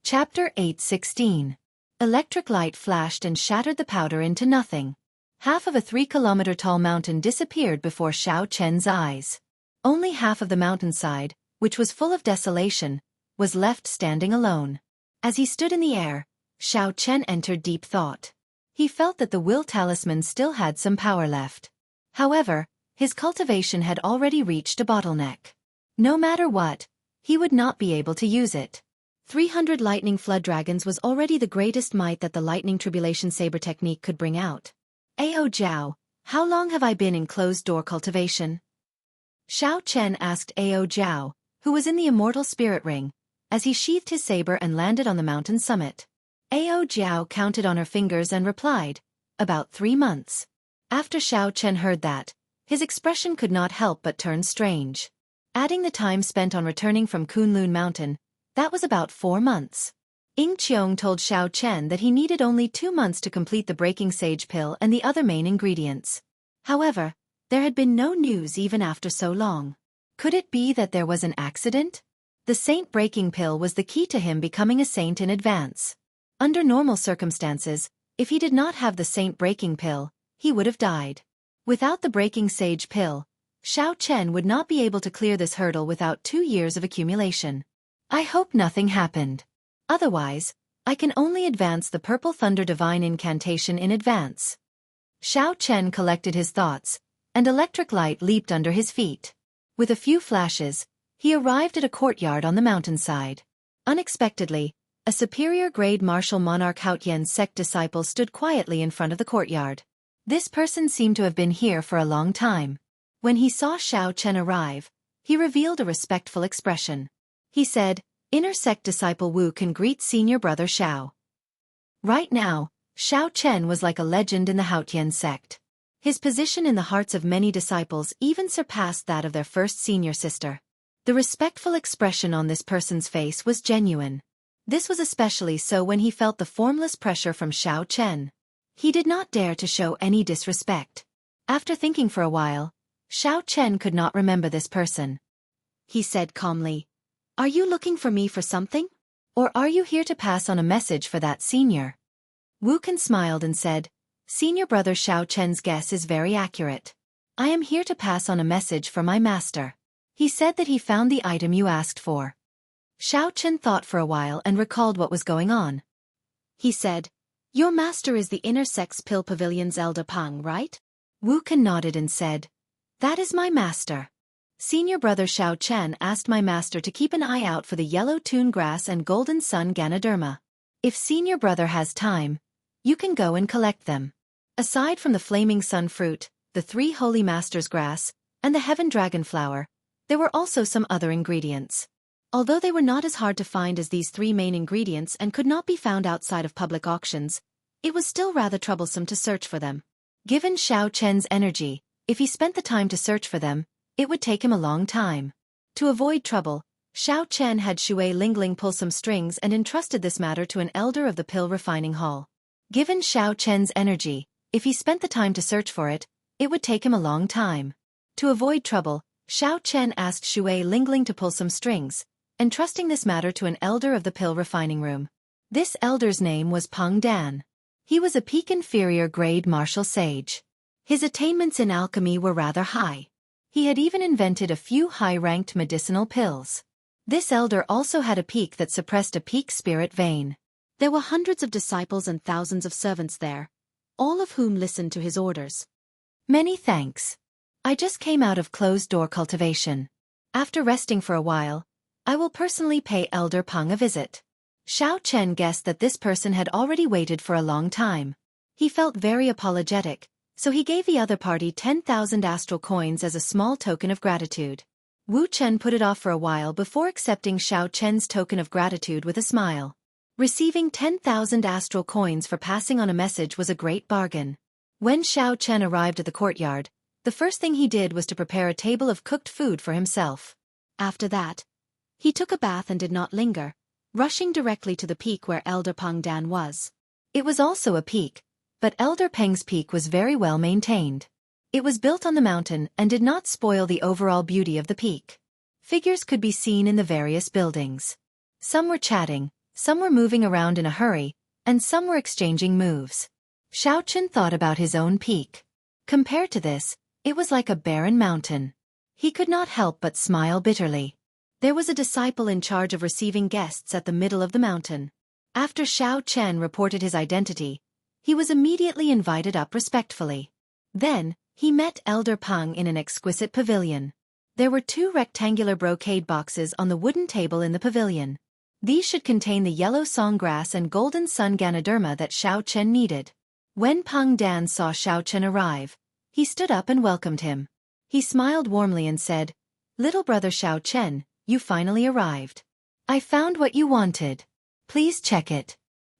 Chapter 8:16. Electric light flashed and shattered the powder into nothing. Half of a 3-kilometer-tall mountain disappeared before Xiao Chen's eyes. Only half of the mountainside, which was full of desolation, was left standing alone. As he stood in the air, Xiao Chen entered deep thought. He felt that the will talisman still had some power left. However, his cultivation had already reached a bottleneck. No matter what, he would not be able to use it. 300 lightning flood dragons was already the greatest might that the lightning tribulation saber technique could bring out. Ao Jiao, how long have I been in closed-door cultivation? Xiao Chen asked Ao Jiao, who was in the immortal spirit ring, as he sheathed his saber and landed on the mountain summit. Ao Jiao counted on her fingers and replied, about 3 months. After Xiao Chen heard that, his expression could not help but turn strange. Adding the time spent on returning from Kunlun Mountain, that was about 4 months. Ying Qiong told Xiao Chen that he needed only 2 months to complete the breaking sage pill and the other main ingredients. However, there had been no news even after so long. Could it be that there was an accident? The saint breaking pill was the key to him becoming a saint in advance. Under normal circumstances, if he did not have the saint breaking pill, he would have died. Without the breaking sage pill, Xiao Chen would not be able to clear this hurdle without 2 years of accumulation. I hope nothing happened. Otherwise, I can only advance the Purple Thunder Divine Incantation in advance. Xiao Chen collected his thoughts, and electric light leaped under his feet. With a few flashes, he arrived at a courtyard on the mountainside. Unexpectedly, a superior-grade martial monarch Haotian's sect disciple stood quietly in front of the courtyard. This person seemed to have been here for a long time. When he saw Xiao Chen arrive, he revealed a respectful expression. He said, "Inner sect disciple Wu can greet senior brother Xiao." Right now, Xiao Chen was like a legend in the Haotian sect. His position in the hearts of many disciples even surpassed that of their first senior sister. The respectful expression on this person's face was genuine. This was especially so when he felt the formless pressure from Xiao Chen. He did not dare to show any disrespect. After thinking for a while, Xiao Chen could not remember this person. He said calmly, "Are you looking for me for something? Or are you here to pass on a message for that senior?" Wu Kan smiled and said, "Senior brother Xiao Chen's guess is very accurate. I am here to pass on a message for my master. He said that he found the item you asked for." Xiao Chen thought for a while and recalled what was going on. He said, "Your master is the Inner Sect's Pill Pavilion's Elder Pang, right?" Wu Kan nodded and said, "That is my master. Senior brother Xiao Chen asked my master to keep an eye out for the yellow tune grass and golden sun Ganoderma. If senior brother has time, you can go and collect them. Aside from the flaming sun fruit, the 3 holy masters grass, and the heaven dragon flower, there were also some other ingredients. Although they were not as hard to find as these 3 main ingredients and could not be found outside of public auctions, it was still rather troublesome to search for them. Given Xiao Chen's energy, if he spent the time to search for them, it would take him a long time. To avoid trouble, Xiao Chen had Shui Lingling pull some strings and entrusted this matter to an elder of the pill refining hall. Given Xiao Chen's energy, if he spent the time to search for it, it would take him a long time. To avoid trouble, Xiao Chen asked Shui Lingling to pull some strings, entrusting this matter to an elder of the pill refining room. This elder's name was Peng Dan. He was a peak inferior grade martial sage. His attainments in alchemy were rather high. He had even invented a few high-ranked medicinal pills. This elder also had a peak that suppressed a peak spirit vein. There were hundreds of disciples and thousands of servants there, all of whom listened to his orders. "Many thanks. I just came out of closed-door cultivation. After resting for a while, I will personally pay Elder Peng a visit." Xiao Chen guessed that this person had already waited for a long time. He felt very apologetic, so he gave the other party 10,000 astral coins as a small token of gratitude. Wu Chen put it off for a while before accepting Xiao Chen's token of gratitude with a smile. Receiving 10,000 astral coins for passing on a message was a great bargain. When Xiao Chen arrived at the courtyard, the first thing he did was to prepare a table of cooked food for himself. After that, he took a bath and did not linger, rushing directly to the peak where Elder Peng Dan was. It was also a peak, but Elder Peng's peak was very well maintained. It was built on the mountain and did not spoil the overall beauty of the peak. Figures could be seen in the various buildings. Some were chatting, Some were moving around in a hurry, and some were exchanging moves. Xiao Chen thought about his own peak. Compared to this, it was like a barren mountain. He could not help but smile bitterly. There was a disciple in charge of receiving guests at the middle of the mountain. After Xiao Chen reported his identity, he was immediately invited up respectfully. Then, he met Elder Peng in an exquisite pavilion. There were 2 rectangular brocade boxes on the wooden table in the pavilion. These should contain the yellow songgrass and golden sun Ganoderma that Xiao Chen needed. When Peng Dan saw Xiao Chen arrive, he stood up and welcomed him. He smiled warmly and said, "Little brother Xiao Chen, you finally arrived. I found what you wanted. Please check it."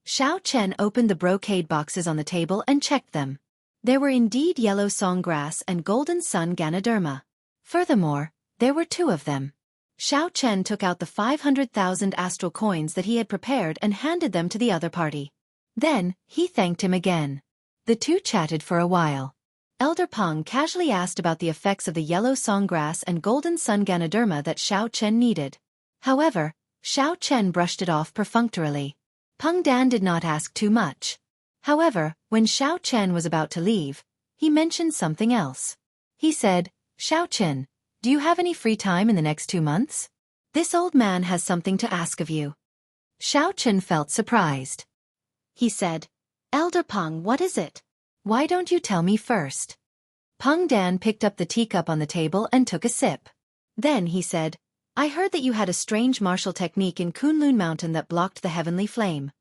Xiao Chen opened the brocade boxes on the table and checked them. There were indeed yellow songgrass and golden sun Ganoderma. Furthermore, there were 2 of them. Xiao Chen took out the 500,000 astral coins that he had prepared and handed them to the other party. Then, he thanked him again. The 2 chatted for a while. Elder Peng casually asked about the effects of the yellow songgrass and golden sun Ganoderma that Xiao Chen needed. However, Xiao Chen brushed it off perfunctorily. Peng Dan did not ask too much. However, when Xiao Chen was about to leave, he mentioned something else. He said, "Xiao Chen, do you have any free time in the next 2 months? This old man has something to ask of you." Xiao Chen felt surprised. He said, "Elder Peng, what is it? Why don't you tell me first?" Peng Dan picked up the teacup on the table and took a sip. Then he said, "I heard that you had a strange martial technique in Kunlun Mountain that blocked the heavenly flame.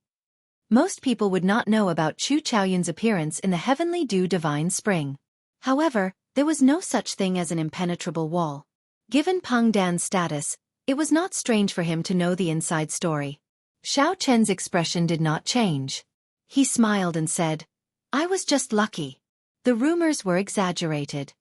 Most people would not know about Chu Chaoyun's appearance in the heavenly dew divine spring. However, there was no such thing as an impenetrable wall." Given Peng Dan's status, it was not strange for him to know the inside story. Xiao Chen's expression did not change. He smiled and said, "I was just lucky. The rumors were exaggerated."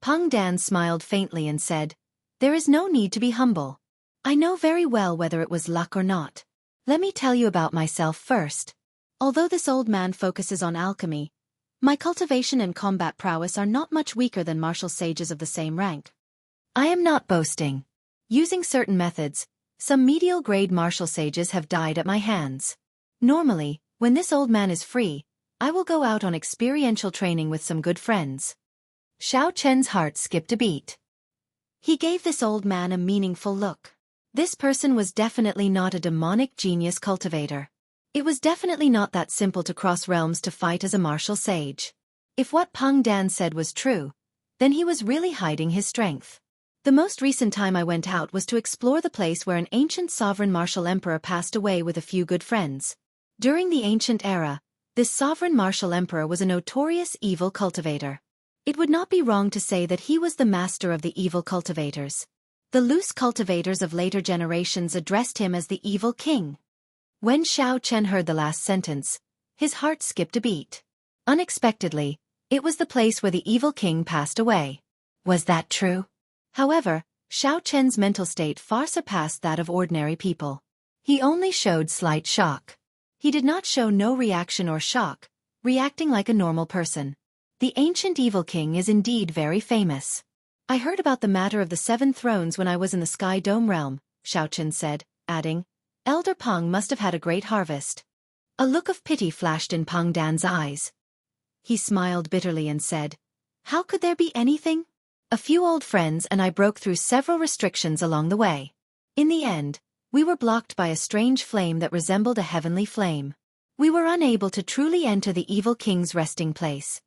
Peng Dan smiled faintly and said, "There is no need to be humble. I know very well whether it was luck or not. Let me tell you about myself first. Although this old man focuses on alchemy, my cultivation and combat prowess are not much weaker than martial sages of the same rank. I am not boasting. Using certain methods, some medial-grade martial sages have died at my hands. Normally, when this old man is free, I will go out on experiential training with some good friends." Xiao Chen's heart skipped a beat. He gave this old man a meaningful look. This person was definitely not a demonic genius cultivator. It was definitely not that simple to cross realms to fight as a martial sage. If what Peng Dan said was true, then he was really hiding his strength. The most recent time I went out was to explore the place where an ancient sovereign martial emperor passed away with a few good friends. During the ancient era, this sovereign martial emperor was a notorious evil cultivator. It would not be wrong to say that he was the master of the evil cultivators. The loose cultivators of later generations addressed him as the evil king. When Xiao Chen heard the last sentence, his heart skipped a beat. Unexpectedly, it was the place where the evil king passed away. Was that true? However, Xiao Chen's mental state far surpassed that of ordinary people. He only showed slight shock. He did not show no reaction or shock, reacting like a normal person. The ancient evil king is indeed very famous. I heard about the matter of the 7 thrones when I was in the Sky Dome realm, Xiao Chen said, adding, "Elder Peng must have had a great harvest." A look of pity flashed in Peng Dan's eyes. He smiled bitterly and said, "How could there be anything? A few old friends and I broke through several restrictions along the way. In the end, we were blocked by a strange flame that resembled a heavenly flame. We were unable to truly enter the evil king's resting place."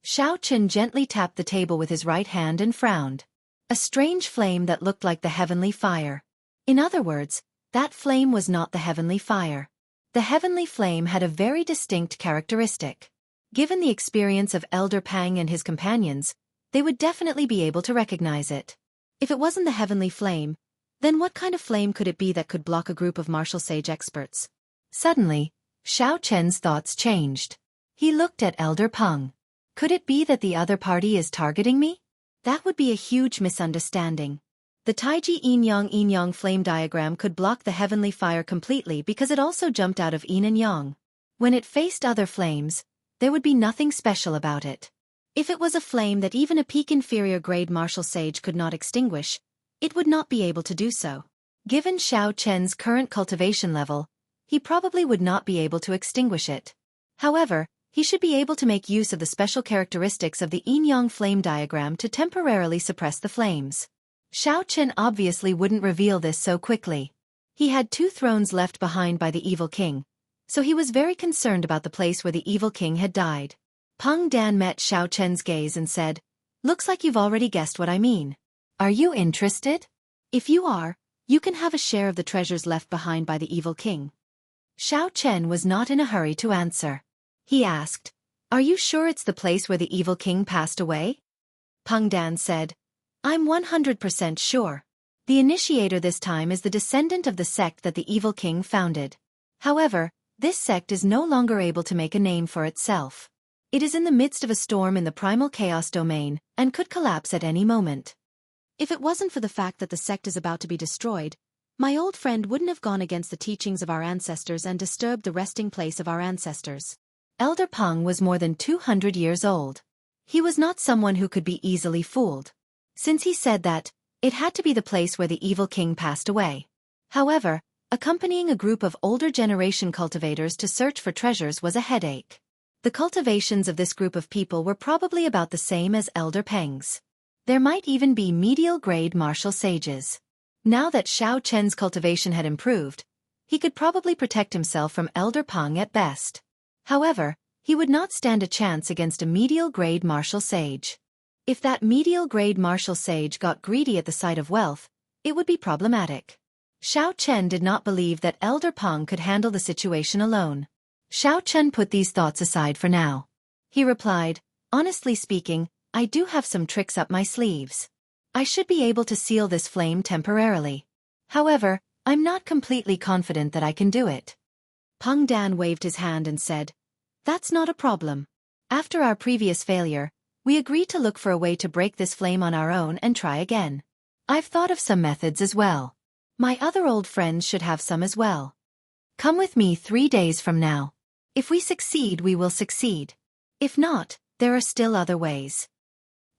Xiao Chen gently tapped the table with his right hand and frowned. A strange flame that looked like the heavenly fire. In other words, that flame was not the heavenly fire. The heavenly flame had a very distinct characteristic. Given the experience of Elder Peng and his companions, they would definitely be able to recognize it. If it wasn't the heavenly flame, then what kind of flame could it be that could block a group of martial sage experts? Suddenly, Xiao Chen's thoughts changed. He looked at Elder Peng. Could it be that the other party is targeting me? That would be a huge misunderstanding. The Taiji Yin-Yang flame diagram could block the heavenly fire completely because it also jumped out of yin and yang. When it faced other flames, there would be nothing special about it. If it was a flame that even a peak inferior grade martial sage could not extinguish, it would not be able to do so. Given Xiao Chen's current cultivation level, he probably would not be able to extinguish it. However, he should be able to make use of the special characteristics of the yin-yang flame diagram to temporarily suppress the flames. Xiao Chen obviously wouldn't reveal this so quickly. He had 2 thrones left behind by the evil king, so he was very concerned about the place where the evil king had died. Peng Dan met Xiao Chen's gaze and said, "Looks like you've already guessed what I mean. Are you interested? If you are, you can have a share of the treasures left behind by the evil king." Xiao Chen was not in a hurry to answer. He asked, "Are you sure it's the place where the evil king passed away?" Peng Dan said, "I'm 100% sure. The initiator this time is the descendant of the sect that the evil king founded. However, this sect is no longer able to make a name for itself. It is in the midst of a storm in the primal chaos domain and could collapse at any moment. If it wasn't for the fact that the sect is about to be destroyed, my old friend wouldn't have gone against the teachings of our ancestors and disturbed the resting place of our ancestors." Elder Peng was more than 200 years old. He was not someone who could be easily fooled. Since he said that, it had to be the place where the evil king passed away. However, accompanying a group of older generation cultivators to search for treasures was a headache. The cultivations of this group of people were probably about the same as Elder Peng's. There might even be medial-grade martial sages. Now that Xiao Chen's cultivation had improved, he could probably protect himself from Elder Peng at best. However, he would not stand a chance against a medial-grade martial sage. If that medial-grade martial sage got greedy at the sight of wealth, it would be problematic. Xiao Chen did not believe that Elder Peng could handle the situation alone. Xiao Chen put these thoughts aside for now. He replied, "Honestly speaking, I do have some tricks up my sleeves. I should be able to seal this flame temporarily. However, I'm not completely confident that I can do it." Peng Dan waved his hand and said, "That's not a problem. After our previous failure, we agreed to look for a way to break this flame on our own and try again. I've thought of some methods as well. My other old friends should have some as well. Come with me 3 days from now. If we succeed, we will succeed. If not, there are still other ways."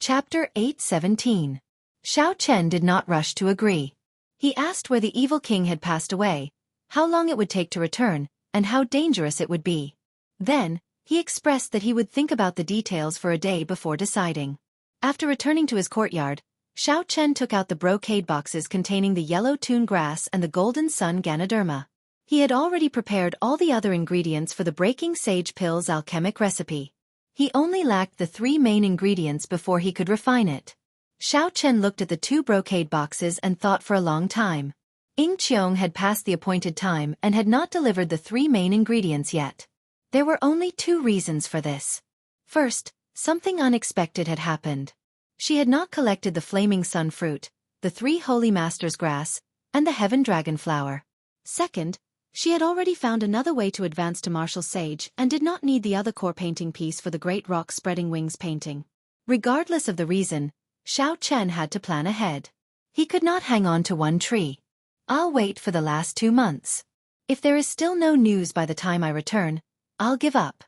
Chapter 8:17. Xiao Chen did not rush to agree. He asked where the evil king had passed away, how long it would take to return, and how dangerous it would be. Then, he expressed that he would think about the details for a day before deciding. After returning to his courtyard, Xiao Chen took out the brocade boxes containing the yellow tune grass and the golden sun Ganoderma. He had already prepared all the other ingredients for the Breaking Sage Pills alchemic recipe. He only lacked the 3 main ingredients before he could refine it. Xiao Chen looked at the 2 brocade boxes and thought for a long time. Ying Qiong had passed the appointed time and had not delivered the 3 main ingredients yet. There were only 2 reasons for this. First, something unexpected had happened. She had not collected the flaming sun fruit, the 3 holy masters grass, and the heaven dragon flower. Second, she had already found another way to advance to martial sage and did not need the other core painting piece for the great rock spreading wings painting. Regardless of the reason, Xiao Chen had to plan ahead. He could not hang on to one tree. "I'll wait for the last 2 months. If there is still no news by the time I return, I'll give up."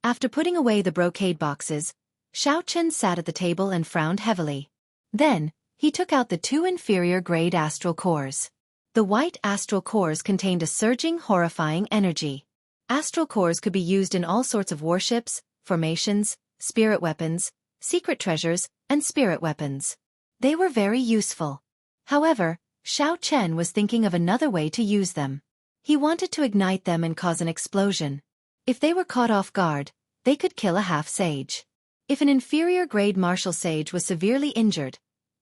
After putting away the brocade boxes, Xiao Chen sat at the table and frowned heavily. Then, he took out the 2 inferior-grade astral cores. The white astral cores contained a surging, horrifying energy. Astral cores could be used in all sorts of warships, formations, spirit weapons, secret treasures, and spirit weapons. They were very useful. However, Xiao Chen was thinking of another way to use them. He wanted to ignite them and cause an explosion. If they were caught off guard, they could kill a half-sage. If an inferior-grade martial sage was severely injured,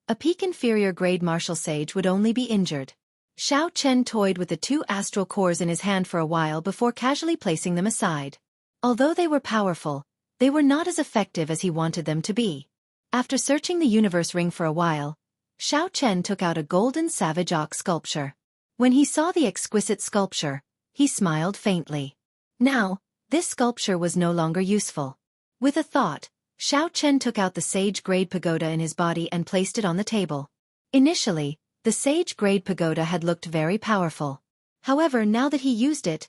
a peak inferior-grade martial sage would only be injured. Xiao Chen toyed with the 2 astral cores in his hand for a while before casually placing them aside. Although they were powerful, they were not as effective as he wanted them to be. After searching the universe ring for a while, Xiao Chen took out a golden savage ox sculpture. When he saw the exquisite sculpture, he smiled faintly. Now, this sculpture was no longer useful. With a thought, Xiao Chen took out the sage-grade pagoda in his body and placed it on the table. Initially, the sage-grade pagoda had looked very powerful. However, now that he used it,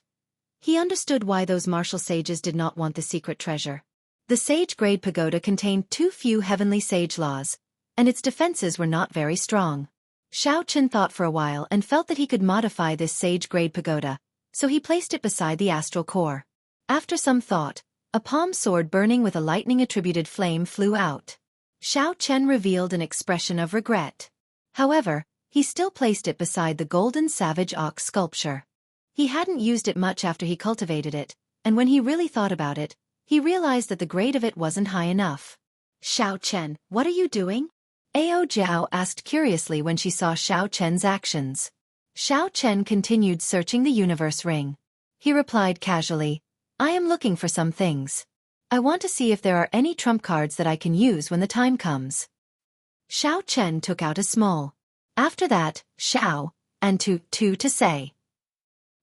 he understood why those martial sages did not want the secret treasure. The sage-grade pagoda contained too few heavenly sage laws, and its defenses were not very strong. Xiao Chen thought for a while and felt that he could modify this sage-grade pagoda, so he placed it beside the astral core. After some thought, a palm sword burning with a lightning-attributed flame flew out. Xiao Chen revealed an expression of regret. However, he still placed it beside the golden savage ox sculpture. He hadn't used it much after he cultivated it, and when he really thought about it, he realized that the grade of it wasn't high enough. "Xiao Chen, what are you doing?" Ao Jiao asked curiously when she saw Xiao Chen's actions. Xiao Chen continued searching the universe ring. He replied casually, "I am looking for some things. I want to see if there are any trump cards that I can use when the time comes." Xiao Chen took out a small. After that, Xiao, and to say.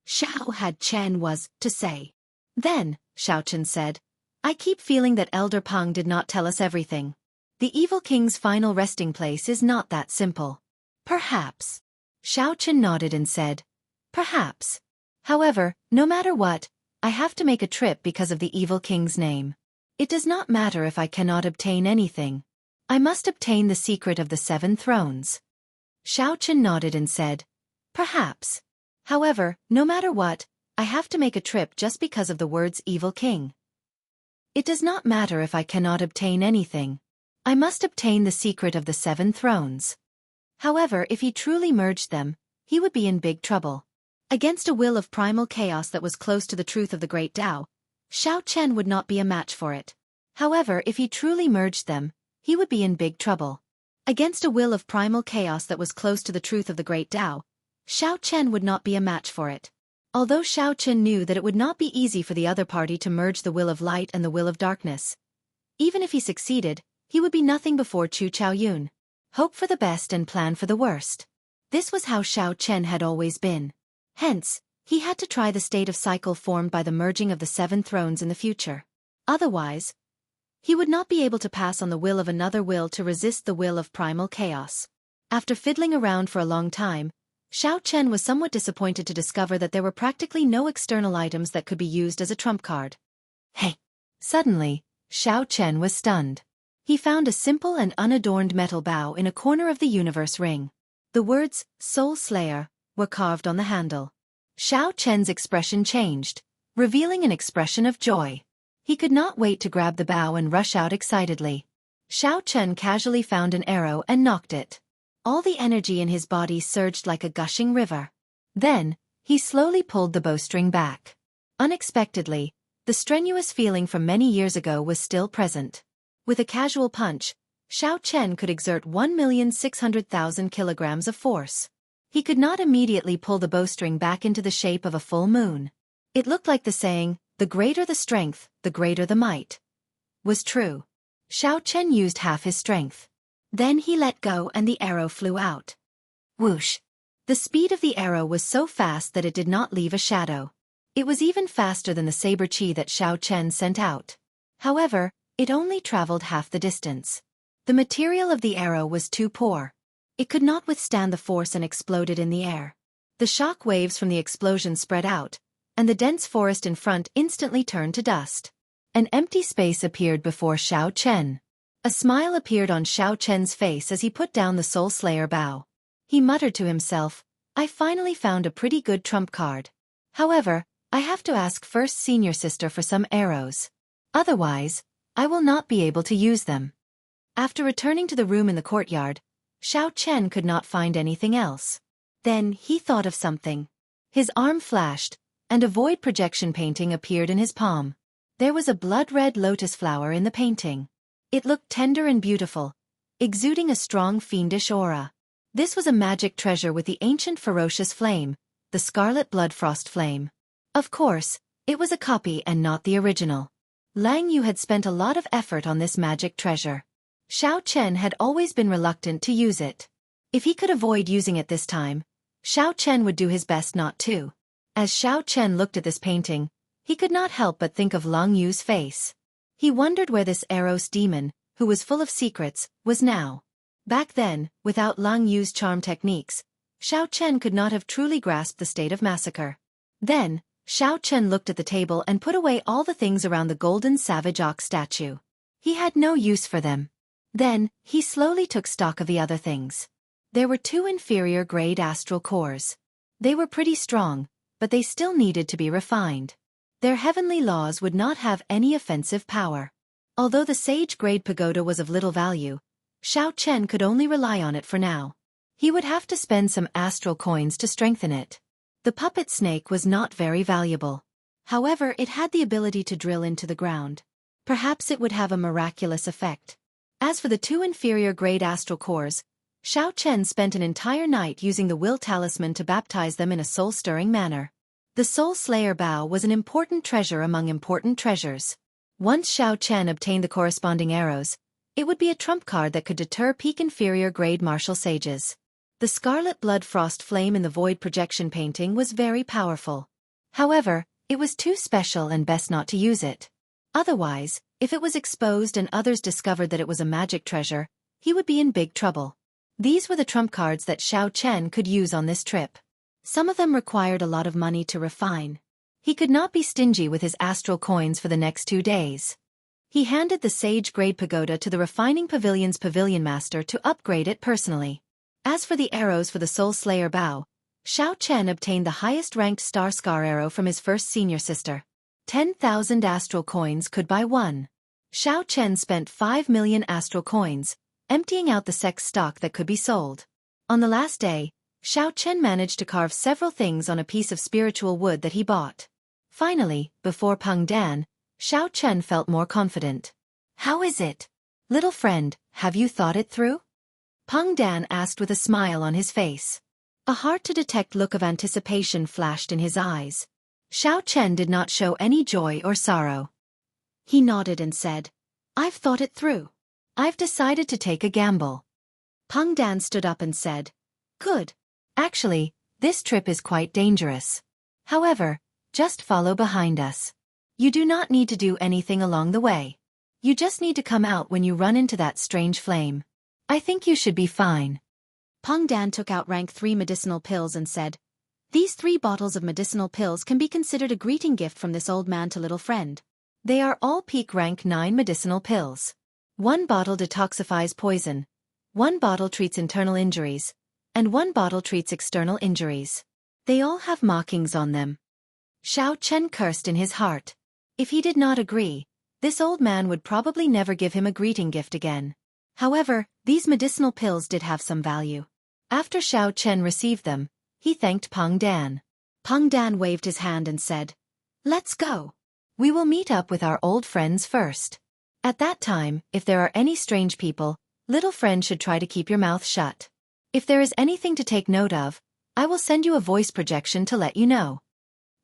Xiao had Chen was, to say. Then, Xiao Chen said, "I keep feeling that Elder Peng did not tell us everything. The evil king's final resting place is not that simple." "Perhaps." Xiao Chen nodded and said, "Perhaps. However, no matter what, I have to make a trip because of the evil king's name. It does not matter if I cannot obtain anything. I must obtain the secret of the 7 thrones." Xiao Chen nodded and said, "Perhaps. However, no matter what, I have to make a trip just because of the words evil king. It does not matter if I cannot obtain anything. I must obtain the secret of the 7 thrones. However, if he truly merged them, he would be in big trouble. Against a will of primal chaos that was close to the truth of the great Tao, Xiao Chen would not be a match for it. However, if he truly merged them, he would be in big trouble. Against a will of primal chaos that was close to the truth of the great Tao, Xiao Chen would not be a match for it. Although Xiao Chen knew that it would not be easy for the other party to merge the will of light and the will of darkness. Even if he succeeded, he would be nothing before Chu Chaoyun. Hope for the best and plan for the worst. This was how Xiao Chen had always been. Hence, he had to try the state of cycle formed by the merging of the 7 thrones in the future. Otherwise, he would not be able to pass on the will of another will to resist the will of primal chaos. After fiddling around for a long time, Xiao Chen was somewhat disappointed to discover that there were practically no external items that could be used as a trump card. Hey! Suddenly, Xiao Chen was stunned. He found a simple and unadorned metal bow in a corner of the universe ring. The words, Soul Slayer, were carved on the handle. Xiao Chen's expression changed, revealing an expression of joy. He could not wait to grab the bow and rush out excitedly. Xiao Chen casually found an arrow and nocked it. All the energy in his body surged like a gushing river. Then, he slowly pulled the bowstring back. Unexpectedly, the strenuous feeling from many years ago was still present. With a casual punch, Xiao Chen could exert 1,600,000 kilograms of force. He could not immediately pull the bowstring back into the shape of a full moon. It looked like the saying, "The greater the strength, the greater the might," was true. Xiao Chen used half his strength. Then he let go and the arrow flew out. Whoosh! The speed of the arrow was so fast that it did not leave a shadow. It was even faster than the saber chi that Xiao Chen sent out. However, it only traveled half the distance. The material of the arrow was too poor. It could not withstand the force and exploded in the air. The shock waves from the explosion spread out, and the dense forest in front instantly turned to dust. An empty space appeared before Xiao Chen. A smile appeared on Xiao Chen's face as he put down the Soul Slayer bow. He muttered to himself, "I finally found a pretty good trump card. However, I have to ask First Senior Sister for some arrows. Otherwise, I will not be able to use them." After returning to the room in the courtyard, Xiao Chen could not find anything else. Then he thought of something. His arm flashed, and a void projection painting appeared in his palm. There was a blood-red lotus flower in the painting. It looked tender and beautiful, exuding a strong fiendish aura. This was a magic treasure with the ancient ferocious flame, the scarlet blood frost flame. Of course, it was a copy and not the original. Lang Yu had spent a lot of effort on this magic treasure. Xiao Chen had always been reluctant to use it. If he could avoid using it this time, Xiao Chen would do his best not to. As Xiao Chen looked at this painting, he could not help but think of Lang Yu's face. He wondered where this Eros demon, who was full of secrets, was now. Back then, without Lang Yu's charm techniques, Xiao Chen could not have truly grasped the state of massacre. Then, Xiao Chen looked at the table and put away all the things around the golden savage ox statue. He had no use for them. Then, he slowly took stock of the other things. There were 2 inferior-grade astral cores. They were pretty strong, but they still needed to be refined. Their heavenly laws would not have any offensive power. Although the sage-grade pagoda was of little value, Xiao Chen could only rely on it for now. He would have to spend some astral coins to strengthen it. The puppet snake was not very valuable. However, it had the ability to drill into the ground. Perhaps it would have a miraculous effect. As for the 2 inferior-grade astral cores, Xiao Chen spent an entire night using the will talisman to baptize them in a soul-stirring manner. The Soul Slayer bow was an important treasure among important treasures. Once Xiao Chen obtained the corresponding arrows, it would be a trump card that could deter peak inferior-grade martial sages. The Scarlet Blood Frost Flame in the Void projection painting was very powerful. However, it was too special and best not to use it. Otherwise, if it was exposed and others discovered that it was a magic treasure, he would be in big trouble. These were the trump cards that Xiao Chen could use on this trip. Some of them required a lot of money to refine. He could not be stingy with his astral coins for the next 2 days. He handed the Sage-grade pagoda to the Refining Pavilion's pavilion master to upgrade it personally. As for the arrows for the Soul Slayer bow, Xiao Chen obtained the highest-ranked Star Scar arrow from his first senior sister. 10,000 astral coins could buy one. Xiao Chen spent 5 million astral coins, emptying out the sex stock that could be sold. On the last day, Xiao Chen managed to carve several things on a piece of spiritual wood that he bought. Finally, before Peng Dan, Xiao Chen felt more confident. "How is it? Little friend, have you thought it through?" Peng Dan asked with a smile on his face. A hard-to-detect look of anticipation flashed in his eyes. Xiao Chen did not show any joy or sorrow. He nodded and said, "I've thought it through. I've decided to take a gamble." Peng Dan stood up and said, "Good. Actually, this trip is quite dangerous. However, just follow behind us. You do not need to do anything along the way. You just need to come out when you run into that strange flame. I think you should be fine." Peng Dan took out rank 3 medicinal pills and said, "These 3 bottles of medicinal pills can be considered a greeting gift from this old man to little friend. They are all peak rank 9 medicinal pills. 1 bottle detoxifies poison, 1 bottle treats internal injuries, and 1 bottle treats external injuries. They all have markings on them." Xiao Chen cursed in his heart. If he did not agree, this old man would probably never give him a greeting gift again. However, these medicinal pills did have some value. After Xiao Chen received them, he thanked Peng Dan. Peng Dan waved his hand and said, "Let's go. We will meet up with our old friends first. At that time, if there are any strange people, little friend should try to keep your mouth shut. If there is anything to take note of, I will send you a voice projection to let you know."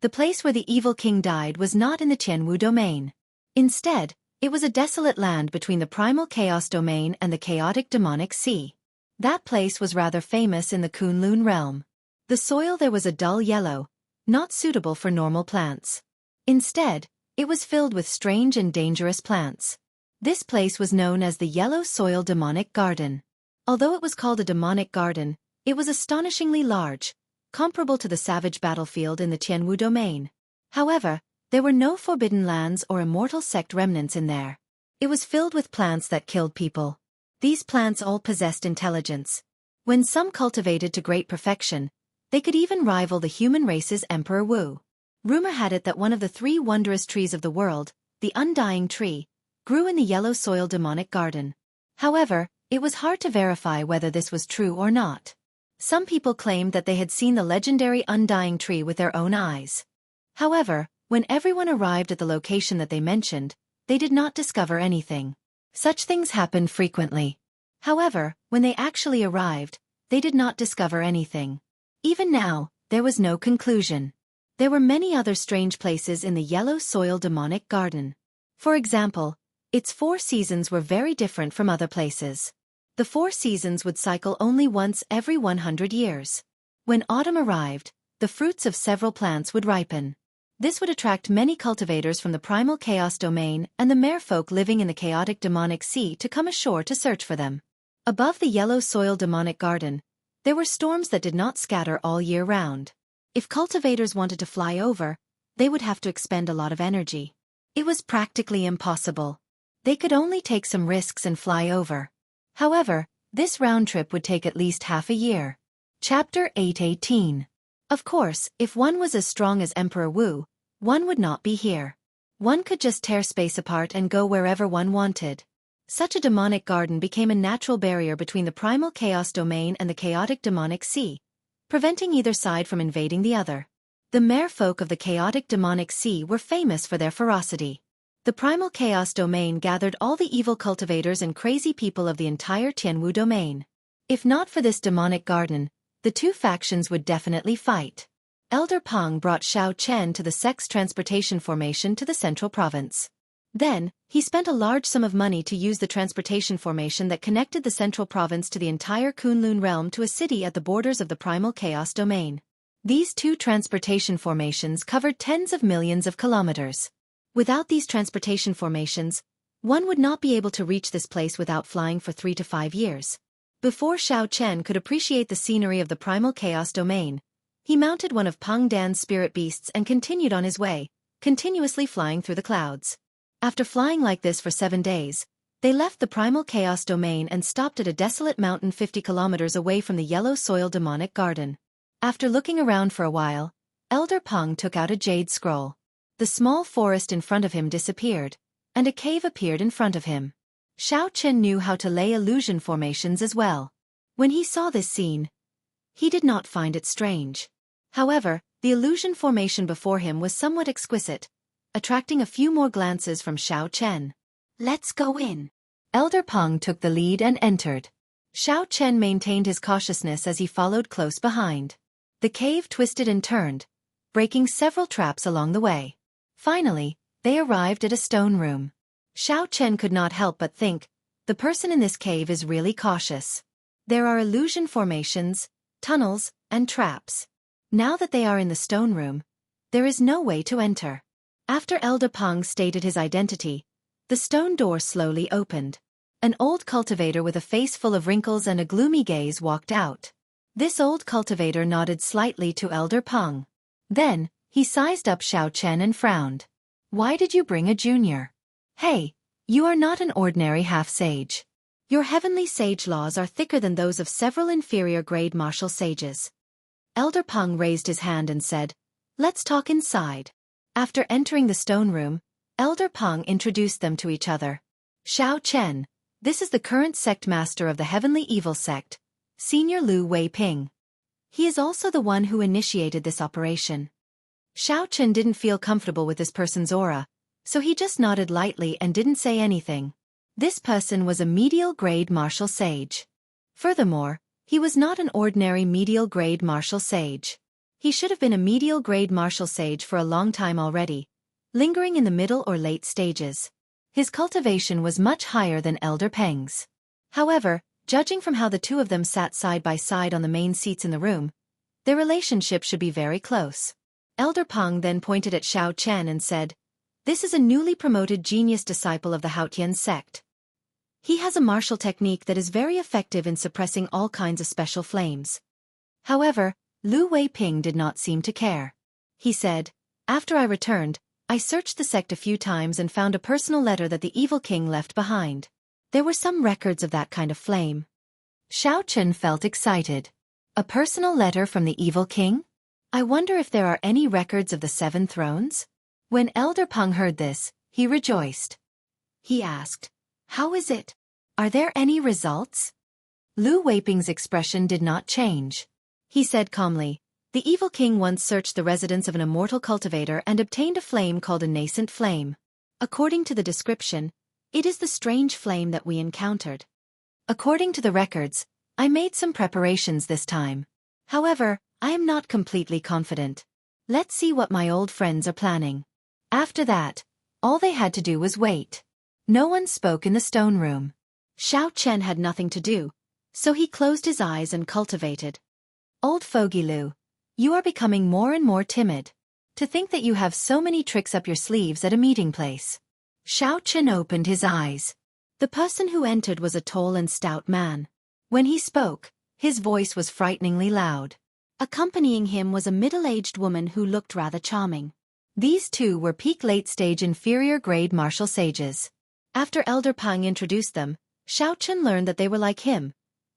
The place where the evil king died was not in the Tianwu domain. Instead, it was a desolate land between the primal chaos domain and the chaotic demonic sea. That place was rather famous in the Kunlun realm. The soil there was a dull yellow, not suitable for normal plants. Instead, it was filled with strange and dangerous plants. This place was known as the Yellow Soil Demonic Garden. Although it was called a demonic garden, it was astonishingly large, comparable to the savage battlefield in the Tianwu domain. However, there were no forbidden lands or immortal sect remnants in there. It was filled with plants that killed people. These plants all possessed intelligence. When some cultivated to great perfection, they could even rival the human race's Emperor Wu. Rumor had it that one of the 3 wondrous trees of the world, the Undying Tree, grew in the Yellow Soil Demonic Garden. However, it was hard to verify whether this was true or not. Some people claimed that they had seen the legendary Undying Tree with their own eyes. However, when everyone arrived at the location that they mentioned, they did not discover anything. Such things happened frequently. However, when they actually arrived, they did not discover anything. Even now, there was no conclusion. There were many other strange places in the Yellow Soil Demonic Garden. For example, its 4 seasons were very different from other places. The 4 seasons would cycle only once every 100 years. When autumn arrived, the fruits of several plants would ripen. This would attract many cultivators from the primal chaos domain and the merfolk living in the chaotic demonic sea to come ashore to search for them. Above the Yellow Soil Demonic Garden, there were storms that did not scatter all year round. If cultivators wanted to fly over, they would have to expend a lot of energy. It was practically impossible. They could only take some risks and fly over. However, this round trip would take at least half a year. Chapter 8:18. Of course, if one was as strong as Emperor Wu, one would not be here. One could just tear space apart and go wherever one wanted. Such a demonic garden became a natural barrier between the primal chaos domain and the chaotic demonic sea, preventing either side from invading the other. The merfolk of the chaotic demonic sea were famous for their ferocity. The primal chaos domain gathered all the evil cultivators and crazy people of the entire Tianwu domain. If not for this demonic garden, the two factions would definitely fight. Elder Peng brought Xiao Chen to the Sex Transportation Formation to the Central Province. Then, he spent a large sum of money to use the transportation formation that connected the Central Province to the entire Kunlun realm to a city at the borders of the Primal Chaos Domain. These two transportation formations covered tens of millions of kilometers. Without these transportation formations, one would not be able to reach this place without flying for 3 to 5 years. Before Xiao Chen could appreciate the scenery of the Primal Chaos Domain, he mounted one of Peng Dan's spirit beasts and continued on his way, continuously flying through the clouds. After flying like this for 7 days, they left the Primal Chaos Domain and stopped at a desolate mountain 50 kilometers away from the yellow soil demonic garden. After looking around for a while, Elder Peng took out a jade scroll. The small forest in front of him disappeared, and a cave appeared in front of him. Xiao Chen knew how to lay illusion formations as well. When he saw this scene, he did not find it strange. However, the illusion formation before him was somewhat exquisite, attracting a few more glances from Xiao Chen. "Let's go in." Elder Peng took the lead and entered. Xiao Chen maintained his cautiousness as he followed close behind. The cave twisted and turned, breaking several traps along the way. Finally, they arrived at a stone room. Xiao Chen could not help but think, the person in this cave is really cautious. There are illusion formations, tunnels, and traps. Now that they are in the stone room, there is no way to enter. After Elder Peng stated his identity, the stone door slowly opened. An old cultivator with a face full of wrinkles and a gloomy gaze walked out. This old cultivator nodded slightly to Elder Peng. Then, he sized up Xiao Chen and frowned. "Why did you bring a junior? Hey, you are not an ordinary half-sage. Your heavenly sage laws are thicker than those of several inferior-grade martial sages." Elder Peng raised his hand and said, "Let's talk inside." After entering the stone room, Elder Peng introduced them to each other. "Xiao Chen, this is the current sect master of the Heavenly Evil Sect, Senior Lu Wei-ping. He is also the one who initiated this operation." Xiao Chen didn't feel comfortable with this person's aura, so he just nodded lightly and didn't say anything. This person was a medial-grade martial sage. Furthermore, he was not an ordinary medial-grade martial sage. He should have been a medial-grade martial sage for a long time already, lingering in the middle or late stages. His cultivation was much higher than Elder Peng's. However, judging from how the two of them sat side by side on the main seats in the room, their relationship should be very close. Elder Peng then pointed at Xiao Chen and said, "This is a newly promoted genius disciple of the Haotian sect. He has a martial technique that is very effective in suppressing all kinds of special flames." However, Lu Wei-ping did not seem to care. He said, "After I returned, I searched the sect a few times and found a personal letter that the evil king left behind. There were some records of that kind of flame." Xiao Chen felt excited. A personal letter from the evil king? I wonder if there are any records of the 7 thrones? When Elder Peng heard this, he rejoiced. He asked, "How is it? Are there any results?" Lu Weiping's expression did not change. He said calmly, "The evil king once searched the residence of an immortal cultivator and obtained a flame called a nascent flame. According to the description, it is the strange flame that we encountered. According to the records, I made some preparations this time. However, I am not completely confident. Let's see what my old friends are planning." After that, all they had to do was wait. No one spoke in the stone room. Xiao Chen had nothing to do, so he closed his eyes and cultivated. "Old fogey Lu, you are becoming more and more timid. To think that you have so many tricks up your sleeves at a meeting place." Xiao Chen opened his eyes. The person who entered was a tall and stout man. When he spoke, his voice was frighteningly loud. Accompanying him was a middle-aged woman who looked rather charming. These two were peak late-stage inferior-grade martial sages. After Elder Peng introduced them, Xiao Chen learned that they were like him,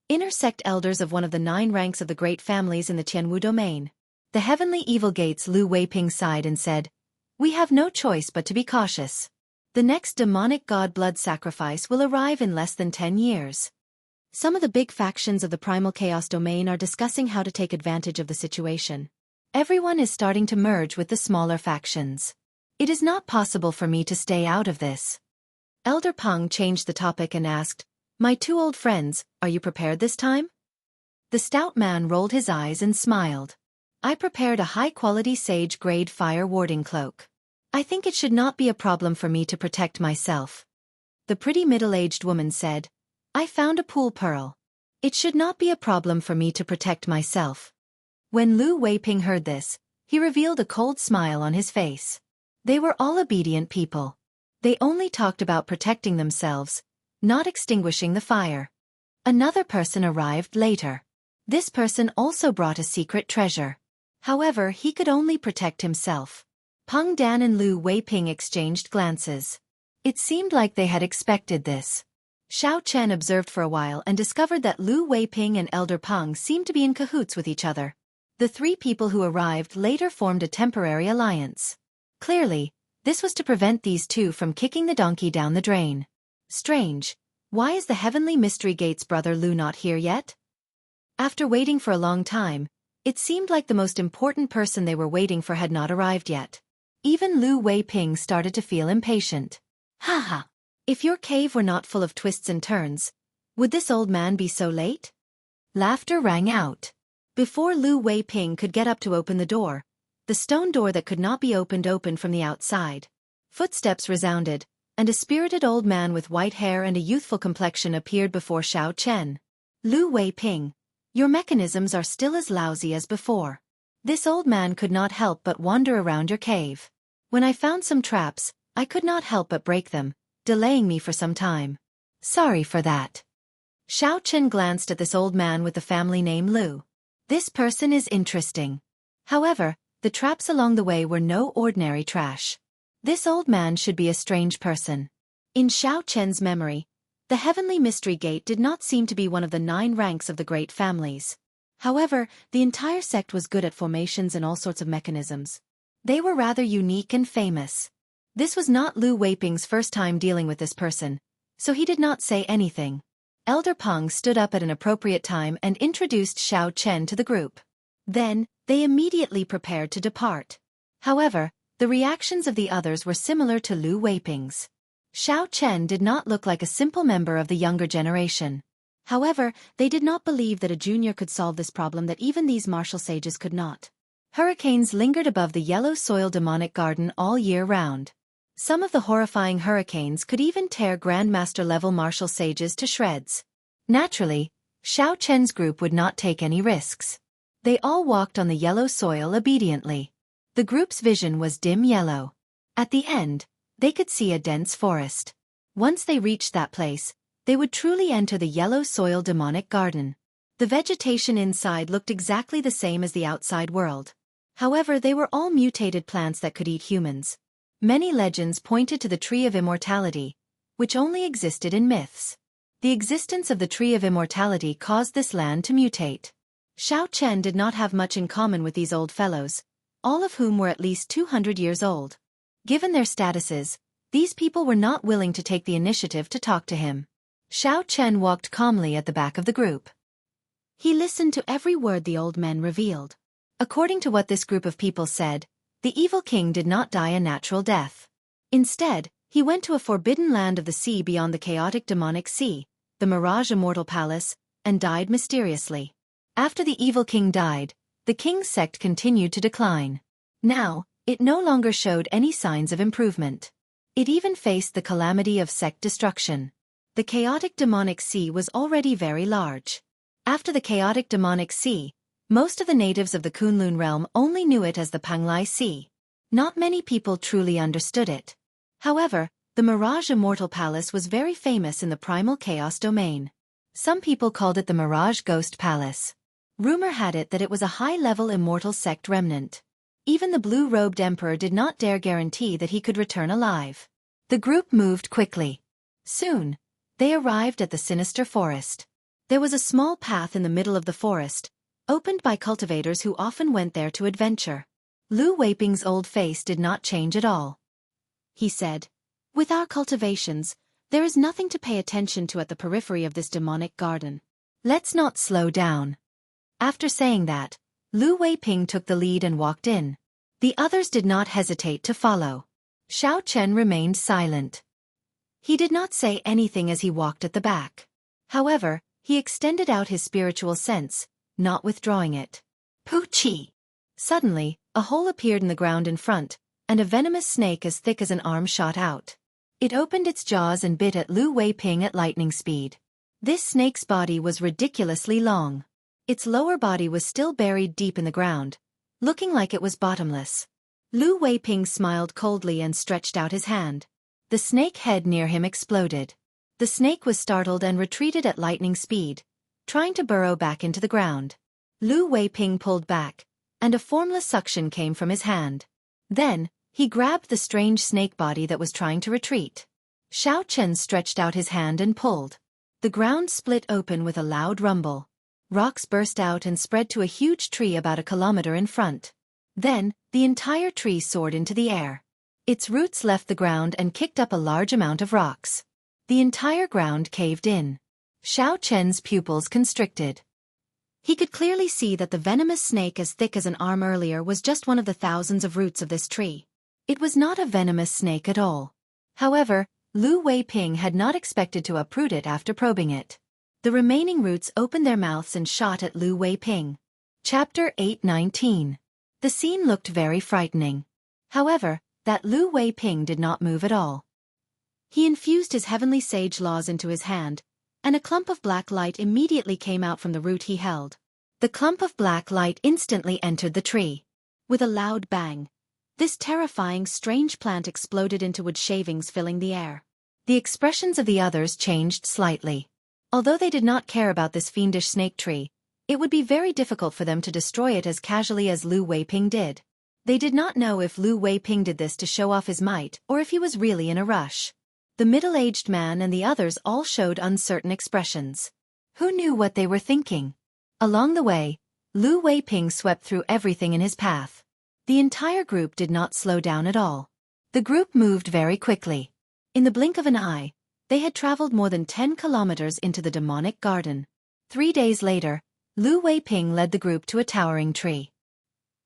inner sect elders of one of the 9 ranks of the great families in the Tianwu domain. The heavenly evil gates. Lu Weiping sighed and said, "We have no choice but to be cautious. The next demonic god blood sacrifice will arrive in less than 10 years. Some of the big factions of the primal chaos domain are discussing how to take advantage of the situation. Everyone is starting to merge with the smaller factions. It is not possible for me to stay out of this." Elder Peng changed the topic and asked, "My two old friends, are you prepared this time?" The stout man rolled his eyes and smiled. "I prepared a high-quality sage-grade fire warding cloak. I think it should not be a problem for me to protect myself." The pretty middle-aged woman said, "I found a pool pearl. It should not be a problem for me to protect myself." When Lu Weiping heard this, he revealed a cold smile on his face. They were all obedient people. They only talked about protecting themselves, not extinguishing the fire. Another person arrived later. This person also brought a secret treasure. However, he could only protect himself. Peng Dan and Lu Weiping exchanged glances. It seemed like they had expected this. Xiao Chen observed for a while and discovered that Lu Weiping and Elder Peng seemed to be in cahoots with each other. The three people who arrived later formed a temporary alliance. Clearly, this was to prevent these two from kicking the donkey down the drain. Strange. Why is the Heavenly Mystery Gate's brother Lu not here yet? After waiting for a long time, it seemed like the most important person they were waiting for had not arrived yet. Even Lu Weiping started to feel impatient. "Haha! If your cave were not full of twists and turns, would this old man be so late?" Laughter rang out. Before Lu Weiping could get up to open the door, the stone door that could not be opened from the outside. Footsteps resounded, and a spirited old man with white hair and a youthful complexion appeared before Xiao Chen. "Lu Weiping, your mechanisms are still as lousy as before. This old man could not help but wander around your cave. When I found some traps, I could not help but break them, delaying me for some time. Sorry for that." Xiao Chen glanced at this old man with the family name Lu. This person is interesting. However, the traps along the way were no ordinary trash. This old man should be a strange person. In Xiao Chen's memory, the Heavenly Mystery Gate did not seem to be one of the 9 ranks of the great families. However, the entire sect was good at formations and all sorts of mechanisms. They were rather unique and famous. This was not Lu Weiping's first time dealing with this person, so he did not say anything. Elder Peng stood up at an appropriate time and introduced Xiao Chen to the group. Then, they immediately prepared to depart. However, the reactions of the others were similar to Lu Weiping's. Xiao Chen did not look like a simple member of the younger generation. However, they did not believe that a junior could solve this problem that even these martial sages could not. Hurricanes lingered above the yellow soil demonic garden all year round. Some of the horrifying hurricanes could even tear Grandmaster-level martial sages to shreds. Naturally, Xiao Chen's group would not take any risks. They all walked on the yellow soil obediently. The group's vision was dim yellow. At the end, they could see a dense forest. Once they reached that place, they would truly enter the yellow soil demonic garden. The vegetation inside looked exactly the same as the outside world. However, they were all mutated plants that could eat humans. Many legends pointed to the Tree of Immortality, which only existed in myths. The existence of the Tree of Immortality caused this land to mutate. Xiao Chen did not have much in common with these old fellows, all of whom were at least 200 years old. Given their statuses, these people were not willing to take the initiative to talk to him. Xiao Chen walked calmly at the back of the group. He listened to every word the old men revealed. According to what this group of people said, the evil king did not die a natural death. Instead, he went to a forbidden land of the sea beyond the chaotic demonic sea, the Mirage Immortal Palace, and died mysteriously. After the evil king died, the king's sect continued to decline. Now, it no longer showed any signs of improvement. It even faced the calamity of sect destruction. The chaotic demonic sea was already very large. After the chaotic demonic sea, most of the natives of the Kunlun realm only knew it as the Panglai Sea. Not many people truly understood it. However, the Mirage Immortal Palace was very famous in the primal chaos domain. Some people called it the Mirage Ghost Palace. Rumor had it that it was a high-level immortal sect remnant. Even the blue-robed emperor did not dare guarantee that he could return alive. The group moved quickly. Soon, they arrived at the sinister forest. There was a small path in the middle of the forest, opened by cultivators who often went there to adventure. Lu Weiping's old face did not change at all. He said, "With our cultivations, there is nothing to pay attention to at the periphery of this demonic garden. Let's not slow down." After saying that, Lu Weiping took the lead and walked in. The others did not hesitate to follow. Xiao Chen remained silent. He did not say anything as he walked at the back. However, he extended out his spiritual sense, not withdrawing it. Poochie! Suddenly, a hole appeared in the ground in front, and a venomous snake as thick as an arm shot out. It opened its jaws and bit at Lu Weiping at lightning speed. This snake's body was ridiculously long. Its lower body was still buried deep in the ground, looking like it was bottomless. Lu Weiping smiled coldly and stretched out his hand. The snake head near him exploded. The snake was startled and retreated at lightning speed, trying to burrow back into the ground. Lu Weiping pulled back, and a formless suction came from his hand. Then, he grabbed the strange snake body that was trying to retreat. Xiao Chen stretched out his hand and pulled. The ground split open with a loud rumble. Rocks burst out and spread to a huge tree about a kilometer in front. Then, the entire tree soared into the air. Its roots left the ground and kicked up a large amount of rocks. The entire ground caved in. Xiao Chen's pupils constricted. He could clearly see that the venomous snake as thick as an arm earlier was just one of the thousands of roots of this tree. It was not a venomous snake at all. However, Lu Weiping had not expected to uproot it after probing it. The remaining roots opened their mouths and shot at Lu Weiping. Chapter 8:19. The scene looked very frightening. However, that Lu Weiping did not move at all. He infused his heavenly sage laws into his hand, and a clump of black light immediately came out from the root he held. The clump of black light instantly entered the tree. With a loud bang, this terrifying strange plant exploded into wood shavings filling the air. The expressions of the others changed slightly. Although they did not care about this fiendish snake tree, it would be very difficult for them to destroy it as casually as Lu Weiping did. They did not know if Lu Weiping did this to show off his might or if he was really in a rush. The middle-aged man and the others all showed uncertain expressions. Who knew what they were thinking? Along the way, Lu Weiping swept through everything in his path. The entire group did not slow down at all. The group moved very quickly. In the blink of an eye, they had traveled more than 10 kilometers into the demonic garden. 3 days later, Lu Weiping led the group to a towering tree.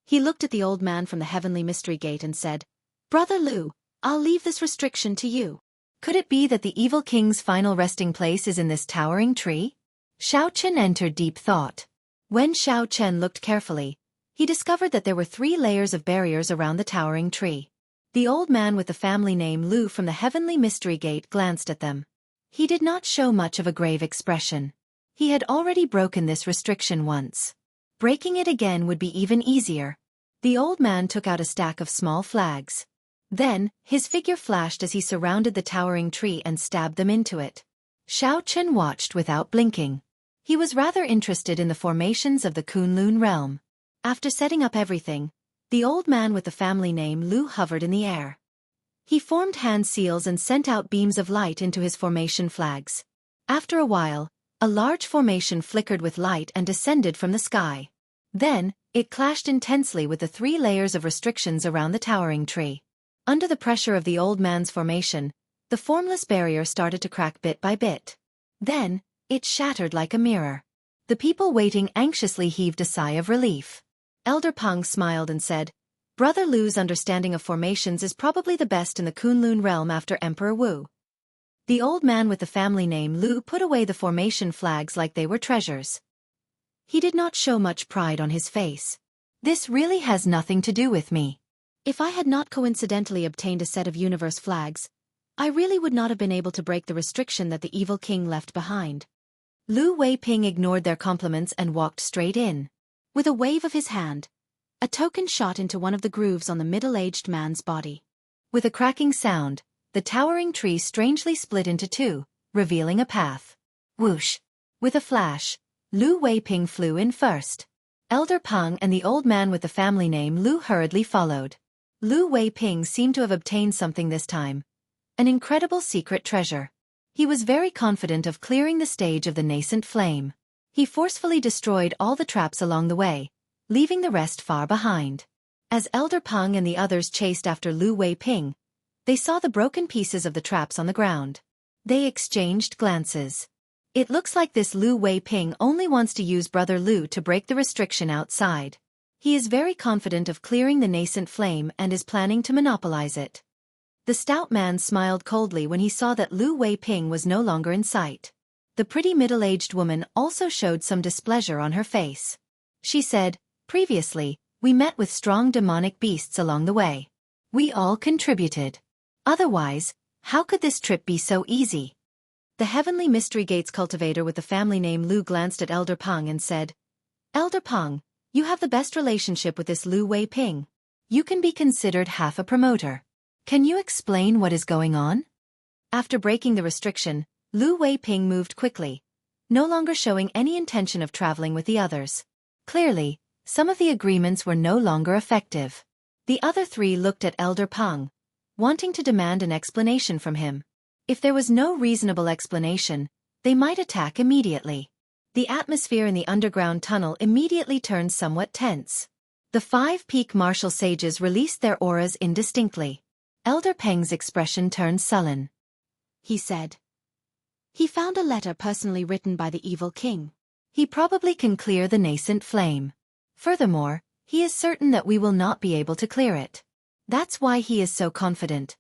He looked at the old man from the heavenly mystery gate and said, "Brother Lu, I'll leave this restriction to you." Could it be that the evil king's final resting place is in this towering tree? Xiao Chen entered deep thought. When Xiao Chen looked carefully, he discovered that there were 3 layers of barriers around the towering tree. The old man with the family name Lu from the heavenly mystery gate glanced at them. He did not show much of a grave expression. He had already broken this restriction once. Breaking it again would be even easier. The old man took out a stack of small flags. Then, his figure flashed as he surrounded the towering tree and stabbed them into it. Xiao Chen watched without blinking. He was rather interested in the formations of the Kunlun realm. After setting up everything, the old man with the family name Lu hovered in the air. He formed hand seals and sent out beams of light into his formation flags. After a while, a large formation flickered with light and descended from the sky. Then, it clashed intensely with the 3 layers of restrictions around the towering tree. Under the pressure of the old man's formation, the formless barrier started to crack bit by bit. Then, it shattered like a mirror. The people waiting anxiously heaved a sigh of relief. Elder Peng smiled and said, "Brother Lu's understanding of formations is probably the best in the Kunlun realm after Emperor Wu." The old man with the family name Lu put away the formation flags like they were treasures. He did not show much pride on his face. "This really has nothing to do with me. If I had not coincidentally obtained a set of universe flags, I really would not have been able to break the restriction that the evil king left behind." Lu Weiping ignored their compliments and walked straight in. With a wave of his hand, a token shot into one of the grooves on the middle-aged man's body. With a cracking sound, the towering tree strangely split into 2, revealing a path. Whoosh! With a flash, Lu Weiping flew in first. Elder Peng and the old man with the family name Lu hurriedly followed. Lu Weiping seemed to have obtained something this time. An incredible secret treasure. He was very confident of clearing the stage of the nascent flame. He forcefully destroyed all the traps along the way, leaving the rest far behind. As Elder Peng and the others chased after Lu Wei-ping, they saw the broken pieces of the traps on the ground. They exchanged glances. It looks like this Lu Wei-ping only wants to use Brother Lu to break the restriction outside. He is very confident of clearing the nascent flame and is planning to monopolize it. The stout man smiled coldly when he saw that Lu Wei-ping was no longer in sight. The pretty middle-aged woman also showed some displeasure on her face. She said, "Previously, we met with strong demonic beasts along the way. We all contributed. Otherwise, how could this trip be so easy?" The Heavenly Mystery Gates cultivator with the family name Lu glanced at Elder Peng and said, "Elder Peng, you have the best relationship with this Lu Wei-ping. You can be considered half a promoter. Can you explain what is going on?" After breaking the restriction, Lu Wei-ping moved quickly, no longer showing any intention of traveling with the others. Clearly, some of the agreements were no longer effective. The other three looked at Elder Peng, wanting to demand an explanation from him. If there was no reasonable explanation, they might attack immediately. The atmosphere in the underground tunnel immediately turned somewhat tense. The 5 peak martial sages released their auras indistinctly. Elder Peng's expression turned sullen. He said, "He found a letter personally written by the evil king. He probably can clear the nascent flame. Furthermore, he is certain that we will not be able to clear it. That's why he is so confident.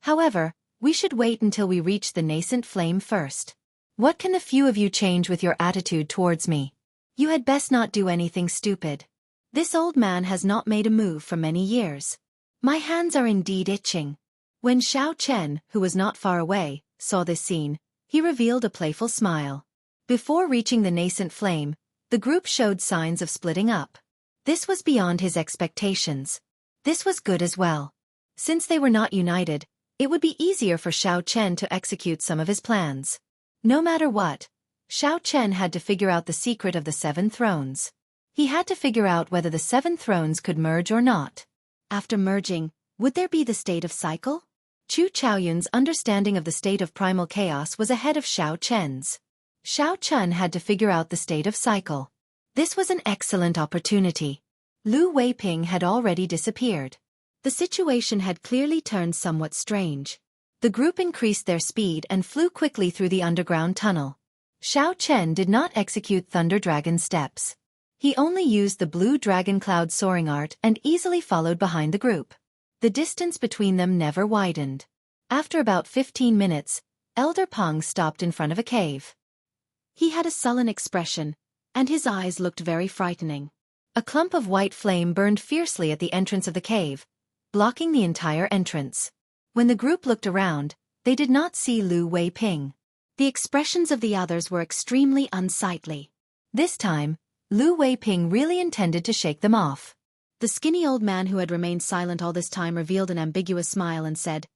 However, we should wait until we reach the nascent flame first. What can the few of you change with your attitude towards me? You had best not do anything stupid. This old man has not made a move for many years. My hands are indeed itching." When Xiao Chen, who was not far away, saw this scene, he revealed a playful smile. Before reaching the nascent flame, the group showed signs of splitting up. This was beyond his expectations. This was good as well. Since they were not united, it would be easier for Xiao Chen to execute some of his plans. No matter what, Xiao Chen had to figure out the secret of the 7 thrones. He had to figure out whether the 7 thrones could merge or not. After merging, would there be the state of cycle? Chu Chaoyun's understanding of the state of primal chaos was ahead of Xiao Chen's. Xiao Chen had to figure out the state of cycle. This was an excellent opportunity. Lu Wei-ping had already disappeared. The situation had clearly turned somewhat strange. The group increased their speed and flew quickly through the underground tunnel. Xiao Chen did not execute Thunder Dragon steps. He only used the Blue Dragon Cloud soaring art and easily followed behind the group. The distance between them never widened. After about 15 minutes, Elder Peng stopped in front of a cave. He had a sullen expression, and his eyes looked very frightening. A clump of white flame burned fiercely at the entrance of the cave, blocking the entire entrance. When the group looked around, they did not see Lu Wei-ping. The expressions of the others were extremely unsightly. This time, Lu Wei-ping really intended to shake them off. The skinny old man who had remained silent all this time revealed an ambiguous smile and said,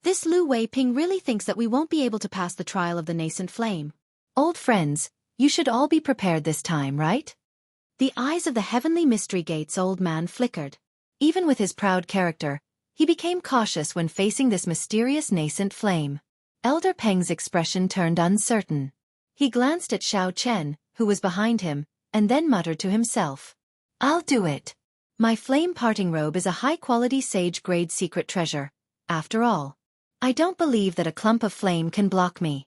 "This Lu Wei-ping really thinks that we won't be able to pass the trial of the nascent flame. Old friends, you should all be prepared this time, right?" The eyes of the Heavenly Mystery Gates old man flickered. Even with his proud character, he became cautious when facing this mysterious nascent flame. Elder Peng's expression turned uncertain. He glanced at Xiao Chen, who was behind him, and then muttered to himself, "I'll do it. My flame parting robe is a high-quality sage-grade secret treasure. After all, I don't believe that a clump of flame can block me."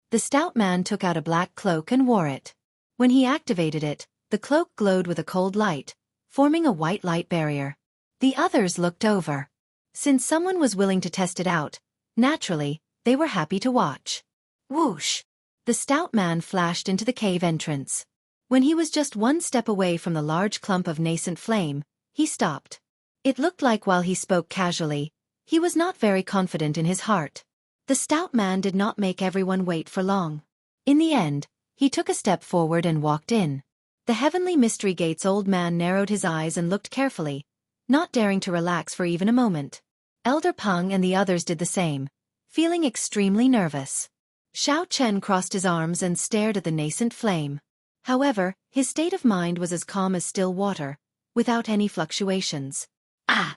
The stout man took out a black cloak and wore it. When he activated it, the cloak glowed with a cold light, forming a white light barrier. The others looked over. Since someone was willing to test it out, naturally, they were happy to watch. Whoosh! The stout man flashed into the cave entrance. When he was just 1 step away from the large clump of nascent flame, he stopped. It looked like while he spoke casually, he was not very confident in his heart. The stout man did not make everyone wait for long. In the end, he took a step forward and walked in. The Heavenly Mystery Gates old man narrowed his eyes and looked carefully, not daring to relax for even a moment. Elder Peng and the others did the same, feeling extremely nervous. Xiao Chen crossed his arms and stared at the nascent flame. However, his state of mind was as calm as still water, without any fluctuations. Ah!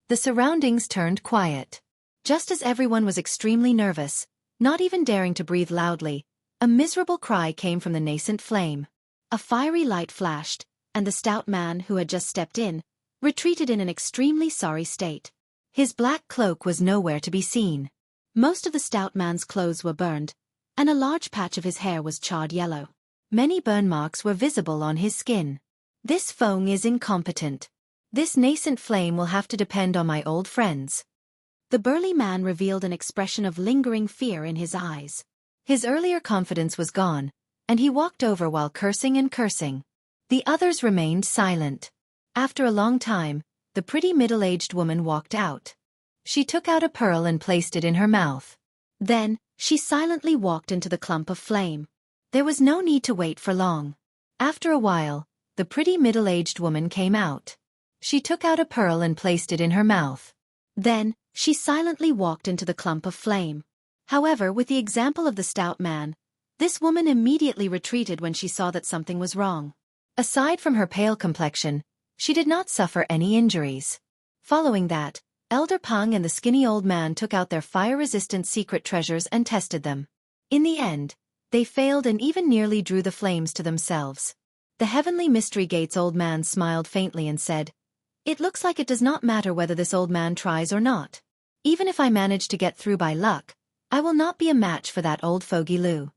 The surroundings turned quiet. Just as everyone was extremely nervous, not even daring to breathe loudly, a miserable cry came from the nascent flame. A fiery light flashed, and the stout man who had just stepped in retreated in an extremely sorry state. His black cloak was nowhere to be seen. Most of the stout man's clothes were burned, and a large patch of his hair was charred yellow. Many burn marks were visible on his skin. This Feng is incompetent. This nascent flame will have to depend on my old friends. The burly man revealed an expression of lingering fear in his eyes. His earlier confidence was gone, and he walked over while cursing and cursing. The others remained silent. After a long time, the pretty middle-aged woman walked out. She took out a pearl and placed it in her mouth. Then, she silently walked into the clump of flame. There was no need to wait for long. After a while, the pretty middle-aged woman came out. She took out a pearl and placed it in her mouth. Then, she silently walked into the clump of flame. However, with the example of the stout man, this woman immediately retreated when she saw that something was wrong. Aside from her pale complexion, she did not suffer any injuries. Following that, Elder Peng and the skinny old man took out their fire-resistant secret treasures and tested them. In the end, they failed and even nearly drew the flames to themselves. The Heavenly Mystery Gate's old man smiled faintly and said, "It looks like it does not matter whether this old man tries or not. Even if I manage to get through by luck, I will not be a match for that old fogey Lu.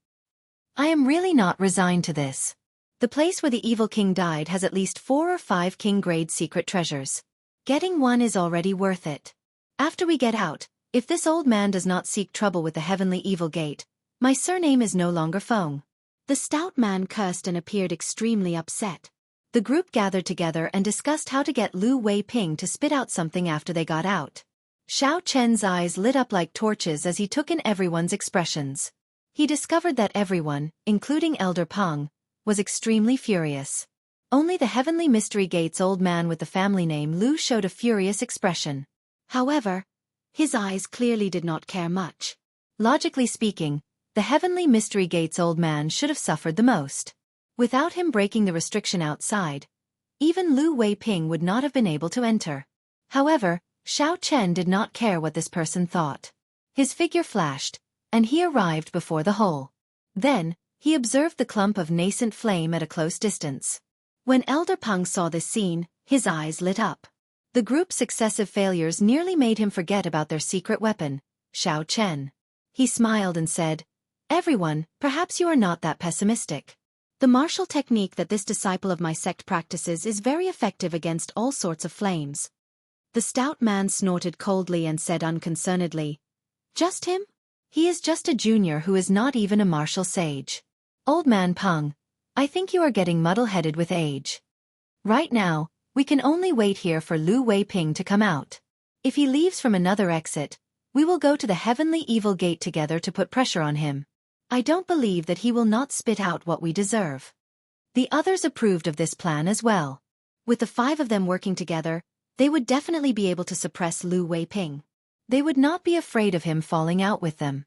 I am really not resigned to this. The place where the evil king died has at least 4 or 5 king-grade secret treasures. Getting one is already worth it. After we get out, if this old man does not seek trouble with the Heavenly Evil Gate, my surname is no longer Feng." The stout man cursed and appeared extremely upset. The group gathered together and discussed how to get Lu Wei-ping to spit out something after they got out. Xiao Chen's eyes lit up like torches as he took in everyone's expressions. He discovered that everyone, including Elder Peng, was extremely furious. Only the Heavenly Mystery Gate's old man with the family name Lu showed a furious expression. However, his eyes clearly did not care much. Logically speaking, the Heavenly Mystery Gate's old man should have suffered the most. Without him breaking the restriction outside, even Lu Wei-ping would not have been able to enter. However, Xiao Chen did not care what this person thought. His figure flashed, and he arrived before the hole. Then, he observed the clump of nascent flame at a close distance. When Elder Peng saw this scene, his eyes lit up. The group's successive failures nearly made him forget about their secret weapon, Xiao Chen. He smiled and said, "Everyone, perhaps you are not that pessimistic. The martial technique that this disciple of my sect practices is very effective against all sorts of flames." The stout man snorted coldly and said unconcernedly, "Just him? He is just a junior who is not even a martial sage. Old man Peng, I think you are getting muddle-headed with age. Right now, we can only wait here for Lu Wei-ping to come out. If he leaves from another exit, we will go to the Heavenly Evil Gate together to put pressure on him. I don't believe that he will not spit out what we deserve." The others approved of this plan as well. With the 5 of them working together, they would definitely be able to suppress Lu Wei-ping. They would not be afraid of him falling out with them.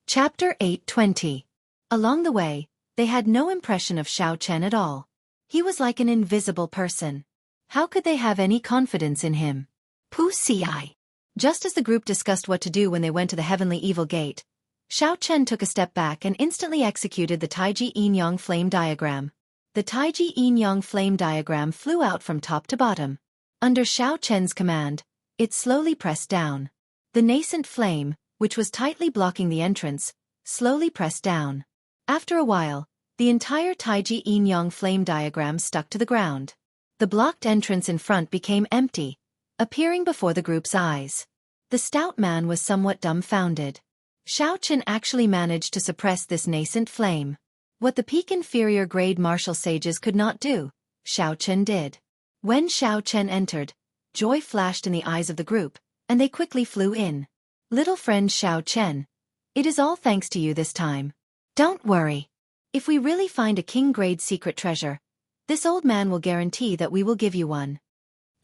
Chapter 8:20. Along the way, they had no impression of Xiao Chen at all. He was like an invisible person. How could they have any confidence in him? Pu Ci. Just as the group discussed what to do when they went to the Heavenly Evil Gate, Xiao Chen took a step back and instantly executed the Taiji Yin-Yang flame diagram. The Taiji Yin-Yang flame diagram flew out from top to bottom. Under Xiao Chen's command, it slowly pressed down. The nascent flame, which was tightly blocking the entrance, slowly pressed down. After a while, the entire Taiji Yin-Yang flame diagram stuck to the ground. The blocked entrance in front became empty, appearing before the group's eyes. The stout man was somewhat dumbfounded. Xiao Chen actually managed to suppress this nascent flame. What the peak inferior grade martial sages could not do, Xiao Chen did. When Xiao Chen entered, joy flashed in the eyes of the group, and they quickly flew in. "Little friend Xiao Chen, it is all thanks to you this time. Don't worry. If we really find a king-grade secret treasure, this old man will guarantee that we will give you one."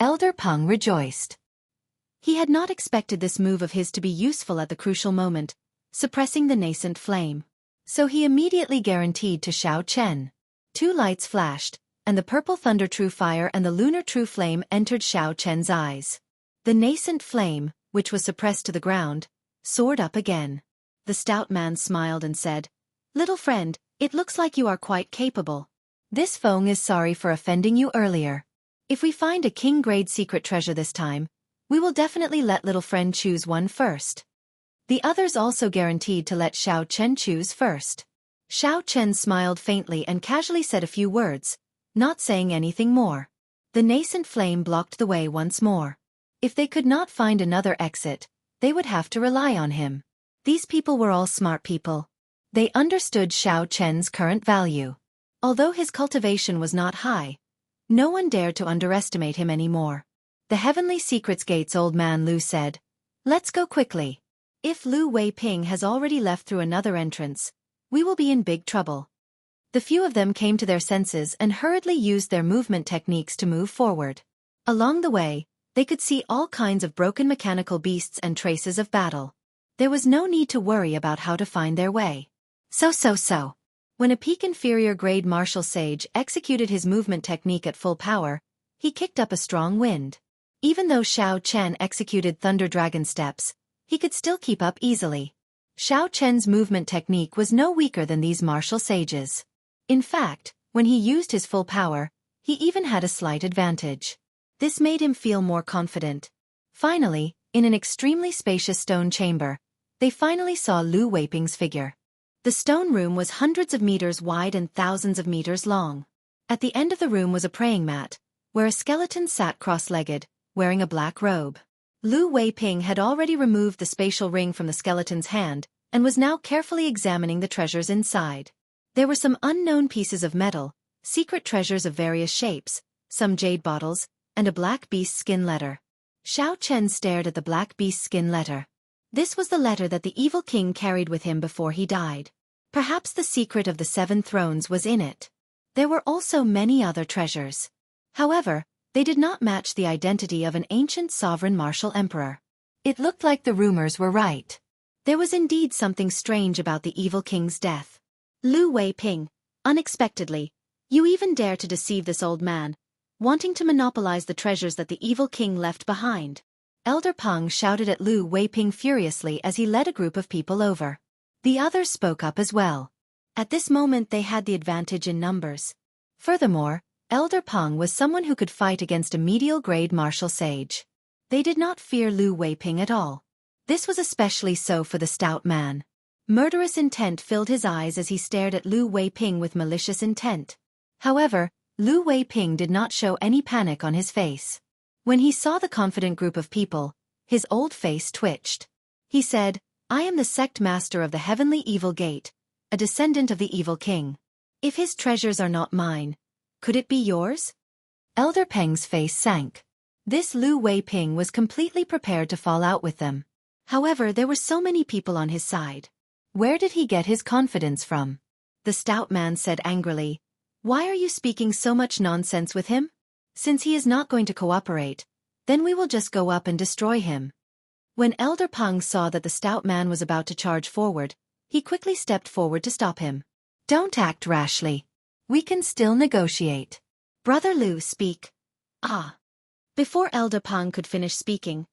Elder Peng rejoiced. He had not expected this move of his to be useful at the crucial moment, suppressing the nascent flame. So he immediately guaranteed to Xiao Chen. 2 lights flashed, and the purple thunder true fire and the lunar true flame entered Xiao Chen's eyes. The nascent flame, which was suppressed to the ground, soared up again. The stout man smiled and said, "Little friend, it looks like you are quite capable. This Feng is sorry for offending you earlier. If we find a king-grade secret treasure this time, we will definitely let little friend choose one first. The others also guaranteed to let Xiao Chen choose first. Xiao Chen smiled faintly and casually said a few words, not saying anything more. The nascent flame blocked the way once more. If they could not find another exit, they would have to rely on him. These people were all smart people. They understood Xiao Chen's current value. Although his cultivation was not high, no one dared to underestimate him anymore. The Heavenly Secrets Gate's old man Lu said, "Let's go quickly. If Lu Weiping has already left through another entrance, we will be in big trouble." The few of them came to their senses and hurriedly used their movement techniques to move forward. Along the way, they could see all kinds of broken mechanical beasts and traces of battle. There was no need to worry about how to find their way. So. When a peak inferior grade martial sage executed his movement technique at full power, he kicked up a strong wind. Even though Xiao Chen executed Thunder Dragon steps, he could still keep up easily. Xiao Chen's movement technique was no weaker than these martial sages. In fact, when he used his full power, he even had a slight advantage. This made him feel more confident. Finally, in an extremely spacious stone chamber, they finally saw Lu Weiping's figure. The stone room was hundreds of meters wide and thousands of meters long. At the end of the room was a praying mat, where a skeleton sat cross-legged, wearing a black robe. Lu Weiping had already removed the spatial ring from the skeleton's hand, and was now carefully examining the treasures inside. There were some unknown pieces of metal, secret treasures of various shapes, some jade bottles, and a black beast skin letter. Xiao Chen stared at the black beast skin letter. This was the letter that the evil king carried with him before he died. Perhaps the secret of the 7 thrones was in it. There were also many other treasures. However, they did not match the identity of an ancient sovereign martial emperor. It looked like the rumors were right. There was indeed something strange about the evil king's death. Lu Weiping, unexpectedly, you even dare to deceive this old man, wanting to monopolize the treasures that the evil king left behind. Elder Peng shouted at Lu Weiping furiously as he led a group of people over. The others spoke up as well. At this moment they had the advantage in numbers. Furthermore, Elder Peng was someone who could fight against a medial-grade martial sage. They did not fear Lu Weiping at all. This was especially so for the stout man. Murderous intent filled his eyes as he stared at Lu Weiping with malicious intent. However, Lu Weiping did not show any panic on his face. When he saw the confident group of people, his old face twitched. He said, "I am the sect master of the Heavenly Evil Gate, a descendant of the evil king. If his treasures are not mine, could it be yours?" Elder Peng's face sank. This Lu Weiping was completely prepared to fall out with them. However, there were so many people on his side. Where did he get his confidence from? The stout man said angrily, "Why are you speaking so much nonsense with him? Since he is not going to cooperate, then we will just go up and destroy him." When Elder Peng saw that the stout man was about to charge forward, he quickly stepped forward to stop him. "Don't act rashly. We can still negotiate. Brother Lu, speak." "Ah." Before Elder Peng could finish speaking,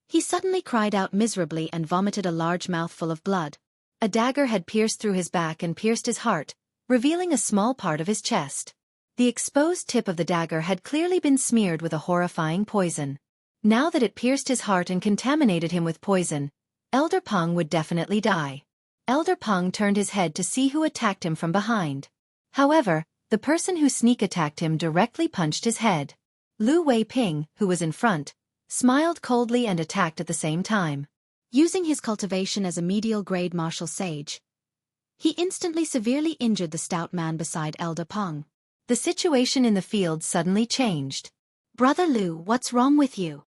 he suddenly cried out miserably and vomited a large mouthful of blood. A dagger had pierced through his back and pierced his heart, revealing a small part of his chest. The exposed tip of the dagger had clearly been smeared with a horrifying poison. Now that it pierced his heart and contaminated him with poison, Elder Peng would definitely die. Elder Peng turned his head to see who attacked him from behind. However, the person who sneak attacked him directly punched his head. Lu Weiping, who was in front, smiled coldly and attacked at the same time. Using his cultivation as a medial-grade martial sage, he instantly severely injured the stout man beside Elder Peng. The situation in the field suddenly changed. "Brother Lu, what's wrong with you?"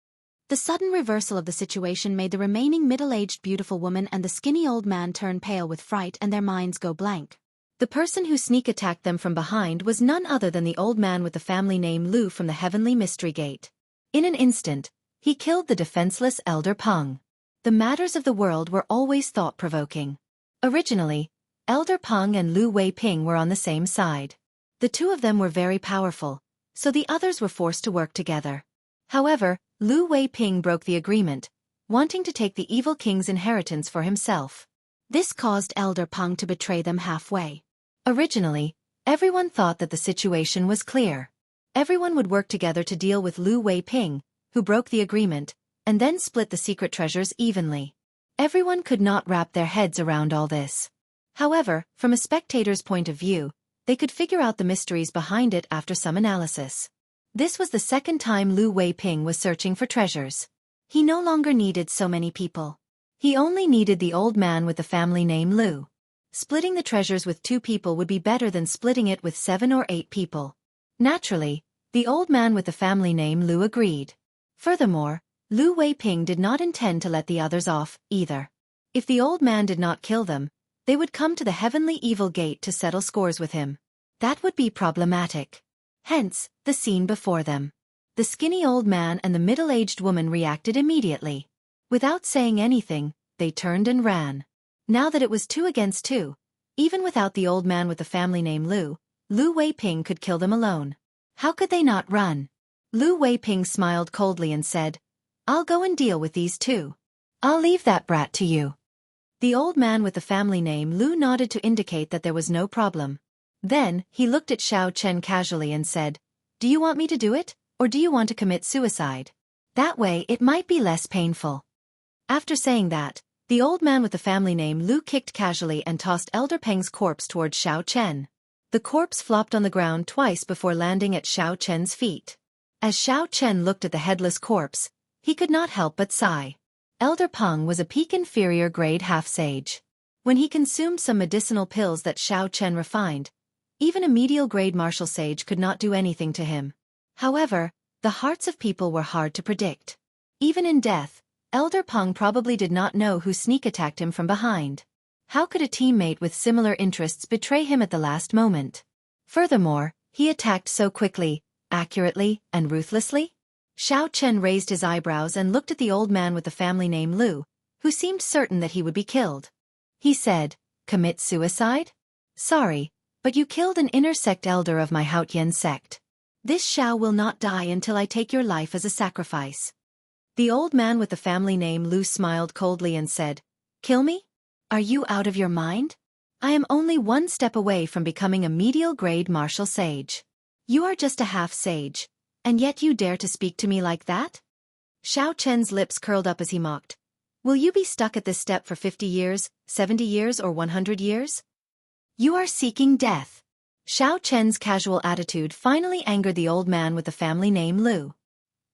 The sudden reversal of the situation made the remaining middle-aged beautiful woman and the skinny old man turn pale with fright and their minds go blank. The person who sneak attacked them from behind was none other than the old man with the family name Lu from the Heavenly Mystery Gate. In an instant, he killed the defenseless Elder Peng. The matters of the world were always thought-provoking. Originally, Elder Peng and Lu Weiping were on the same side. The two of them were very powerful, so the others were forced to work together. However, Lu Weiping broke the agreement, wanting to take the evil king's inheritance for himself. This caused Elder Peng to betray them halfway. Originally, Everyone thought that the situation was clear. Everyone would work together to deal with Lu Weiping, who broke the agreement, and then split the secret treasures evenly. Everyone could not wrap their heads around all this. However, from a spectator's point of view, they could figure out the mysteries behind it after some analysis. This was the second time Lu Weiping was searching for treasures. He no longer needed so many people. He only needed the old man with the family name Lu. Splitting the treasures with 2 people would be better than splitting it with 7 or 8 people. Naturally, the old man with the family name Lu agreed. Furthermore, Lu Weiping did not intend to let the others off, either. If the old man did not kill them, they would come to the heavenly evil gate to settle scores with him. That would be problematic. Hence, the scene before them. The skinny old man and the middle-aged woman reacted immediately. Without saying anything, they turned and ran. Now that it was 2 against 2, even without the old man with the family name Lu Weiping could kill them alone. How could they not run? Lu Weiping smiled coldly and said, "I'll go and deal with these 2. I'll leave that brat to you." The old man with the family name Lu nodded to indicate that there was no problem. Then, he looked at Xiao Chen casually and said, "Do you want me to do it, or do you want to commit suicide? That way it might be less painful." After saying that, the old man with the family name Lu kicked casually and tossed Elder Peng's corpse towards Xiao Chen. The corpse flopped on the ground twice before landing at Xiao Chen's feet. As Xiao Chen looked at the headless corpse, he could not help but sigh. Elder Peng was a peak inferior grade half-sage. When he consumed some medicinal pills that Xiao Chen refined, even a medial grade martial sage could not do anything to him. However, the hearts of people were hard to predict. Even in death, Elder Peng probably did not know who sneak attacked him from behind. How could a teammate with similar interests betray him at the last moment? Furthermore, he attacked so quickly, accurately, and ruthlessly? Xiao Chen raised his eyebrows and looked at the old man with the family name Lu, who seemed certain that he would be killed. He said, "Commit suicide? Sorry, but you killed an inner sect elder of my Haotian sect. This Xiao will not die until I take your life as a sacrifice." The old man with the family name Lu smiled coldly and said, "Kill me? Are you out of your mind? I am only 1 step away from becoming a medial grade martial sage. You are just a half-sage, and yet you dare to speak to me like that?" Xiao Chen's lips curled up as he mocked. "Will you be stuck at this step for 50 years, 70 years or 100 years? You are seeking death." Xiao Chen's casual attitude finally angered the old man with the family name Lu.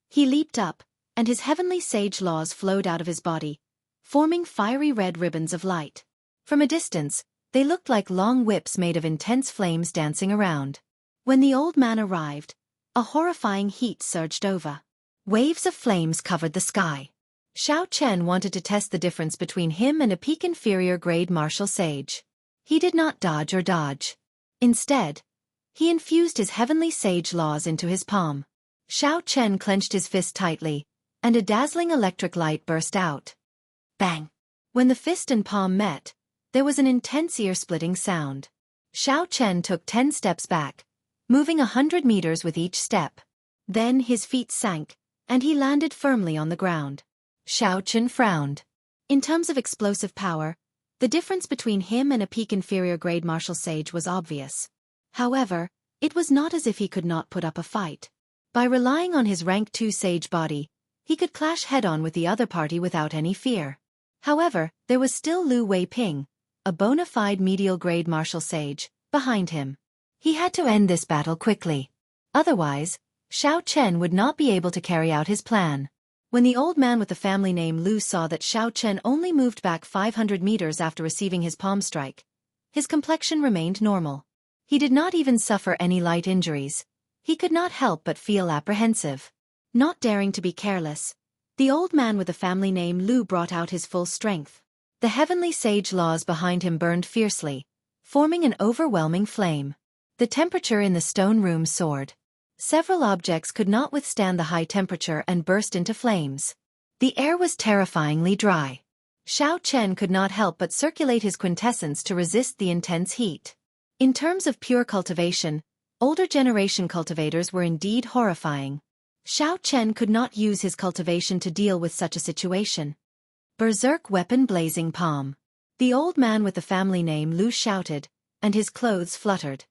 He leaped up, and his heavenly sage laws flowed out of his body, forming fiery red ribbons of light. From a distance, they looked like long whips made of intense flames dancing around. When the old man arrived, a horrifying heat surged over. Waves of flames covered the sky. Xiao Chen wanted to test the difference between him and a peak inferior grade martial sage. He did not dodge or dodge. Instead, he infused his heavenly sage laws into his palm. Xiao Chen clenched his fist tightly, and a dazzling electric light burst out. Bang! When the fist and palm met, there was an intense ear-splitting sound. Xiao Chen took 10 steps back, moving 100 meters with each step. Then his feet sank, and he landed firmly on the ground. Xiao Chen frowned. In terms of explosive power, the difference between him and a peak inferior grade martial sage was obvious. However, it was not as if he could not put up a fight. By relying on his rank 2 sage body, he could clash head-on with the other party without any fear. However, there was still Lu Weiping, a bona fide medial grade martial sage, behind him. He had to end this battle quickly. Otherwise, Xiao Chen would not be able to carry out his plan. When the old man with the family name Lu saw that Xiao Chen only moved back 500 meters after receiving his palm strike, his complexion remained normal. He did not even suffer any light injuries. He could not help but feel apprehensive. Not daring to be careless, the old man with the family name Lu brought out his full strength. The heavenly sage laws behind him burned fiercely, forming an overwhelming flame. The temperature in the stone room soared. Several objects could not withstand the high temperature and burst into flames. The air was terrifyingly dry. Xiao Chen could not help but circulate his quintessence to resist the intense heat. In terms of pure cultivation, older generation cultivators were indeed horrifying. Xiao Chen could not use his cultivation to deal with such a situation. Berserk weapon blazing palm. The old man with the family name Lu shouted, and his clothes fluttered.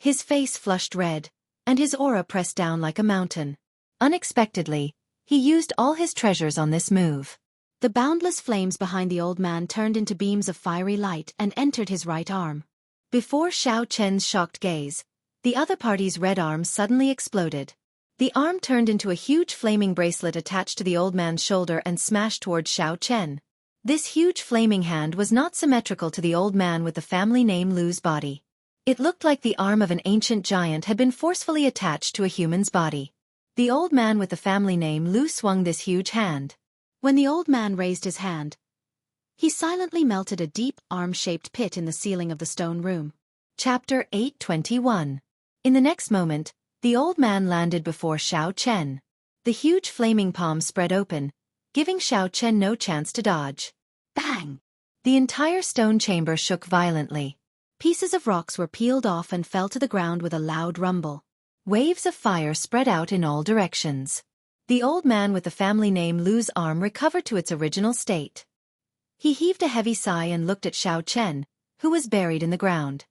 His face flushed red, and his aura pressed down like a mountain. Unexpectedly, he used all his treasures on this move. The boundless flames behind the old man turned into beams of fiery light and entered his right arm. Before Xiao Chen's shocked gaze, the other party's red arm suddenly exploded. The arm turned into a huge flaming bracelet attached to the old man's shoulder and smashed towards Xiao Chen. This huge flaming hand was not symmetrical to the old man with the family name Lu's body. It looked like the arm of an ancient giant had been forcefully attached to a human's body. The old man with the family name Lu swung this huge hand. When the old man raised his hand, he silently melted a deep, arm-shaped pit in the ceiling of the stone room. Chapter 821. In the next moment, the old man landed before Xiao Chen. The huge flaming palm spread open, giving Xiao Chen no chance to dodge. Bang! The entire stone chamber shook violently. Pieces of rocks were peeled off and fell to the ground with a loud rumble. Waves of fire spread out in all directions. The old man with the family name Lu's arm recovered to its original state. He heaved a heavy sigh and looked at Xiao Chen, who was buried in the ground.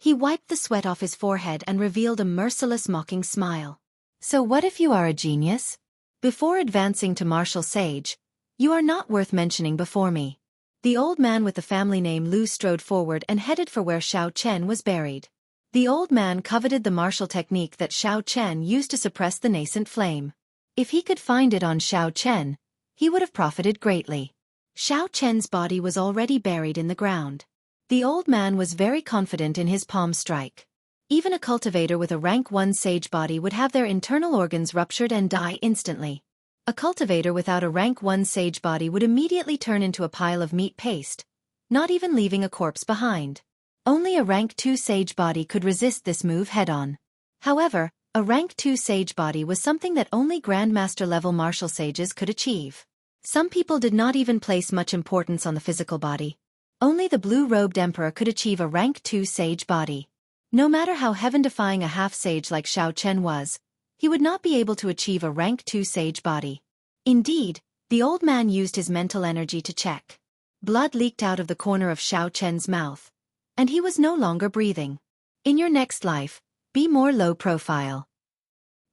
He wiped the sweat off his forehead and revealed a merciless mocking smile. So what if you are a genius? Before advancing to martial sage, you are not worth mentioning before me. The old man with the family name Lu strode forward and headed for where Xiao Chen was buried. The old man coveted the martial technique that Xiao Chen used to suppress the nascent flame. If he could find it on Xiao Chen, he would have profited greatly. Xiao Chen's body was already buried in the ground. The old man was very confident in his palm strike. Even a cultivator with a rank 1 sage body would have their internal organs ruptured and die instantly. A cultivator without a rank 1 sage body would immediately turn into a pile of meat paste, not even leaving a corpse behind. Only a rank 2 sage body could resist this move head-on. However, a rank 2 sage body was something that only Grandmaster-level martial sages could achieve. Some people did not even place much importance on the physical body. Only the blue-robed emperor could achieve a rank 2 sage body. No matter how heaven-defying a half-sage like Xiao Chen was, he would not be able to achieve a rank 2 sage body. Indeed, the old man used his mental energy to check. Blood leaked out of the corner of Xiao Chen's mouth, and he was no longer breathing. In your next life, be more low profile.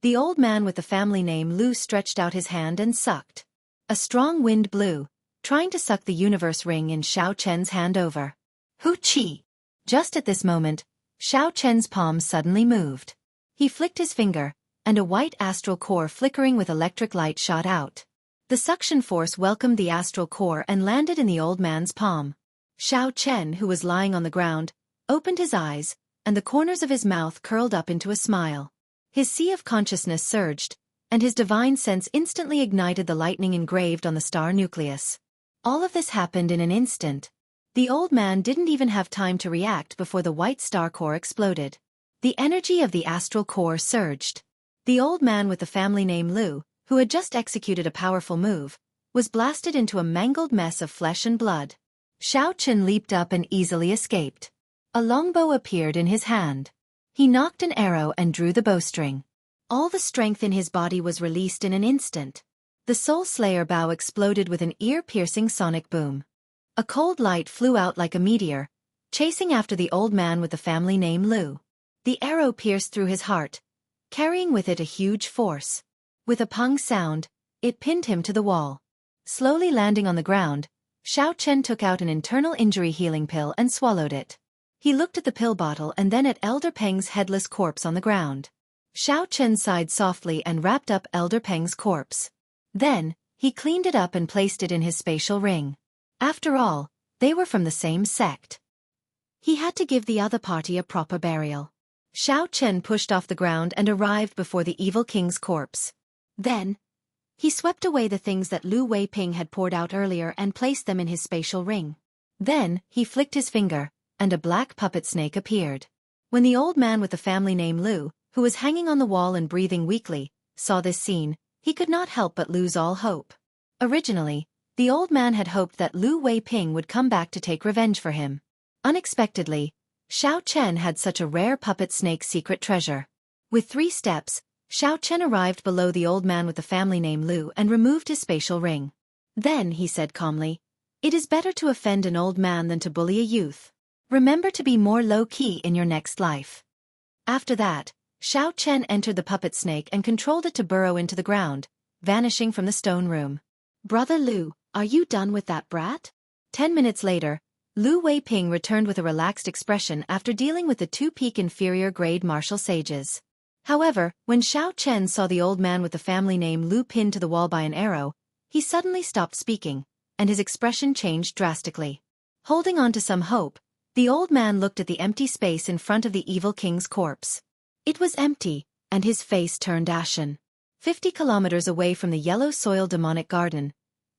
The old man with the family name Lu stretched out his hand and sucked. A strong wind blew, trying to suck the universe ring in Xiao Chen's hand over. Hoo-chi! Just at this moment, Xiao Chen's palm suddenly moved. He flicked his finger, and a white astral core flickering with electric light shot out. The suction force welcomed the astral core and landed in the old man's palm. Xiao Chen, who was lying on the ground, opened his eyes, and the corners of his mouth curled up into a smile. His sea of consciousness surged, and his divine sense instantly ignited the lightning engraved on the star nucleus. All of this happened in an instant. The old man didn't even have time to react before the white star core exploded. The energy of the astral core surged. The old man with the family name Lu, who had just executed a powerful move, was blasted into a mangled mess of flesh and blood. Xiao Chen leaped up and easily escaped. A longbow appeared in his hand. He knocked an arrow and drew the bowstring. All the strength in his body was released in an instant. The Soul Slayer bow exploded with an ear-piercing sonic boom. A cold light flew out like a meteor, chasing after the old man with the family name Lu. The arrow pierced through his heart, carrying with it a huge force. With a pung sound, it pinned him to the wall. Slowly landing on the ground, Xiao Chen took out an internal injury healing pill and swallowed it. He looked at the pill bottle and then at Elder Peng's headless corpse on the ground. Xiao Chen sighed softly and wrapped up Elder Peng's corpse. Then, he cleaned it up and placed it in his spatial ring. After all, they were from the same sect. He had to give the other party a proper burial. Xiao Chen pushed off the ground and arrived before the evil king's corpse. Then, he swept away the things that Lu Weiping had poured out earlier and placed them in his spatial ring. Then, he flicked his finger, and a black puppet snake appeared. When the old man with the family name Lu, who was hanging on the wall and breathing weakly, saw this scene, he could not help but lose all hope. Originally, the old man had hoped that Lu Weiping would come back to take revenge for him. Unexpectedly, Xiao Chen had such a rare puppet snake secret treasure. With 3 steps, Xiao Chen arrived below the old man with the family name Lu and removed his spatial ring. Then, he said calmly, "It is better to offend an old man than to bully a youth. Remember to be more low-key in your next life." After that, Xiao Chen entered the puppet snake and controlled it to burrow into the ground, vanishing from the stone room. Brother Lu, are you done with that brat? 10 minutes later, Lu Weiping returned with a relaxed expression after dealing with the two peak inferior grade martial sages. However, when Xiao Chen saw the old man with the family name Lu pinned to the wall by an arrow, he suddenly stopped speaking, and his expression changed drastically. Holding on to some hope, the old man looked at the empty space in front of the evil king's corpse. It was empty, and his face turned ashen. 50 kilometers away from the yellow soil demonic garden,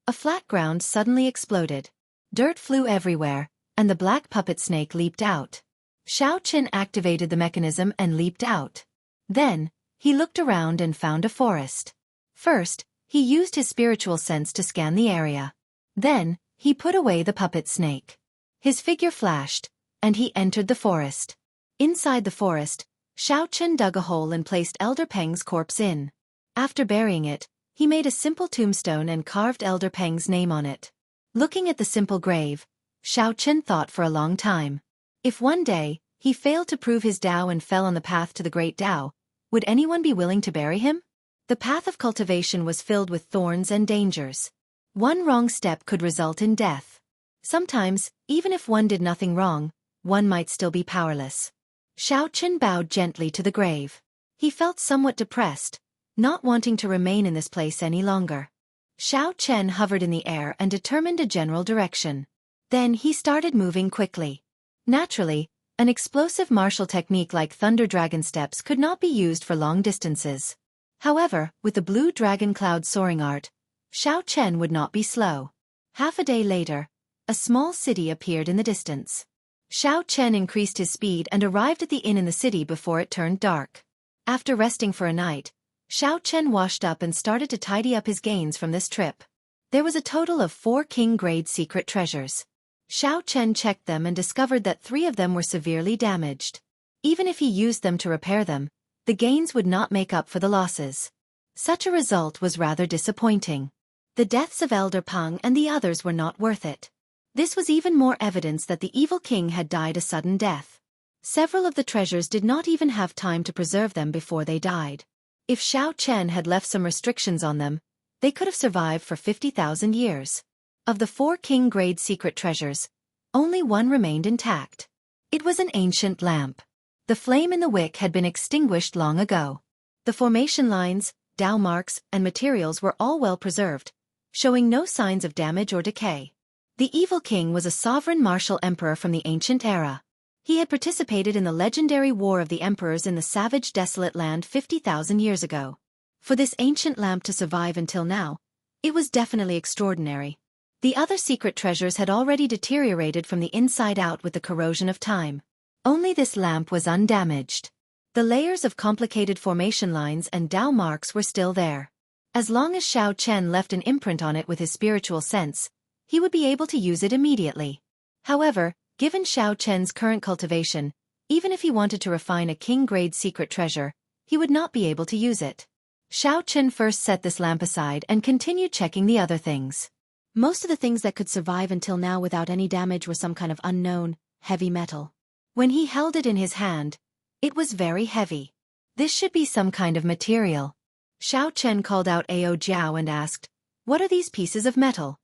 a flat ground suddenly exploded. Dirt flew everywhere, and the black puppet snake leaped out. Xiao Chen activated the mechanism and leaped out. Then, he looked around and found a forest. First, he used his spiritual sense to scan the area. Then, he put away the puppet snake. His figure flashed, and he entered the forest. Inside the forest, Xiao Chen dug a hole and placed Elder Peng's corpse in. After burying it, he made a simple tombstone and carved Elder Peng's name on it. Looking at the simple grave, Xiao Chen thought for a long time. If one day, he failed to prove his Tao and fell on the path to the great Tao, would anyone be willing to bury him? The path of cultivation was filled with thorns and dangers. One wrong step could result in death. Sometimes, even if one did nothing wrong, one might still be powerless. Xiao Chen bowed gently to the grave. He felt somewhat depressed, not wanting to remain in this place any longer. Xiao Chen hovered in the air and determined a general direction. Then he started moving quickly. Naturally, an explosive martial technique like Thunder Dragon Steps could not be used for long distances. However, with the Blue Dragon Cloud soaring art, Xiao Chen would not be slow. Half a day later, a small city appeared in the distance. Xiao Chen increased his speed and arrived at the inn in the city before it turned dark. After resting for a night, Xiao Chen washed up and started to tidy up his gains from this trip. There was a total of 4 king-grade secret treasures. Xiao Chen checked them and discovered that 3 of them were severely damaged. Even if he used them to repair them, the gains would not make up for the losses. Such a result was rather disappointing. The deaths of Elder Peng and the others were not worth it. This was even more evidence that the evil king had died a sudden death. Several of the treasures did not even have time to preserve them before they died. If Xiao Chen had left some restrictions on them, they could have survived for 50,000 years. Of the 4 king-grade secret treasures, only one remained intact. It was an ancient lamp. The flame in the wick had been extinguished long ago. The formation lines, Tao marks, and materials were all well preserved, showing no signs of damage or decay. The evil king was a sovereign martial emperor from the ancient era. He had participated in the legendary War of the Emperors in the savage desolate land 50,000 years ago. For this ancient lamp to survive until now, it was definitely extraordinary. The other secret treasures had already deteriorated from the inside out with the corrosion of time. Only this lamp was undamaged. The layers of complicated formation lines and Tao marks were still there. As long as Xiao Chen left an imprint on it with his spiritual sense, he would be able to use it immediately. However, given Xiao Chen's current cultivation, even if he wanted to refine a king-grade secret treasure, he would not be able to use it. Xiao Chen first set this lamp aside and continued checking the other things. Most of the things that could survive until now without any damage were some kind of unknown, heavy metal. When he held it in his hand, it was very heavy. This should be some kind of material. Xiao Chen called out Ao Jiao and asked, "What are these pieces of metal?"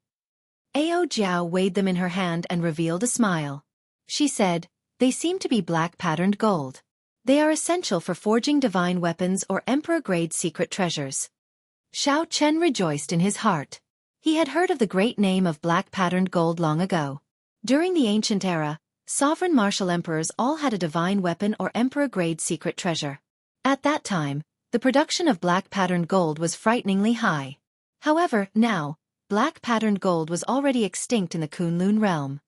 Ao Jiao weighed them in her hand and revealed a smile. She said, "They seem to be black patterned gold. They are essential for forging divine weapons or emperor-grade secret treasures." Xiao Chen rejoiced in his heart. He had heard of the great name of black patterned gold long ago. During the ancient era, sovereign martial emperors all had a divine weapon or emperor-grade secret treasure. At that time, the production of black patterned gold was frighteningly high. However, now, black patterned gold was already extinct in the Kunlun realm.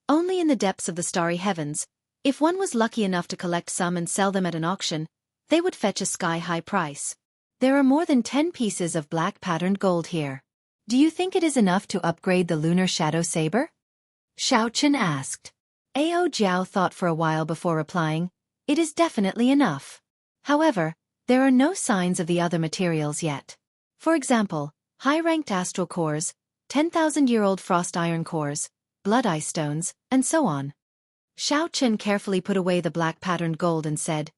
Only in the depths of the starry heavens, if one was lucky enough to collect some and sell them at an auction, they would fetch a sky-high price. There are more than 10 pieces of black patterned gold here. Do you think it is enough to upgrade the lunar shadow saber? Xiao Chen asked. Ao Jiao thought for a while before replying, "It is definitely enough." However, there are no signs of the other materials yet. For example, high-ranked astral cores, 10,000-year-old frost iron cores, blood ice stones, and so on. Xiao Chen carefully put away the black patterned gold and said,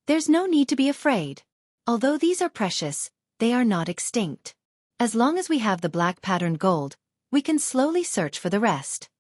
There's no need to be afraid. Although these are precious, they are not extinct. As long as we have the black patterned gold, we can slowly search for the rest.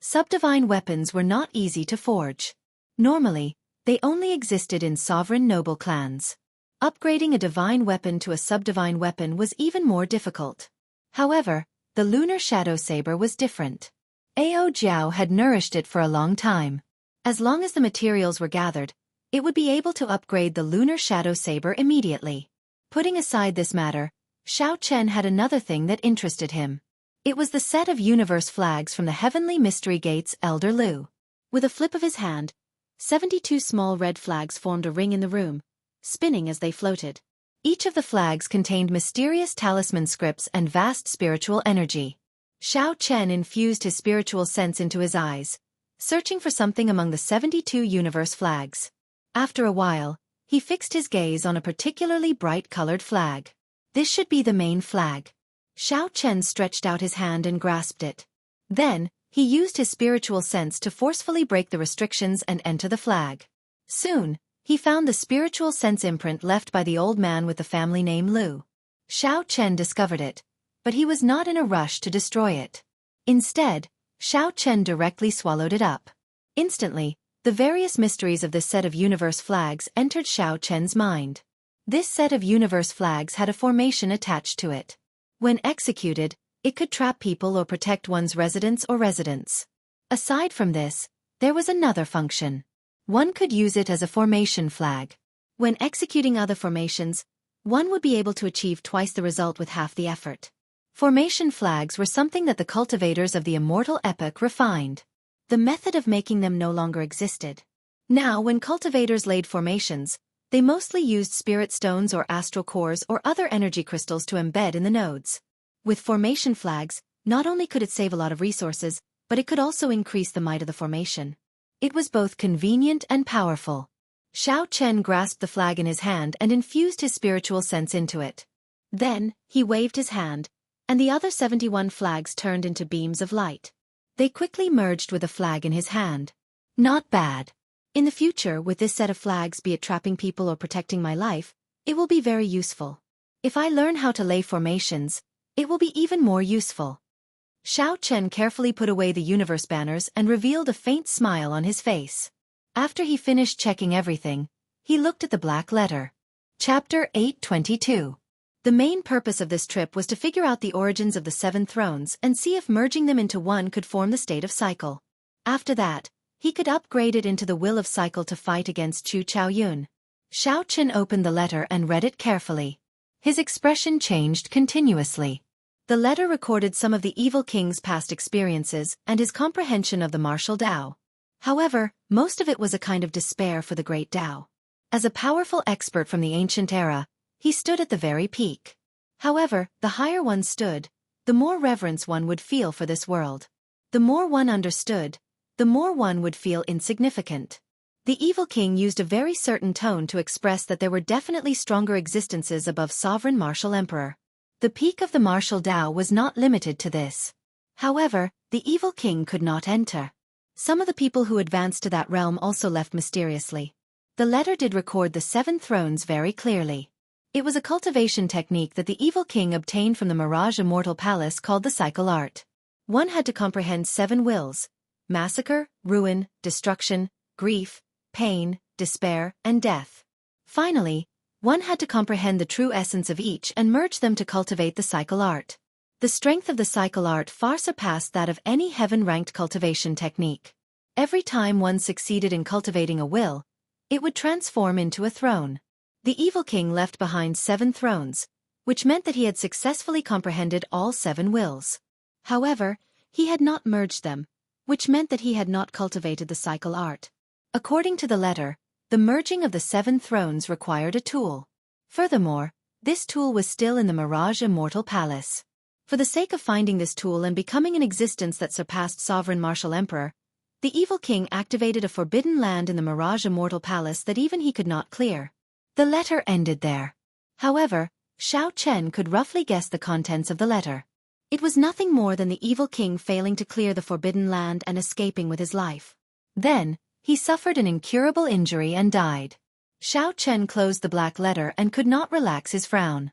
Subdivine weapons were not easy to forge. Normally, they only existed in sovereign noble clans. Upgrading a divine weapon to a subdivine weapon was even more difficult. However, the lunar shadow saber was different. Ao Jiao had nourished it for a long time. As long as the materials were gathered, it would be able to upgrade the lunar shadow saber immediately. Putting aside this matter, Xiao Chen had another thing that interested him. It was the set of universe flags from the Heavenly Mystery Gate's Elder Lu. With a flip of his hand, 72 small red flags formed a ring in the room, spinning as they floated. Each of the flags contained mysterious talisman scripts and vast spiritual energy. Xiao Chen infused his spiritual sense into his eyes, searching for something among the 72 universe flags. After a while, he fixed his gaze on a particularly bright-colored flag. This should be the main flag. Xiao Chen stretched out his hand and grasped it. Then, he used his spiritual sense to forcefully break the restrictions and enter the flag. Soon, he found the spiritual sense imprint left by the old man with the family name Lu. Xiao Chen discovered it, but he was not in a rush to destroy it. Instead, Xiao Chen directly swallowed it up. Instantly, the various mysteries of this set of universe flags entered Xiao Chen's mind. This set of universe flags had a formation attached to it. When executed, it could trap people or protect one's residence or residence. Aside from this, there was another function. One could use it as a formation flag. When executing other formations, one would be able to achieve twice the result with half the effort. Formation flags were something that the cultivators of the immortal epoch refined. The method of making them no longer existed. Now, when cultivators laid formations, they mostly used spirit stones or astral cores or other energy crystals to embed in the nodes. With formation flags, not only could it save a lot of resources, but it could also increase the might of the formation. It was both convenient and powerful. Xiao Chen grasped the flag in his hand and infused his spiritual sense into it. Then, he waved his hand, and the other 71 flags turned into beams of light. They quickly merged with the flag in his hand. Not bad. In the future, with this set of flags, be it trapping people or protecting my life, it will be very useful. If I learn how to lay formations, it will be even more useful. Xiao Chen carefully put away the universe banners and revealed a faint smile on his face. After he finished checking everything, he looked at the black letter. Chapter 822. The main purpose of this trip was to figure out the origins of the 7 thrones and see if merging them into one could form the state of cycle. After that, he could upgrade it into the will of cycle to fight against Chu Chaoyun. Xiao Chen opened the letter and read it carefully. His expression changed continuously. The letter recorded some of the evil king's past experiences and his comprehension of the martial Tao. However, most of it was a kind of despair for the great Tao. As a powerful expert from the ancient era, he stood at the very peak. However, the higher one stood, the more reverence one would feel for this world. The more one understood, the more one would feel insignificant. The evil king used a very certain tone to express that there were definitely stronger existences above sovereign martial emperor. The peak of the martial Tao was not limited to this. However, the evil king could not enter. Some of the people who advanced to that realm also left mysteriously. The letter did record the 7 thrones very clearly. It was a cultivation technique that the evil king obtained from the Mirage Immortal Palace called the Cycle Art. One had to comprehend 7 wills: massacre, ruin, destruction, grief, pain, despair, and death. Finally, one had to comprehend the true essence of each and merge them to cultivate the Cycle Art. The strength of the Cycle Art far surpassed that of any heaven-ranked cultivation technique. Every time one succeeded in cultivating a will, it would transform into a throne. The evil king left behind 7 thrones, which meant that he had successfully comprehended all 7 wills. However, he had not merged them, which meant that he had not cultivated the Cycle Art. According to the letter, the merging of the 7 thrones required a tool. Furthermore, this tool was still in the Mirage Immortal Palace. For the sake of finding this tool and becoming an existence that surpassed Sovereign Martial Emperor, the evil king activated a forbidden land in the Mirage Immortal Palace that even he could not clear. The letter ended there. However, Xiao Chen could roughly guess the contents of the letter. It was nothing more than the evil king failing to clear the forbidden land and escaping with his life. Then, he suffered an incurable injury and died. Xiao Chen closed the black letter and could not relax his frown.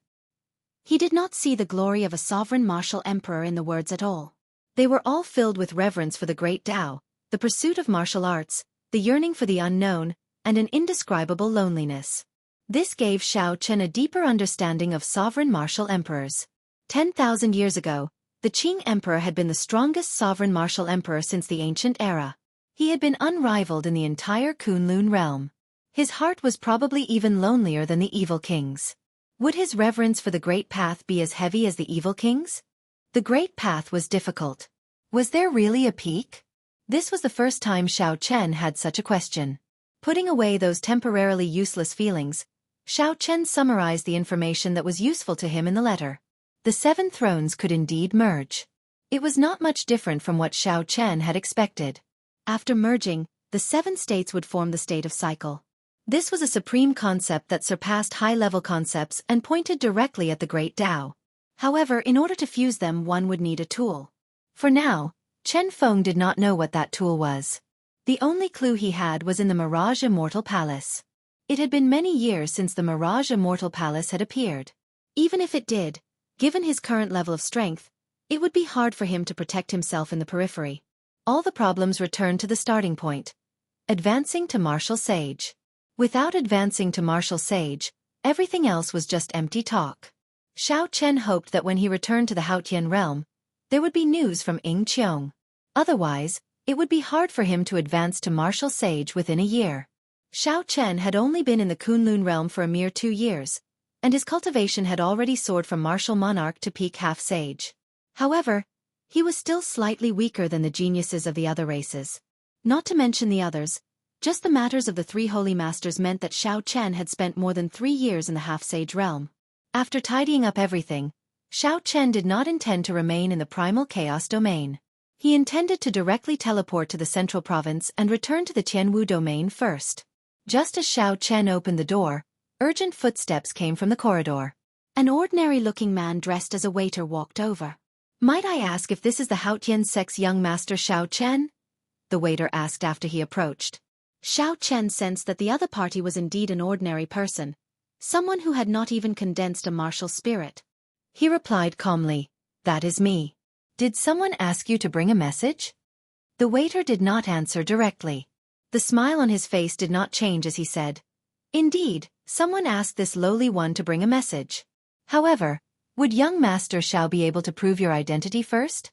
He did not see the glory of a sovereign martial emperor in the words at all. They were all filled with reverence for the great Tao, the pursuit of martial arts, the yearning for the unknown, and an indescribable loneliness. This gave Xiao Chen a deeper understanding of sovereign martial emperors. 10,000 years ago, the Qing Emperor had been the strongest sovereign martial emperor since the ancient era. He had been unrivaled in the entire Kunlun realm. His heart was probably even lonelier than the evil king's. Would his reverence for the Great Path be as heavy as the evil king's? The Great Path was difficult. Was there really a peak? This was the first time Xiao Chen had such a question. Putting away those temporarily useless feelings, Xiao Chen summarized the information that was useful to him in the letter. The 7 thrones could indeed merge. It was not much different from what Xiao Chen had expected. After merging, the 7 states would form the state of cycle. This was a supreme concept that surpassed high-level concepts and pointed directly at the Great Tao. However, in order to fuse them, one would need a tool. For now, Chen Feng did not know what that tool was. The only clue he had was in the Mirage Immortal Palace. It had been many years since the Mirage Immortal Palace had appeared. Even if it did, given his current level of strength, it would be hard for him to protect himself in the periphery. All the problems returned to the starting point. Advancing to Martial Sage. Without advancing to Martial Sage, everything else was just empty talk. Xiao Chen hoped that when he returned to the Haotian realm, there would be news from Ying Qiong. Otherwise, it would be hard for him to advance to Martial Sage within a year. Xiao Chen had only been in the Kunlun realm for a mere 2 years, and his cultivation had already soared from Martial Monarch to peak Half-Sage. However, he was still slightly weaker than the geniuses of the other races. Not to mention the others, just the matters of the 3 holy masters meant that Xiao Chen had spent more than 3 years in the Half-Sage realm. After tidying up everything, Xiao Chen did not intend to remain in the primal chaos domain. He intended to directly teleport to the central province and return to the Tianwu domain first. Just as Xiao Chen opened the door, urgent footsteps came from the corridor. An ordinary-looking man dressed as a waiter walked over. "Might I ask if this is the Haotian sect's young master Xiao Chen?" the waiter asked after he approached. Xiao Chen sensed that the other party was indeed an ordinary person, someone who had not even condensed a martial spirit. He replied calmly, "That is me. Did someone ask you to bring a message?" The waiter did not answer directly. The smile on his face did not change as he said, "Indeed, someone asked this lowly one to bring a message. However, would young Master Xiao be able to prove your identity first?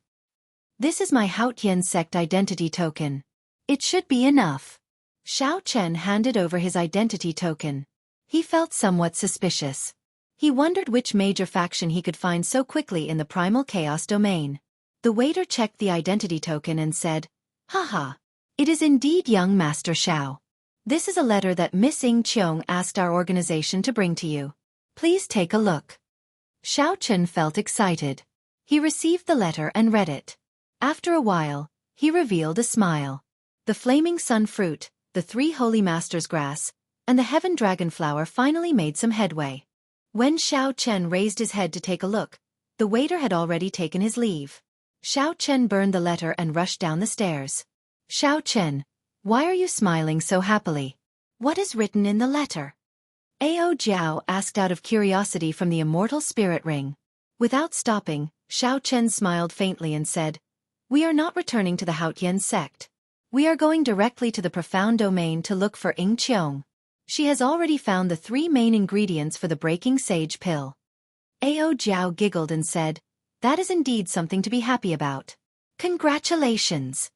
This is my Haotian sect identity token. It should be enough." Xiao Chen handed over his identity token. He felt somewhat suspicious. He wondered which major faction he could find so quickly in the primal chaos domain. The waiter checked the identity token and said, "Haha, it is indeed young Master Xiao. This is a letter that Miss Ying Qiong asked our organization to bring to you. Please take a look." Xiao Chen felt excited. He received the letter and read it. After a while, he revealed a smile. The flaming sun fruit, the 3 holy masters' grass, and the heaven dragon flower finally made some headway. When Xiao Chen raised his head to take a look, the waiter had already taken his leave. Xiao Chen burned the letter and rushed down the stairs. "Xiao Chen, why are you smiling so happily? What is written in the letter?" Ao Jiao asked out of curiosity from the immortal spirit ring. Without stopping, Xiao Chen smiled faintly and said, "We are not returning to the Haotian sect. We are going directly to the profound domain to look for Ying Qiong. She has already found the 3 main ingredients for the breaking sage pill." Ao Jiao giggled and said, "That is indeed something to be happy about. Congratulations."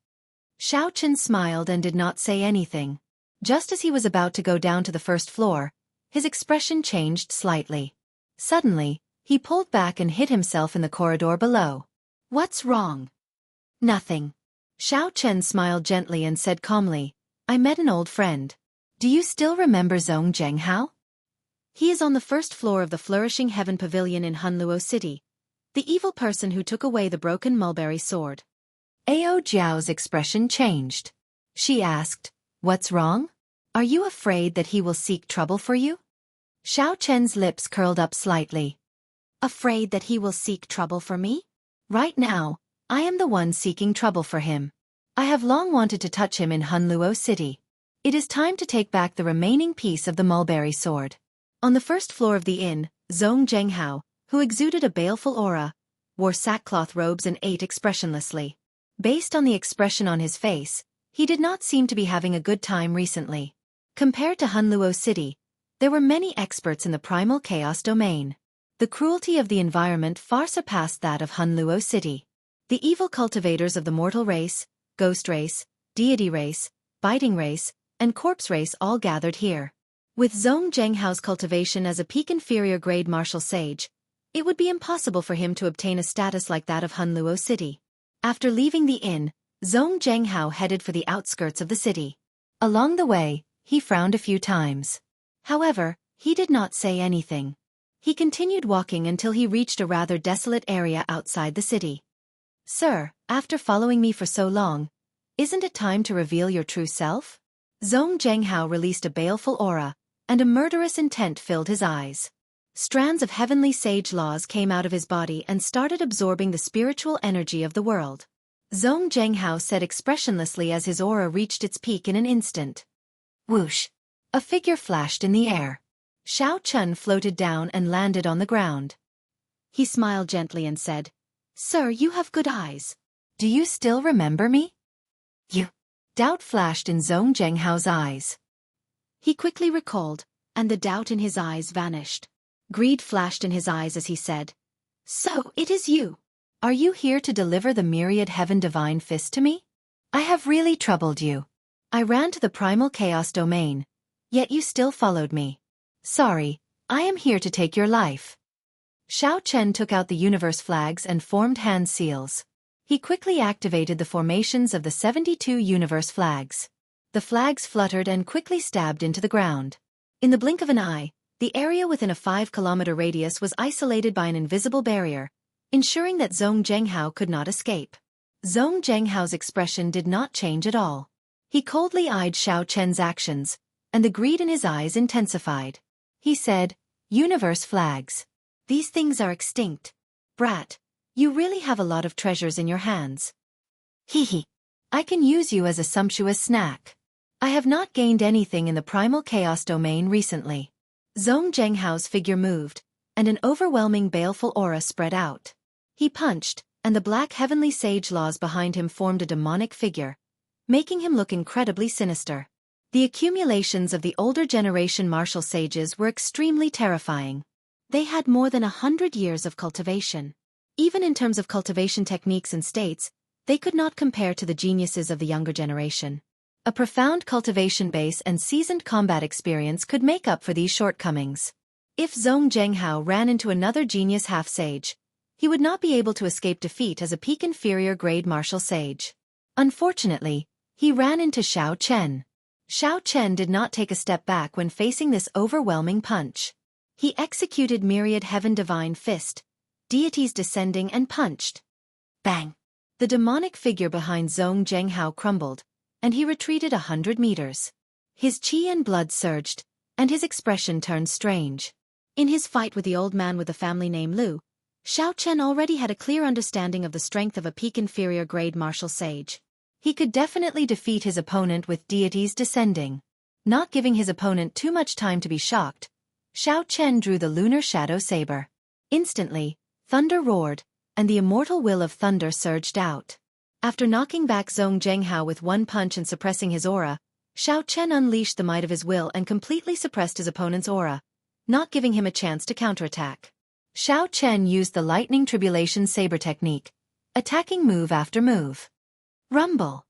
Xiao Chen smiled and did not say anything. Just as he was about to go down to the first floor, his expression changed slightly. Suddenly, he pulled back and hit himself in the corridor below. "What's wrong?" "Nothing." Xiao Chen smiled gently and said calmly, "I met an old friend. Do you still remember Zhong Zhenghao? He is on the first floor of the Flourishing Heaven Pavilion in Hunluo City, the evil person who took away the broken mulberry sword." Ao Jiao's expression changed. She asked, "What's wrong? Are you afraid that he will seek trouble for you?" Xiao Chen's lips curled up slightly. "Afraid that he will seek trouble for me? Right now, I am the one seeking trouble for him. I have long wanted to touch him in Hunluo City. It is time to take back the remaining piece of the mulberry sword. On the first floor of the inn, Zhong Zhenghao, who exuded a baleful aura, wore sackcloth robes and ate expressionlessly. Based on the expression on his face, he did not seem to be having a good time recently. Compared to Hunluo City, there were many experts in the primal chaos domain. The cruelty of the environment far surpassed that of Hunluo City. The evil cultivators of the mortal race, ghost race, deity race, biting race, and corpse race all gathered here. With Zhong Zhenghao's cultivation as a peak inferior grade martial sage, it would be impossible for him to obtain a status like that of Hunluo City. After leaving the inn, Zhong Zhenghao headed for the outskirts of the city. Along the way, he frowned a few times. However, he did not say anything. He continued walking until he reached a rather desolate area outside the city. "Sir, after following me for so long, isn't it time to reveal your true self?" Zhong Zhenghao released a baleful aura, and a murderous intent filled his eyes. Strands of heavenly sage laws came out of his body and started absorbing the spiritual energy of the world. Zhong Zhenghao said expressionlessly as his aura reached its peak in an instant. Whoosh! A figure flashed in the air. Xiao Chun floated down and landed on the ground. He smiled gently and said, "Sir, you have good eyes. Do you still remember me?" Doubt flashed in Zhong Zhenghao's eyes. He quickly recalled, and the doubt in his eyes vanished. Greed flashed in his eyes as he said, "So, it is you. Are you here to deliver the myriad heaven divine fist to me? I have really troubled you. I ran to the primal chaos domain, yet you still followed me. Sorry, I am here to take your life." Xiao Chen took out the universe flags and formed hand seals. He quickly activated the formations of the 72 universe flags. The flags fluttered and quickly stabbed into the ground. In the blink of an eye, the area within a 5-kilometer radius was isolated by an invisible barrier, ensuring that Zhong Zhenghao could not escape. Zhong Zhenghao's expression did not change at all. He coldly eyed Xiao Chen's actions, and the greed in his eyes intensified. He said, "Universe flags. These things are extinct. Brat, you really have a lot of treasures in your hands. Hee. I can use you as a sumptuous snack. I have not gained anything in the primal chaos domain recently." Zhong Zhenghao's figure moved, and an overwhelming baleful aura spread out. He punched, and the black heavenly sage laws behind him formed a demonic figure, making him look incredibly sinister. The accumulations of the older generation martial sages were extremely terrifying. They had more than 100 years of cultivation. Even in terms of cultivation techniques and states, they could not compare to the geniuses of the younger generation. A profound cultivation base and seasoned combat experience could make up for these shortcomings. If Zhong Zhenghao ran into another genius half-sage, he would not be able to escape defeat as a peak inferior grade martial sage. Unfortunately, he ran into Xiao Chen. Xiao Chen did not take a step back when facing this overwhelming punch. He executed myriad heaven divine fist, deities descending and punched. Bang! The demonic figure behind Zhong Zhenghao crumbled, and he retreated 100 meters. His chi and blood surged, and his expression turned strange. In his fight with the old man with the family name Lu, Xiao Chen already had a clear understanding of the strength of a peak inferior grade martial sage. He could definitely defeat his opponent with deities descending. Not giving his opponent too much time to be shocked, Xiao Chen drew the lunar shadow saber. Instantly, thunder roared, and the immortal will of thunder surged out. After knocking back Zhong Zhenghao with one punch and suppressing his aura, Xiao Chen unleashed the might of his will and completely suppressed his opponent's aura, not giving him a chance to counterattack. Xiao Chen used the lightning tribulation saber technique, attacking move after move. Rumble!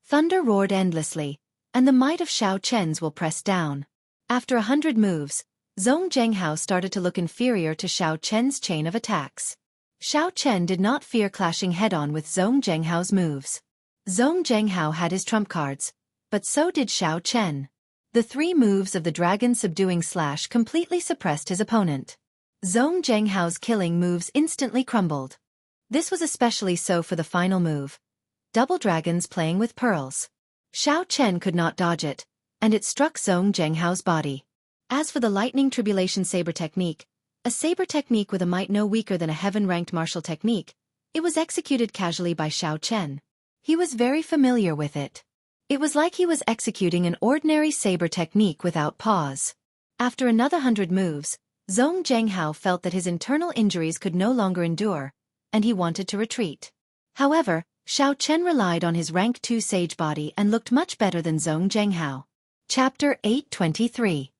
Thunder roared endlessly, and the might of Xiao Chen's will pressed down. After 100 moves, Zhong Zhenghao started to look inferior to Xiao Chen's chain of attacks. Xiao Chen did not fear clashing head-on with Zhong Zhenghao's moves. Zhong Zhenghao had his trump cards, but so did Xiao Chen. The 3 moves of the dragon subduing slash completely suppressed his opponent. Zhong Zhenghao's killing moves instantly crumbled. This was especially so for the final move, double dragons playing with pearls. Xiao Chen could not dodge it, and it struck Zhong Zhenghao's body. As for the lightning tribulation saber technique, a saber technique with a might no weaker than a heaven-ranked martial technique, it was executed casually by Xiao Chen. He was very familiar with it. It was like he was executing an ordinary saber technique without pause. After another 100 moves, Zhong Zhenghao felt that his internal injuries could no longer endure, and he wanted to retreat. However, Xiao Chen relied on his rank 2 sage body and looked much better than Zhong Zhenghao. Chapter 823.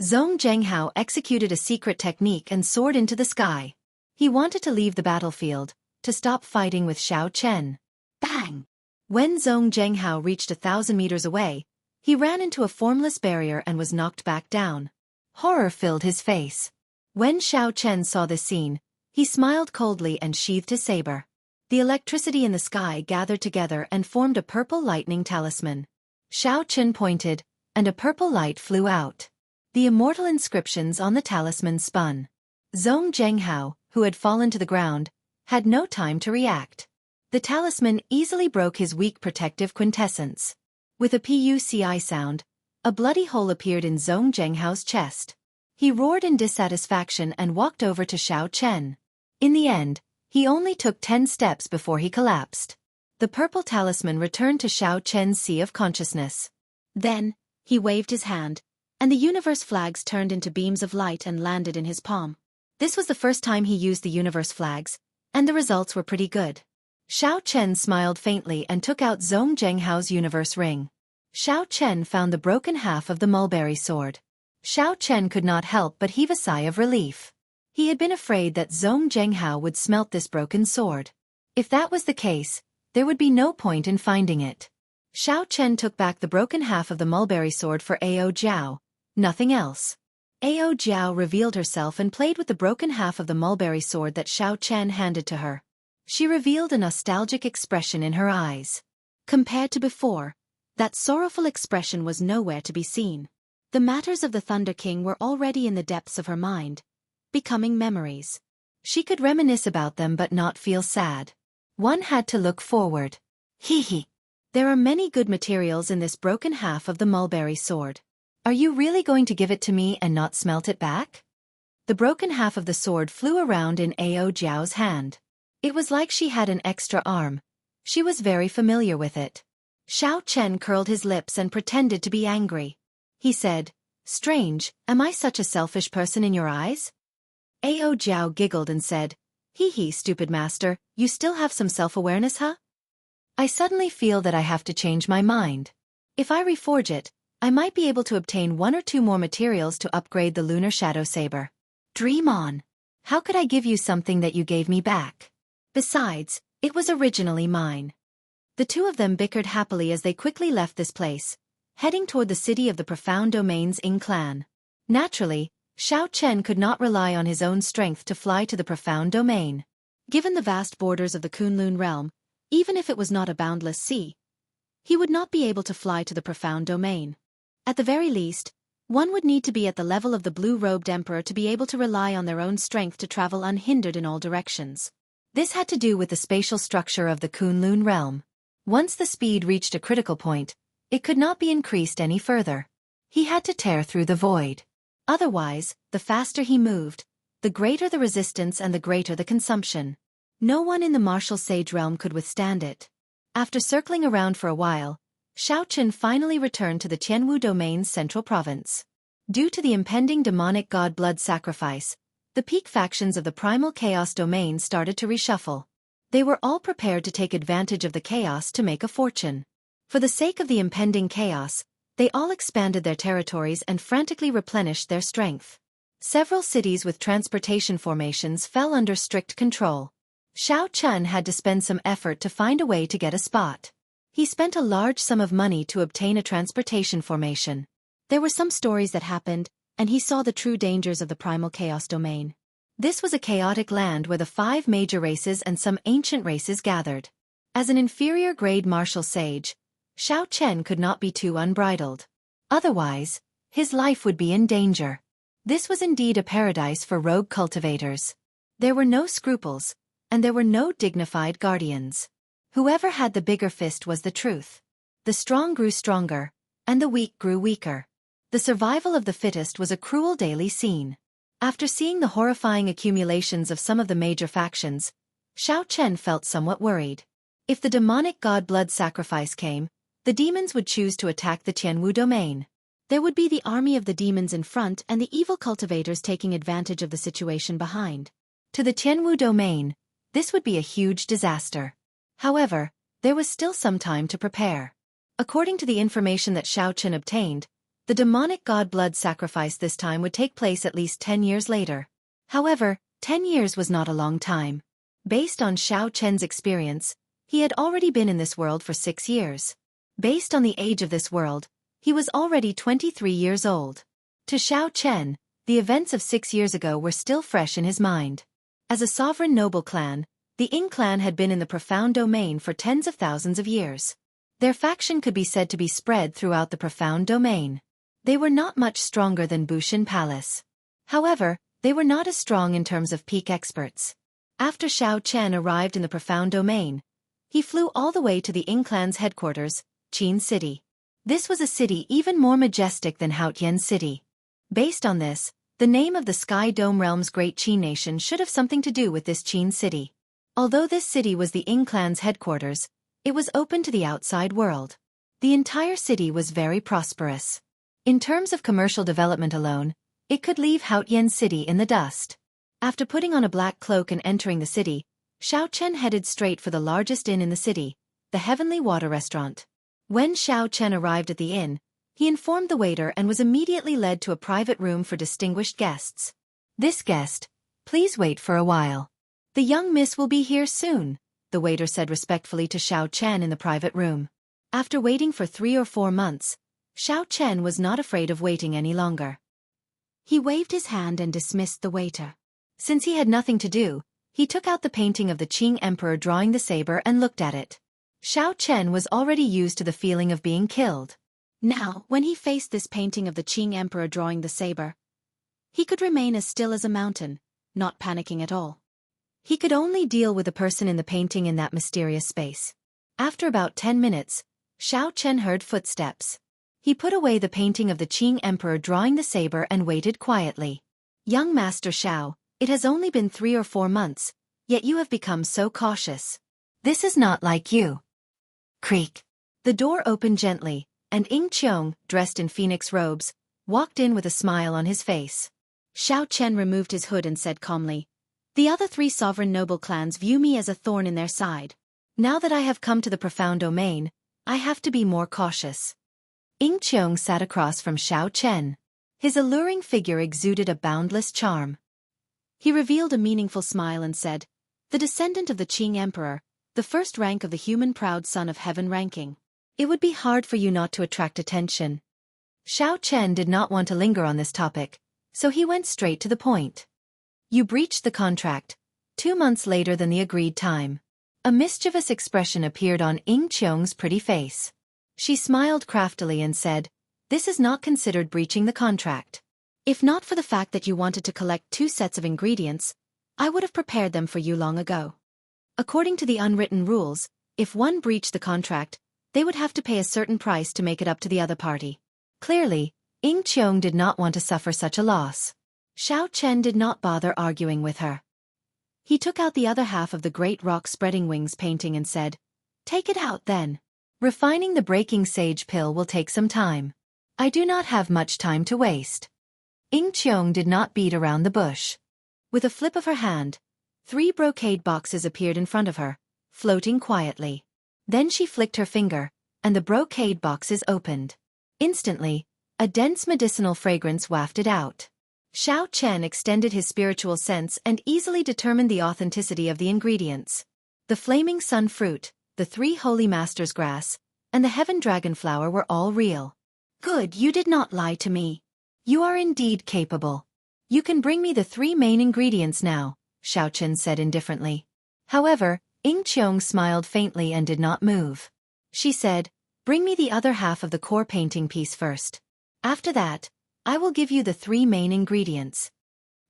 Zhong Zhenghao executed a secret technique and soared into the sky. He wanted to leave the battlefield, to stop fighting with Xiao Chen. Bang! When Zhong Zhenghao reached 1,000 meters away, he ran into a formless barrier and was knocked back down. Horror filled his face. When Xiao Chen saw this scene, he smiled coldly and sheathed his saber. The electricity in the sky gathered together and formed a purple lightning talisman. Xiao Chen pointed, and a purple light flew out. The immortal inscriptions on the talisman spun. Zhong Zhenghao, who had fallen to the ground, had no time to react. The talisman easily broke his weak protective quintessence. With a PUCI sound, a bloody hole appeared in Zhong Zhenghao's chest. He roared in dissatisfaction and walked over to Xiao Chen. In the end, he only took 10 steps before he collapsed. The purple talisman returned to Xiao Chen's sea of consciousness. Then, he waved his hand, and the universe flags turned into beams of light and landed in his palm. This was the first time he used the universe flags, and the results were pretty good. Xiao Chen smiled faintly and took out Zhong Zhenghao's universe ring. Xiao Chen found the broken half of the mulberry sword. Xiao Chen could not help but heave a sigh of relief. He had been afraid that Zhong Zhenghao would smelt this broken sword. If that was the case, there would be no point in finding it. Xiao Chen took back the broken half of the mulberry sword for Ao Jiao, nothing else. Ao Jiao revealed herself and played with the broken half of the mulberry sword that Xiao Chen handed to her. She revealed a nostalgic expression in her eyes. Compared to before, that sorrowful expression was nowhere to be seen. The matters of the Thunder King were already in the depths of her mind, becoming memories. She could reminisce about them but not feel sad. One had to look forward. Hee. There are many good materials in this broken half of the mulberry sword. Are you really going to give it to me and not smelt it back? The broken half of the sword flew around in Ao Jiao's hand. It was like she had an extra arm. She was very familiar with it. Xiao Chen curled his lips and pretended to be angry. He said, "Strange, am I such a selfish person in your eyes?" Ao Jiao giggled and said, "Hee, stupid master, you still have some self-awareness, huh? I suddenly feel that I have to change my mind. If I reforge it, I might be able to obtain 1 or 2 more materials to upgrade the Lunar Shadow Saber. Dream on. How could I give you something that you gave me back? Besides, it was originally mine." The two of them bickered happily as they quickly left this place, heading toward the city of the Profound Domain's Ing clan. Naturally, Xiao Chen could not rely on his own strength to fly to the Profound Domain. Given the vast borders of the Kunlun realm, even if it was not a boundless sea, he would not be able to fly to the Profound Domain. At the very least, one would need to be at the level of the blue-robed emperor to be able to rely on their own strength to travel unhindered in all directions. This had to do with the spatial structure of the Kunlun realm. Once the speed reached a critical point, it could not be increased any further. He had to tear through the void. Otherwise, the faster he moved, the greater the resistance and the greater the consumption. No one in the martial sage realm could withstand it. After circling around for a while, Xiao Chen finally returned to the Tianwu Domain's central province. Due to the impending demonic god blood sacrifice, the peak factions of the primal chaos domain started to reshuffle. They were all prepared to take advantage of the chaos to make a fortune. For the sake of the impending chaos, they all expanded their territories and frantically replenished their strength. Several cities with transportation formations fell under strict control. Xiao Chen had to spend some effort to find a way to get a spot. He spent a large sum of money to obtain a transportation formation. There were some stories that happened, and he saw the true dangers of the primal chaos domain. This was a chaotic land where the 5 major races and some ancient races gathered. As an inferior-grade martial sage, Xiao Chen could not be too unbridled. Otherwise, his life would be in danger. This was indeed a paradise for rogue cultivators. There were no scruples, and there were no dignified guardians. Whoever had the bigger fist was the truth. The strong grew stronger, and the weak grew weaker. The survival of the fittest was a cruel daily scene. After seeing the horrifying accumulations of some of the major factions, Xiao Chen felt somewhat worried. If the demonic god blood sacrifice came, the demons would choose to attack the Tianwu domain. There would be the army of the demons in front and the evil cultivators taking advantage of the situation behind. To the Tianwu domain, this would be a huge disaster. However, there was still some time to prepare. According to the information that Xiao Chen obtained, the demonic god blood sacrifice this time would take place at least 10 years later. However, 10 years was not a long time. Based on Xiao Chen's experience, he had already been in this world for 6 years. Based on the age of this world, he was already 23 years old. To Xiao Chen, the events of 6 years ago were still fresh in his mind. As a sovereign noble clan, the Ying clan had been in the profound domain for tens of thousands of years. Their faction could be said to be spread throughout the profound domain. They were not much stronger than Bushin Palace. However, they were not as strong in terms of peak experts. After Xiao Chen arrived in the profound domain, he flew all the way to the Ying clan's headquarters, Qin City. This was a city even more majestic than Haotian City. Based on this, the name of the Sky Dome Realm's Great Qin Nation should have something to do with this Qin City. Although this city was the Ying clan's headquarters, it was open to the outside world. The entire city was very prosperous. In terms of commercial development alone, it could leave Haotian City in the dust. After putting on a black cloak and entering the city, Xiao Chen headed straight for the largest inn in the city, the Heavenly Water Restaurant. When Xiao Chen arrived at the inn, he informed the waiter and was immediately led to a private room for distinguished guests. "This guest, please wait for a while. The young miss will be here soon," the waiter said respectfully to Xiao Chen in the private room. After waiting for 3 or 4 months, Xiao Chen was not afraid of waiting any longer. He waved his hand and dismissed the waiter. Since he had nothing to do, he took out the painting of the Qing Emperor drawing the saber and looked at it. Xiao Chen was already used to the feeling of being killed. Now, when he faced this painting of the Qing Emperor drawing the saber, he could remain as still as a mountain, not panicking at all. He could only deal with the person in the painting in that mysterious space. After about 10 minutes, Xiao Chen heard footsteps. He put away the painting of the Qing Emperor drawing the saber and waited quietly. "Young Master Xiao, it has only been 3 or 4 months, yet you have become so cautious. This is not like you." Creak. The door opened gently, and Ying Qiong, dressed in phoenix robes, walked in with a smile on his face. Xiao Chen removed his hood and said calmly, "The other 3 sovereign noble clans view me as a thorn in their side. Now that I have come to the profound domain, I have to be more cautious." Ying Qiong sat across from Xiao Chen. His alluring figure exuded a boundless charm. He revealed a meaningful smile and said, "The descendant of the Qing Emperor, the first rank of the human proud son of heaven ranking. It would be hard for you not to attract attention." Xiao Chen did not want to linger on this topic, so he went straight to the point. "You breached the contract 2 months later than the agreed time." A mischievous expression appeared on Ying Qiong's pretty face. She smiled craftily and said, "This is not considered breaching the contract. If not for the fact that you wanted to collect 2 sets of ingredients, I would have prepared them for you long ago. According to the unwritten rules, if one breached the contract, they would have to pay a certain price to make it up to the other party." Clearly, Ying Qiong did not want to suffer such a loss. Xiao Chen did not bother arguing with her. He took out the other half of the Great Rock Spreading Wings painting and said, "Take it out then. Refining the Breaking Sage pill will take some time. I do not have much time to waste." Ying Qiong did not beat around the bush. With a flip of her hand, 3 brocade boxes appeared in front of her, floating quietly. Then she flicked her finger, and the brocade boxes opened. Instantly, a dense medicinal fragrance wafted out. Xiao Chen extended his spiritual sense and easily determined the authenticity of the ingredients. The flaming sun fruit, the 3 holy masters' grass, and the heaven dragon flower were all real. "Good, you did not lie to me. You are indeed capable. You can bring me the 3 main ingredients now," Xiao Chen said indifferently. However, Ying Qiong smiled faintly and did not move. She said, "Bring me the other half of the core painting piece first. After that, I will give you the 3 main ingredients."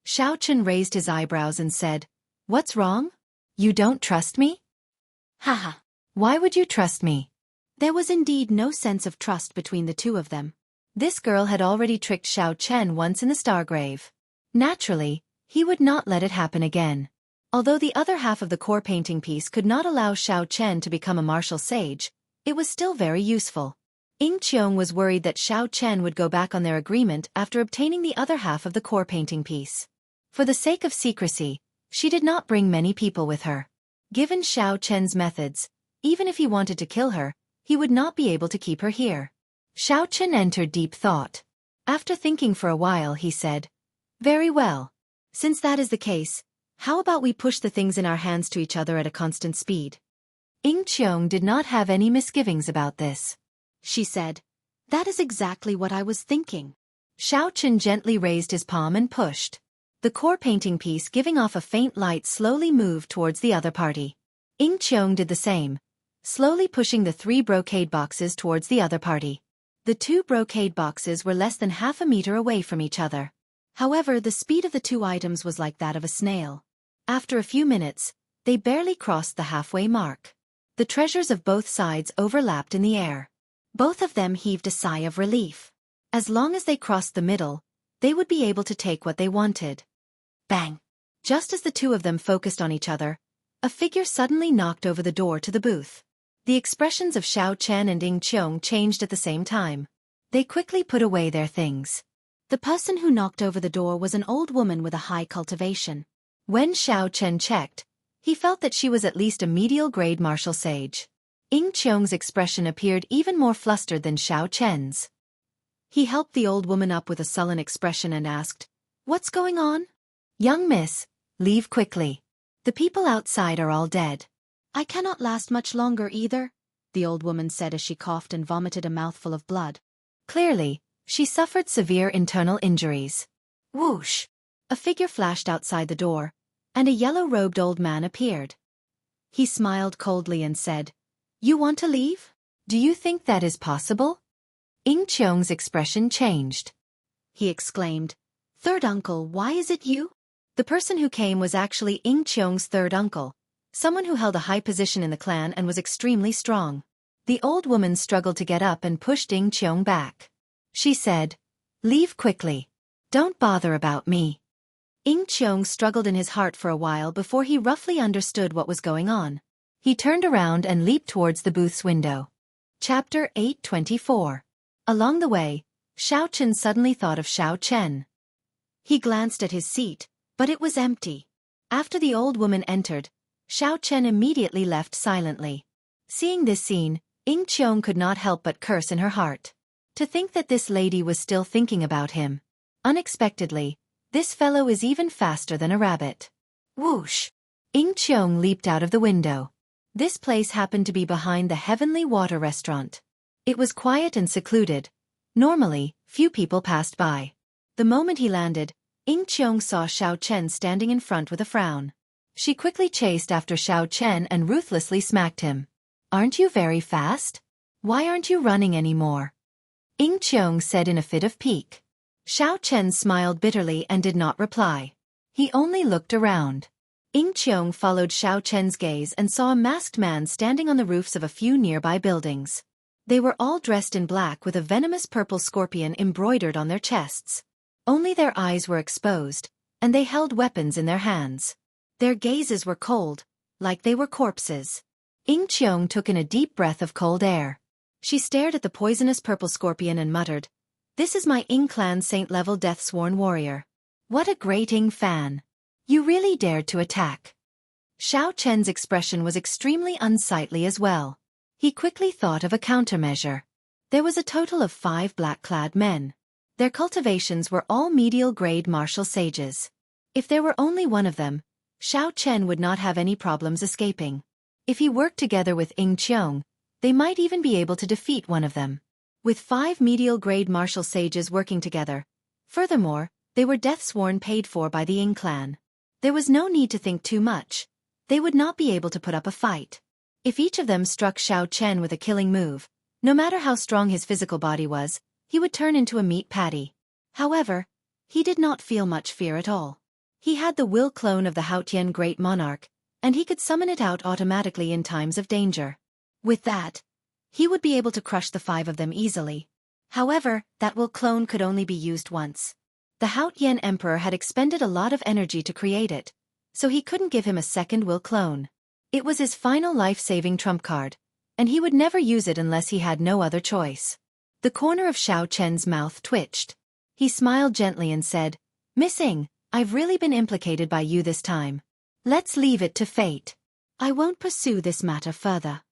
Xiao Chen raised his eyebrows and said, "What's wrong? You don't trust me?" "Haha. Why would you trust me?" There was indeed no sense of trust between the 2 of them. This girl had already tricked Xiao Chen once in the Stargrave. Naturally, he would not let it happen again. Although the other half of the core painting piece could not allow Xiao Chen to become a martial sage, It was still very useful. Ying Qiong was worried that Xiao Chen would go back on their agreement after obtaining the other half of the core painting piece. For the sake of secrecy, she did not bring many people with her. Given Xiao Chen's methods, even if he wanted to kill her, he would not be able to keep her here. Xiao Chen entered deep thought. After thinking for a while, he said, "Very well. Since that is the case, how about we push the things in our hands to each other at a constant speed?" Ying Qiong did not have any misgivings about this. She said, "That is exactly what I was thinking." Xiao Chen gently raised his palm and pushed. The core painting piece, giving off a faint light, slowly moved towards the other party. Ying Qiong did the same, slowly pushing the 3 brocade boxes towards the other party. The 2 brocade boxes were less than half a meter away from each other. However, the speed of the 2 items was like that of a snail. After a few minutes, they barely crossed the halfway mark. The treasures of both sides overlapped in the air. Both of them heaved a sigh of relief. As long as they crossed the middle, they would be able to take what they wanted. Bang! Just as the 2 of them focused on each other, a figure suddenly knocked over the door to the booth. The expressions of Xiao Chen and Ying Qiong changed at the same time. They quickly put away their things. The person who knocked over the door was an old woman with a high cultivation. When Xiao Chen checked, he felt that she was at least a medial-grade martial sage. Ying Qiong's expression appeared even more flustered than Xiao Chen's. He helped the old woman up with a sullen expression and asked, "What's going on?" "Young miss, leave quickly. The people outside are all dead." "I cannot last much longer either," the old woman said as she coughed and vomited a mouthful of blood. Clearly, she suffered severe internal injuries. Whoosh! A figure flashed outside the door, and a yellow-robed old man appeared. He smiled coldly and said, "You want to leave? Do you think that is possible?" Ying Qiong's expression changed. He exclaimed, "Third uncle, why is it you?" The person who came was actually Ying Qiong's third uncle, someone who held a high position in the clan and was extremely strong. The old woman struggled to get up and pushed Ying Qiong back. She said, "Leave quickly. Don't bother about me." Ying Qiong struggled in his heart for a while before he roughly understood what was going on. He turned around and leaped towards the booth's window. Chapter 824. Along the way, Xiao Chen suddenly thought of Xiao Chen. He glanced at his seat, but it was empty. After the old woman entered, Xiao Chen immediately left silently. Seeing this scene, Ying Qiong could not help but curse in her heart. To think that this lady was still thinking about him. Unexpectedly, this fellow is even faster than a rabbit. Whoosh! Ying Qiong leaped out of the window. This place happened to be behind the Heavenly Water Restaurant. It was quiet and secluded. Normally, few people passed by. The moment he landed, Ying Qiong saw Xiao Chen standing in front with a frown. She quickly chased after Xiao Chen and ruthlessly smacked him. "Aren't you very fast? Why aren't you running anymore?" Ying Qiong said in a fit of pique. Xiao Chen smiled bitterly and did not reply. He only looked around. Ying Qiong followed Xiao Chen's gaze and saw a masked man standing on the roofs of a few nearby buildings. They were all dressed in black with a venomous purple scorpion embroidered on their chests. Only their eyes were exposed, and they held weapons in their hands. Their gazes were cold, like they were corpses. Ying Qiong took in a deep breath of cold air. She stared at the poisonous purple scorpion and muttered, "This is my Ying clan saint-level death-sworn warrior. What a great Ying fan. You really dared to attack." Xiao Chen's expression was extremely unsightly as well. He quickly thought of a countermeasure. There was a total of 5 black-clad men. Their cultivations were all medial-grade martial sages. If there were only one of them, Xiao Chen would not have any problems escaping. If he worked together with Ying Qiong, they might even be able to defeat one of them. With 5 medial-grade martial sages working together. Furthermore, they were death-sworn paid for by the Ying clan. There was no need to think too much. They would not be able to put up a fight. If each of them struck Xiao Chen with a killing move, no matter how strong his physical body was, he would turn into a meat patty. However, he did not feel much fear at all. He had the will clone of the Haotian Great Monarch, and he could summon it out automatically in times of danger. With that, he would be able to crush the 5 of them easily. However, that will clone could only be used once. The Haotian Emperor had expended a lot of energy to create it, so he couldn't give him a second will clone. It was his final life-saving trump card, and he would never use it unless he had no other choice. The corner of Xiao Chen's mouth twitched. He smiled gently and said, "Miss Ing, I've really been implicated by you this time. Let's leave it to fate. I won't pursue this matter further."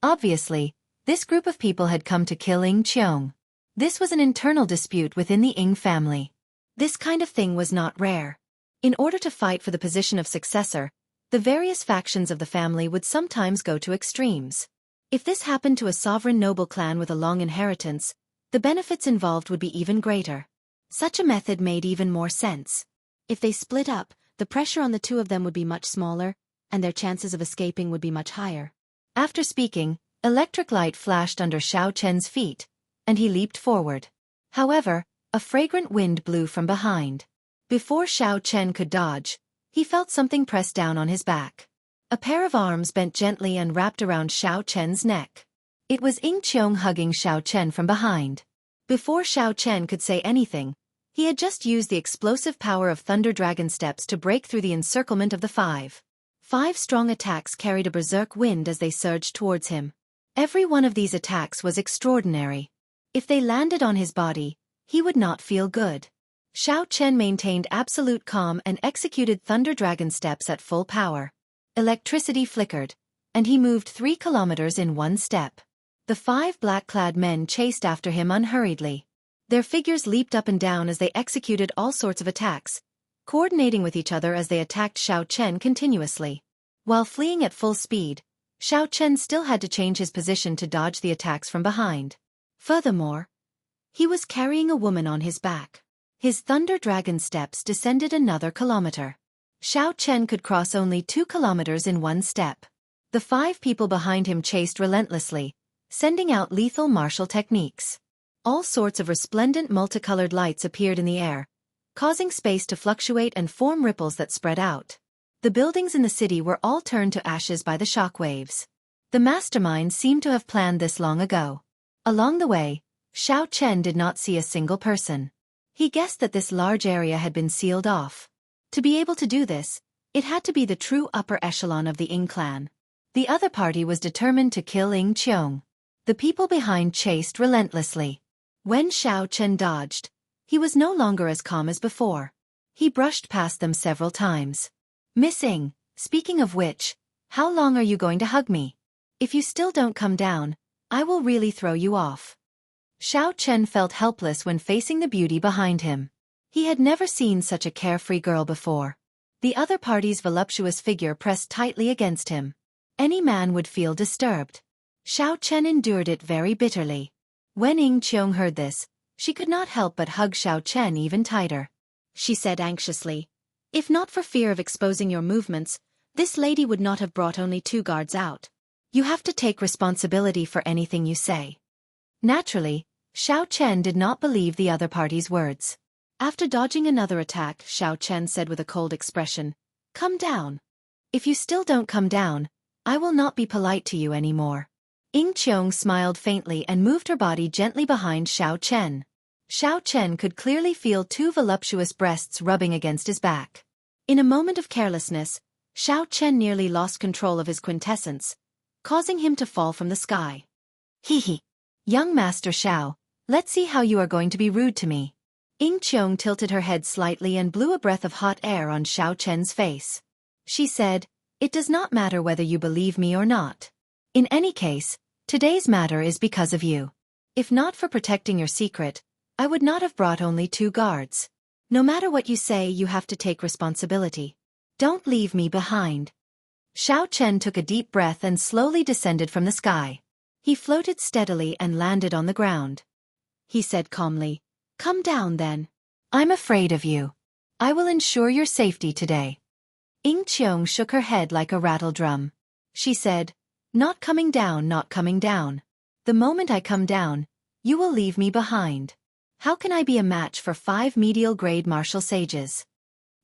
Obviously, this group of people had come to kill Ing Qiong. This was an internal dispute within the Ing family. This kind of thing was not rare. In order to fight for the position of successor, the various factions of the family would sometimes go to extremes. If this happened to a sovereign noble clan with a long inheritance, the benefits involved would be even greater. Such a method made even more sense. If they split up, the pressure on the two of them would be much smaller, and their chances of escaping would be much higher. After speaking, electric light flashed under Xiao Chen's feet, and he leaped forward. However, a fragrant wind blew from behind. Before Xiao Chen could dodge, he felt something press down on his back. A pair of arms bent gently and wrapped around Xiao Chen's neck. It was Ing Qiong hugging Xiao Chen from behind. Before Xiao Chen could say anything, he had just used the explosive power of Thunder Dragon Steps to break through the encirclement of the five. 5 strong attacks carried a berserk wind as they surged towards him. Every one of these attacks was extraordinary. If they landed on his body, he would not feel good. Xiao Chen maintained absolute calm and executed Thunder Dragon Steps at full power. Electricity flickered, and he moved 3 kilometers in one step. The 5 black-clad men chased after him unhurriedly. Their figures leaped up and down as they executed all sorts of attacks, coordinating with each other as they attacked Xiao Chen continuously. While fleeing at full speed, Xiao Chen still had to change his position to dodge the attacks from behind. Furthermore, he was carrying a woman on his back. His Thunder Dragon Steps descended another kilometer. Xiao Chen could cross only 2 kilometers in one step. The 5 people behind him chased relentlessly, sending out lethal martial techniques. All sorts of resplendent multicolored lights appeared in the air, causing space to fluctuate and form ripples that spread out. The buildings in the city were all turned to ashes by the shockwaves. The mastermind seemed to have planned this long ago. Along the way, Xiao Chen did not see a single person. He guessed that this large area had been sealed off. To be able to do this, it had to be the true upper echelon of the Ing clan. The other party was determined to kill Ing Qiong. The people behind chased relentlessly. When Xiao Chen dodged, he was no longer as calm as before. He brushed past them several times. "Miss Ing, speaking of which, how long are you going to hug me? If you still don't come down, I will really throw you off." Xiao Chen felt helpless when facing the beauty behind him. He had never seen such a carefree girl before. The other party's voluptuous figure pressed tightly against him. Any man would feel disturbed. Xiao Chen endured it very bitterly. When Ing Qiong heard this, she could not help but hug Xiao Chen even tighter. She said anxiously, "If not for fear of exposing your movements, this lady would not have brought only 2 guards out. You have to take responsibility for anything you say." Naturally, Xiao Chen did not believe the other party's words. After dodging another attack, Xiao Chen said with a cold expression, "Come down. If you still don't come down, I will not be polite to you anymore." Ing Qiong smiled faintly and moved her body gently behind Xiao Chen. Xiao Chen could clearly feel 2 voluptuous breasts rubbing against his back. In a moment of carelessness, Xiao Chen nearly lost control of his quintessence, causing him to fall from the sky. "Hee. Young Master Xiao, let's see how you are going to be rude to me." Ing Qiong tilted her head slightly and blew a breath of hot air on Xiao Chen's face. She said, "It does not matter whether you believe me or not. In any case, today's matter is because of you. If not for protecting your secret, I would not have brought only 2 guards. No matter what you say, you have to take responsibility. Don't leave me behind." Xiao Chen took a deep breath and slowly descended from the sky. He floated steadily and landed on the ground. He said calmly, "Come down then. I'm afraid of you. I will ensure your safety today." Ing Qiong shook her head like a rattle drum. She said, "Not coming down, not coming down. The moment I come down, you will leave me behind. How can I be a match for 5 medial-grade martial sages?"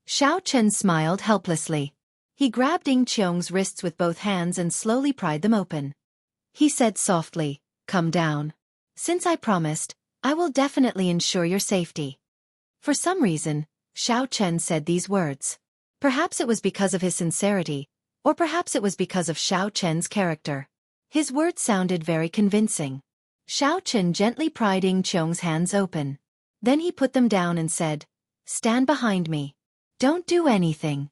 Xiao Chen smiled helplessly. He grabbed Ing Qiong's wrists with both hands and slowly pried them open. He said softly, "Come down. Since I promised, I will definitely ensure your safety." For some reason, Xiao Chen said these words. Perhaps it was because of his sincerity, or perhaps it was because of Xiao Chen's character. His words sounded very convincing. Xiao Chen gently pried Ying Qiong's hands open. Then he put them down and said, "Stand behind me. Don't do anything."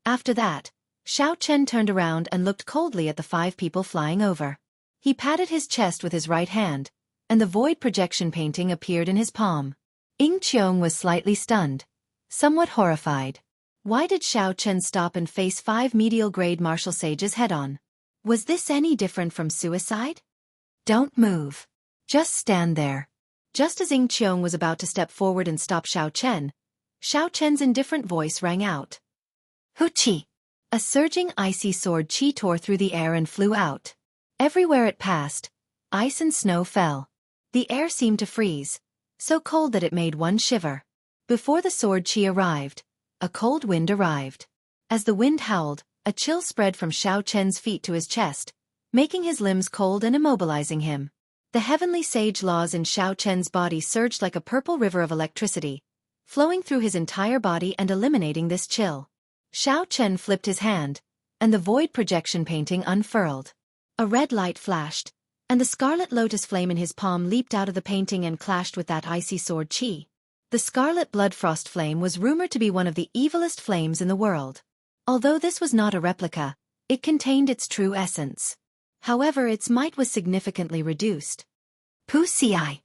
After that, Xiao Chen turned around and looked coldly at the 5 people flying over. He patted his chest with his right hand, and the void projection painting appeared in his palm. Ying Qiong was slightly stunned, somewhat horrified. Why did Xiao Chen stop and face 5 medial-grade martial sages head-on? Was this any different from suicide? "Don't move. Just stand there." Just as Ying Qiong was about to step forward and stop Xiao Chen's indifferent voice rang out. "Hu-chi!" A surging icy sword chi tore through the air and flew out. Everywhere it passed, ice and snow fell. The air seemed to freeze, so cold that it made one shiver. Before the sword chi arrived, a cold wind arrived. As the wind howled, a chill spread from Xiao Chen's feet to his chest, making his limbs cold and immobilizing him. The heavenly sage laws in Xiao Chen's body surged like a purple river of electricity, flowing through his entire body and eliminating this chill. Xiao Chen flipped his hand, and the void projection painting unfurled. A red light flashed, and the scarlet lotus flame in his palm leaped out of the painting and clashed with that icy sword chi. The scarlet blood frost flame was rumored to be one of the evilest flames in the world. Although this was not a replica, it contained its true essence. However, its might was significantly reduced. Pu-ci.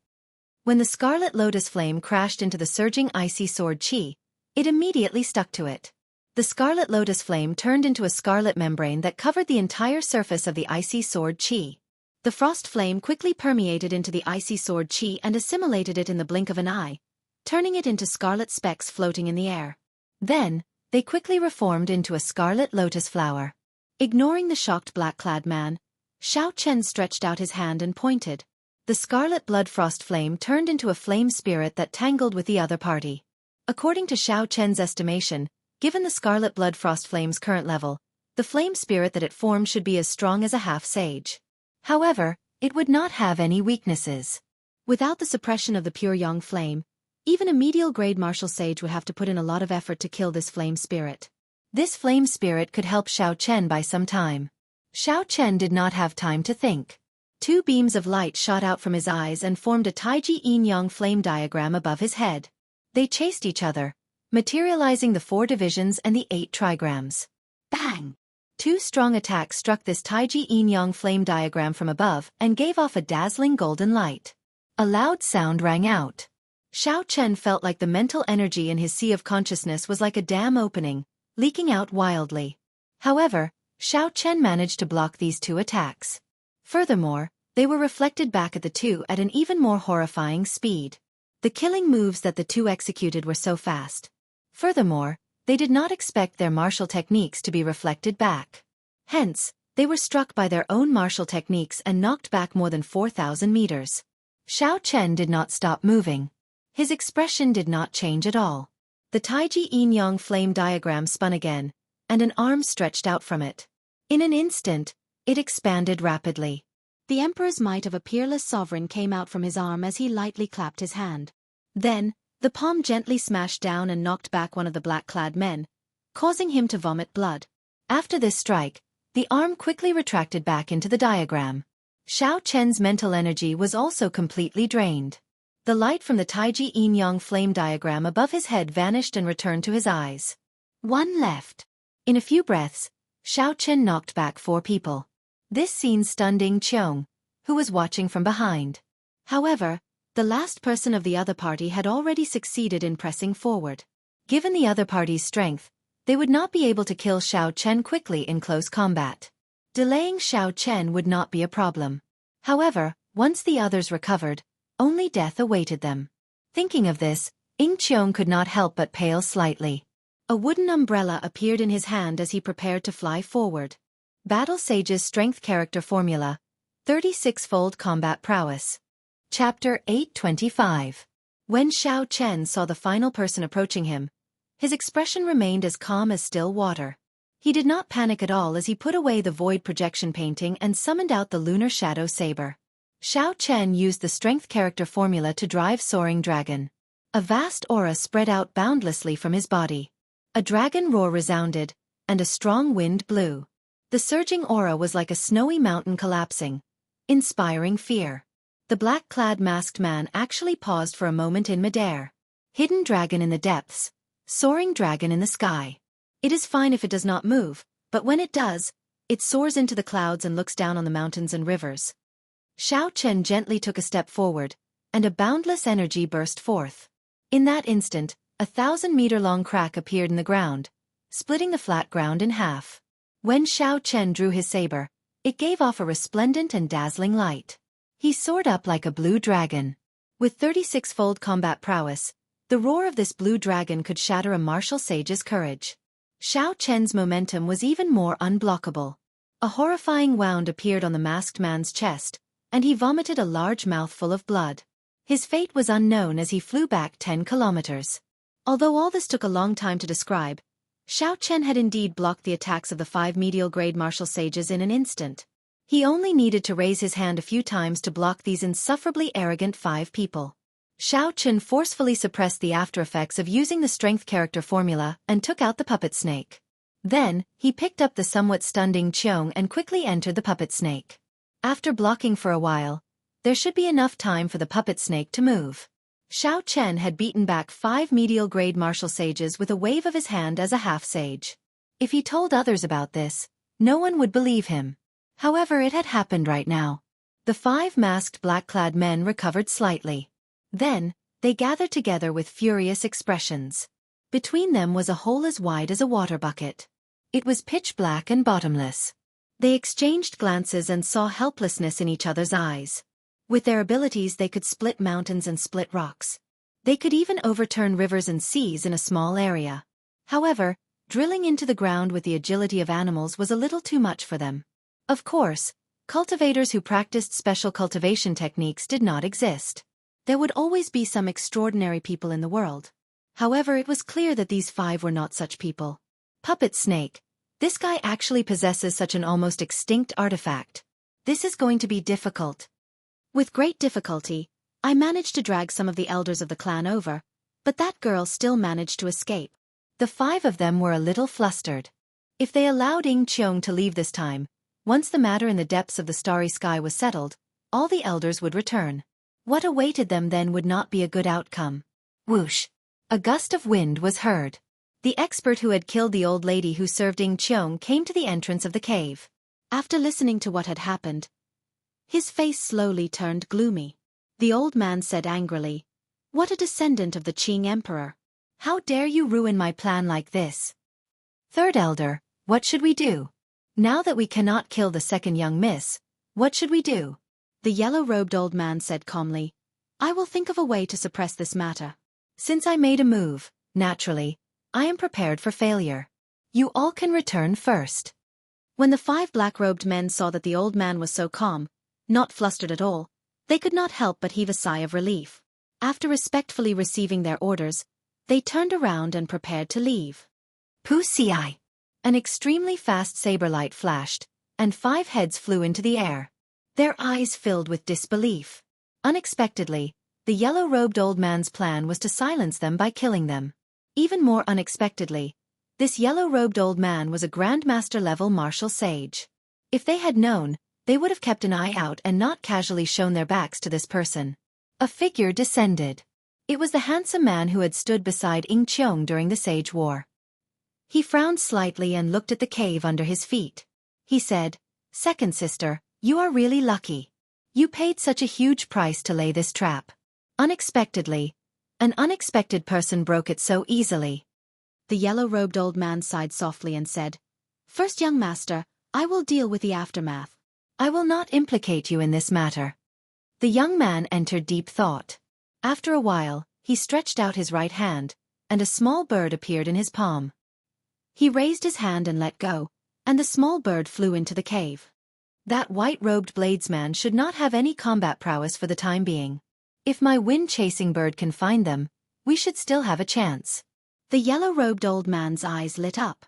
When the scarlet lotus flame crashed into the surging icy sword chi, it immediately stuck to it. The scarlet lotus flame turned into a scarlet membrane that covered the entire surface of the icy sword chi. The frost flame quickly permeated into the icy sword chi and assimilated it in the blink of an eye, turning it into scarlet specks floating in the air. Then, they quickly reformed into a scarlet lotus flower. Ignoring the shocked black-clad man, Xiao Chen stretched out his hand and pointed. The scarlet blood frost flame turned into a flame spirit that tangled with the other party. According to Xiao Chen's estimation, given the scarlet blood frost flame's current level, the flame spirit that it formed should be as strong as a half-sage. However, it would not have any weaknesses. Without the suppression of the pure yang flame, even a medial-grade martial sage would have to put in a lot of effort to kill this flame spirit. This flame spirit could help Xiao Chen by some time. Xiao Chen did not have time to think. 2 beams of light shot out from his eyes and formed a Taiji yin-yang flame diagram above his head. They chased each other, materializing the 4 divisions and the 8 trigrams. Bang! 2 strong attacks struck this Taiji yin-yang flame diagram from above and gave off a dazzling golden light. A loud sound rang out. Xiao Chen felt like the mental energy in his sea of consciousness was like a dam opening, leaking out wildly. However, Xiao Chen managed to block these 2 attacks. Furthermore, they were reflected back at the 2 at an even more horrifying speed. The killing moves that the 2 executed were so fast. Furthermore, they did not expect their martial techniques to be reflected back. Hence, they were struck by their own martial techniques and knocked back more than 4,000 meters. Xiao Chen did not stop moving. His expression did not change at all. The Taiji yin-yang flame diagram spun again, and an arm stretched out from it. In an instant, it expanded rapidly. The emperor's might of a peerless sovereign came out from his arm as he lightly clapped his hand. Then, the palm gently smashed down and knocked back one of the black-clad men, causing him to vomit blood. After this strike, the arm quickly retracted back into the diagram. Xiao Chen's mental energy was also completely drained. The light from the Taiji yin-yang flame diagram above his head vanished and returned to his eyes. 1 left. In a few breaths, Xiao Chen knocked back 4 people. This scene stunned Ying Qiong, who was watching from behind. However, the last person of the other party had already succeeded in pressing forward. Given the other party's strength, they would not be able to kill Xiao Chen quickly in close combat. Delaying Xiao Chen would not be a problem. However, once the others recovered, only death awaited them. Thinking of this, Ying Qiong could not help but pale slightly. A wooden umbrella appeared in his hand as he prepared to fly forward. Battle Sage's Strength Character Formula, 36-fold Combat Prowess. Chapter 825. When Xiao Chen saw the final person approaching him, his expression remained as calm as still water. He did not panic at all as he put away the void projection painting and summoned out the lunar shadow saber. Xiao Chen used the Strength Character Formula to drive Soaring Dragon. A vast aura spread out boundlessly from his body. A dragon roar resounded, and a strong wind blew. The surging aura was like a snowy mountain collapsing, inspiring fear. The black-clad masked man actually paused for a moment in midair. Hidden dragon in the depths, soaring dragon in the sky. It is fine if it does not move, but when it does, it soars into the clouds and looks down on the mountains and rivers. Xiao Chen gently took a step forward, and a boundless energy burst forth. In that instant, a 1,000-meter-long crack appeared in the ground, splitting the flat ground in half. When Xiao Chen drew his saber, it gave off a resplendent and dazzling light. He soared up like a blue dragon. With 36-fold combat prowess, the roar of this blue dragon could shatter a martial sage's courage. Xiao Chen's momentum was even more unblockable. A horrifying wound appeared on the masked man's chest, and he vomited a large mouthful of blood. His fate was unknown as he flew back 10 kilometers. Although all this took a long time to describe, Xiao Chen had indeed blocked the attacks of the 5 medial-grade martial sages in an instant. He only needed to raise his hand a few times to block these insufferably arrogant 5 people. Xiao Chen forcefully suppressed the after-effects of using the strength character formula and took out the puppet snake. Then, he picked up the somewhat stunned Ing Qiong and quickly entered the puppet snake. After blocking for a while, there should be enough time for the puppet snake to move. Xiao Chen had beaten back 5 medial-grade martial sages with a wave of his hand as a half-sage. If he told others about this, no one would believe him. However, it had happened right now. The 5 masked black-clad men recovered slightly. Then, they gathered together with furious expressions. Between them was a hole as wide as a water bucket. It was pitch black and bottomless. They exchanged glances and saw helplessness in each other's eyes. With their abilities they could split mountains and split rocks. They could even overturn rivers and seas in a small area. However, drilling into the ground with the agility of animals was a little too much for them. Of course, cultivators who practiced special cultivation techniques did not exist. There would always be some extraordinary people in the world. However, it was clear that these 5 were not such people. Puppet Snake. This guy actually possesses such an almost extinct artifact. This is going to be difficult. With great difficulty, I managed to drag some of the elders of the clan over, but that girl still managed to escape. The 5 of them were a little flustered. If they allowed Ing Qiong to leave this time, once the matter in the depths of the starry sky was settled, all the elders would return. What awaited them then would not be a good outcome. Whoosh! A gust of wind was heard. The expert who had killed the old lady who served Ing Qiong came to the entrance of the cave. After listening to what had happened, his face slowly turned gloomy. The old man said angrily, "What a descendant of the Qing Emperor! How dare you ruin my plan like this?" Third elder, what should we do? Now that we cannot kill the second young miss, what should we do? The yellow-robed old man said calmly, "I will think of a way to suppress this matter. Since I made a move, naturally, I am prepared for failure. You all can return first." When the 5 black-robed men saw that the old man was so calm, not flustered at all, they could not help but heave a sigh of relief. After respectfully receiving their orders, they turned around and prepared to leave. Pu-ci! An extremely fast saber light flashed, and 5 heads flew into the air. Their eyes filled with disbelief. Unexpectedly, the yellow-robed old man's plan was to silence them by killing them. Even more unexpectedly, this yellow-robed old man was a Grandmaster-level martial sage. If they had known, they would have kept an eye out and not casually shown their backs to this person. A figure descended. It was the handsome man who had stood beside Ing Qiong during the Sage War. He frowned slightly and looked at the cave under his feet. He said, "Second sister, you are really lucky. You paid such a huge price to lay this trap. Unexpectedly, an unexpected person broke it so easily." The yellow-robed old man sighed softly and said, "First, young master, I will deal with the aftermath. I will not implicate you in this matter." The young man entered deep thought. After a while, he stretched out his right hand, and a small bird appeared in his palm. He raised his hand and let go, and the small bird flew into the cave. That white-robed bladesman should not have any combat prowess for the time being. If my wind-chasing bird can find them, we should still have a chance. The yellow-robed old man's eyes lit up.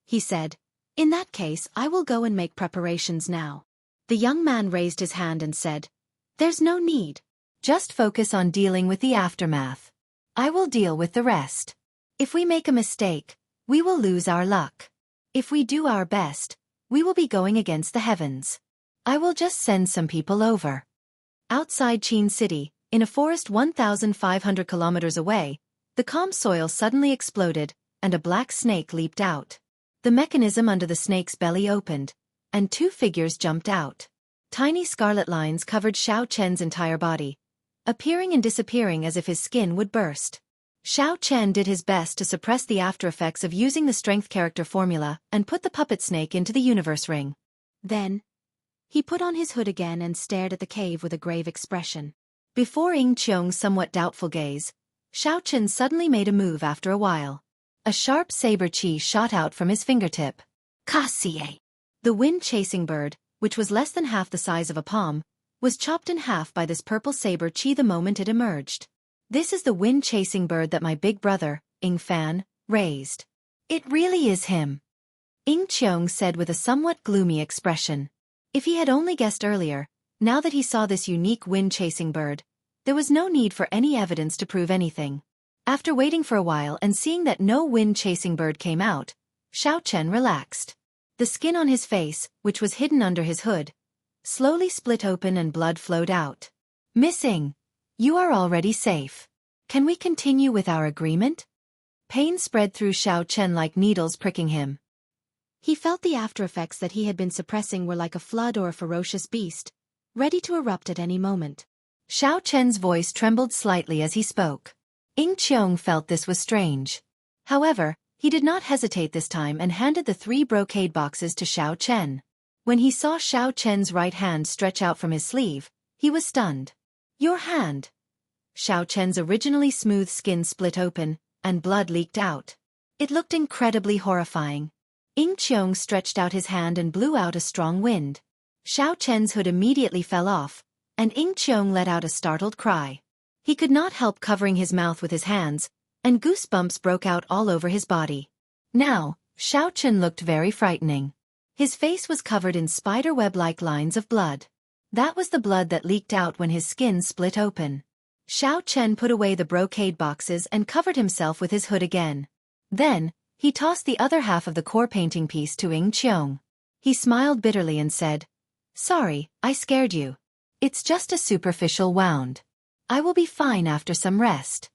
He said, "In that case, I will go and make preparations now." The young man raised his hand and said, "There's no need. Just focus on dealing with the aftermath. I will deal with the rest. If we make a mistake, we will lose our luck. If we do our best, We will be going against the heavens. I will just send some people over. Outside Qin City, in a forest 1,500 kilometers away, the calm soil suddenly exploded, and a black snake leaped out. The mechanism under the snake's belly opened, and two figures jumped out. Tiny scarlet lines covered Xiao Chen's entire body, appearing and disappearing as if his skin would burst. Xiao Chen did his best to suppress the after-effects of using the strength character formula and put the puppet snake into the universe ring. Then, he put on his hood again and stared at the cave with a grave expression. Before Ying Qiong's somewhat doubtful gaze, Xiao Chen suddenly made a move after a while. A sharp saber chi shot out from his fingertip. Cassie! The wind-chasing bird, which was less than half the size of a palm, was chopped in half by this purple saber chi the moment it emerged. This is the wind-chasing bird that my big brother, Ying Fan, raised. It really is him. Ying Qiong said with a somewhat gloomy expression. If he had only guessed earlier, now that he saw this unique wind-chasing bird, there was no need for any evidence to prove anything. After waiting for a while and seeing that no wind-chasing bird came out, Xiao Chen relaxed. The skin on his face, which was hidden under his hood, slowly split open and blood flowed out. Miss Ying, you are already safe. Can we continue with our agreement? Pain spread through Xiao Chen like needles pricking him. He felt the after-effects that he had been suppressing were like a flood or a ferocious beast, ready to erupt at any moment. Xiao Chen's voice trembled slightly as he spoke. Ying Qiong felt this was strange. However, he did not hesitate this time and handed the 3 brocade boxes to Xiao Chen. When he saw Xiao Chen's right hand stretch out from his sleeve, he was stunned. Your hand! Xiao Chen's originally smooth skin split open, and blood leaked out. It looked incredibly horrifying. Ying Qiong stretched out his hand and blew out a strong wind. Xiao Chen's hood immediately fell off, and Ying Qiong let out a startled cry. He could not help covering his mouth with his hands, and goosebumps broke out all over his body. Now, Xiao Chen looked very frightening. His face was covered in spiderweb-like lines of blood. That was the blood that leaked out when his skin split open. Xiao Chen put away the brocade boxes and covered himself with his hood again. Then, he tossed the other half of the core painting piece to Ying Qiong. He smiled bitterly and said, Sorry, I scared you. It's just a superficial wound. I will be fine after some rest.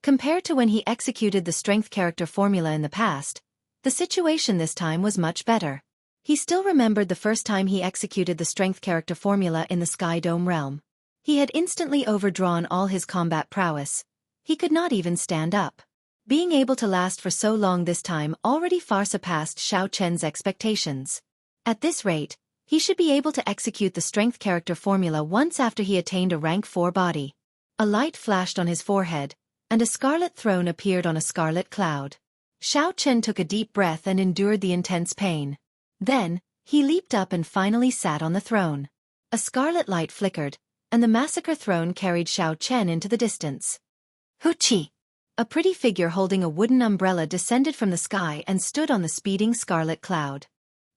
Compared to when he executed the strength character formula in the past, the situation this time was much better. He still remembered the first time he executed the strength character formula in the Sky Dome realm. He had instantly overdrawn all his combat prowess. He could not even stand up. Being able to last for so long this time already far surpassed Xiao Chen's expectations. At this rate, he should be able to execute the strength character formula once after he attained a rank 4 body. A light flashed on his forehead, and a scarlet throne appeared on a scarlet cloud. Xiao Chen took a deep breath and endured the intense pain. Then, he leaped up and finally sat on the throne. A scarlet light flickered, and the massacre throne carried Xiao Chen into the distance. Hoochie! A pretty figure holding a wooden umbrella descended from the sky and stood on the speeding scarlet cloud.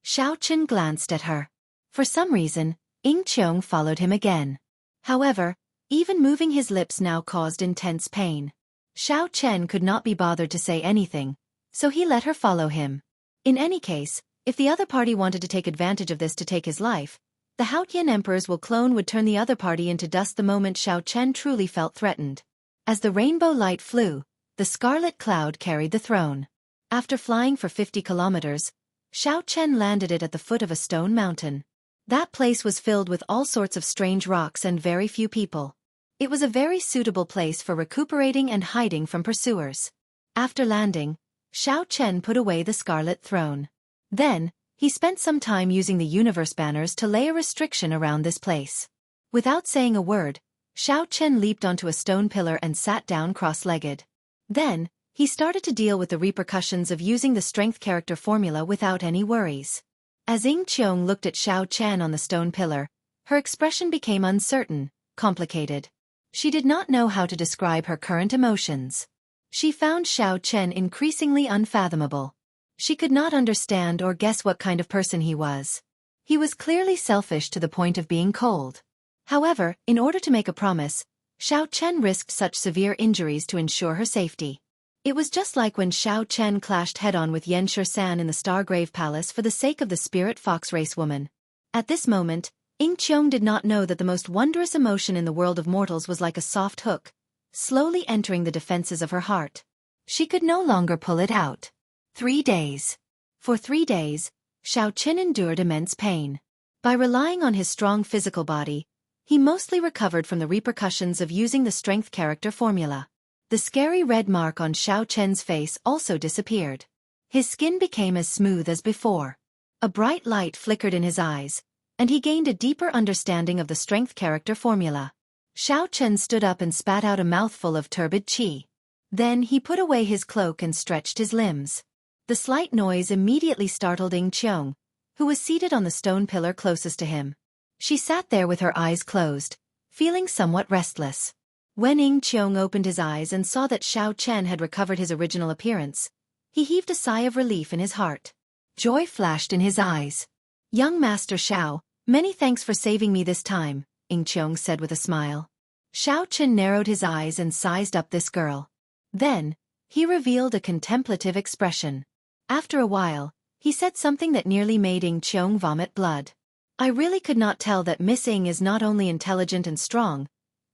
Xiao Chen glanced at her. For some reason, Ying Qiong followed him again. However, even moving his lips now caused intense pain. Xiao Chen could not be bothered to say anything, so he let her follow him. In any case, if the other party wanted to take advantage of this to take his life, the Haotian Emperor's will clone would turn the other party into dust the moment Xiao Chen truly felt threatened. As the rainbow light flew, the scarlet cloud carried the throne. After flying for 50 kilometers, Xiao Chen landed it at the foot of a stone mountain. That place was filled with all sorts of strange rocks and very few people. It was a very suitable place for recuperating and hiding from pursuers. After landing, Xiao Chen put away the scarlet throne. Then, he spent some time using the universe banners to lay a restriction around this place. Without saying a word, Xiao Chen leaped onto a stone pillar and sat down cross-legged. Then, he started to deal with the repercussions of using the strength character formula without any worries. As Ying Qiong looked at Xiao Chen on the stone pillar, her expression became uncertain, complicated. She did not know how to describe her current emotions. She found Xiao Chen increasingly unfathomable. She could not understand or guess what kind of person he was. He was clearly selfish to the point of being cold. However, in order to make a promise, Xiao Chen risked such severe injuries to ensure her safety. It was just like when Xiao Chen clashed head-on with Yen San in the Stargrave Palace for the sake of the spirit fox race woman. At this moment, Qiong did not know that the most wondrous emotion in the world of mortals was like a soft hook, slowly entering the defenses of her heart. She could no longer pull it out. 3 days. For 3 days, Xiao Chen endured immense pain. By relying on his strong physical body, he mostly recovered from the repercussions of using the strength character formula. The scary red mark on Xiao Chen's face also disappeared. His skin became as smooth as before. A bright light flickered in his eyes, and he gained a deeper understanding of the strength character formula. Xiao Chen stood up and spat out a mouthful of turbid qi. Then he put away his cloak and stretched his limbs. The slight noise immediately startled Qiong, who was seated on the stone pillar closest to him. She sat there with her eyes closed, feeling somewhat restless. When Qiong opened his eyes and saw that Xiao Chen had recovered his original appearance, he heaved a sigh of relief in his heart. Joy flashed in his eyes. "Young Master Xiao, many thanks for saving me this time," Qiong said with a smile. Xiao Chen narrowed his eyes and sized up this girl. Then, he revealed a contemplative expression. After a while, he said something that nearly made Qiong vomit blood. "I really could not tell that Miss Ing is not only intelligent and strong,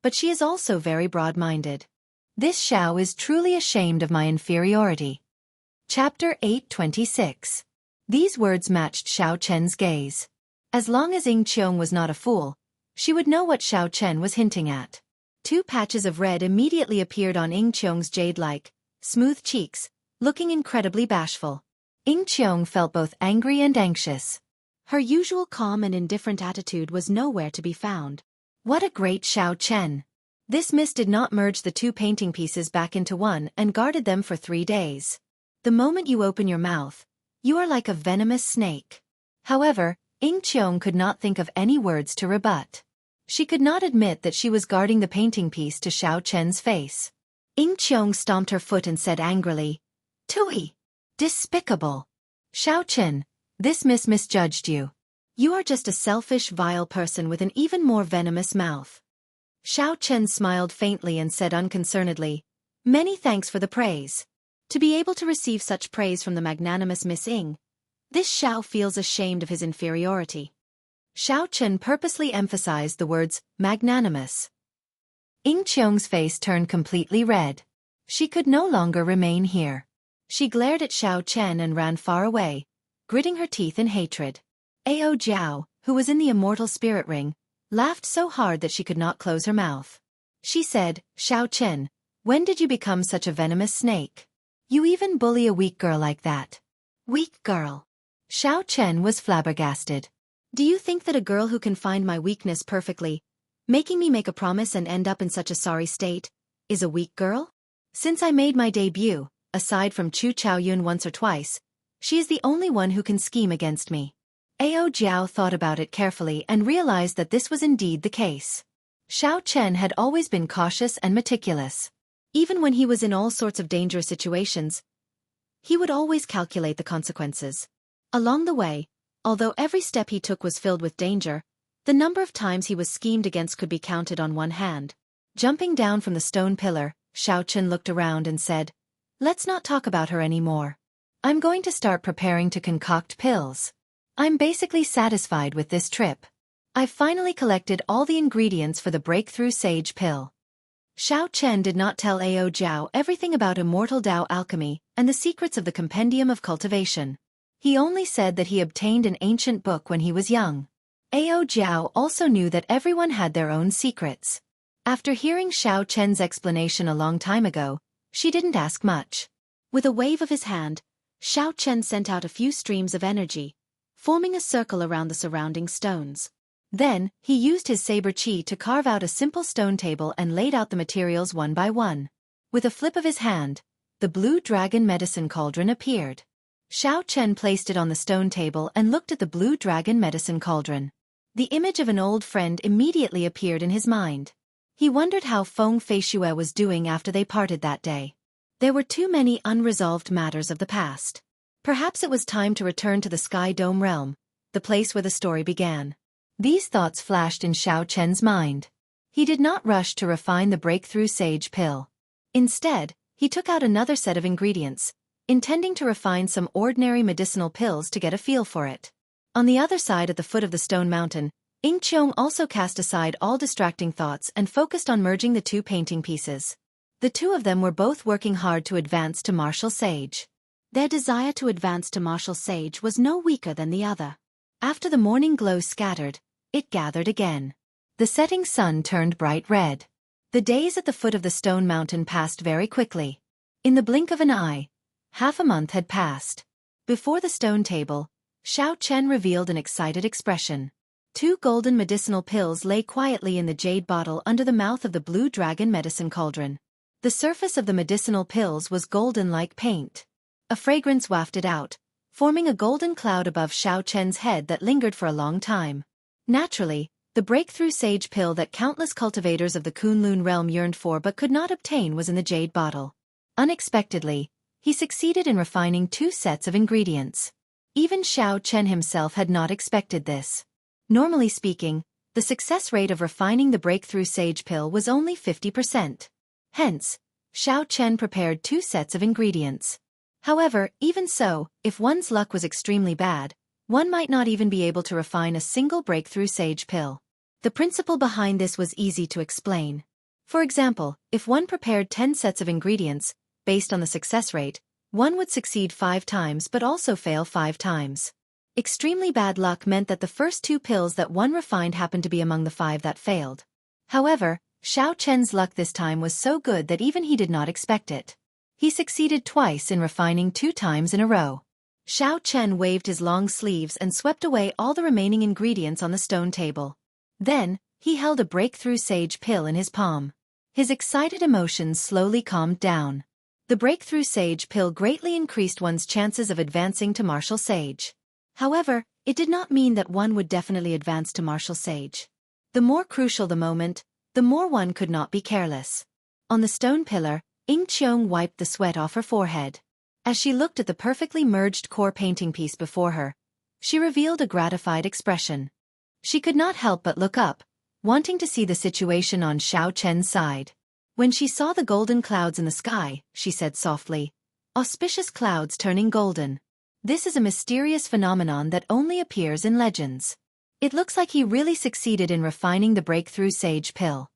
but she is also very broad-minded. This Xiao is truly ashamed of my inferiority." Chapter 826. These words matched Xiao Chen's gaze. As long as Qiong was not a fool, she would know what Xiao Chen was hinting at. 2 patches of red immediately appeared on Qiong's jade-like, smooth cheeks, looking incredibly bashful. Qiong felt both angry and anxious. Her usual calm and indifferent attitude was nowhere to be found. What a great Xiao Chen! This miss did not merge the 2 painting pieces back into one and guarded them for 3 days. The moment you open your mouth, you are like a venomous snake. However, Qiong could not think of any words to rebut. She could not admit that she was guarding the painting piece to Xiao Chen's face. Qiong stomped her foot and said angrily, "Tui! Despicable! Xiao Chen, this miss misjudged you. You are just a selfish, vile person with an even more venomous mouth." Xiao Chen smiled faintly and said unconcernedly, "Many thanks for the praise. To be able to receive such praise from the magnanimous Miss Ing, this Xiao feels ashamed of his inferiority." Xiao Chen purposely emphasized the words, magnanimous. Qiong's face turned completely red. She could no longer remain here. She glared at Xiao Chen and ran far away, gritting her teeth in hatred. Ao Jiao, who was in the immortal spirit ring, laughed so hard that she could not close her mouth. She said, "Xiao Chen, when did you become such a venomous snake? You even bully a weak girl like that." Weak girl? Xiao Chen was flabbergasted. "Do you think that a girl who can find my weakness perfectly, making me make a promise and end up in such a sorry state, is a weak girl? Since I made my debut, aside from Chu Chaoyun once or twice, she is the only one who can scheme against me." Ao Jiao thought about it carefully and realized that this was indeed the case. Xiao Chen had always been cautious and meticulous. Even when he was in all sorts of dangerous situations, he would always calculate the consequences. Along the way, although every step he took was filled with danger, the number of times he was schemed against could be counted on one hand. Jumping down from the stone pillar, Xiao Chen looked around and said, "Let's not talk about her anymore. I'm going to start preparing to concoct pills. I'm basically satisfied with this trip. I've finally collected all the ingredients for the breakthrough sage pill." Xiao Chen did not tell Ao Jiao everything about immortal Dao alchemy and the secrets of the compendium of cultivation. He only said that he obtained an ancient book when he was young. Ao Jiao also knew that everyone had their own secrets. After hearing Xiao Chen's explanation a long time ago, she didn't ask much. With a wave of his hand, Xiao Chen sent out a few streams of energy, forming a circle around the surrounding stones. Then, he used his saber qi to carve out a simple stone table and laid out the materials one by one. With a flip of his hand, the blue dragon medicine cauldron appeared. Xiao Chen placed it on the stone table and looked at the blue dragon medicine cauldron. The image of an old friend immediately appeared in his mind. He wondered how Feng Feishue was doing after they parted that day. There were too many unresolved matters of the past. Perhaps it was time to return to the Sky Dome realm, the place where the story began. These thoughts flashed in Xiao Chen's mind. He did not rush to refine the breakthrough sage pill. Instead, He took out another set of ingredients, intending to refine some ordinary medicinal pills to get a feel for it. On the other side at the foot of the stone mountain, Enchanting also cast aside all distracting thoughts and focused on merging the two painting pieces. The two of them were both working hard to advance to martial sage. Their desire to advance to martial sage was no weaker than the other. After the morning glow scattered, it gathered again. The setting sun turned bright red. The days at the foot of the stone mountain passed very quickly. In the blink of an eye, half a month had passed. Before the stone table, Xiao Chen revealed an excited expression. 2 golden medicinal pills lay quietly in the jade bottle under the mouth of the blue dragon medicine cauldron. The surface of the medicinal pills was golden like paint. A fragrance wafted out, forming a golden cloud above Xiao Chen's head that lingered for a long time. Naturally, the breakthrough sage pill that countless cultivators of the Kunlun realm yearned for but could not obtain was in the jade bottle. Unexpectedly, he succeeded in refining 2 sets of ingredients. Even Xiao Chen himself had not expected this. Normally speaking, the success rate of refining the breakthrough sage pill was only 50%. Hence, Xiao Chen prepared 2 sets of ingredients. However, even so, if one's luck was extremely bad, one might not even be able to refine a single breakthrough sage pill. The principle behind this was easy to explain. For example, if one prepared 10 sets of ingredients, based on the success rate, one would succeed 5 times but also fail 5 times. Extremely bad luck meant that the first 2 pills that one refined happened to be among the 5 that failed. However, Xiao Chen's luck this time was so good that even he did not expect it. He succeeded twice in refining 2 times in a row. Xiao Chen waved his long sleeves and swept away all the remaining ingredients on the stone table. Then, he held a breakthrough sage pill in his palm. His excited emotions slowly calmed down. The breakthrough sage pill greatly increased one's chances of advancing to martial sage. However, it did not mean that one would definitely advance to martial sage. The more crucial the moment, the more one could not be careless. On the stone pillar, Enchanting wiped the sweat off her forehead. As she looked at the perfectly merged core painting piece before her, she revealed a gratified expression. She could not help but look up, wanting to see the situation on Xiao Chen's side. When she saw the golden clouds in the sky, she said softly, "Auspicious clouds turning golden. This is a mysterious phenomenon that only appears in legends. It looks like he really succeeded in refining the breakthrough sage pill."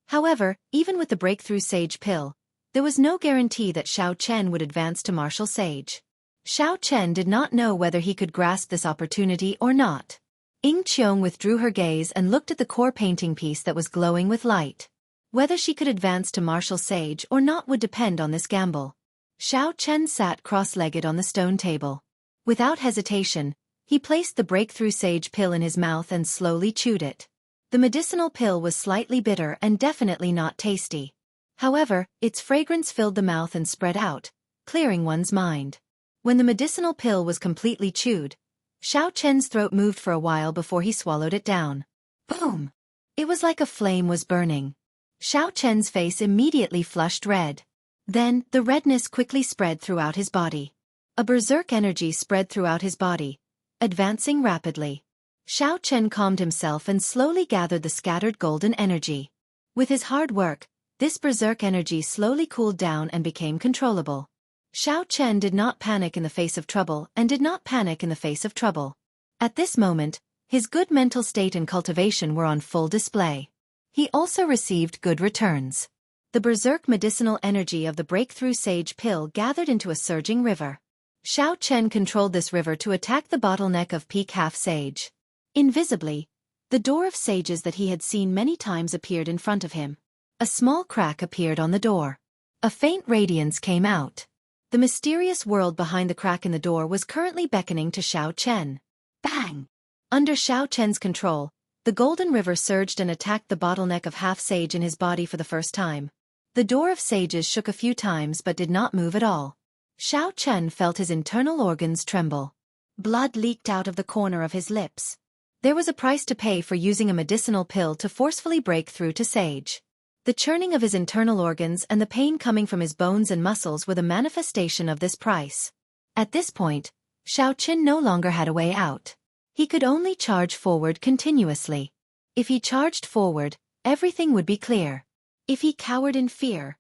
However, even with the breakthrough sage pill, there was no guarantee that Xiao Chen would advance to martial sage. Xiao Chen did not know whether he could grasp this opportunity or not. Enchanting withdrew her gaze and looked at the core painting piece that was glowing with light. Whether she could advance to martial sage or not would depend on this gamble. Xiao Chen sat cross-legged on the stone table. Without hesitation, he placed the breakthrough sage pill in his mouth and slowly chewed it. The medicinal pill was slightly bitter and definitely not tasty. However, its fragrance filled the mouth and spread out, clearing one's mind. When the medicinal pill was completely chewed, Xiao Chen's throat moved for a while before he swallowed it down. Boom! It was like a flame was burning. Xiao Chen's face immediately flushed red. Then, the redness quickly spread throughout his body. A berserk energy spread throughout his body, advancing rapidly. Xiao Chen calmed himself and slowly gathered the scattered golden energy. With his hard work, this berserk energy slowly cooled down and became controllable. Xiao Chen did not panic in the face of trouble and did not panic in the face of trouble. At this moment, his good mental state and cultivation were on full display. He also received good returns. The berserk medicinal energy of the breakthrough sage pill gathered into a surging river. Xiao Chen controlled this river to attack the bottleneck of peak half-sage. Invisibly, the door of sages that he had seen many times appeared in front of him. A small crack appeared on the door. A faint radiance came out. The mysterious world behind the crack in the door was currently beckoning to Xiao Chen. Bang! Under Xiao Chen's control, the golden river surged and attacked the bottleneck of half-sage in his body for the first time. The door of sages shook a few times but did not move at all. Xiao Chen felt his internal organs tremble. Blood leaked out of the corner of his lips. There was a price to pay for using a medicinal pill to forcefully break through to sage. The churning of his internal organs and the pain coming from his bones and muscles were the manifestation of this price. At this point, Xiao Chen no longer had a way out. He could only charge forward continuously. If he charged forward, everything would be clear. If he cowered in fear,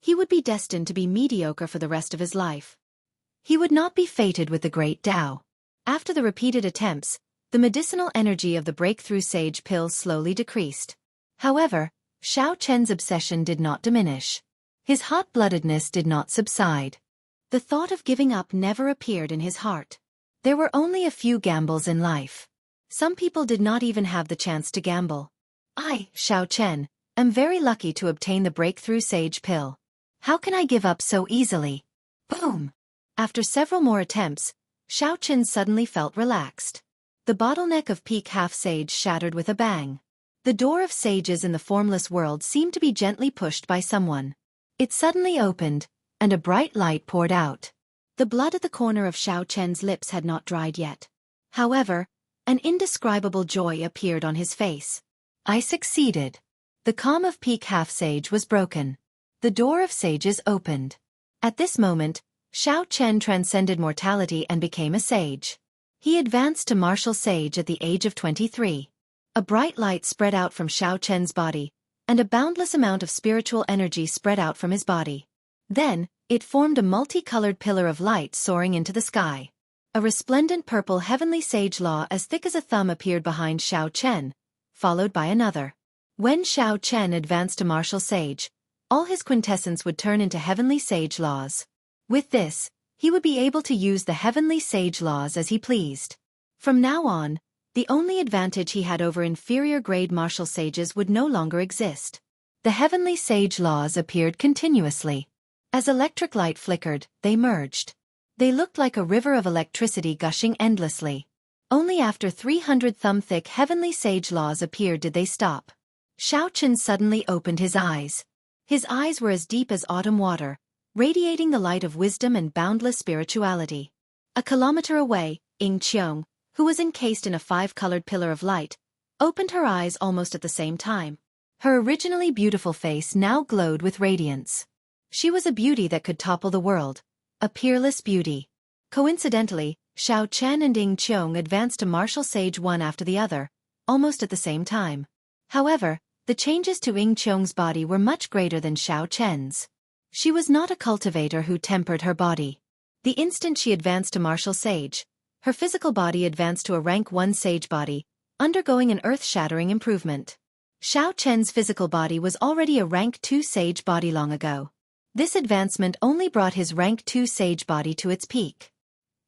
He would be destined to be mediocre for the rest of his life. He would not be fated with the great Tao. After the repeated attempts, the medicinal energy of the breakthrough sage pill slowly decreased. However, Xiao Chen's obsession did not diminish. His hot-bloodedness did not subside. The thought of giving up never appeared in his heart. There were only a few gambles in life. Some people did not even have the chance to gamble. I, Xiao Chen, am very lucky to obtain the breakthrough sage pill. How can I give up so easily? Boom! After several more attempts, Xiao Chen suddenly felt relaxed. The bottleneck of peak half-sage shattered with a bang. The door of sages in the formless world seemed to be gently pushed by someone. It suddenly opened, and a bright light poured out. The blood at the corner of Xiao Chen's lips had not dried yet. However, an indescribable joy appeared on his face. I succeeded. The calm of peak half-sage was broken. The door of sages opened. At this moment, Xiao Chen transcended mortality and became a sage. He advanced to martial sage at the age of 23. A bright light spread out from Xiao Chen's body, and a boundless amount of spiritual energy spread out from his body. Then, it formed a multicolored pillar of light soaring into the sky. A resplendent purple heavenly sage law as thick as a thumb appeared behind Xiao Chen, followed by another. When Xiao Chen advanced to martial sage, all his quintessence would turn into heavenly sage laws. With this, he would be able to use the heavenly sage laws as he pleased. From now on, the only advantage he had over inferior-grade martial sages would no longer exist. The heavenly sage laws appeared continuously. As electric light flickered, they merged. They looked like a river of electricity gushing endlessly. Only after 300 thumb-thick heavenly sage laws appeared did they stop. Xiao Chen suddenly opened his eyes. His eyes were as deep as autumn water, radiating the light of wisdom and boundless spirituality. A kilometer away, Ying, who was encased in a 5-colored pillar of light, opened her eyes almost at the same time. Her originally beautiful face now glowed with radiance. She was a beauty that could topple the world, a peerless beauty. Coincidentally, Xiao Chen and Ying advanced to martial sage one after the other, almost at the same time. However, the changes to Ying's body were much greater than Xiao Chen's. She was not a cultivator who tempered her body. The instant she advanced to martial sage, her physical body advanced to a rank 1 sage body, undergoing an earth-shattering improvement. Xiao Chen's physical body was already a rank 2 sage body long ago. This advancement only brought his rank 2 sage body to its peak.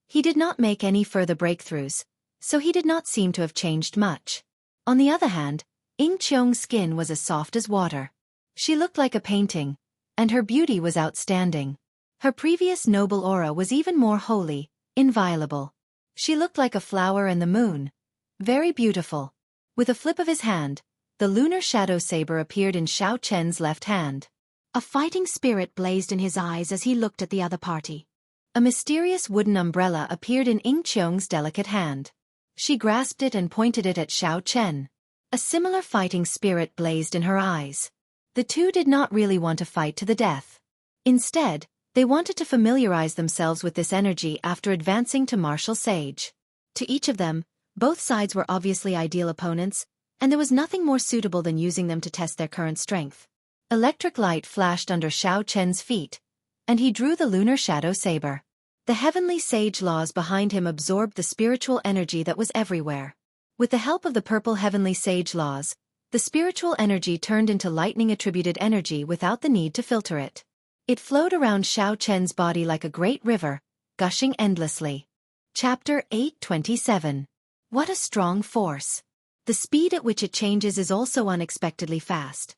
He did not make any further breakthroughs, so he did not seem to have changed much. On the other hand, Ying's skin was as soft as water. She looked like a painting, and her beauty was outstanding. Her previous noble aura was even more holy, inviolable. She looked like a flower in the moon. Very beautiful. With a flip of his hand, the lunar shadow saber appeared in Xiao Chen's left hand. A fighting spirit blazed in his eyes as he looked at the other party. A mysterious wooden umbrella appeared in Ying's delicate hand. She grasped it and pointed it at Xiao Chen. A similar fighting spirit blazed in her eyes. The two did not really want to fight to the death. Instead, they wanted to familiarize themselves with this energy after advancing to martial sage. To each of them, both sides were obviously ideal opponents, and there was nothing more suitable than using them to test their current strength. Electric light flashed under Xiao Chen's feet, and he drew the lunar shadow saber. The heavenly sage laws behind him absorbed the spiritual energy that was everywhere. With the help of the purple heavenly sage laws, the spiritual energy turned into lightning-attributed energy without the need to filter it. It flowed around Xiao Chen's body like a great river, gushing endlessly. Chapter 827. What a strong force! The speed at which it changes is also unexpectedly fast.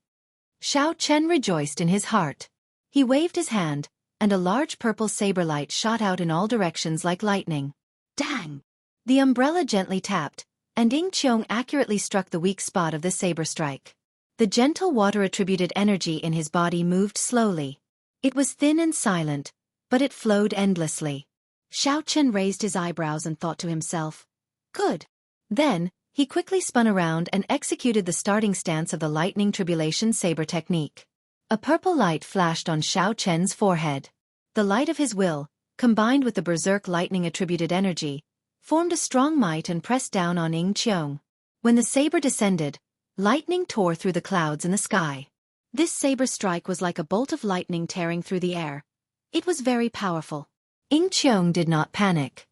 Xiao Chen rejoiced in his heart. He waved his hand, and a large purple saber light shot out in all directions like lightning. Dang! The umbrella gently tapped, and Ying accurately struck the weak spot of the saber strike. The gentle water-attributed energy in his body moved slowly. It was thin and silent, but it flowed endlessly. Xiao Chen raised his eyebrows and thought to himself, "Good." Then, he quickly spun around and executed the starting stance of the lightning tribulation saber technique. A purple light flashed on Xiao Chen's forehead. The light of his will, combined with the berserk lightning-attributed energy, formed a strong might and pressed down on Ying. When the saber descended, lightning tore through the clouds in the sky. This saber strike was like a bolt of lightning tearing through the air. It was very powerful. Cheong did not panic.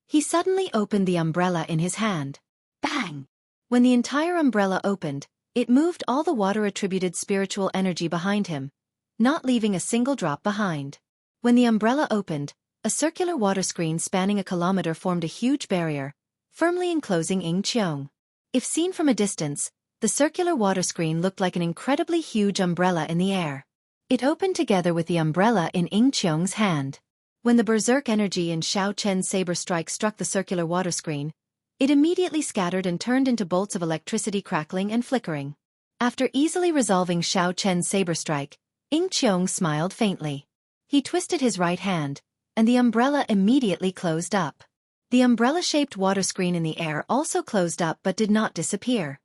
He suddenly opened the umbrella in his hand. Bang! When the entire umbrella opened, it moved all the water-attributed spiritual energy behind him, not leaving a single drop behind. When the umbrella opened, a circular water screen spanning a kilometer formed a huge barrier, firmly enclosing Cheong. If seen from a distance, the circular water screen looked like an incredibly huge umbrella in the air. It opened together with the umbrella in Cheong's hand. When the berserk energy in Xiao Chen's saber strike struck the circular water screen, it immediately scattered and turned into bolts of electricity crackling and flickering. After easily resolving Xiao Chen's saber strike, Cheong smiled faintly. He twisted his right hand, and the umbrella immediately closed up. The umbrella-shaped water screen in the air also closed up but did not disappear.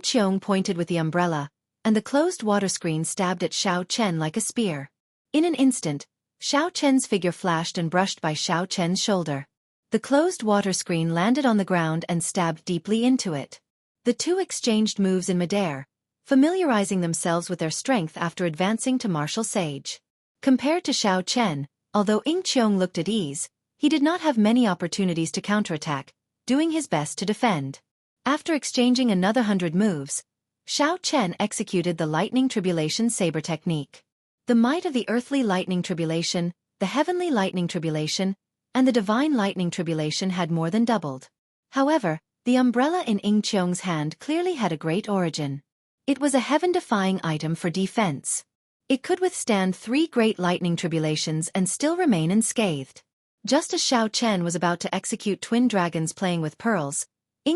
Cheong pointed with the umbrella, and the closed water screen stabbed at Xiao Chen like a spear. In an instant, Xiao Chen's figure flashed and brushed by Xiao Chen's shoulder. The closed water screen landed on the ground and stabbed deeply into it. The two exchanged moves in midair, familiarizing themselves with their strength after advancing to martial sage. Compared to Xiao Chen, although Cheong looked at ease, he did not have many opportunities to counterattack, doing his best to defend. After exchanging another 100 moves, Xiao Chen executed the Lightning Tribulation Saber technique. The might of the earthly Lightning Tribulation, the heavenly Lightning Tribulation, and the divine Lightning Tribulation had more than doubled. However, the umbrella in Cheong's hand clearly had a great origin. It was a heaven-defying item for defense. It could withstand 3 great lightning tribulations and still remain unscathed. Just as Xiao Chen was about to execute twin dragons playing with pearls,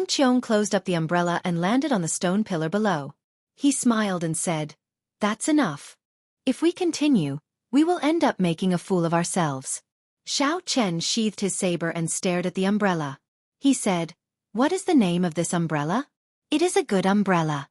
Cheong closed up the umbrella and landed on the stone pillar below. He smiled and said, "That's enough. If we continue, we will end up making a fool of ourselves." Xiao Chen sheathed his saber and stared at the umbrella. He said, "What is the name of this umbrella?" "It is a good umbrella."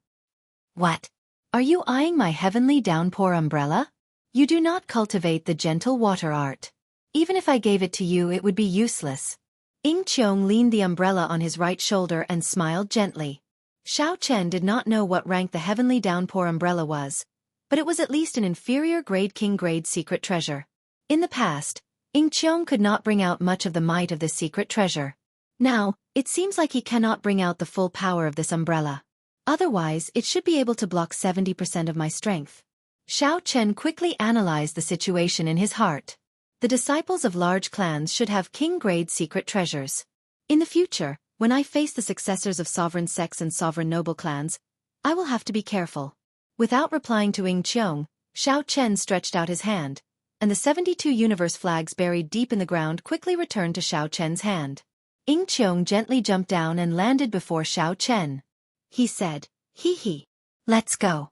"What? Are you eyeing my heavenly downpour umbrella? You do not cultivate the gentle water art. Even if I gave it to you, it would be useless." Cheong leaned the umbrella on his right shoulder and smiled gently. Xiao Chen did not know what rank the heavenly downpour umbrella was, but it was at least an inferior grade king grade secret treasure. In the past, Cheong could not bring out much of the might of this secret treasure. Now, it seems like he cannot bring out the full power of this umbrella. Otherwise, it should be able to block 70% of my strength. Xiao Chen quickly analyzed the situation in his heart. The disciples of large clans should have king-grade secret treasures. In the future, when I face the successors of sovereign sects and sovereign noble clans, I will have to be careful. Without replying to Cheong, Xiao Chen stretched out his hand, and the 72 universe flags buried deep in the ground quickly returned to Xiao Chen's hand. Cheong gently jumped down and landed before Xiao Chen. He said, "Hee hee. Let's go."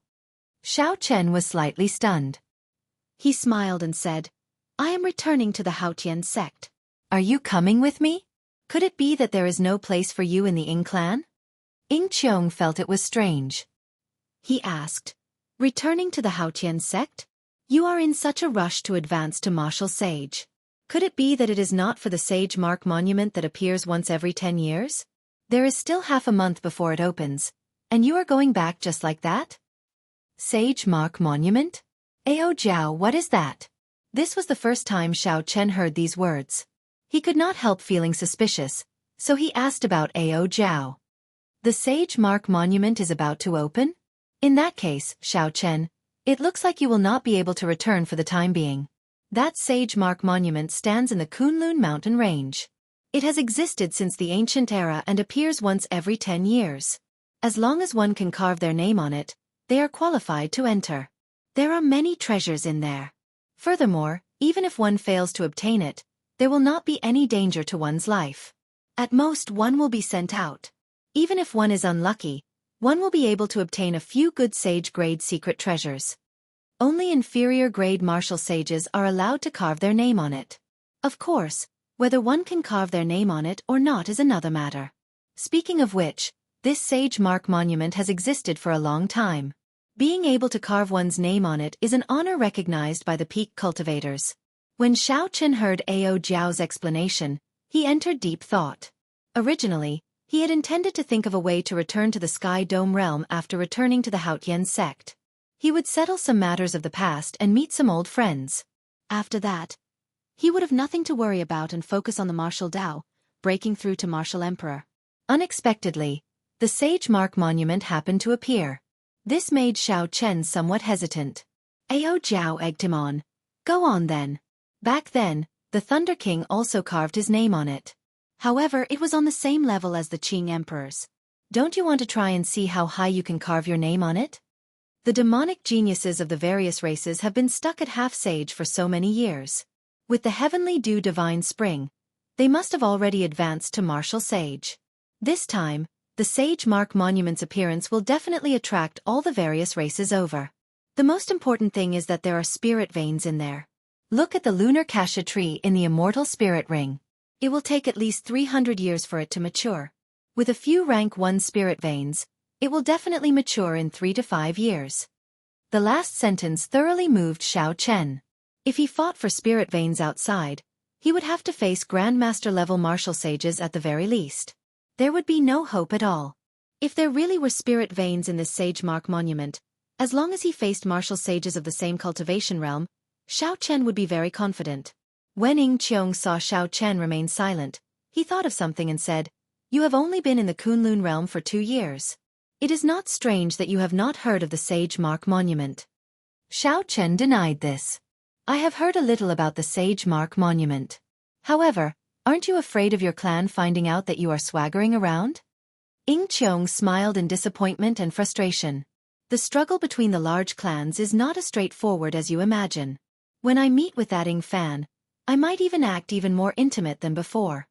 Xiao Chen was slightly stunned. He smiled and said, "I am returning to the Haotian sect. Are you coming with me? Could it be that there is no place for you in the Ying clan?" Cheong felt it was strange. He asked, "Returning to the Haotian sect? You are in such a rush to advance to martial sage. Could it be that it is not for the sage mark monument that appears once every 10 years? There is still half a month before it opens, and you are going back just like that?" Sage mark monument? Ao Jiao, what is that? This was the first time Xiao Chen heard these words. He could not help feeling suspicious, so he asked about Ao Jiao. "The Sage Mark Monument is about to open? In that case, Xiao Chen, it looks like you will not be able to return for the time being. That Sage Mark Monument stands in the Kunlun mountain range. It has existed since the ancient era and appears once every 10 years. As long as one can carve their name on it, they are qualified to enter. There are many treasures in there. Furthermore, even if one fails to obtain it, there will not be any danger to one's life. At most, one will be sent out. Even if one is unlucky, one will be able to obtain a few good sage-grade secret treasures. Only inferior-grade martial sages are allowed to carve their name on it. Of course, whether one can carve their name on it or not is another matter. Speaking of which, this Sage Mark Monument has existed for a long time. Being able to carve one's name on it is an honor recognized by the peak cultivators." When Xiao Chen heard Ao Jiao's explanation, he entered deep thought. Originally, he had intended to think of a way to return to the Sky Dome realm after returning to the Haotian sect. He would settle some matters of the past and meet some old friends. After that, he would have nothing to worry about and focus on the martial Dao, breaking through to martial emperor. Unexpectedly, the Sage Mark Monument happened to appear. This made Xiao Chen somewhat hesitant. Ao Jiao egged him on. Go on then. Back then, the Thunder King also carved his name on it. However, it was on the same level as the Qing emperors. Don't you want to try and see how high you can carve your name on it? The demonic geniuses of the various races have been stuck at half-sage for so many years. With the heavenly dew divine spring, they must have already advanced to martial sage. This time, the Sage Mark Monument's appearance will definitely attract all the various races over. The most important thing is that there are spirit veins in there. Look at the lunar cassia tree in the immortal spirit ring. It will take at least 300 years for it to mature. With a few rank 1 spirit veins, it will definitely mature in 3 to 5 years. The last sentence thoroughly moved Xiao Chen. If he fought for spirit veins outside, he would have to face Grandmaster-level martial sages at the very least. There would be no hope at all. If there really were spirit veins in this Sage Mark Monument, as long as he faced martial sages of the same cultivation realm, Xiao Chen would be very confident. When Ying Qiong saw Xiao Chen remain silent, he thought of something and said, "You have only been in the Kunlun realm for 2 years. It is not strange that you have not heard of the Sage Mark Monument." Xiao Chen denied this. "I have heard a little about the Sage Mark Monument. However, aren't you afraid of your clan finding out that you are swaggering around?" Ying Qiong smiled in disappointment and frustration. The struggle between the large clans is not as straightforward as you imagine. When I meet with that Ying fan, I might even act even more intimate than before.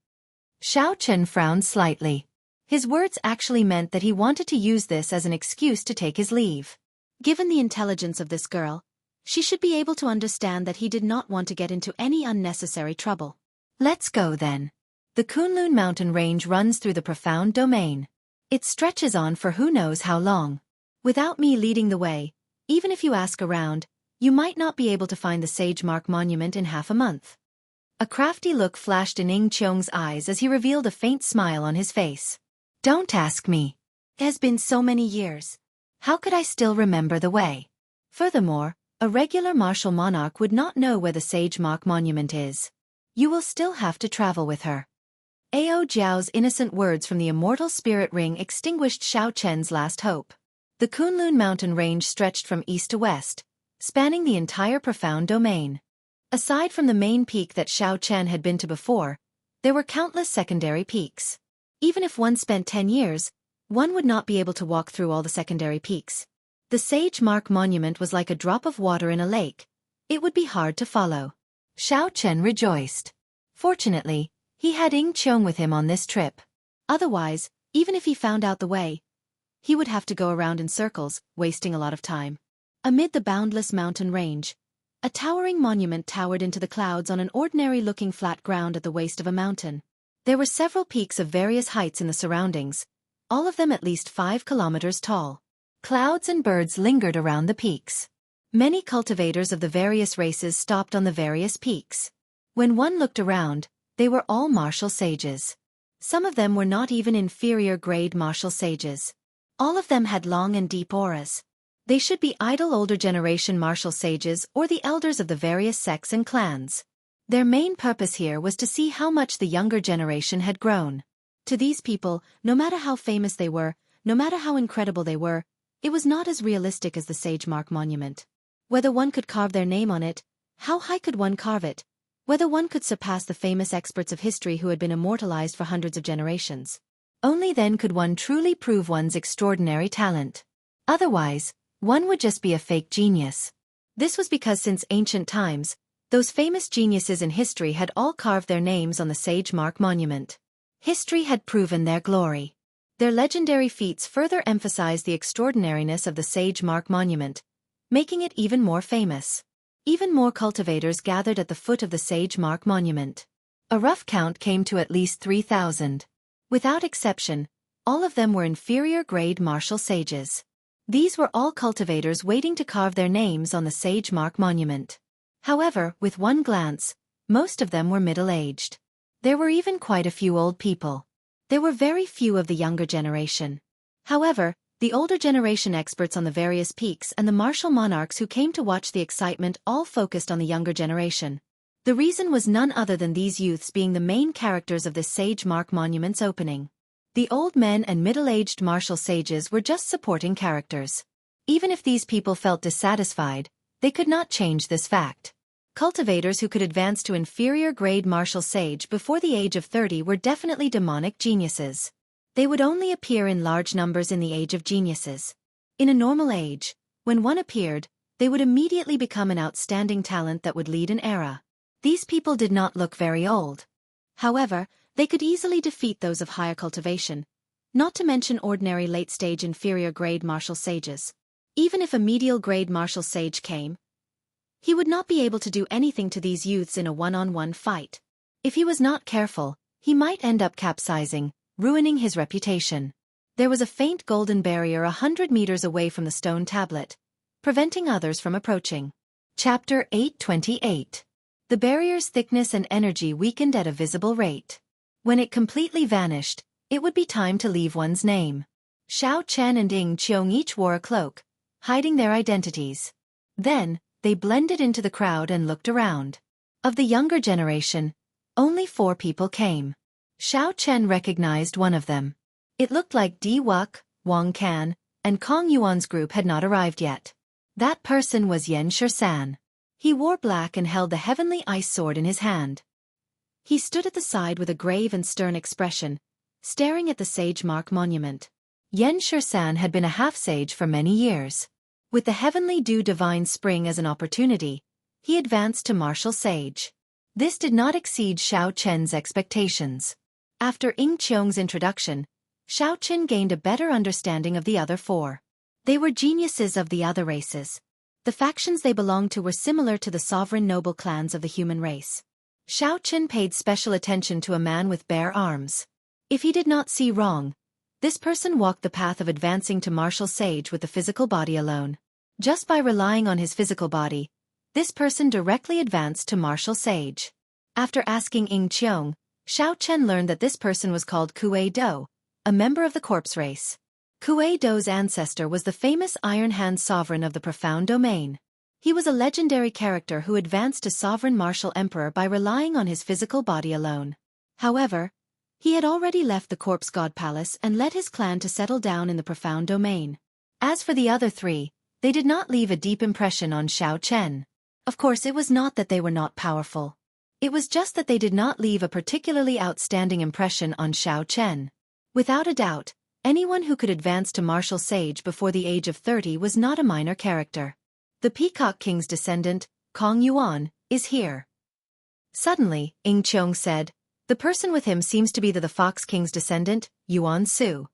Xiao Chen frowned slightly. His words actually meant that he wanted to use this as an excuse to take his leave. Given the intelligence of this girl, she should be able to understand that he did not want to get into any unnecessary trouble. Let's go then. The Kunlun mountain range runs through the profound domain. It stretches on for who knows how long. Without me leading the way, even if you ask around, you might not be able to find the Sage Mark Monument in half a month. A crafty look flashed in Ying Qiong's eyes as he revealed a faint smile on his face. Don't ask me. It has been so many years. How could I still remember the way? Furthermore, a regular martial monarch would not know where the Sage Mark Monument is. You will still have to travel with her. Ao Jiao's innocent words from the immortal spirit ring extinguished Xiao Chen's last hope. The Kunlun mountain range stretched from east to west, spanning the entire profound domain. Aside from the main peak that Xiao Chen had been to before, there were countless secondary peaks. Even if one spent 10 years, one would not be able to walk through all the secondary peaks. The Sage Mark Monument was like a drop of water in a lake. It would be hard to follow. Xiao Chen rejoiced. Fortunately, he had Ying Qiong with him on this trip. Otherwise, even if he found out the way, he would have to go around in circles, wasting a lot of time. Amid the boundless mountain range, a towering monument towered into the clouds on an ordinary-looking flat ground at the waist of a mountain. There were several peaks of various heights in the surroundings, all of them at least 5 kilometers tall. Clouds and birds lingered around the peaks. Many cultivators of the various races stopped on the various peaks. When one looked around, they were all martial sages. Some of them were not even inferior-grade martial sages. All of them had long and deep auras. They should be idle older generation martial sages or the elders of the various sects and clans. Their main purpose here was to see how much the younger generation had grown. To these people, no matter how famous they were, no matter how incredible they were, it was not as realistic as the Sage Mark Monument. Whether one could carve their name on it, how high could one carve it? Whether one could surpass the famous experts of history who had been immortalized for hundreds of generations. Only then could one truly prove one's extraordinary talent. Otherwise, one would just be a fake genius. This was because since ancient times, those famous geniuses in history had all carved their names on the Sage Mark Monument. History had proven their glory. Their legendary feats further emphasized the extraordinariness of the Sage Mark Monument, making it even more famous. Even more cultivators gathered at the foot of the Sage Mark Monument. A rough count came to at least 3,000. Without exception, all of them were inferior-grade martial sages. These were all cultivators waiting to carve their names on the Sage Mark Monument. However, with one glance, most of them were middle-aged. There were even quite a few old people. There were very few of the younger generation. However, The older generation experts on the various peaks and the martial monarchs who came to watch the excitement all focused on the younger generation. The reason was none other than these youths being the main characters of this Sage Mark Monument's opening. The old men and middle-aged martial sages were just supporting characters. Even if these people felt dissatisfied, they could not change this fact. Cultivators who could advance to inferior-grade martial sage before the age of 30 were definitely demonic geniuses. They would only appear in large numbers in the age of geniuses. In a normal age, when one appeared, they would immediately become an outstanding talent that would lead an era. These people did not look very old. However, they could easily defeat those of higher cultivation, not to mention ordinary late-stage inferior-grade martial sages. Even if a medial-grade martial sage came, he would not be able to do anything to these youths in a one-on-one fight. If he was not careful, he might end up capsizing, ruining his reputation. There was a faint golden barrier 100 meters away from the stone tablet, preventing others from approaching. Chapter 828. The barrier's thickness and energy weakened at a visible rate. When it completely vanished, it would be time to leave one's name. Xiao Chen and Ying Qiong each wore a cloak, hiding their identities. Then, they blended into the crowd and looked around. Of the younger generation, only 4 people came. Xiao Chen recognized one of them. It looked like Di Wuk, Wang Can, and Kong Yuan's group had not arrived yet. That person was Yen Shursan. He wore black and held the heavenly ice sword in his hand. He stood at the side with a grave and stern expression, staring at the Sage Mark Monument. Yen Shursan had been a half-sage for many years. With the heavenly dew divine spring as an opportunity, he advanced to martial sage. This did not exceed Xiao Chen's expectations. After Ying Qiong's introduction, Xiao Chen gained a better understanding of the other 4. They were geniuses of the other races. The factions they belonged to were similar to the sovereign noble clans of the human race. Xiao Chen paid special attention to a man with bare arms. If he did not see wrong, this person walked the path of advancing to martial sage with the physical body alone. Just by relying on his physical body, this person directly advanced to martial sage. After asking Ying Qiong, Xiao Chen learned that this person was called Kuei Do, a member of the corpse race. Kuei Do's ancestor was the famous Iron Hand sovereign of the Profound Domain. He was a legendary character who advanced to sovereign martial emperor by relying on his physical body alone. However, he had already left the corpse god palace and led his clan to settle down in the Profound Domain. As for the other 3, they did not leave a deep impression on Xiao Chen. Of course, it was not that they were not powerful. It was just that they did not leave a particularly outstanding impression on Xiao Chen. Without a doubt, anyone who could advance to martial sage before the age of 30 was not a minor character. The Peacock King's descendant, Kong Yuan, is here. Suddenly, Ying Qiong said, the person with him seems to be the Fox King's descendant, Yuan Su.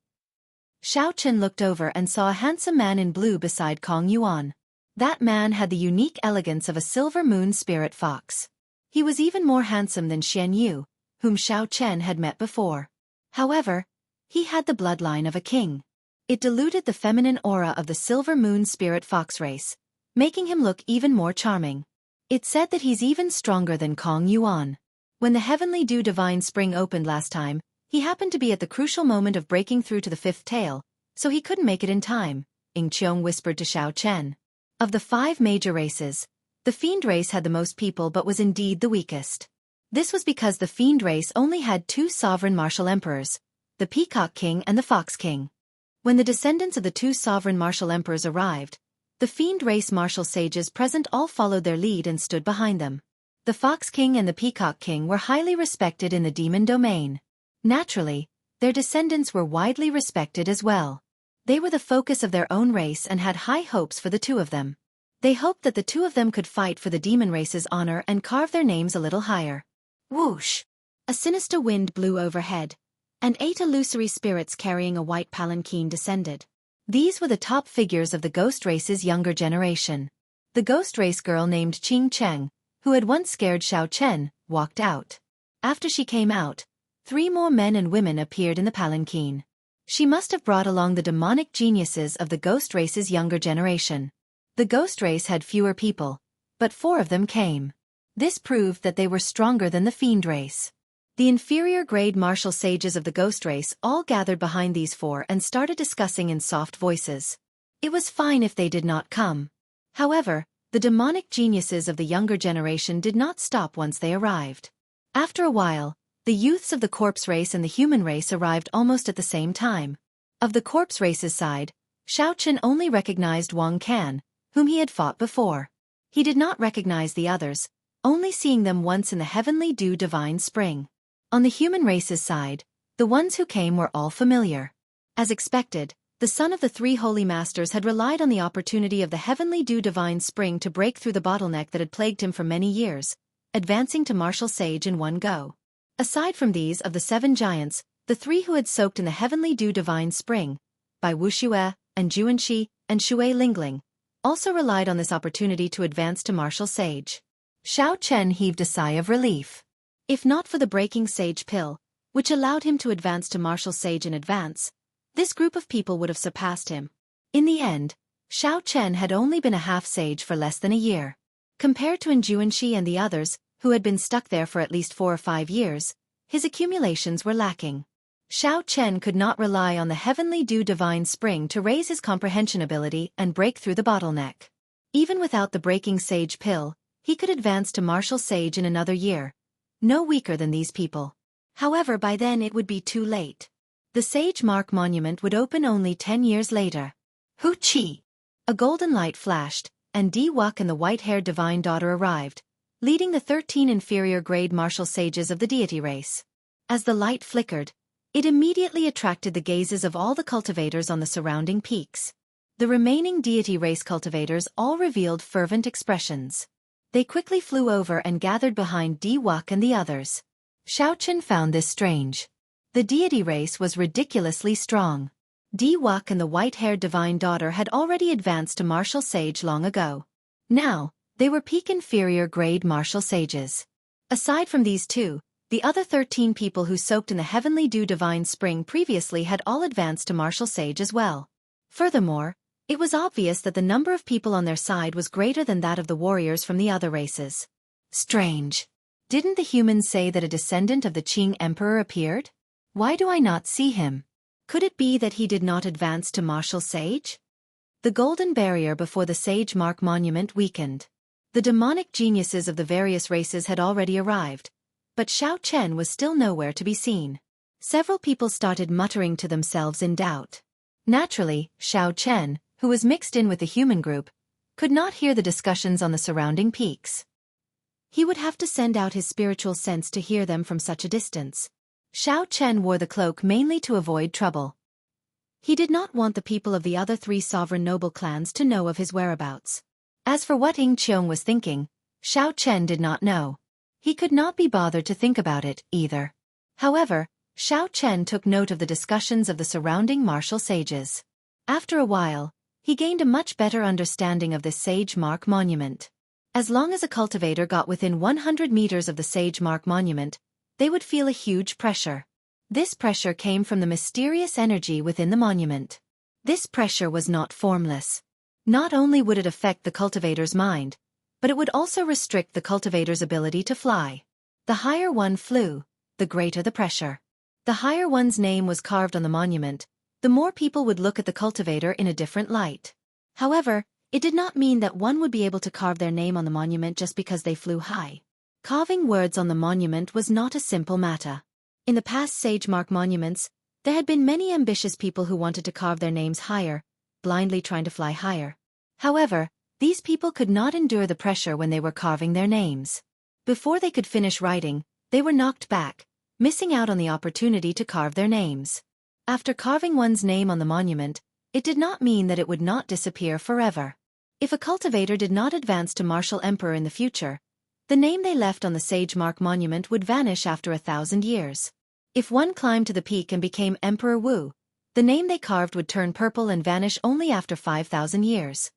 Xiao Chen looked over and saw a handsome man in blue beside Kong Yuan. That man had the unique elegance of a silver moon spirit fox. He was even more handsome than Xian Yu, whom Xiao Chen had met before. However, he had the bloodline of a king. It diluted the feminine aura of the silver moon spirit fox race, making him look even more charming. It said that he's even stronger than Kong Yuan. When the heavenly dew divine spring opened last time, he happened to be at the crucial moment of breaking through to the 5th tail, so he couldn't make it in time, Ying Qiong whispered to Xiao Chen. Of the 5 major races, the Fiend race had the most people but was indeed the weakest. This was because the Fiend race only had 2 sovereign martial emperors, the Peacock King and the Fox King. When the descendants of the 2 sovereign martial emperors arrived, the Fiend race martial sages present all followed their lead and stood behind them. The Fox King and the Peacock King were highly respected in the demon domain. Naturally, their descendants were widely respected as well. They were the focus of their own race and had high hopes for the 2 of them. They hoped that the 2 of them could fight for the demon race's honor and carve their names a little higher. Whoosh! A sinister wind blew overhead, and 8 illusory spirits carrying a white palanquin descended. These were the top figures of the ghost race's younger generation. The ghost race girl named Qing Cheng, who had once scared Xiao Chen, walked out. After she came out, 3 more men and women appeared in the palanquin. She must have brought along the demonic geniuses of the ghost race's younger generation. The ghost race had fewer people, but 4 of them came. This proved that they were stronger than the fiend race. The inferior-grade martial sages of the ghost race all gathered behind these four and started discussing in soft voices. It was fine if they did not come. However, the demonic geniuses of the younger generation did not stop once they arrived. After a while, the youths of the corpse race and the human race arrived almost at the same time. Of the corpse race's side, Xiao Chen only recognized Wang Can, whom he had fought before. He did not recognize the others, only seeing them once in the heavenly dew divine spring. On the human race's side, the ones who came were all familiar. As expected, the son of the three holy masters had relied on the opportunity of the heavenly dew divine spring to break through the bottleneck that had plagued him for many years, advancing to martial sage in one go. Aside from these of the 7 giants, the 3 who had soaked in the heavenly dew divine spring, by Wu Xue, and Juanxi, and Shui Lingling, also relied on this opportunity to advance to martial sage. Xiao Chen heaved a sigh of relief. If not for the breaking sage pill, which allowed him to advance to martial sage in advance, this group of people would have surpassed him. In the end, Xiao Chen had only been a half-sage for less than a year. Compared to Juanxi and the others, who had been stuck there for at least 4 or 5 years, his accumulations were lacking. Xiao Chen could not rely on the heavenly dew divine spring to raise his comprehension ability and break through the bottleneck. Even without the breaking sage pill, he could advance to martial sage in another year, no weaker than these people. However, by then it would be too late. The Sage Mark Monument would open only 10 years later. Hu Qi! A golden light flashed, and Di Wuk and the white-haired divine daughter arrived, leading the 13 inferior-grade martial sages of the deity race. As the light flickered, it immediately attracted the gazes of all the cultivators on the surrounding peaks. The remaining deity race cultivators all revealed fervent expressions. They quickly flew over and gathered behind Di Wuk and the others. Xiao Chen found this strange. The deity race was ridiculously strong. Di Wuk and the white-haired divine daughter had already advanced to martial sage long ago. Now, they were peak inferior-grade martial sages. Aside from these two, the other 13 people who soaked in the heavenly dew divine spring previously had all advanced to martial sage as well. Furthermore, it was obvious that the number of people on their side was greater than that of the warriors from the other races. Strange. Didn't the humans say that a descendant of the Qing Emperor appeared? Why do I not see him? Could it be that he did not advance to martial sage? The golden barrier before the Sage Mark Monument weakened. The demonic geniuses of the various races had already arrived, but Xiao Chen was still nowhere to be seen. Several people started muttering to themselves in doubt. Naturally, Xiao Chen, who was mixed in with the human group, could not hear the discussions on the surrounding peaks. He would have to send out his spiritual sense to hear them from such a distance. Xiao Chen wore the cloak mainly to avoid trouble. He did not want the people of the other 3 sovereign noble clans to know of his whereabouts. As for what Ying Qiong was thinking, Xiao Chen did not know. He could not be bothered to think about it, either. However, Xiao Chen took note of the discussions of the surrounding martial sages. After a while, he gained a much better understanding of this Sage Mark Monument. As long as a cultivator got within 100 meters of the Sage Mark Monument, they would feel a huge pressure. This pressure came from the mysterious energy within the monument. This pressure was not formless. Not only would it affect the cultivator's mind, but it would also restrict the cultivator's ability to fly. The higher one flew, the greater the pressure. The higher one's name was carved on the monument, the more people would look at the cultivator in a different light. However, it did not mean that one would be able to carve their name on the monument just because they flew high. Carving words on the monument was not a simple matter. In the past Sage Mark monuments, there had been many ambitious people who wanted to carve their names higher, blindly trying to fly higher. However, these people could not endure the pressure when they were carving their names. Before they could finish writing, they were knocked back, missing out on the opportunity to carve their names. After carving one's name on the monument, it did not mean that it would not disappear forever. If a cultivator did not advance to martial emperor in the future, the name they left on the Sage Mark Monument would vanish after 1,000 years. If one climbed to the peak and became Emperor Wu, the name they carved would turn purple and vanish only after 5,000 years.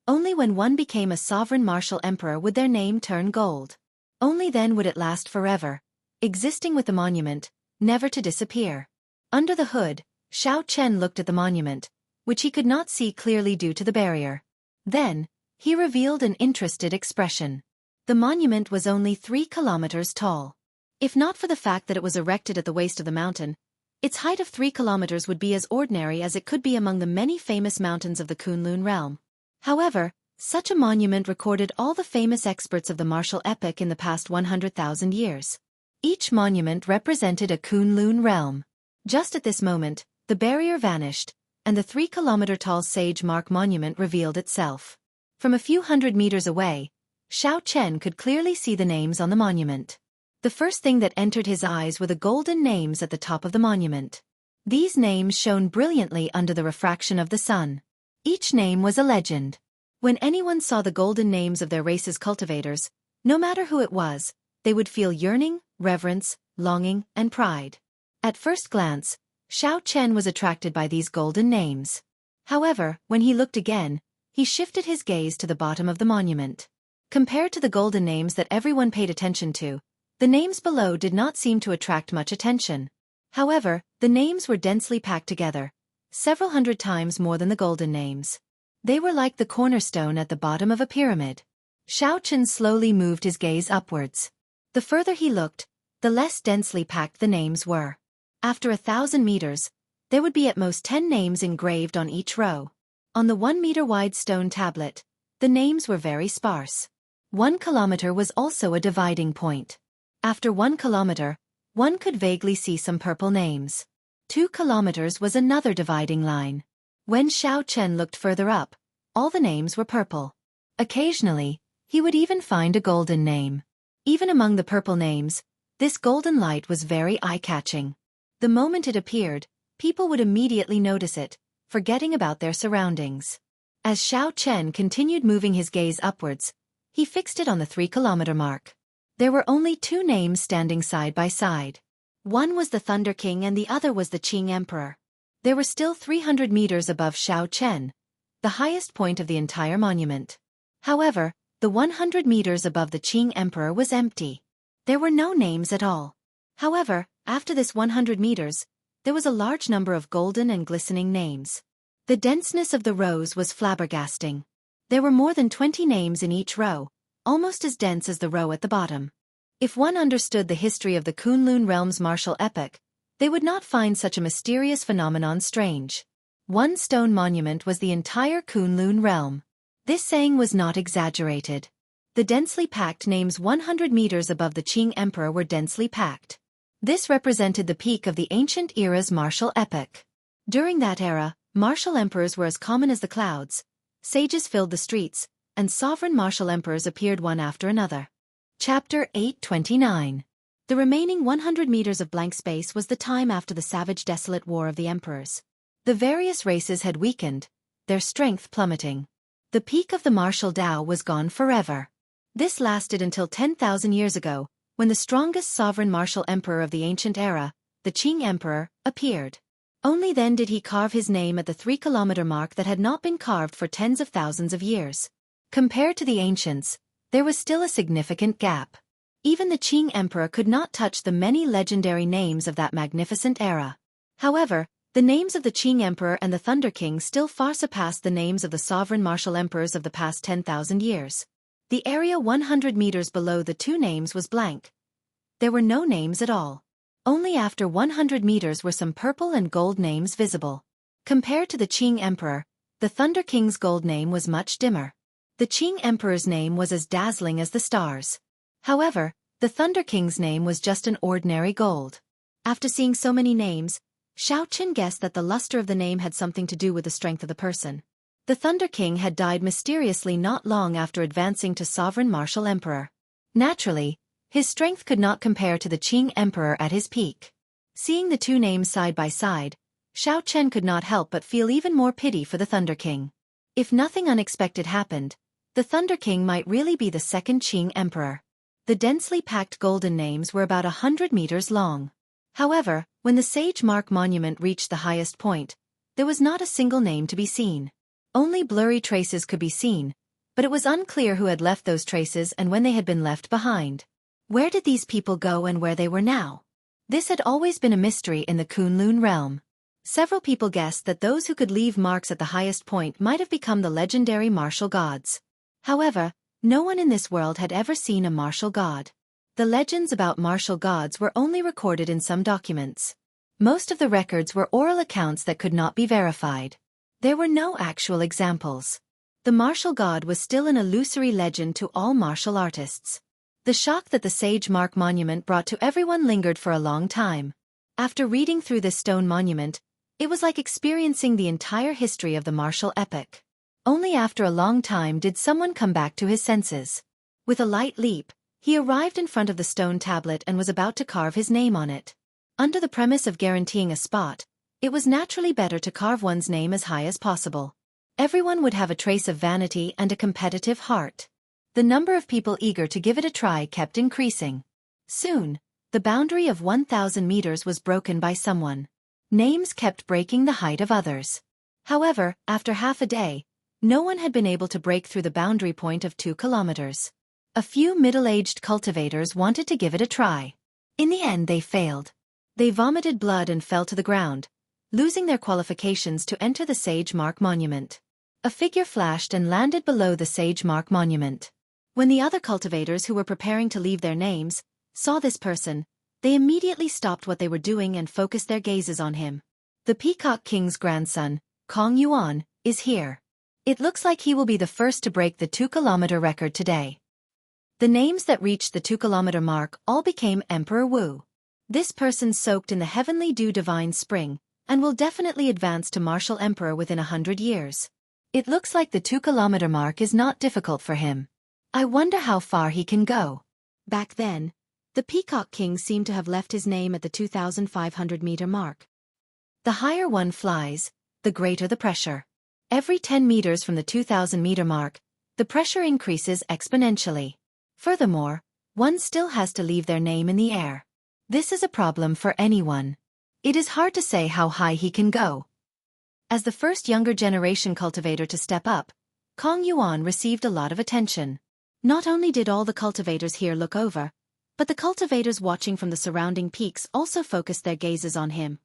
Only when one became a sovereign martial emperor would their name turn gold. Only then would it last forever, existing with the monument, never to disappear. Under the hood, Xiao Chen looked at the monument, which he could not see clearly due to the barrier. Then, he revealed an interested expression. The monument was only 3 kilometers tall. If not for the fact that it was erected at the waist of the mountain, its height of 3 kilometers would be as ordinary as it could be among the many famous mountains of the Kunlun realm. However, such a monument recorded all the famous experts of the martial epic in the past 100,000 years. Each monument represented a Kunlun realm. Just at this moment, the barrier vanished, and the 3-kilometer-tall Sage Mark monument revealed itself. From a few hundred meters away, Xiao Chen could clearly see the names on the monument. The first thing that entered his eyes were the golden names at the top of the monument. These names shone brilliantly under the refraction of the sun. Each name was a legend. When anyone saw the golden names of their race's cultivators, no matter who it was, they would feel yearning, reverence, longing, and pride. At first glance, Xiao Chen was attracted by these golden names. However, when he looked again, he shifted his gaze to the bottom of the monument. Compared to the golden names that everyone paid attention to, the names below did not seem to attract much attention. However, the names were densely packed together, several hundred times more than the golden names. They were like the cornerstone at the bottom of a pyramid. Xiao Chen slowly moved his gaze upwards. The further he looked, the less densely packed the names were. After 1,000 meters, there would be at most 10 names engraved on each row. On the 1-meter-wide stone tablet, the names were very sparse. 1 kilometer was also a dividing point. After 1 kilometer, one could vaguely see some purple names. 2 kilometers was another dividing line. When Xiao Chen looked further up, all the names were purple. Occasionally, he would even find a golden name. Even among the purple names, this golden light was very eye-catching. The moment it appeared, people would immediately notice it, forgetting about their surroundings. As Xiao Chen continued moving his gaze upwards, he fixed it on the 3-kilometer mark. There were only 2 names standing side by side. One was the Thunder King and the other was the Qing Emperor. They were still 300 meters above Xiao Chen, the highest point of the entire monument. However, the 100 meters above the Qing Emperor was empty. There were no names at all. However, after this 100 meters, there was a large number of golden and glistening names. The denseness of the rows was flabbergasting. There were more than 20 names in each row, almost as dense as the row at the bottom. If one understood the history of the Kunlun realm's martial epic, they would not find such a mysterious phenomenon strange. One stone monument was the entire Kunlun realm. This saying was not exaggerated. The densely packed names 100 meters above the Qing Emperor were densely packed. This represented the peak of the ancient era's martial epic. During that era, martial emperors were as common as the clouds, sages filled the streets, and sovereign martial emperors appeared one after another. Chapter 829. The remaining 100 meters of blank space was the time after the savage desolate war of the emperors. The various races had weakened, their strength plummeting. The peak of the martial Tao was gone forever. This lasted until 10,000 years ago, when the strongest sovereign martial emperor of the ancient era, the Qing Emperor, appeared. Only then did he carve his name at the 3-kilometer mark that had not been carved for tens of thousands of years. Compared to the ancients, there was still a significant gap. Even the Qing Emperor could not touch the many legendary names of that magnificent era. However, the names of the Qing Emperor and the Thunder King still far surpassed the names of the sovereign martial emperors of the past 10,000 years. The area 100 meters below the 2 names was blank. There were no names at all. Only after 100 meters were some purple and gold names visible. Compared to the Qing Emperor, the Thunder King's gold name was much dimmer. The Qing Emperor's name was as dazzling as the stars. However, the Thunder King's name was just an ordinary gold. After seeing so many names, Xiao Chen guessed that the luster of the name had something to do with the strength of the person. The Thunder King had died mysteriously not long after advancing to sovereign martial emperor. Naturally, his strength could not compare to the Qing Emperor at his peak. Seeing the 2 names side by side, Xiao Chen could not help but feel even more pity for the Thunder King. If nothing unexpected happened, the Thunder King might really be the second Qing Emperor. The densely packed golden names were about 100 meters long. However, when the Sage Mark monument reached the highest point, there was not a single name to be seen. Only blurry traces could be seen, but it was unclear who had left those traces and when they had been left behind. Where did these people go and where they were now? This had always been a mystery in the Kunlun realm. Several people guessed that those who could leave marks at the highest point might have become the legendary martial gods. However, no one in this world had ever seen a martial god. The legends about martial gods were only recorded in some documents. Most of the records were oral accounts that could not be verified. There were no actual examples. The martial god was still an illusory legend to all martial artists. The shock that the Sage Mark monument brought to everyone lingered for a long time. After reading through this stone monument, it was like experiencing the entire history of the martial epic. Only after a long time did someone come back to his senses. With a light leap, he arrived in front of the stone tablet and was about to carve his name on it. Under the premise of guaranteeing a spot, it was naturally better to carve one's name as high as possible. Everyone would have a trace of vanity and a competitive heart. The number of people eager to give it a try kept increasing. Soon, the boundary of 1,000 meters was broken by someone. Names kept breaking the height of others. However, after half a day, no one had been able to break through the boundary point of 2 kilometers. A few middle-aged cultivators wanted to give it a try. In the end they failed. They vomited blood and fell to the ground, losing their qualifications to enter the Sage Mark monument. A figure flashed and landed below the Sage Mark monument. When the other cultivators who were preparing to leave their names saw this person, they immediately stopped what they were doing and focused their gazes on him. The Peacock King's grandson, Kong Yuan, is here. It looks like he will be the first to break the 2-kilometer record today. The names that reached the 2-kilometer mark all became Emperor Wu. This person soaked in the heavenly dew divine spring, and will definitely advance to martial emperor within 100 years. It looks like the 2-kilometer mark is not difficult for him. I wonder how far he can go. Back then, the Peacock King seemed to have left his name at the 2,500-meter mark. The higher one flies, the greater the pressure. Every 10 meters from the 2,000-meter mark, the pressure increases exponentially. Furthermore, one still has to leave their name in the air. This is a problem for anyone. It is hard to say how high he can go. As the first younger generation cultivator to step up, Kong Yuan received a lot of attention. Not only did all the cultivators here look over, but the cultivators watching from the surrounding peaks also focused their gazes on him.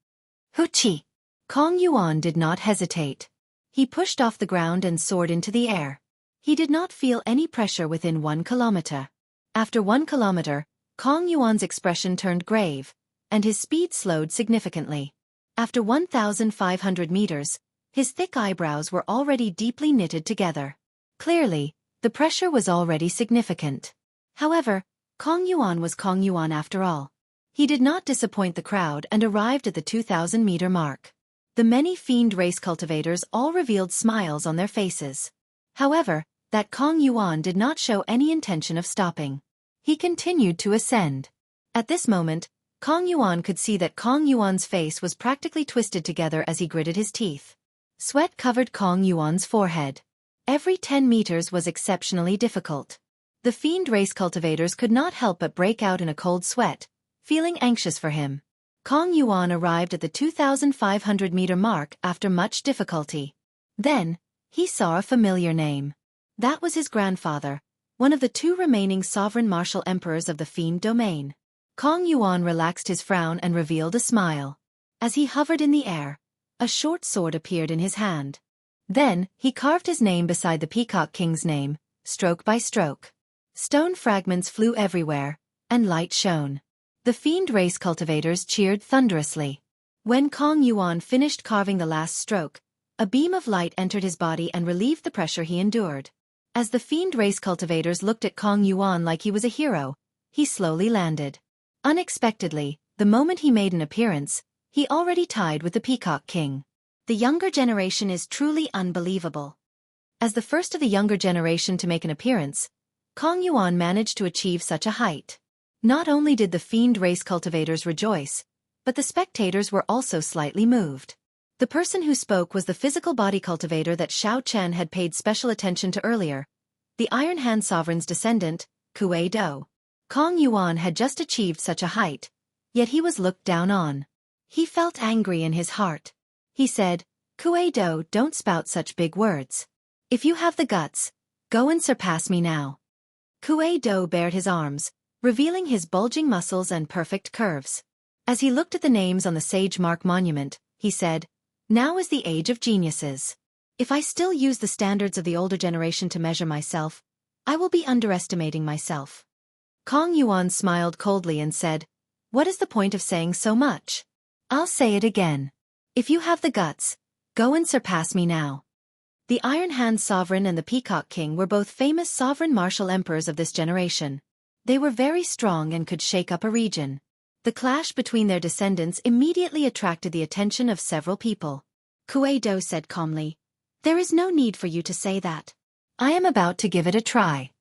Hoochie! Kong Yuan did not hesitate. He pushed off the ground and soared into the air. He did not feel any pressure within 1 kilometer. After 1 kilometer, Kong Yuan's expression turned grave, and his speed slowed significantly. After 1,500 meters, his thick eyebrows were already deeply knitted together. Clearly, the pressure was already significant. However, Kong Yuan was Kong Yuan after all. He did not disappoint the crowd and arrived at the 2,000-meter mark. The many fiend race cultivators all revealed smiles on their faces. However, that Kong Yuan did not show any intention of stopping. He continued to ascend. At this moment, Kong Yuan could see that Kong Yuan's face was practically twisted together as he gritted his teeth. Sweat covered Kong Yuan's forehead. Every 10 meters was exceptionally difficult. The fiend race cultivators could not help but break out in a cold sweat, feeling anxious for him. Kong Yuan arrived at the 2,500-meter mark after much difficulty. Then, he saw a familiar name. That was his grandfather, one of the 2 remaining sovereign martial emperors of the fiend domain. Kong Yuan relaxed his frown and revealed a smile. As he hovered in the air, a short sword appeared in his hand. Then, he carved his name beside the Peacock King's name, stroke by stroke. Stone fragments flew everywhere, and light shone. The fiend race cultivators cheered thunderously. When Kong Yuan finished carving the last stroke, a beam of light entered his body and relieved the pressure he endured. As the fiend race cultivators looked at Kong Yuan like he was a hero, he slowly landed. Unexpectedly, the moment he made an appearance, he already tied with the Peacock King. The younger generation is truly unbelievable. As the first of the younger generation to make an appearance, Kong Yuan managed to achieve such a height. Not only did the fiend race cultivators rejoice, but the spectators were also slightly moved. The person who spoke was the physical body cultivator that Xiao Chen had paid special attention to earlier, the Iron Hand Sovereign's descendant, Kuei Do. Kong Yuan had just achieved such a height, yet he was looked down on. He felt angry in his heart. He said, "Kuei Do, don't spout such big words. If you have the guts, go and surpass me now." Kuei Do bared his arms, revealing his bulging muscles and perfect curves. As he looked at the names on the Sage Mark monument, he said, "Now is the age of geniuses. If I still use the standards of the older generation to measure myself, I will be underestimating myself." Kong Yuan smiled coldly and said, "What is the point of saying so much? I'll say it again. If you have the guts, go and surpass me now." The Iron Hand Sovereign and the Peacock King were both famous sovereign martial emperors of this generation. They were very strong and could shake up a region. The clash between their descendants immediately attracted the attention of several people. Kuei Do said calmly, "There is no need for you to say that. I am about to give it a try."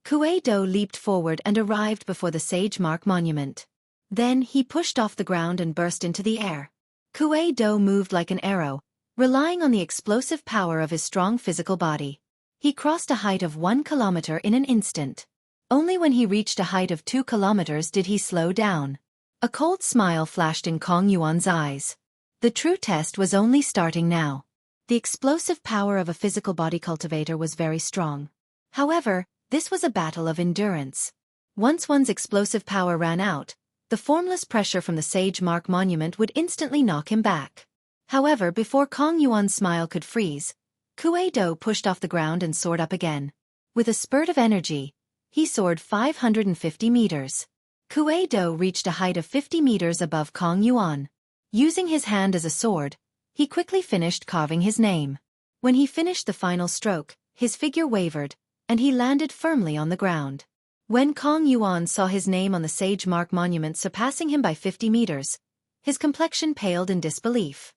Kuei Do leaped forward and arrived before the Sage Mark Monument. Then he pushed off the ground and burst into the air. Kuei Do moved like an arrow, relying on the explosive power of his strong physical body. He crossed a height of 1 kilometer in an instant. Only when he reached a height of 2 kilometers did he slow down. A cold smile flashed in Kong Yuan's eyes. The true test was only starting now. The explosive power of a physical body cultivator was very strong. However, this was a battle of endurance. Once one's explosive power ran out, the formless pressure from the Sage Mark Monument would instantly knock him back. However, before Kong Yuan's smile could freeze, Kuei Do pushed off the ground and soared up again. With a spurt of energy, he soared 550 meters. Kuei Do reached a height of 50 meters above Kong Yuan. Using his hand as a sword, he quickly finished carving his name. When he finished the final stroke, his figure wavered, and he landed firmly on the ground. When Kong Yuan saw his name on the Sage Mark Monument surpassing him by 50 meters, his complexion paled in disbelief.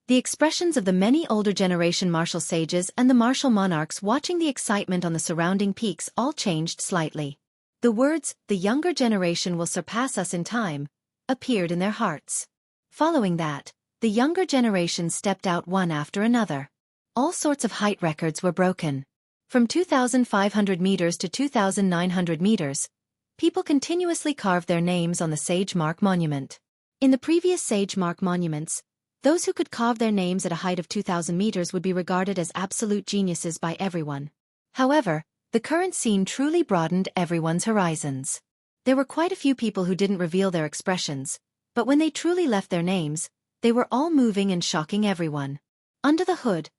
The expressions of the many older generation martial sages and the martial monarchs watching the excitement on the surrounding peaks all changed slightly. The words, "The younger generation will surpass us in time," appeared in their hearts. Following that, the younger generation stepped out one after another. All sorts of height records were broken. From 2,500 meters to 2,900 meters, people continuously carved their names on the Sage Mark Monument. In the previous Sage Mark monuments, those who could carve their names at a height of 2,000 meters would be regarded as absolute geniuses by everyone. However, the current scene truly broadened everyone's horizons. There were quite a few people who didn't reveal their expressions, but when they truly left their names, they were all moving and shocking everyone. Under the hood,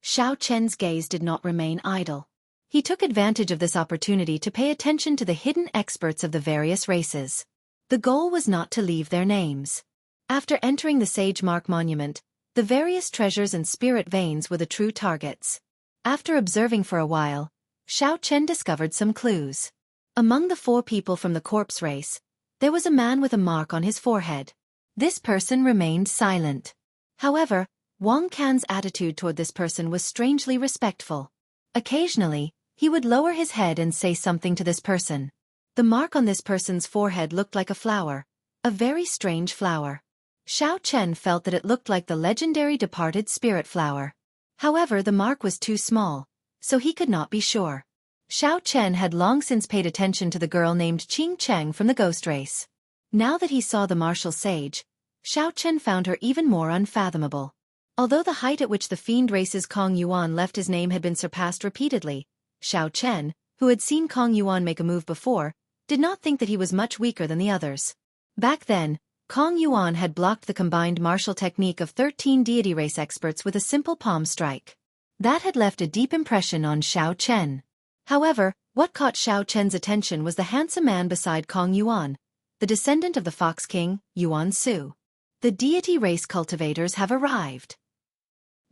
Xiao Chen's gaze did not remain idle. He took advantage of this opportunity to pay attention to the hidden experts of the various races. The goal was not to leave their names. After entering the Sage Mark Monument, the various treasures and spirit veins were the true targets. After observing for a while, Xiao Chen discovered some clues. Among the 4 people from the corpse race, there was a man with a mark on his forehead. This person remained silent. However, Wang Can's attitude toward this person was strangely respectful. Occasionally, he would lower his head and say something to this person. The mark on this person's forehead looked like a flower, a very strange flower. Xiao Chen felt that it looked like the legendary departed spirit flower. However, the mark was too small, so he could not be sure. Xiao Chen had long since paid attention to the girl named Qing Cheng from the ghost race. Now that he saw the martial sage, Xiao Chen found her even more unfathomable. Although the height at which the fiend race's Kong Yuan left his name had been surpassed repeatedly, Xiao Chen, who had seen Kong Yuan make a move before, did not think that he was much weaker than the others. Back then, Kong Yuan had blocked the combined martial technique of 13 deity race experts with a simple palm strike. That had left a deep impression on Xiao Chen. However, what caught Xiao Chen's attention was the handsome man beside Kong Yuan, the descendant of the Fox King, Yuan Su. The deity race cultivators have arrived.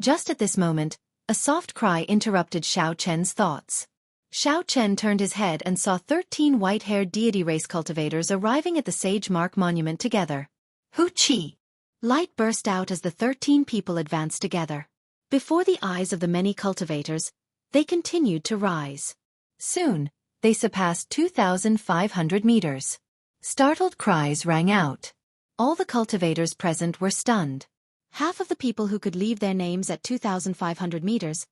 Just at this moment, a soft cry interrupted Xiao Chen's thoughts. Xiao Chen turned his head and saw 13 white-haired deity race cultivators arriving at the Sage Mark Monument together. Hu Qi! Light burst out as the 13 people advanced together. Before the eyes of the many cultivators, they continued to rise. Soon, they surpassed 2,500 meters. Startled cries rang out. All the cultivators present were stunned. Half of the people who could leave their names at 2,500 meters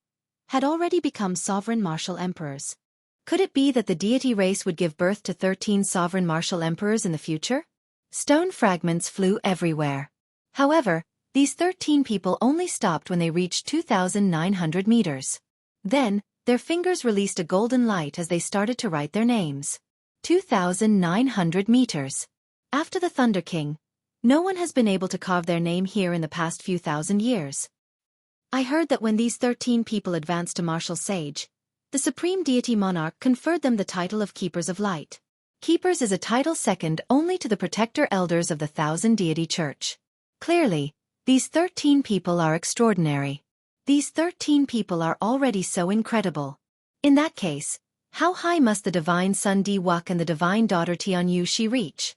had already become sovereign martial emperors. Could it be that the deity race would give birth to 13 sovereign martial emperors in the future? Stone fragments flew everywhere. However, these 13 people only stopped when they reached 2,900 meters. Then, their fingers released a golden light as they started to write their names. 2,900 meters. After the Thunder King, no one has been able to carve their name here in the past few thousand years. I heard that when these 13 people advanced to martial sage, the supreme deity monarch conferred them the title of Keepers of Light. Keepers is a title second only to the protector elders of the Thousand Deity Church. Clearly, these 13 people are extraordinary. These 13 people are already so incredible. In that case, how high must the Divine Son Di-Wuk and the Divine Daughter Tian-Yu-Shi reach?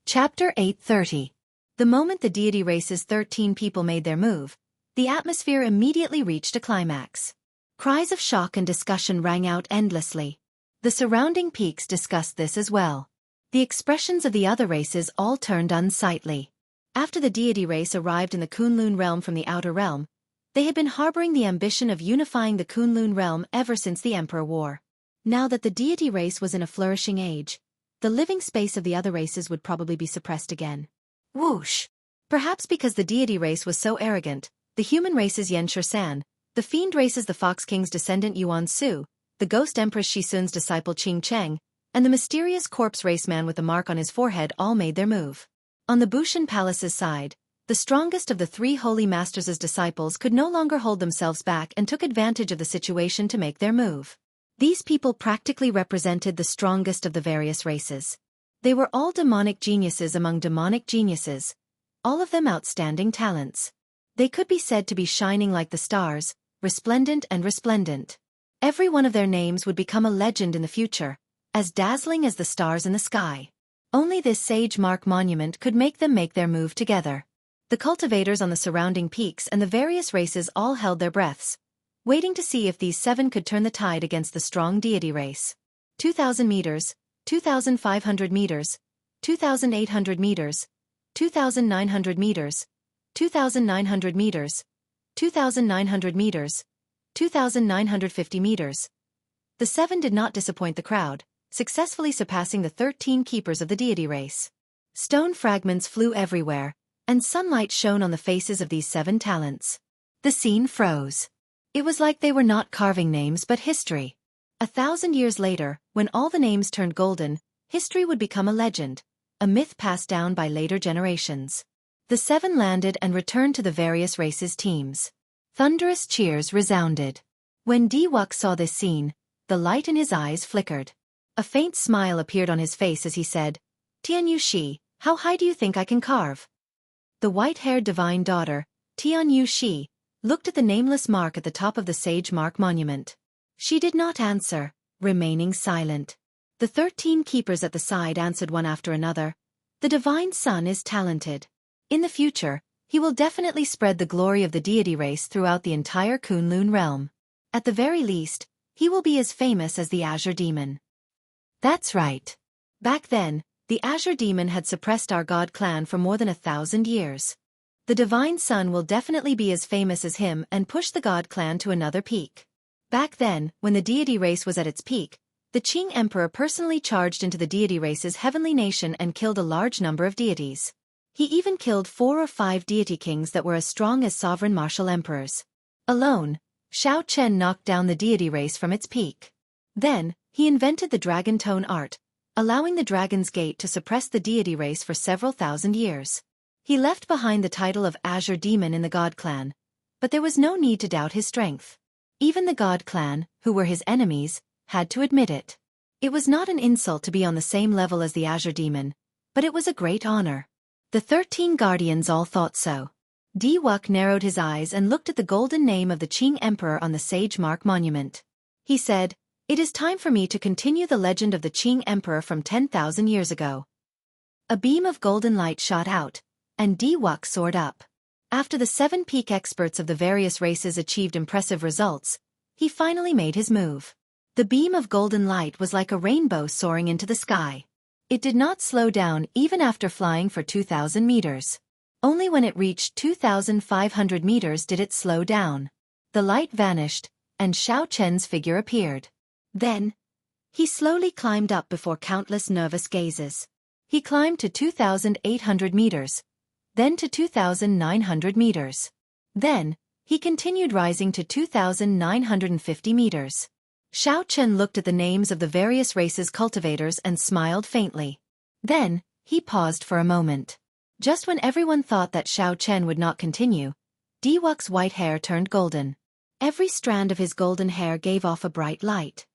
Chapter 830. The moment the deity race's 13 people made their move, the atmosphere immediately reached a climax. Cries of shock and discussion rang out endlessly. The surrounding peaks discussed this as well. The expressions of the other races all turned unsightly. After the deity race arrived in the Kunlun realm from the outer realm, they had been harboring the ambition of unifying the Kunlun realm ever since the Emperor War. Now that the deity race was in a flourishing age, the living space of the other races would probably be suppressed again. Whoosh! Perhaps because the deity race was so arrogant, the human race's Yen Shursan, the fiend race's the Fox King's descendant Yuan Su, the ghost empress Shisun's disciple Qing Cheng, and the mysterious corpse raceman with the mark on his forehead all made their move. On the Bushan Palace's side, the strongest of the three holy masters' disciples could no longer hold themselves back and took advantage of the situation to make their move. These people practically represented the strongest of the various races. They were all demonic geniuses among demonic geniuses, all of them outstanding talents. They could be said to be shining like the stars, resplendent and resplendent. Every one of their names would become a legend in the future, as dazzling as the stars in the sky. Only this sage mark monument could make them make their move together. The cultivators on the surrounding peaks and the various races all held their breaths, waiting to see if these 7 could turn the tide against the strong deity race. 2,000 meters, 2,500 meters, 2,800 meters, 2,900 meters, 2,900 meters, 2,900 meters, 2,950 meters. The 7 did not disappoint the crowd, successfully surpassing the 13 keepers of the deity race. Stone fragments flew everywhere, and sunlight shone on the faces of these 7 talents. The scene froze. It was like they were not carving names but history. 1,000 years later, when all the names turned golden, history would become a legend, a myth passed down by later generations. The 7 landed and returned to the various races' teams. Thunderous cheers resounded. When Di-Wuk saw this scene, the light in his eyes flickered. A faint smile appeared on his face as he said, "Tian-Yu-Shi, how high do you think I can carve?" The white-haired divine daughter, Tian-Yu-Shi, looked at the nameless mark at the top of the sage mark monument. She did not answer, remaining silent. The 13 keepers at the side answered one after another. The Divine Son is talented. In the future, he will definitely spread the glory of the deity race throughout the entire Kunlun realm. At the very least, he will be as famous as the Azure Demon. That's right. Back then, the Azure Demon had suppressed our god clan for more than 1,000 years. The Divine Son will definitely be as famous as him and push the god clan to another peak. Back then, when the deity race was at its peak, the Qing Emperor personally charged into the deity race's heavenly nation and killed a large number of deities. He even killed 4 or 5 deity kings that were as strong as sovereign martial emperors. Alone, Xiao Chen knocked down the deity race from its peak. Then, he invented the dragon tone art, allowing the Dragon's Gate to suppress the deity race for several thousand years. He left behind the title of Azure Demon in the God Clan, but there was no need to doubt his strength. Even the God Clan, who were his enemies, had to admit it. It was not an insult to be on the same level as the Azure Demon, but it was a great honor. The 13 guardians all thought so. Di-Wuk narrowed his eyes and looked at the golden name of the Qing Emperor on the sage mark monument. He said, "It is time for me to continue the legend of the Qing Emperor from 10,000 years ago." A beam of golden light shot out, and Di-Wuk soared up. After the 7 peak experts of the various races achieved impressive results, he finally made his move. The beam of golden light was like a rainbow soaring into the sky. It did not slow down even after flying for 2,000 meters. Only when it reached 2,500 meters did it slow down. The light vanished, and Xiao Chen's figure appeared. Then, he slowly climbed up before countless nervous gazes. He climbed to 2,800 meters, then to 2,900 meters. Then, he continued rising to 2,950 meters. Xiao Chen looked at the names of the various races' cultivators and smiled faintly. Then, he paused for a moment. Just when everyone thought that Xiao Chen would not continue, Di-Wuk's white hair turned golden. Every strand of his golden hair gave off a bright light.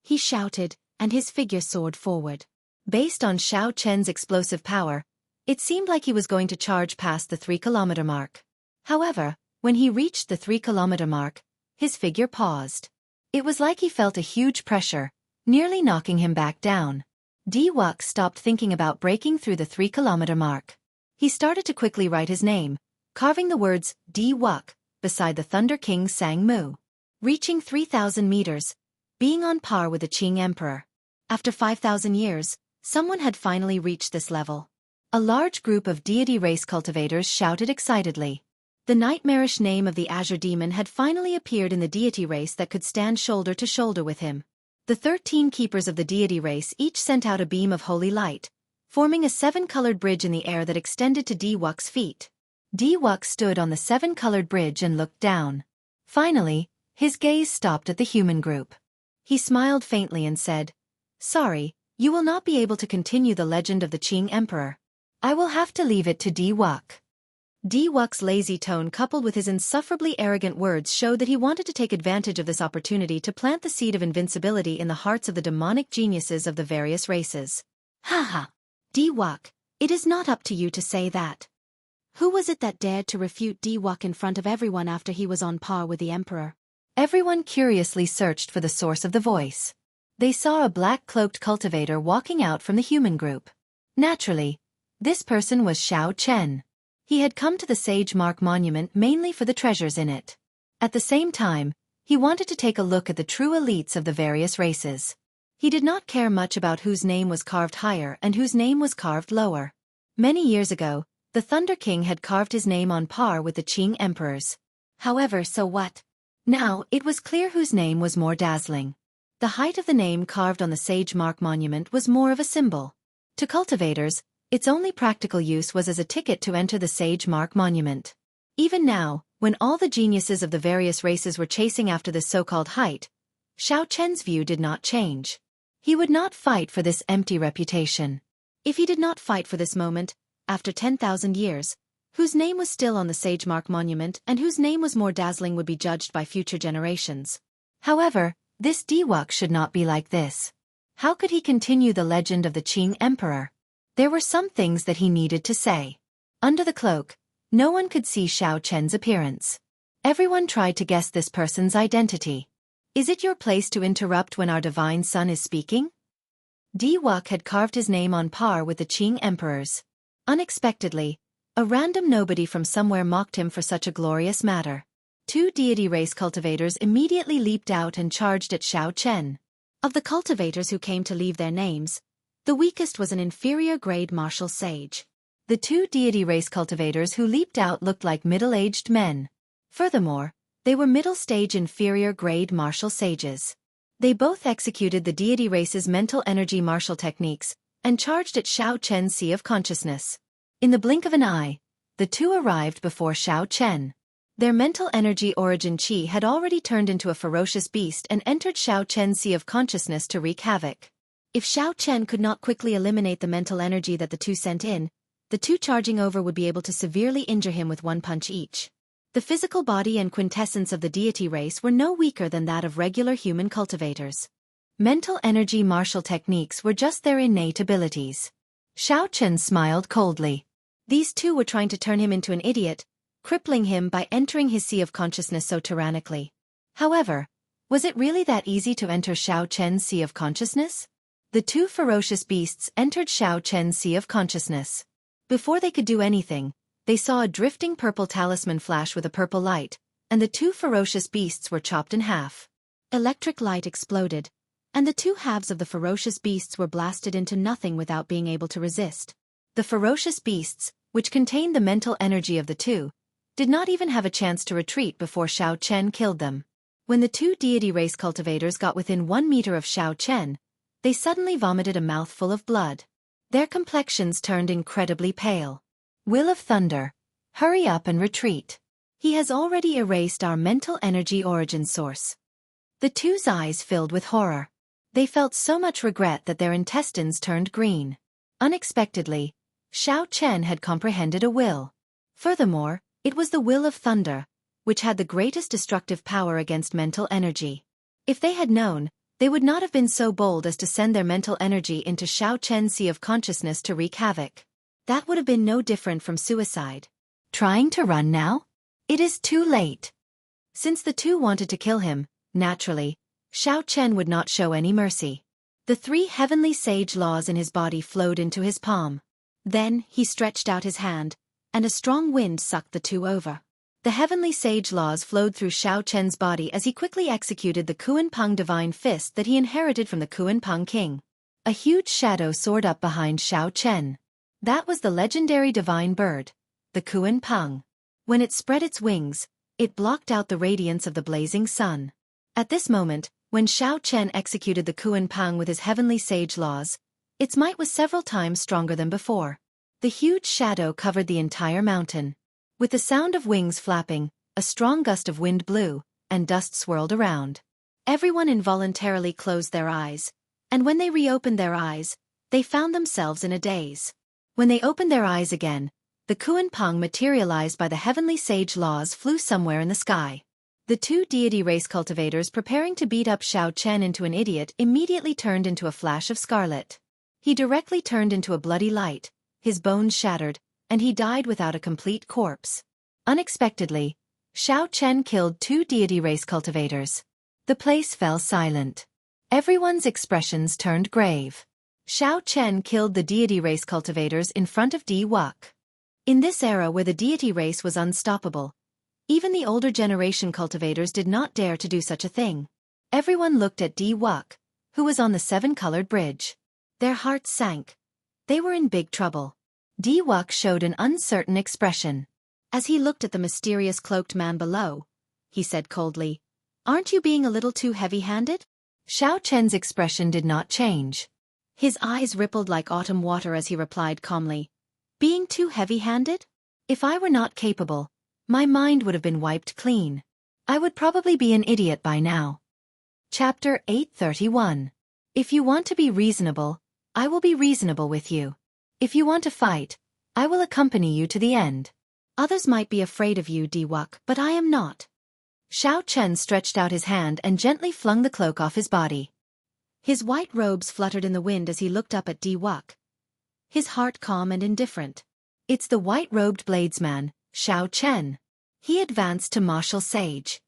He shouted, and his figure soared forward. Based on Xiao Chen's explosive power, it seemed like he was going to charge past the 3-kilometer mark. However, when he reached the 3-kilometer mark, his figure paused. It was like he felt a huge pressure, nearly knocking him back down. Di Wuk stopped thinking about breaking through the 3-kilometer mark. He started to quickly write his name, carving the words Di Wuk beside the Thunder King's Sang Mu. Reaching 3,000 meters, being on par with the Qing Emperor. After 5,000 years, someone had finally reached this level. A large group of deity race cultivators shouted excitedly. The nightmarish name of the Azure Demon had finally appeared in the deity race that could stand shoulder to shoulder with him. The 13 keepers of the deity race each sent out a beam of holy light, forming a 7-colored bridge in the air that extended to Di Wuk's feet. Di Wuk stood on the 7-colored bridge and looked down. Finally, his gaze stopped at the human group. He smiled faintly and said, "Sorry, you will not be able to continue the legend of the Qing Emperor. I will have to leave it to Di Wuk." Di Wuk's lazy tone coupled with his insufferably arrogant words showed that he wanted to take advantage of this opportunity to plant the seed of invincibility in the hearts of the demonic geniuses of the various races. "Haha. Di Wuk, it is not up to you to say that." Who was it that dared to refute Di Wuk in front of everyone after he was on par with the Emperor? Everyone curiously searched for the source of the voice. They saw a black-cloaked cultivator walking out from the human group. Naturally, this person was Xiao Chen. He had come to the Sage Mark Monument mainly for the treasures in it. At the same time, he wanted to take a look at the true elites of the various races. He did not care much about whose name was carved higher and whose name was carved lower. Many years ago, the Thunder King had carved his name on par with the Qing emperors. However, so what? Now, it was clear whose name was more dazzling. The height of the name carved on the Sage Mark Monument was more of a symbol. To cultivators, its only practical use was as a ticket to enter the Sage Mark Monument. Even now, when all the geniuses of the various races were chasing after this so-called height, Xiao Chen's view did not change. He would not fight for this empty reputation. If he did not fight for this moment, after 10,000 years, whose name was still on the Sage Mark Monument and whose name was more dazzling would be judged by future generations. However, this Di Wuk should not be like this. How could he continue the legend of the Qing Emperor? There were some things that he needed to say. Under the cloak, no one could see Xiao Chen's appearance. Everyone tried to guess this person's identity. Is it your place to interrupt when our divine son is speaking? Di Wuk had carved his name on par with the Qing emperors. Unexpectedly, a random nobody from somewhere mocked him for such a glorious matter. 2 deity race cultivators immediately leaped out and charged at Xiao Chen. Of the cultivators who came to leave their names, the weakest was an inferior-grade martial sage. The 2 deity race cultivators who leaped out looked like middle-aged men. Furthermore, they were middle-stage inferior-grade martial sages. They both executed the deity race's mental energy martial techniques and charged at Xiao Chen's Sea of Consciousness. In the blink of an eye, the 2 arrived before Xiao Chen. Their mental energy origin Qi had already turned into a ferocious beast and entered Xiao Chen's Sea of Consciousness to wreak havoc. If Xiao Chen could not quickly eliminate the mental energy that the 2 sent in, the 2 charging over would be able to severely injure him with 1 punch each. The physical body and quintessence of the deity race were no weaker than that of regular human cultivators. Mental energy martial techniques were just their innate abilities. Xiao Chen smiled coldly. These 2 were trying to turn him into an idiot, crippling him by entering his Sea of Consciousness so tyrannically. However, was it really that easy to enter Xiao Chen's Sea of Consciousness? The 2 ferocious beasts entered Xiao Chen's Sea of Consciousness. Before they could do anything, they saw a drifting purple talisman flash with a purple light, and the 2 ferocious beasts were chopped in half. Electric light exploded, and the 2 halves of the ferocious beasts were blasted into nothing without being able to resist. The ferocious beasts, which contained the mental energy of the 2, did not even have a chance to retreat before Xiao Chen killed them. When the 2 deity race cultivators got within 1 meter of Xiao Chen, they suddenly vomited a mouthful of blood. Their complexions turned incredibly pale. Will of Thunder, hurry up and retreat. He has already erased our mental energy origin source. The 2's eyes filled with horror. They felt so much regret that their intestines turned green. Unexpectedly, Xiao Chen had comprehended a will. Furthermore, it was the Will of Thunder, which had the greatest destructive power against mental energy. If they had known, They would not have been so bold as to send their mental energy into Xiao Chen's sea of consciousness to wreak havoc. That would have been no different from suicide. Trying to run now? It is too late. Since the two wanted to kill him, naturally, Xiao Chen would not show any mercy. The 3 heavenly sage laws in his body flowed into his palm. Then, he stretched out his hand, and a strong wind sucked the 2 over. The heavenly sage laws flowed through Xiao Chen's body as he quickly executed the Kuan-Peng divine fist that he inherited from the Kuan-Peng king. A huge shadow soared up behind Xiao Chen. That was the legendary divine bird, the Kuan-Peng. When it spread its wings, it blocked out the radiance of the blazing sun. At this moment, when Xiao Chen executed the Kuan-Peng with his heavenly sage laws, its might was several times stronger than before. The huge shadow covered the entire mountain. With the sound of wings flapping, a strong gust of wind blew, and dust swirled around. Everyone involuntarily closed their eyes, and when they reopened their eyes, they found themselves in a daze. When they opened their eyes again, the Kuan-Peng materialized by the heavenly sage laws flew somewhere in the sky. The 2 deity race cultivators preparing to beat up Xiao Chen into an idiot immediately turned into a flash of scarlet. He directly turned into a bloody light, his bones shattered, and he died without a complete corpse. Unexpectedly, Xiao Chen killed 2 deity race cultivators. The place fell silent. Everyone's expressions turned grave. Xiao Chen killed the deity race cultivators in front of Di Wuk. In this era where the deity race was unstoppable, even the older generation cultivators did not dare to do such a thing. Everyone looked at Di Wuk, who was on the 7-colored bridge. Their hearts sank. They were in big trouble. Di Wuk showed an uncertain expression. As he looked at the mysterious cloaked man below, he said coldly, "Aren't you being a little too heavy-handed?" Xiao Chen's expression did not change. His eyes rippled like autumn water as he replied calmly, "Being too heavy-handed? If I were not capable, my mind would have been wiped clean. I would probably be an idiot by now." Chapter 831. If you want to be reasonable, I will be reasonable with you. If you want to fight, I will accompany you to the end. Others might be afraid of you, Di Wuk, but I am not. Xiao Chen stretched out his hand and gently flung the cloak off his body. His white robes fluttered in the wind as he looked up at Di Wuk, his heart calm and indifferent. It's the white-robed bladesman, Xiao Chen. He advanced to martial sage.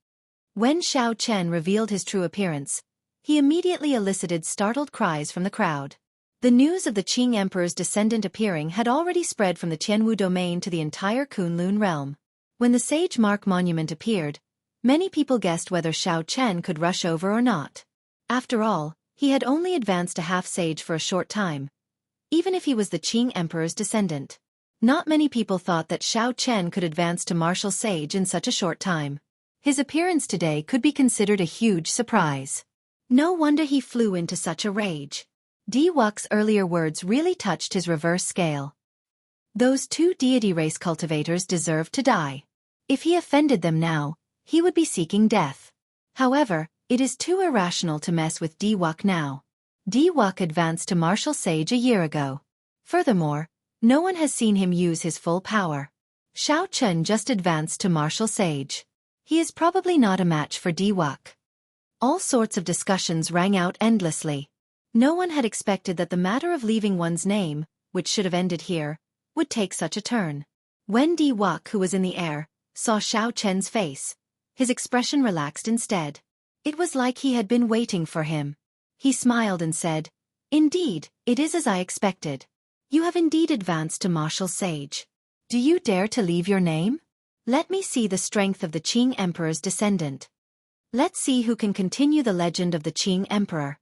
When Xiao Chen revealed his true appearance, he immediately elicited startled cries from the crowd. The news of the Qing Emperor's descendant appearing had already spread from the Tianwu domain to the entire Kunlun realm. When the Sage Mark Monument appeared, many people guessed whether Xiao Chen could rush over or not. After all, he had only advanced to half-sage for a short time, even if he was the Qing Emperor's descendant. Not many people thought that Xiao Chen could advance to martial sage in such a short time. His appearance today could be considered a huge surprise. No wonder he flew into such a rage. Di Wuk's earlier words really touched his reverse scale. Those 2 deity race cultivators deserved to die. If he offended them now, he would be seeking death. However, it is too irrational to mess with Di Wuk now. Di Wuk advanced to martial sage a year ago. Furthermore, no one has seen him use his full power. Xiao Chen just advanced to martial sage. He is probably not a match for Di Wuk. All sorts of discussions rang out endlessly. No one had expected that the matter of leaving one's name, which should have ended here, would take such a turn. When Di Wuk, who was in the air, saw Xiao Chen's face, his expression relaxed instead. It was like he had been waiting for him. He smiled and said, "Indeed, it is as I expected. You have indeed advanced to martial sage. Do you dare to leave your name? Let me see the strength of the Qing Emperor's descendant. Let's see who can continue the legend of the Qing Emperor."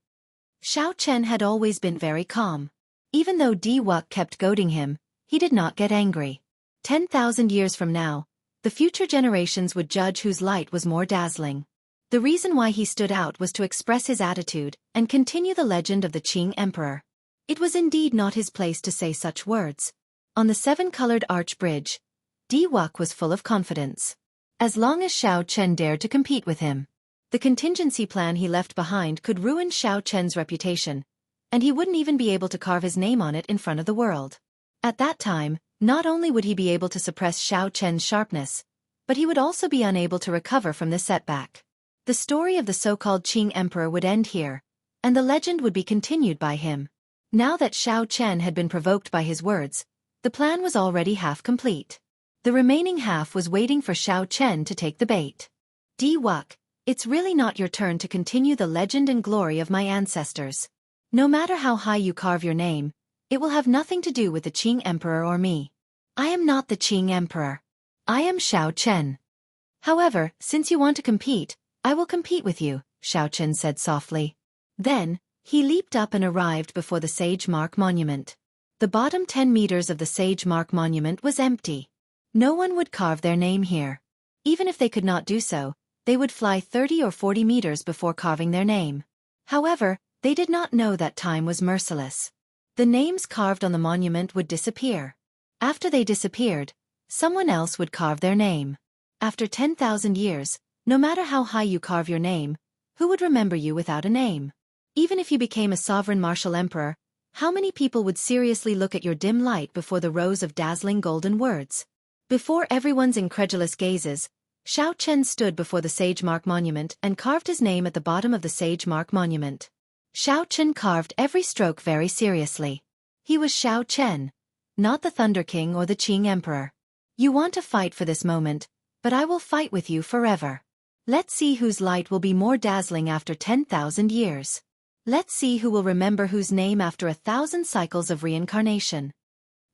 Xiao Chen had always been very calm. Even though Di Wuk kept goading him, he did not get angry. 10,000 years from now, the future generations would judge whose light was more dazzling. The reason why he stood out was to express his attitude and continue the legend of the Qing Emperor. It was indeed not his place to say such words. On the 7-colored arch bridge, Di Wuk was full of confidence. As long as Xiao Chen dared to compete with him, the contingency plan he left behind could ruin Xiao Chen's reputation, and he wouldn't even be able to carve his name on it in front of the world. At that time, not only would he be able to suppress Xiao Chen's sharpness, but he would also be unable to recover from this setback. The story of the so-called Qing Emperor would end here, and the legend would be continued by him. Now that Xiao Chen had been provoked by his words, the plan was already half complete. The remaining half was waiting for Xiao Chen to take the bait. Di Wuk, it's really not your turn to continue the legend and glory of my ancestors. No matter how high you carve your name, it will have nothing to do with the Qing Emperor or me. I am not the Qing Emperor. I am Xiao Chen. However, since you want to compete, I will compete with you, Xiao Chen said softly. Then, he leaped up and arrived before the Sage Mark Monument. The bottom 10 meters of the Sage Mark Monument was empty. No one would carve their name here. Even if they could not do so, they would fly 30 or 40 meters before carving their name. However, they did not know that time was merciless. The names carved on the monument would disappear. After they disappeared, someone else would carve their name. After 10,000 years, no matter how high you carve your name, who would remember you without a name? Even if you became a sovereign martial emperor, how many people would seriously look at your dim light before the rows of dazzling golden words? Before everyone's incredulous gazes, Xiao Chen stood before the Sage Mark Monument and carved his name at the bottom of the Sage Mark Monument. Xiao Chen carved every stroke very seriously. He was Xiao Chen, not the Thunder King or the Qing Emperor. You want to fight for this moment, but I will fight with you forever. Let's see whose light will be more dazzling after 10,000 years. Let's see who will remember whose name after 1,000 cycles of reincarnation.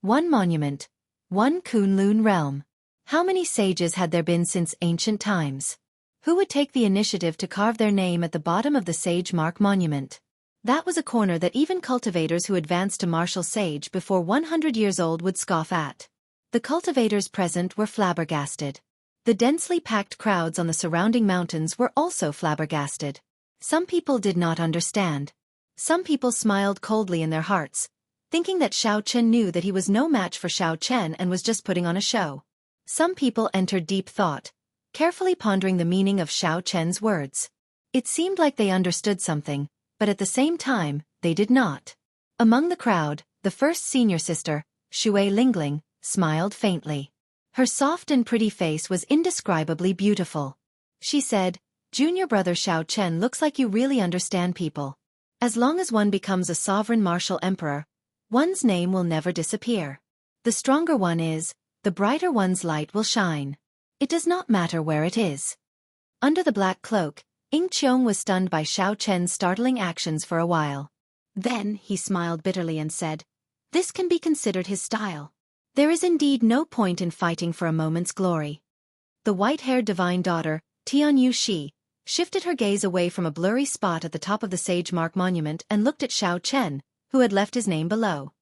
One monument, one Kunlun realm. How many sages had there been since ancient times? Who would take the initiative to carve their name at the bottom of the Sage Mark Monument? That was a corner that even cultivators who advanced to martial sage before 100 years old would scoff at. The cultivators present were flabbergasted. The densely packed crowds on the surrounding mountains were also flabbergasted. Some people did not understand. Some people smiled coldly in their hearts, thinking that Xiao Chen knew that he was no match for Xiao Chen and was just putting on a show. Some people entered deep thought, carefully pondering the meaning of Xiao Chen's words. It seemed like they understood something, but at the same time, they did not. Among the crowd, the first senior sister, Shui Lingling, smiled faintly. Her soft and pretty face was indescribably beautiful. She said, "Junior brother Xiao Chen looks like you really understand people. As long as one becomes a sovereign martial emperor, one's name will never disappear. The stronger one is, the brighter one's light will shine. It does not matter where it is." Under the black cloak, Ying Qiong was stunned by Xiao Chen's startling actions for a while. Then he smiled bitterly and said, "This can be considered his style. There is indeed no point in fighting for a moment's glory." The white-haired divine daughter, Tianyu Shi, shifted her gaze away from a blurry spot at the top of the Sage Mark Monument and looked at Xiao Chen, who had left his name below.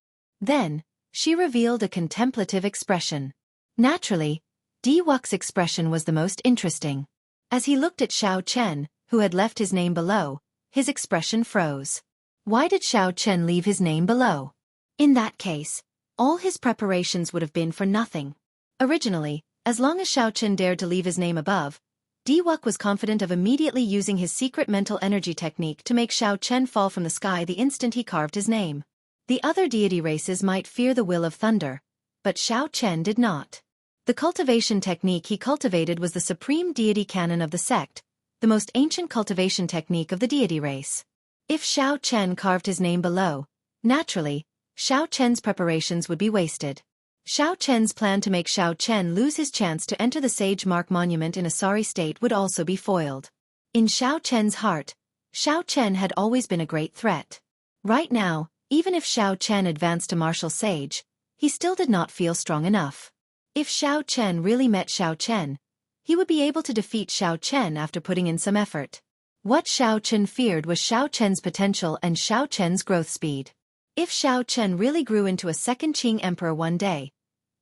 Then, she revealed a contemplative expression. Naturally, Di Wuk's expression was the most interesting. As he looked at Xiao Chen, who had left his name below, his expression froze. Why did Xiao Chen leave his name below? In that case, all his preparations would have been for nothing. Originally, as long as Xiao Chen dared to leave his name above, Di Wuk was confident of immediately using his secret mental energy technique to make Xiao Chen fall from the sky the instant he carved his name. The other deity races might fear the will of thunder, but Xiao Chen did not. The cultivation technique he cultivated was the supreme deity canon of the sect, the most ancient cultivation technique of the deity race. If Xiao Chen carved his name below, naturally, Xiao Chen's preparations would be wasted. Xiao Chen's plan to make Xiao Chen lose his chance to enter the Sage Mark Monument in a sorry state would also be foiled. In Xiao Chen's heart, Xiao Chen had always been a great threat. Right now, even if Xiao Chen advanced to martial sage, he still did not feel strong enough. If Xiao Chen really met Xiao Chen, he would be able to defeat Xiao Chen after putting in some effort. What Xiao Chen feared was Xiao Chen's potential and Xiao Chen's growth speed. If Xiao Chen really grew into a second Qing emperor one day,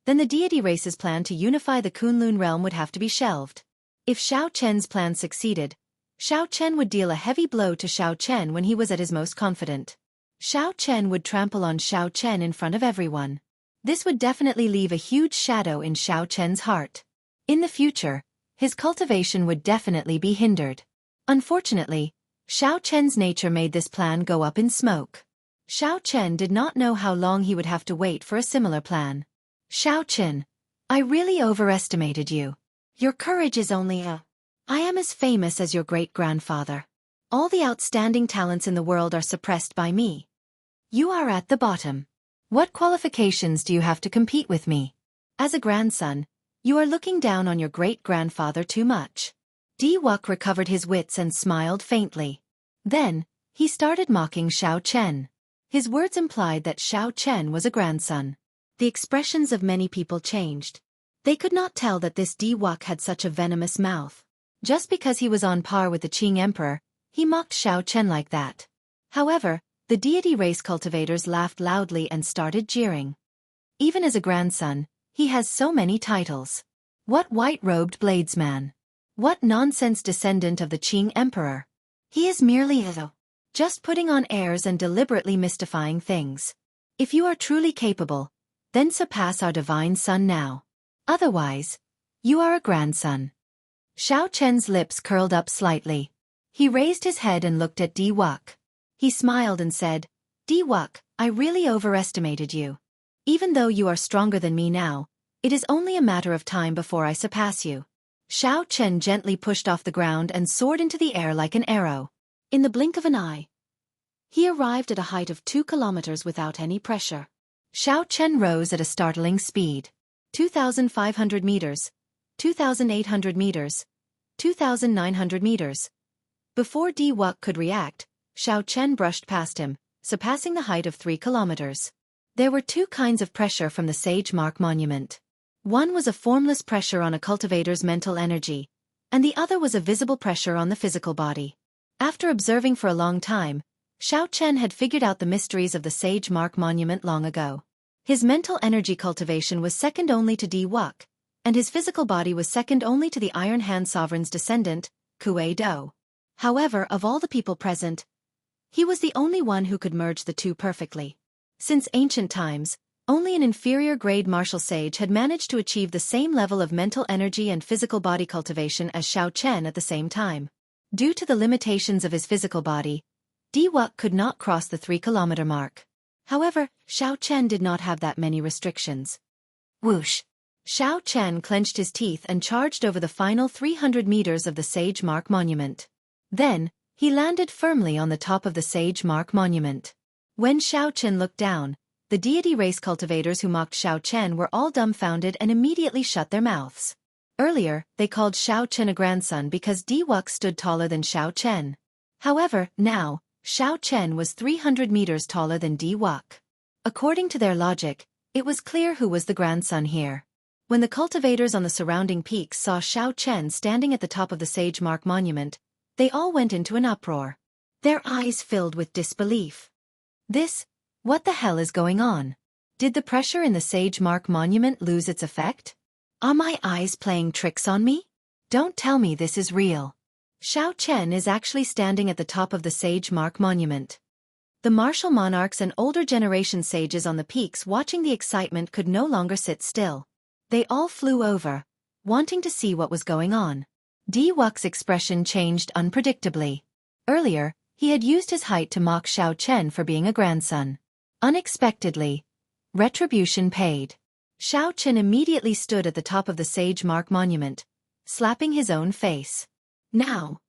then the deity race's plan to unify the Kunlun realm would have to be shelved. If Xiao Chen's plan succeeded, Xiao Chen would deal a heavy blow to Xiao Chen when he was at his most confident. Xiao Chen would trample on Xiao Chen in front of everyone. This would definitely leave a huge shadow in Xiao Chen's heart. In the future, his cultivation would definitely be hindered. Unfortunately, Xiao Chen's nature made this plan go up in smoke. Xiao Chen did not know how long he would have to wait for a similar plan. "Xiao Chen, I really overestimated you. Your courage is only I am as famous as your great-grandfather. All the outstanding talents in the world are suppressed by me. You are at the bottom. What qualifications do you have to compete with me? As a grandson, you are looking down on your great-grandfather too much. Di-Wuk recovered his wits and smiled faintly. Then, he started mocking Xiao Chen. His words implied that Xiao Chen was a grandson. The expressions of many people changed. They could not tell that this Di-Wuk had such a venomous mouth. Just because he was on par with the Qing Emperor, he mocked Xiao Chen like that. However, the deity race cultivators laughed loudly and started jeering. Even as a grandson, he has so many titles. What white-robed bladesman? What nonsense descendant of the Qing Emperor? He is merely just putting on airs and deliberately mystifying things. If you are truly capable, then surpass our divine son now. Otherwise, you are a grandson. Xiao Chen's lips curled up slightly. He raised his head and looked at Di-Wuk. He smiled and said, Di-Wuk, I really overestimated you. Even though you are stronger than me now, it is only a matter of time before I surpass you. Xiao Chen gently pushed off the ground and soared into the air like an arrow. In the blink of an eye, he arrived at a height of 2 kilometers without any pressure. Xiao Chen rose at a startling speed. 2,500 meters, 2,800 meters, 2,900 meters. Before Di-Wuk could react, Xiao Chen brushed past him, surpassing the height of 3 kilometers. There were 2 kinds of pressure from the Sage Mark Monument. One was a formless pressure on a cultivator's mental energy, and the other was a visible pressure on the physical body. After observing for a long time, Xiao Chen had figured out the mysteries of the Sage Mark Monument long ago. His mental energy cultivation was second only to Di-Wuk, and his physical body was second only to the Iron Hand Sovereign's descendant, Kuei Do. However, of all the people present, he was the only one who could merge the two perfectly. Since ancient times, only an inferior-grade martial sage had managed to achieve the same level of mental energy and physical body cultivation as Xiao Chen at the same time. Due to the limitations of his physical body, Di-Wuk could not cross the 3-kilometer mark. However, Xiao Chen did not have that many restrictions. Whoosh! Xiao Chen clenched his teeth and charged over the final 300 meters of the Sage Mark Monument. Then, he landed firmly on the top of the Sage Mark Monument. When Xiao Chen looked down, the deity race cultivators who mocked Xiao Chen were all dumbfounded and immediately shut their mouths. Earlier, they called Xiao Chen a grandson because Di-Wuk stood taller than Xiao Chen. However, now, Xiao Chen was 300 meters taller than Di-Wuk. According to their logic, it was clear who was the grandson here. When the cultivators on the surrounding peaks saw Xiao Chen standing at the top of the Sage Mark Monument, they all went into an uproar. Their eyes filled with disbelief. What the hell is going on? Did the pressure in the Sage Mark Monument lose its effect? Are my eyes playing tricks on me? Don't tell me this is real. Xiao Chen is actually standing at the top of the Sage Mark Monument. The martial monarchs and older generation sages on the peaks watching the excitement could no longer sit still. They all flew over, wanting to see what was going on. Di-Wuk's expression changed unpredictably. Earlier, he had used his height to mock Xiao Chen for being a grandson. Unexpectedly, retribution paid. Xiao Chen immediately stood at the top of the Sage Mark Monument, slapping his own face. Now,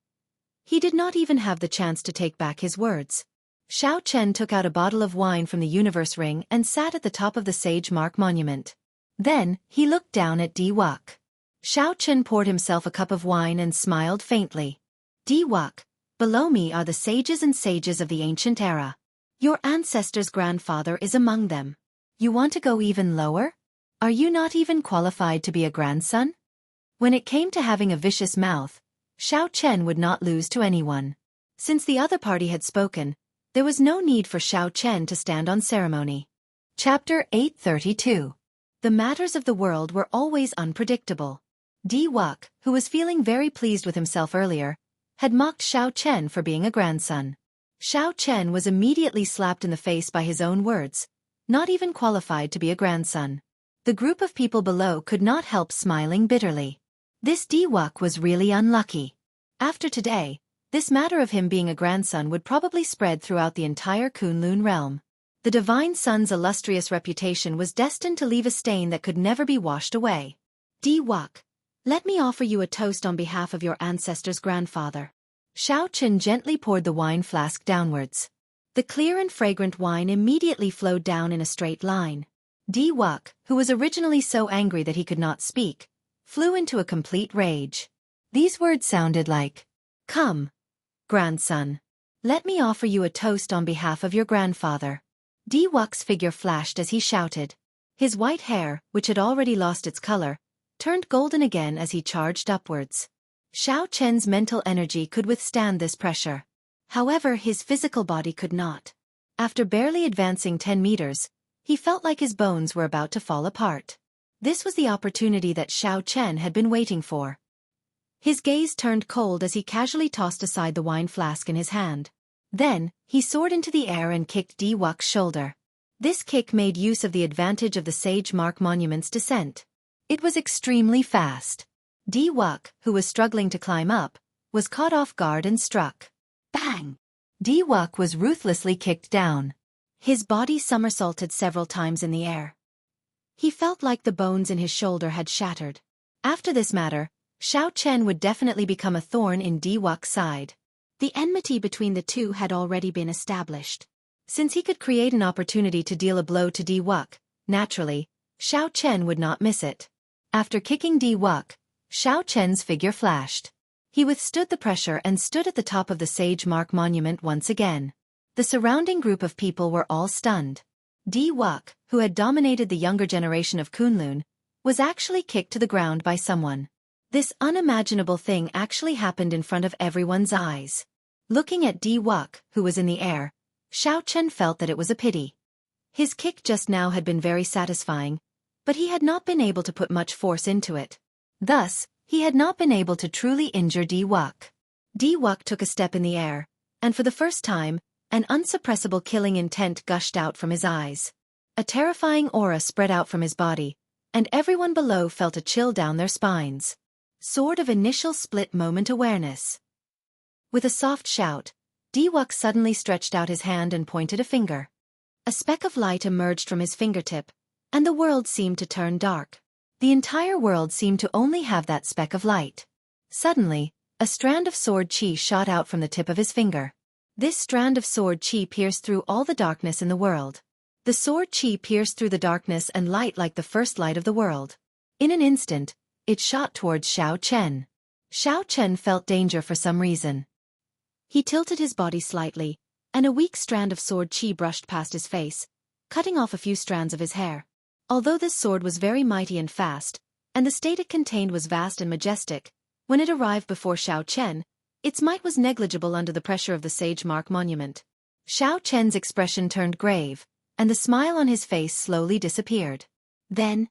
he did not even have the chance to take back his words. Xiao Chen took out a bottle of wine from the universe ring and sat at the top of the Sage Mark Monument. Then, he looked down at Di-Wuk. Xiao Chen poured himself a cup of wine and smiled faintly. Di-Wuk, below me are the sages and sages of the ancient era. Your ancestor's grandfather is among them. You want to go even lower? Are you not even qualified to be a grandson? When it came to having a vicious mouth, Xiao Chen would not lose to anyone. Since the other party had spoken, there was no need for Xiao Chen to stand on ceremony. Chapter 832. The matters of the world were always unpredictable. Di-Wuk, who was feeling very pleased with himself earlier, had mocked Xiao Chen for being a grandson. Xiao Chen was immediately slapped in the face by his own words, not even qualified to be a grandson. The group of people below could not help smiling bitterly. This Di-Wuk was really unlucky. After today, this matter of him being a grandson would probably spread throughout the entire Kunlun realm. The divine son's illustrious reputation was destined to leave a stain that could never be washed away. Di-Wuk, let me offer you a toast on behalf of your ancestor's grandfather. Xiao Chen gently poured the wine flask downwards. The clear and fragrant wine immediately flowed down in a straight line. Di Wuk, who was originally so angry that he could not speak, flew into a complete rage. These words sounded like, "Come, grandson. Let me offer you a toast on behalf of your grandfather." Di Wuk's figure flashed as he shouted. His white hair, which had already lost its color, turned golden again as he charged upwards. Xiao Chen's mental energy could withstand this pressure. However, his physical body could not. After barely advancing 10 meters, he felt like his bones were about to fall apart. This was the opportunity that Xiao Chen had been waiting for. His gaze turned cold as he casually tossed aside the wine flask in his hand. Then, he soared into the air and kicked Di Wuk's shoulder. This kick made use of the advantage of the Sage Mark Monument's descent. It was extremely fast. Di Wuk, who was struggling to climb up, was caught off guard and struck. Bang! Di Wuk was ruthlessly kicked down. His body somersaulted several times in the air. He felt like the bones in his shoulder had shattered. After this matter, Xiao Chen would definitely become a thorn in Di Wuk's side. The enmity between the two had already been established. Since he could create an opportunity to deal a blow to Di Wuk, naturally, Xiao Chen would not miss it. After kicking Di Wuk, Xiao Chen's figure flashed. He withstood the pressure and stood at the top of the Sage Mark Monument once again. The surrounding group of people were all stunned. Di Wuk, who had dominated the younger generation of Kunlun, was actually kicked to the ground by someone. This unimaginable thing actually happened in front of everyone's eyes. Looking at Di Wuk, who was in the air, Xiao Chen felt that it was a pity. His kick just now had been very satisfying, but he had not been able to put much force into it. Thus, he had not been able to truly injure Di Wuk. Di Wuk took a step in the air, and for the first time, an unsuppressible killing intent gushed out from his eyes. A terrifying aura spread out from his body, and everyone below felt a chill down their spines. Sort of initial split-moment awareness. With a soft shout, Di Wuk suddenly stretched out his hand and pointed a finger. A speck of light emerged from his fingertip, and the world seemed to turn dark. The entire world seemed to only have that speck of light. Suddenly, a strand of sword chi shot out from the tip of his finger. This strand of sword chi pierced through all the darkness in the world. The sword chi pierced through the darkness and light like the first light of the world. In an instant, it shot towards Xiao Chen. Xiao Chen felt danger for some reason. He tilted his body slightly, and a weak strand of sword chi brushed past his face, cutting off a few strands of his hair. Although this sword was very mighty and fast, and the state it contained was vast and majestic, when it arrived before Xiao Chen, its might was negligible under the pressure of the Sage Mark Monument. Xiao Chen's expression turned grave, and the smile on his face slowly disappeared. Then,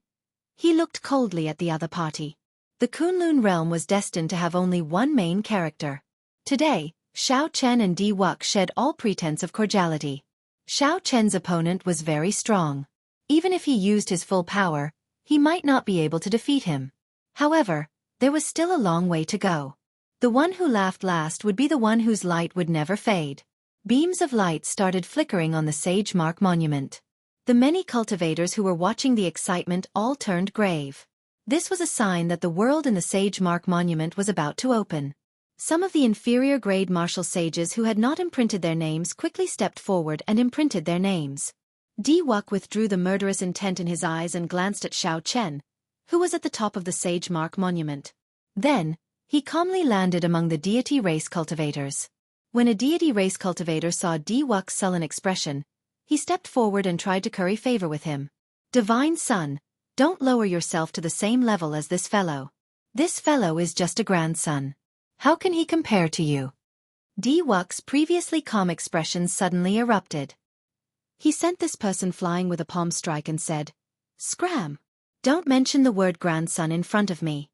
he looked coldly at the other party. The Kunlun realm was destined to have only one main character. Today, Xiao Chen and Di Wuk shed all pretense of cordiality. Xiao Chen's opponent was very strong. Even if he used his full power, he might not be able to defeat him. However, there was still a long way to go. The one who laughed last would be the one whose light would never fade. Beams of light started flickering on the Sage Mark Monument. The many cultivators who were watching the excitement all turned grave. This was a sign that the world in the Sage Mark Monument was about to open. Some of the inferior grade martial sages who had not imprinted their names quickly stepped forward and imprinted their names. Di Wuk withdrew the murderous intent in his eyes and glanced at Xiao Chen, who was at the top of the Sage Mark Monument. Then, he calmly landed among the deity race cultivators. When a deity race cultivator saw Di Wuk's sullen expression, he stepped forward and tried to curry favor with him. Divine Son, don't lower yourself to the same level as this fellow. This fellow is just a grandson. How can he compare to you? Di Wuk's previously calm expression suddenly erupted. He sent this person flying with a palm strike and said, "Scram! Don't mention the word grandson in front of me."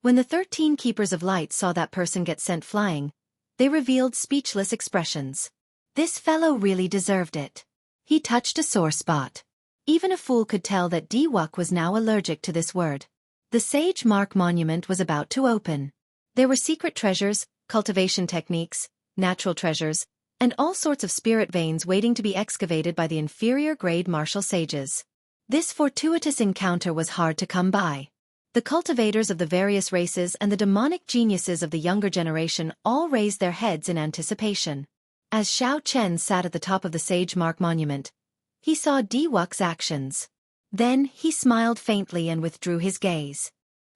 When the 13 Keepers of Light saw that person get sent flying, they revealed speechless expressions. This fellow really deserved it. He touched a sore spot. Even a fool could tell that Di Wuk was now allergic to this word. The Sage Mark Monument was about to open. There were secret treasures, cultivation techniques, natural treasures, and all sorts of spirit veins waiting to be excavated by the inferior grade martial sages. This fortuitous encounter was hard to come by. The cultivators of the various races and the demonic geniuses of the younger generation all raised their heads in anticipation. As Xiao Chen sat at the top of the Sage Mark Monument, he saw Diwuk's actions. Then he smiled faintly and withdrew his gaze.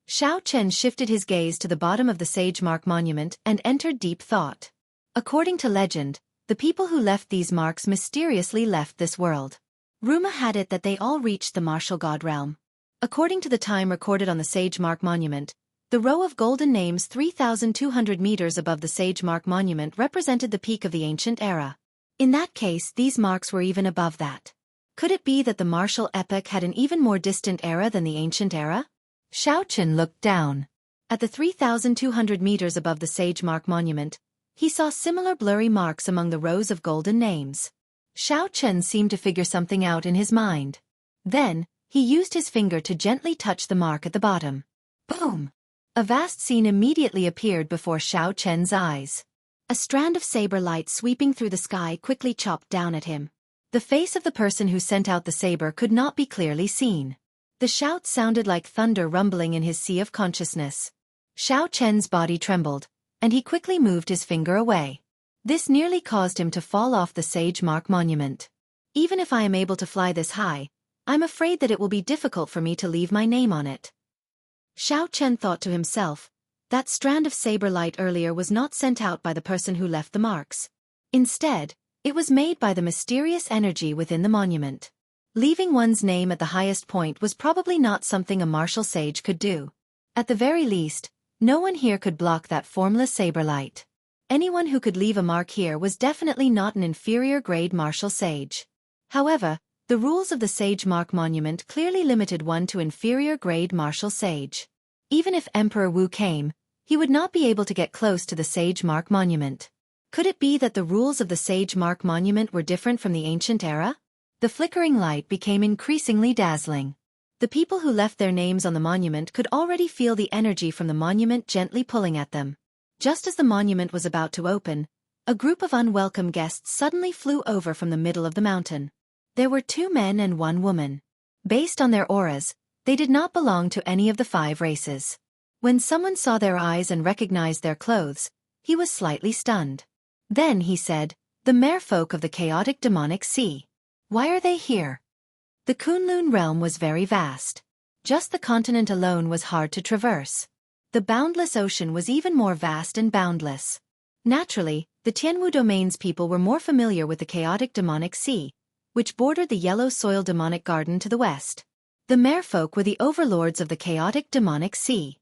Xiao Chen shifted his gaze to the bottom of the Sage Mark Monument and entered deep thought. According to legend, the people who left these marks mysteriously left this world. Rumor had it that they all reached the martial god realm. According to the time recorded on the Sage Mark Monument, the row of golden names 3,200 meters above the Sage Mark Monument represented the peak of the ancient era. In that case, these marks were even above that. Could it be that the martial epoch had an even more distant era than the ancient era? Xiao Chen looked down. At the 3,200 meters above the Sage Mark Monument, he saw similar blurry marks among the rows of golden names. Xiao Chen seemed to figure something out in his mind. Then, he used his finger to gently touch the mark at the bottom. Boom! A vast scene immediately appeared before Xiao Chen's eyes. A strand of saber light sweeping through the sky quickly chopped down at him. The face of the person who sent out the saber could not be clearly seen. The shout sounded like thunder rumbling in his sea of consciousness. Xiao Chen's body trembled, and he quickly moved his finger away. This nearly caused him to fall off the Sage Mark Monument. Even if I am able to fly this high, I'm afraid that it will be difficult for me to leave my name on it. Xiao Chen thought to himself, that strand of saber light earlier was not sent out by the person who left the marks. Instead, it was made by the mysterious energy within the monument. Leaving one's name at the highest point was probably not something a martial sage could do. At the very least, no one here could block that formless saber light. Anyone who could leave a mark here was definitely not an inferior-grade martial sage. However, the rules of the Sage Mark Monument clearly limited one to inferior-grade martial sage. Even if Emperor Wu came, he would not be able to get close to the Sage Mark Monument. Could it be that the rules of the Sage Mark Monument were different from the ancient era? The flickering light became increasingly dazzling. The people who left their names on the monument could already feel the energy from the monument gently pulling at them. Just as the monument was about to open, a group of unwelcome guests suddenly flew over from the middle of the mountain. There were 2 men and 1 woman. Based on their auras, they did not belong to any of the 5 races. When someone saw their eyes and recognized their clothes, he was slightly stunned. Then he said, "The merfolk of the chaotic demonic sea. Why are they here?" The Kunlun realm was very vast. Just the continent alone was hard to traverse. The boundless ocean was even more vast and boundless. Naturally, the Tianwu domain's people were more familiar with the chaotic demonic sea, which bordered the yellow soil demonic garden to the west. The merfolk were the overlords of the chaotic demonic sea.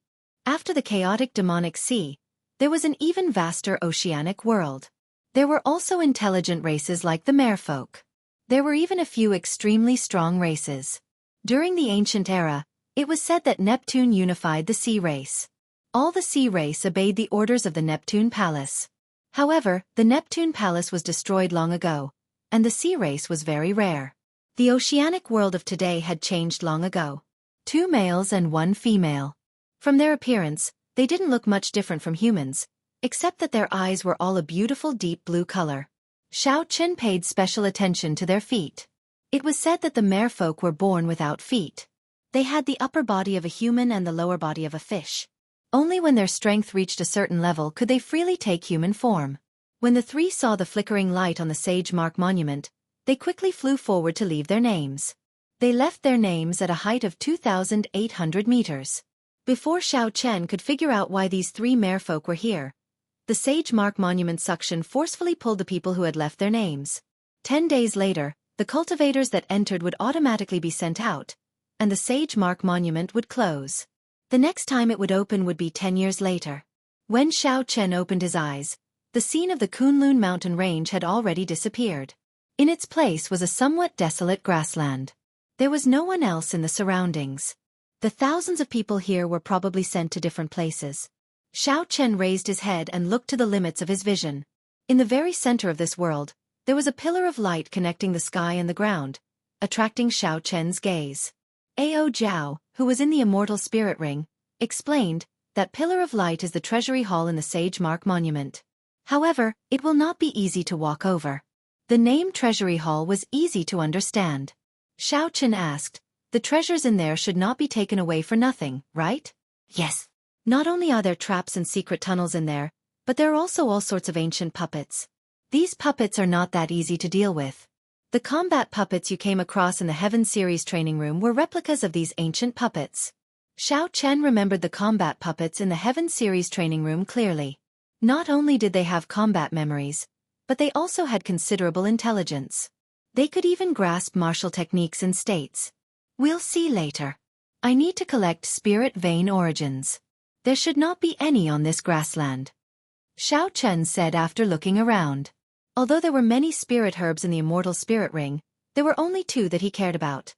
After the chaotic demonic sea, there was an even vaster oceanic world. There were also intelligent races like the merfolk. There were even a few extremely strong races. During the ancient era, it was said that Neptune unified the sea race. All the sea race obeyed the orders of the Neptune Palace. However, the Neptune Palace was destroyed long ago, and the sea race was very rare. The oceanic world of today had changed long ago. 2 males and 1 female. From their appearance, they didn't look much different from humans, except that their eyes were all a beautiful deep blue color. Xiao Chen paid special attention to their feet. It was said that the merfolk were born without feet. They had the upper body of a human and the lower body of a fish. Only when their strength reached a certain level could they freely take human form. When the 3 saw the flickering light on the Sage Mark Monument, they quickly flew forward to leave their names. They left their names at a height of 2,800 meters. Before Xiao Chen could figure out why these 3 merfolk were here, the Sage Mark Monument suction forcefully pulled the people who had left their names. 10 days later, the cultivators that entered would automatically be sent out, and the Sage Mark Monument would close. The next time it would open would be 10 years later. When Xiao Chen opened his eyes, the scene of the Kunlun mountain range had already disappeared. In its place was a somewhat desolate grassland. There was no one else in the surroundings. The thousands of people here were probably sent to different places. Xiao Chen raised his head and looked to the limits of his vision. In the very center of this world, there was a pillar of light connecting the sky and the ground, attracting Xiao Chen's gaze. Ao Jiao, who was in the immortal spirit ring, explained, "That pillar of light is the treasury hall in the Sage Mark Monument. However, it will not be easy to walk over." The name Treasury Hall was easy to understand. Xiao Chen asked, The treasures in there should not be taken away for nothing, right? Yes. Not only are there traps and secret tunnels in there, but there are also all sorts of ancient puppets. These puppets are not that easy to deal with. The combat puppets you came across in the Heaven series training room were replicas of these ancient puppets. Xiao Chen remembered the combat puppets in the Heaven series training room clearly. Not only did they have combat memories, but they also had considerable intelligence. They could even grasp martial techniques and states. We'll see later. I need to collect spirit vein origins. There should not be any on this grassland. Xiao Chen said after looking around. Although there were many spirit herbs in the immortal spirit ring, there were only two that he cared about: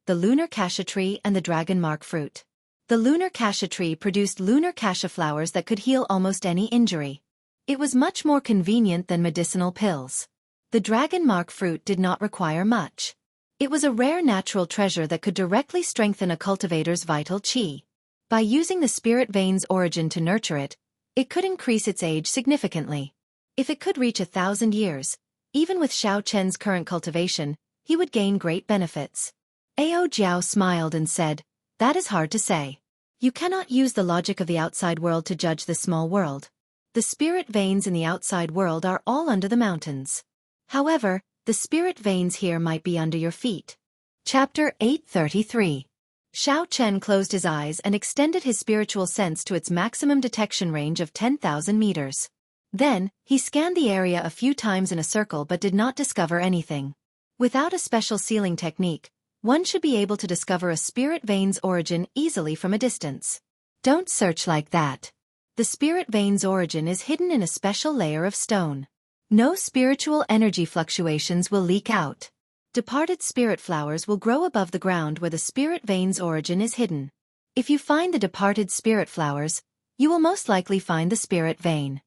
the lunar cassia tree and the dragon mark fruit. The lunar cassia tree produced lunar cassia flowers that could heal almost any injury. It was much more convenient than medicinal pills. The dragon mark fruit did not require much. It was a rare natural treasure that could directly strengthen a cultivator's vital qi. By using the spirit vein's origin to nurture it, it could increase its age significantly. If it could reach 1,000 years, even with Xiao Chen's current cultivation, he would gain great benefits. Ao Jiao smiled and said, "That is hard to say. You cannot use the logic of the outside world to judge this small world. The spirit veins in the outside world are all under the mountains. However, the spirit veins here might be under your feet." Chapter 833. Xiao Chen closed his eyes and extended his spiritual sense to its maximum detection range of 10,000 meters. Then, he scanned the area a few times in a circle but did not discover anything. Without a special sealing technique, one should be able to discover a spirit vein's origin easily from a distance. Don't search like that. The spirit vein's origin is hidden in a special layer of stone. No spiritual energy fluctuations will leak out. Departed spirit flowers will grow above the ground where the spirit vein's origin is hidden. If you find the departed spirit flowers, you will most likely find the spirit vein.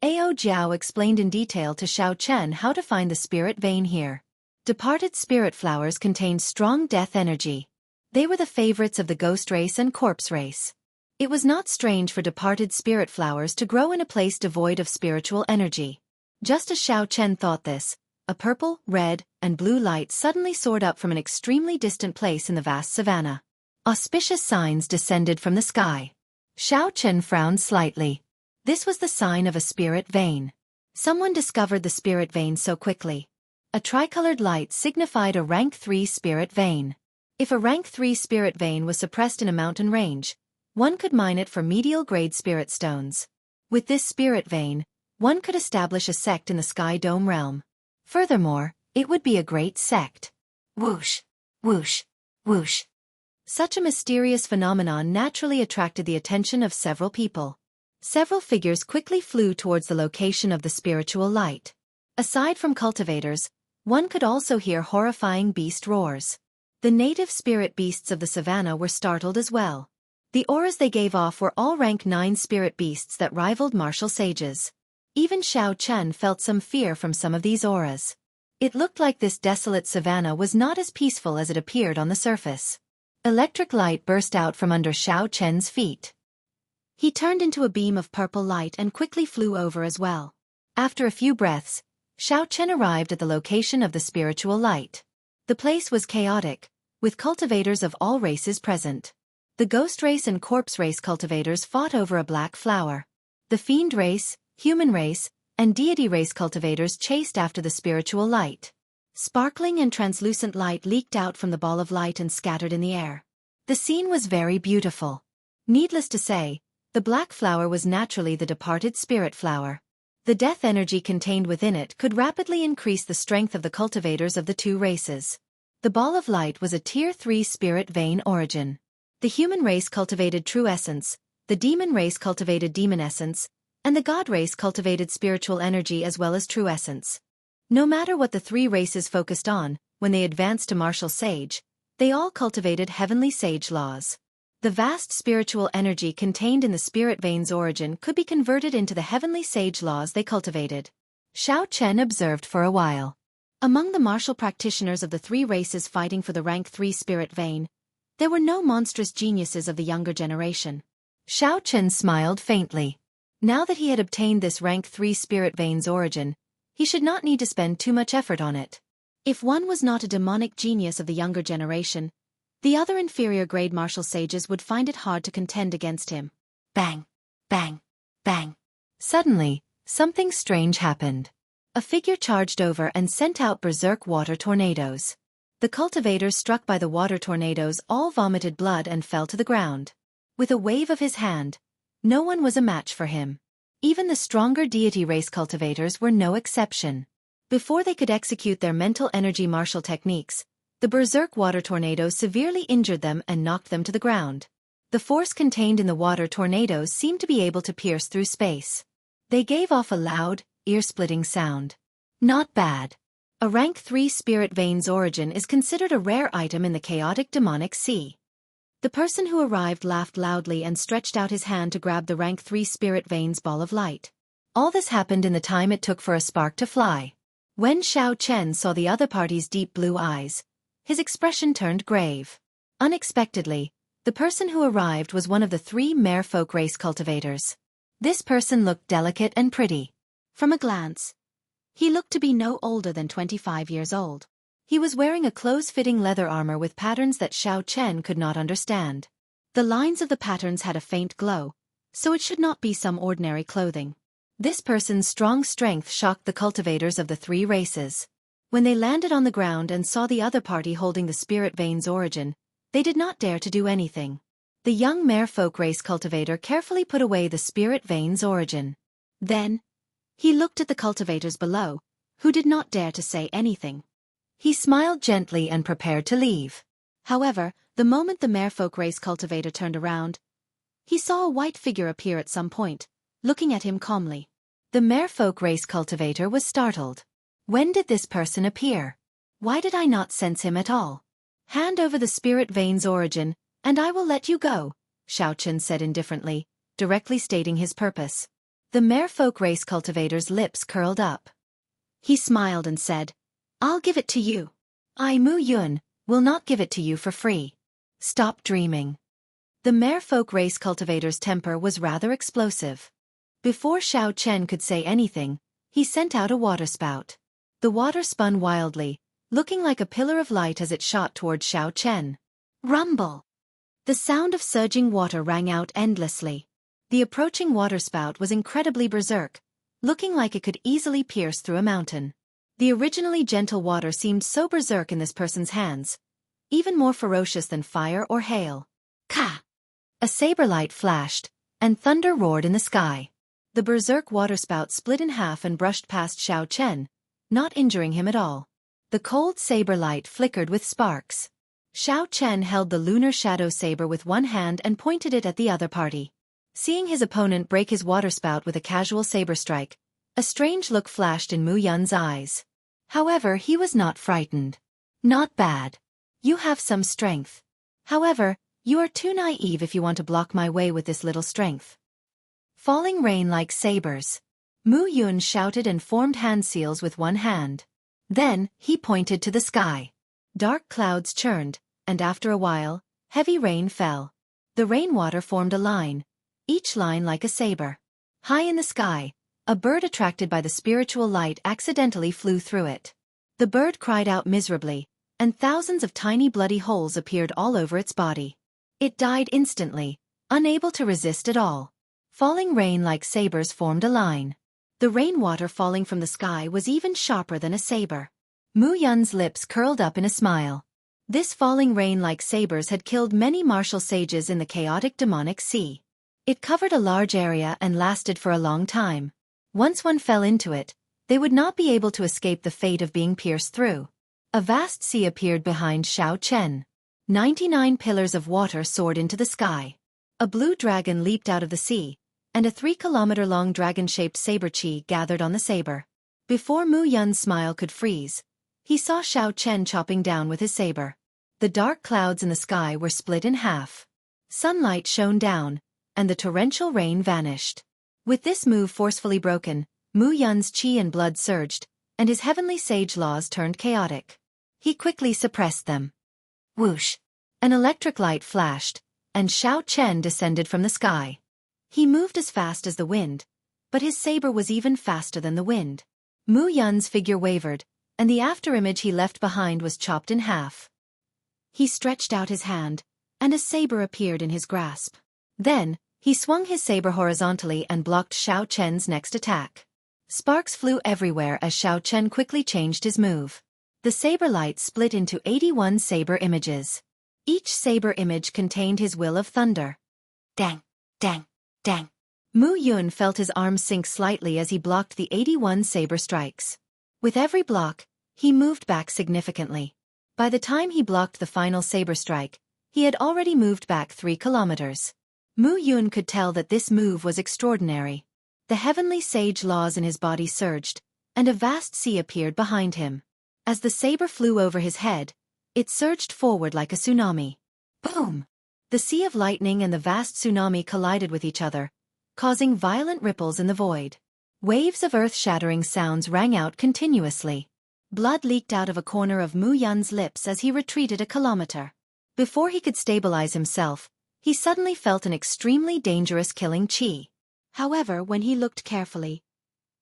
Ao Jiao explained in detail to Xiao Chen how to find the spirit vein here. Departed spirit flowers contained strong death energy. They were the favorites of the ghost race and corpse race. It was not strange for departed spirit flowers to grow in a place devoid of spiritual energy. Just as Xiao Chen thought this, a purple, red, and blue light suddenly soared up from an extremely distant place in the vast savanna. Auspicious signs descended from the sky. Xiao Chen frowned slightly. This was the sign of a spirit vein. Someone discovered the spirit vein so quickly. A tricolored light signified a rank 3 spirit vein. If a rank 3 spirit vein was suppressed in a mountain range, one could mine it for medial-grade spirit stones. With this spirit vein, one could establish a sect in the Sky Dome realm. Furthermore, it would be a great sect. Whoosh, whoosh, whoosh. Such a mysterious phenomenon naturally attracted the attention of several people. Several figures quickly flew towards the location of the spiritual light. Aside from cultivators, one could also hear horrifying beast roars. The native spirit beasts of the savannah were startled as well. The auras they gave off were all rank 9 spirit beasts that rivaled martial sages. Even Xiao Chen felt some fear from some of these auras. It looked like this desolate savannah was not as peaceful as it appeared on the surface. Electric light burst out from under Xiao Chen's feet. He turned into a beam of purple light and quickly flew over as well. After a few breaths, Xiao Chen arrived at the location of the spiritual light. The place was chaotic, with cultivators of all races present. The ghost race and corpse race cultivators fought over a black flower. The fiend race, human race, and deity race cultivators chased after the spiritual light. Sparkling and translucent light leaked out from the ball of light and scattered in the air. The scene was very beautiful. Needless to say, the black flower was naturally the departed spirit flower. The death energy contained within it could rapidly increase the strength of the cultivators of the two races. The ball of light was a Tier 3 spirit vein origin. The human race cultivated true essence, the demon race cultivated demon essence, and the god race cultivated spiritual energy as well as true essence. No matter what the three races focused on, when they advanced to martial sage, they all cultivated heavenly sage laws. The vast spiritual energy contained in the spirit vein's origin could be converted into the heavenly sage laws they cultivated. Xiao Chen observed for a while. Among the martial practitioners of the three races fighting for the rank 3 spirit vein, there were no monstrous geniuses of the younger generation. Xiao Chen smiled faintly. Now that he had obtained this rank 3 spirit vein's origin, he should not need to spend too much effort on it. If one was not a demonic genius of the younger generation, The other inferior-grade martial sages would find it hard to contend against him. Bang! Bang! Bang! Suddenly, something strange happened. A figure charged over and sent out berserk water tornadoes. The cultivators struck by the water tornadoes all vomited blood and fell to the ground. With a wave of his hand, no one was a match for him. Even the stronger deity race cultivators were no exception. Before they could execute their mental energy martial techniques, the berserk water tornadoes severely injured them and knocked them to the ground. The force contained in the water tornadoes seemed to be able to pierce through space. They gave off a loud, ear-splitting sound. Not bad. A rank 3 spirit veins origin is considered a rare item in the chaotic demonic sea. The person who arrived laughed loudly and stretched out his hand to grab the rank 3 spirit veins ball of light. All this happened in the time it took for a spark to fly. When Xiao Chen saw the other party's deep blue eyes, his expression turned grave. Unexpectedly, the person who arrived was one of the 3 merfolk race cultivators. This person looked delicate and pretty. From a glance, he looked to be no older than 25 years old. He was wearing a close-fitting leather armor with patterns that Xiao Chen could not understand. The lines of the patterns had a faint glow, so it should not be some ordinary clothing. This person's strong strength shocked the cultivators of the 3 races. When they landed on the ground and saw the other party holding the spirit veins origin, they did not dare to do anything. The young merfolk race cultivator carefully put away the spirit veins origin. Then, he looked at the cultivators below, who did not dare to say anything. He smiled gently and prepared to leave. However, the moment the merfolk race cultivator turned around, he saw a white figure appear at some point, looking at him calmly. The merfolk race cultivator was startled. When did this person appear? Why did I not sense him at all? Hand over the spirit veins origin, and I will let you go, Xiao Chen said indifferently, directly stating his purpose. The merfolk race cultivator's lips curled up. He smiled and said, "I'll give it to you. I, Mu Yun, will not give it to you for free. Stop dreaming." The merfolk race cultivator's temper was rather explosive. Before Xiao Chen could say anything, he sent out a waterspout. The water spun wildly, looking like a pillar of light as it shot toward Xiao Chen. Rumble! The sound of surging water rang out endlessly. The approaching waterspout was incredibly berserk, looking like it could easily pierce through a mountain. The originally gentle water seemed so berserk in this person's hands, even more ferocious than fire or hail. Ka! A saber light flashed, and thunder roared in the sky. The berserk waterspout split in half and brushed past Xiao Chen, not injuring him at all. The cold saber light flickered with sparks. Xiao Chen held the lunar shadow saber with one hand and pointed it at the other party. Seeing his opponent break his waterspout with a casual saber strike, a strange look flashed in Mu Yun's eyes. However, he was not frightened. Not bad. You have some strength. However, you are too naive if you want to block my way with this little strength. Falling rain like sabers. Mu Yun shouted and formed hand seals with one hand. Then, he pointed to the sky. Dark clouds churned, and after a while, heavy rain fell. The rainwater formed a line, each line like a saber. High in the sky, a bird attracted by the spiritual light accidentally flew through it. The bird cried out miserably, and thousands of tiny bloody holes appeared all over its body. It died instantly, unable to resist at all. Falling rain like sabers formed a line. The rainwater falling from the sky was even sharper than a saber. Mu Yun's lips curled up in a smile. This falling rain like sabers had killed many martial sages in the chaotic demonic sea. It covered a large area and lasted for a long time. Once one fell into it, they would not be able to escape the fate of being pierced through. A vast sea appeared behind Xiao Chen. 99 pillars of water soared into the sky. A blue dragon leaped out of the sea, and a 3-kilometer-long dragon-shaped saber chi gathered on the saber. Before Mu Yun's smile could freeze, he saw Xiao Chen chopping down with his saber. The dark clouds in the sky were split in half. Sunlight shone down, and the torrential rain vanished. With this move forcefully broken, Mu Yun's chi and blood surged, and his heavenly sage laws turned chaotic. He quickly suppressed them. Whoosh! An electric light flashed, and Xiao Chen descended from the sky. He moved as fast as the wind, but his saber was even faster than the wind. Mu Yun's figure wavered, and the afterimage he left behind was chopped in half. He stretched out his hand, and a saber appeared in his grasp. Then, he swung his saber horizontally and blocked Xiao Chen's next attack. Sparks flew everywhere as Xiao Chen quickly changed his move. The saber light split into 81 saber images. Each saber image contained his will of thunder. Dang, dang, dang. Mu Yun felt his arms sink slightly as he blocked the 81 saber strikes. With every block, he moved back significantly. By the time he blocked the final saber strike, he had already moved back 3 kilometers. Mu Yun could tell that this move was extraordinary. The heavenly sage laws in his body surged, and a vast sea appeared behind him. As the saber flew over his head, it surged forward like a tsunami. Boom! The sea of lightning and the vast tsunami collided with each other, causing violent ripples in the void. Waves of earth-shattering sounds rang out continuously. Blood leaked out of a corner of Mu Yun's lips as he retreated a kilometer. Before he could stabilize himself, he suddenly felt an extremely dangerous killing chi. However, when he looked carefully,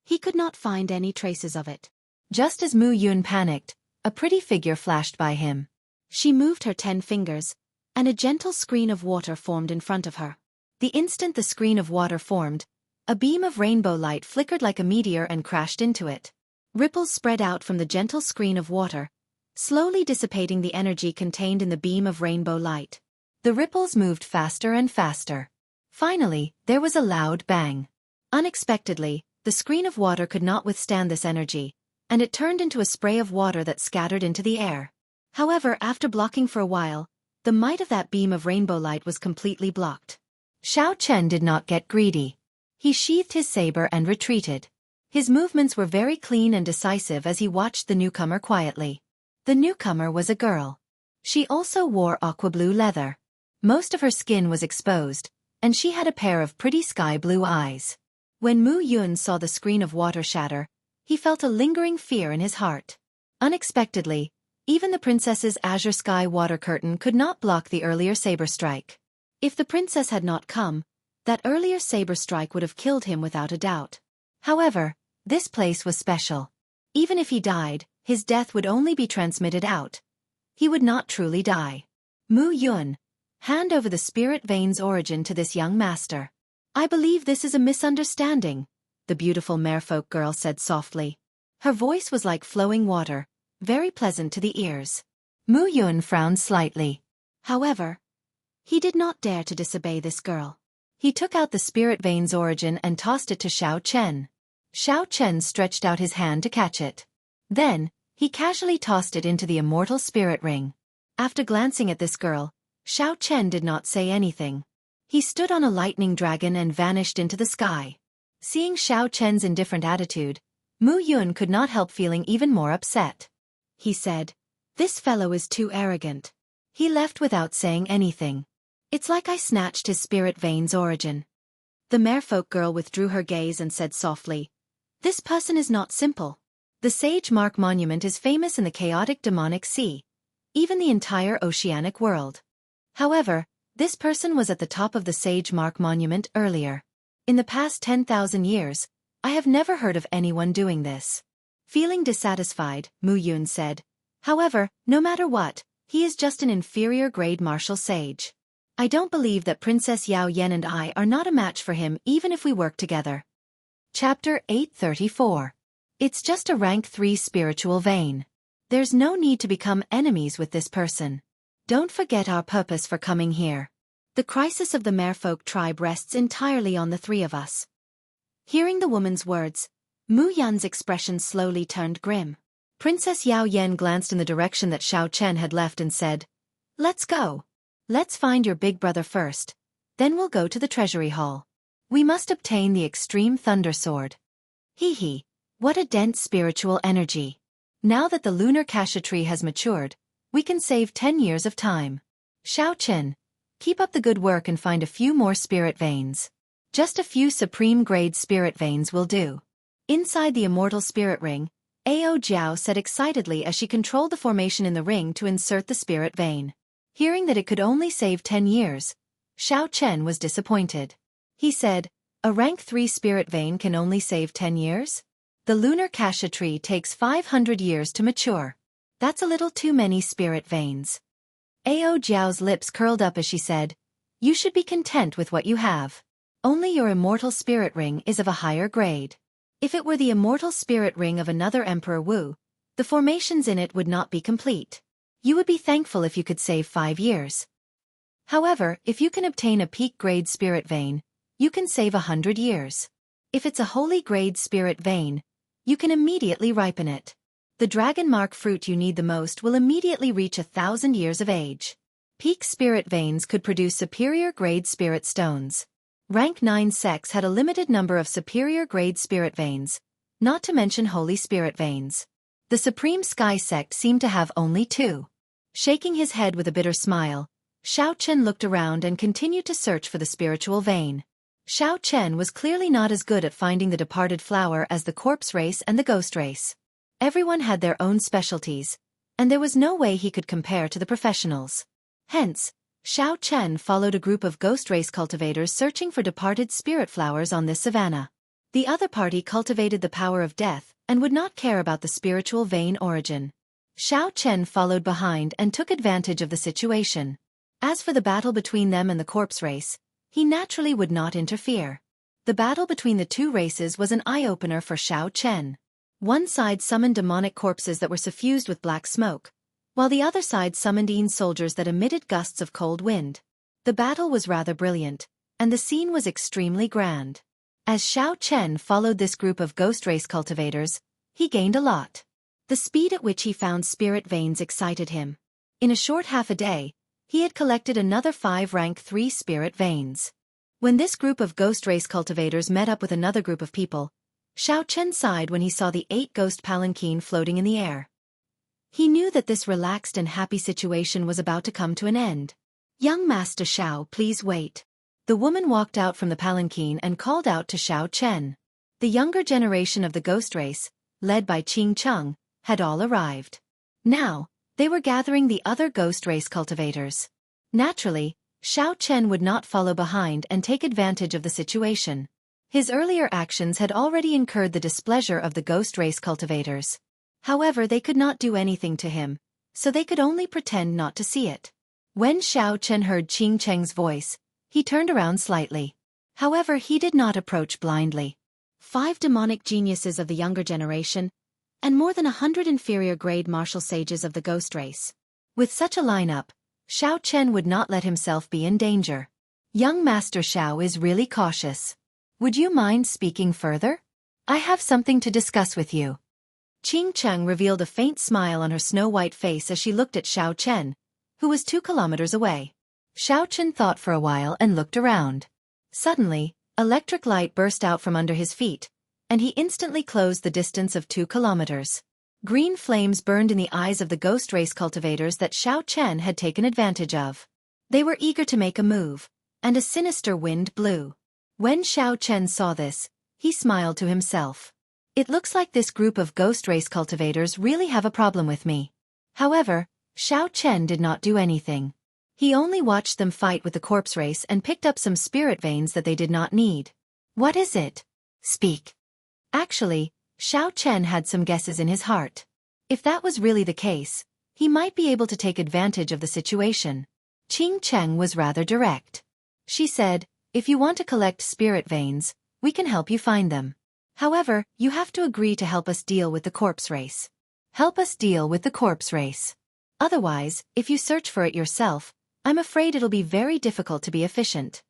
he could not find any traces of it. Just as Mu Yun panicked, a pretty figure flashed by him. She moved her 10 fingers, and a gentle screen of water formed in front of her. The instant the screen of water formed, a beam of rainbow light flickered like a meteor and crashed into it. Ripples spread out from the gentle screen of water, slowly dissipating the energy contained in the beam of rainbow light. The ripples moved faster and faster. Finally, there was a loud bang. Unexpectedly, the screen of water could not withstand this energy, and it turned into a spray of water that scattered into the air. However, after blocking for a while, the might of that beam of rainbow light was completely blocked. Xiao Chen did not get greedy. He sheathed his saber and retreated. His movements were very clean and decisive as he watched the newcomer quietly. The newcomer was a girl. She also wore aqua blue leather. Most of her skin was exposed, and she had a pair of pretty sky blue eyes. When Mu Yun saw the screen of water shatter, he felt a lingering fear in his heart. Unexpectedly, even the princess's azure sky water curtain could not block the earlier saber strike. If the princess had not come, that earlier saber strike would have killed him without a doubt. However, this place was special. Even if he died, his death would only be transmitted out. He would not truly die. Mu Yun, hand over the spirit vein's origin to this young master. I believe this is a misunderstanding, the beautiful merfolk girl said softly. Her voice was like flowing water, very pleasant to the ears. Mu Yun frowned slightly. However, he did not dare to disobey this girl. He took out the spirit vein's origin and tossed it to Xiao Chen. Xiao Chen stretched out his hand to catch it. Then, he casually tossed it into the immortal spirit ring. After glancing at this girl, Xiao Chen did not say anything. He stood on a lightning dragon and vanished into the sky. Seeing Xiao Chen's indifferent attitude, Mu Yun could not help feeling even more upset. He said, "This fellow is too arrogant." He left without saying anything. It's like I snatched his spirit vein's origin. The merfolk girl withdrew her gaze and said softly, "This person is not simple." The Sage Mark Monument is famous in the chaotic demonic sea, even the entire oceanic world. However, this person was at the top of the Sage Mark Monument earlier. In the past 10,000 years, I have never heard of anyone doing this. Feeling dissatisfied, Mu Yun said, "However, no matter what, he is just an inferior grade martial sage. I don't believe that Princess Yao Yen and I are not a match for him even if we work together." Chapter 834. It's just a rank 3 spiritual vein. There's no need to become enemies with this person. Don't forget our purpose for coming here. The crisis of the merfolk tribe rests entirely on the 3 of us. Hearing the woman's words, Mu Yun's expression slowly turned grim. Princess Yao Yen glanced in the direction that Xiao Chen had left and said, "Let's go. Let's find your big brother first. Then we'll go to the treasury hall. We must obtain the extreme thunder sword." Hee hee, what a dense spiritual energy. Now that the lunar cassia tree has matured, we can save 10 years of time. Xiao Chen, keep up the good work and find a few more spirit veins. Just a few supreme grade spirit veins will do. Inside the immortal spirit ring, Ao Jiao said excitedly as she controlled the formation in the ring to insert the spirit vein. Hearing that it could only save 10 years, Xiao Chen was disappointed. He said, "A rank 3 spirit vein can only save 10 years? The lunar cassia tree takes 500 years to mature. That's a little too many spirit veins." Ao Jiao's lips curled up as she said, "You should be content with what you have. Only your immortal spirit ring is of a higher grade. If it were the immortal spirit ring of another Emperor Wu, the formations in it would not be complete. You would be thankful if you could save 5 years. However, if you can obtain a peak grade spirit vein, you can save 100 years. If it's a holy grade spirit vein, you can immediately ripen it. The dragon mark fruit you need the most will immediately reach 1,000 years of age. Peak spirit veins could produce superior grade spirit stones. Rank 9 sects had a limited number of superior grade spirit veins, not to mention holy spirit veins. The Supreme Sky sect seemed to have only 2. Shaking his head with a bitter smile, Xiao Chen looked around and continued to search for the spiritual vein. Xiao Chen was clearly not as good at finding the departed flower as the corpse race and the ghost race. Everyone had their own specialties, and there was no way he could compare to the professionals. Hence, Xiao Chen followed a group of ghost race cultivators searching for departed spirit flowers on this savanna. The other party cultivated the power of death and would not care about the spiritual vein origin. Xiao Chen followed behind and took advantage of the situation. As for the battle between them and the corpse race, he naturally would not interfere. The battle between the 2 races was an eye-opener for Xiao Chen. One side summoned demonic corpses that were suffused with black smoke, while the other side summoned soldiers that emitted gusts of cold wind. The battle was rather brilliant, and the scene was extremely grand. As Xiao Chen followed this group of ghost race cultivators, he gained a lot. The speed at which he found spirit veins excited him. In a short half a day, he had collected another 5 rank 3 spirit veins. When this group of ghost race cultivators met up with another group of people, Xiao Chen sighed when he saw the 8 ghost palanquin floating in the air. He knew that this relaxed and happy situation was about to come to an end. "Young Master Xiao, please wait." The woman walked out from the palanquin and called out to Xiao Chen. The younger generation of the ghost race, led by Qing Cheng, had all arrived. Now, they were gathering the other ghost race cultivators. Naturally, Xiao Chen would not follow behind and take advantage of the situation. His earlier actions had already incurred the displeasure of the ghost race cultivators. However, they could not do anything to him, so they could only pretend not to see it. When Xiao Chen heard Qing Cheng's voice, he turned around slightly. However, he did not approach blindly. 5 demonic geniuses of the younger generation, and more than 100 inferior grade martial sages of the ghost race. With such a lineup, Xiao Chen would not let himself be in danger. Young Master Xiao is really cautious. Would you mind speaking further? I have something to discuss with you. Qing Cheng revealed a faint smile on her snow-white face as she looked at Xiao Chen, who was 2 kilometers away. Xiao Chen thought for a while and looked around. Suddenly, electric light burst out from under his feet, and he instantly closed the distance of 2 kilometers. Green flames burned in the eyes of the ghost race cultivators that Xiao Chen had taken advantage of. They were eager to make a move, and a sinister wind blew. When Xiao Chen saw this, he smiled to himself. It looks like this group of ghost race cultivators really have a problem with me. However, Xiao Chen did not do anything. He only watched them fight with the corpse race and picked up some spirit veins that they did not need. What is it? Speak. Actually, Xiao Chen had some guesses in his heart. If that was really the case, he might be able to take advantage of the situation. Qing Cheng was rather direct. She said, "If you want to collect spirit veins, we can help you find them. However, you have to agree to help us deal with the corpse race. Help us deal with the corpse race. Otherwise, if you search for it yourself, I'm afraid it'll be very difficult to be efficient."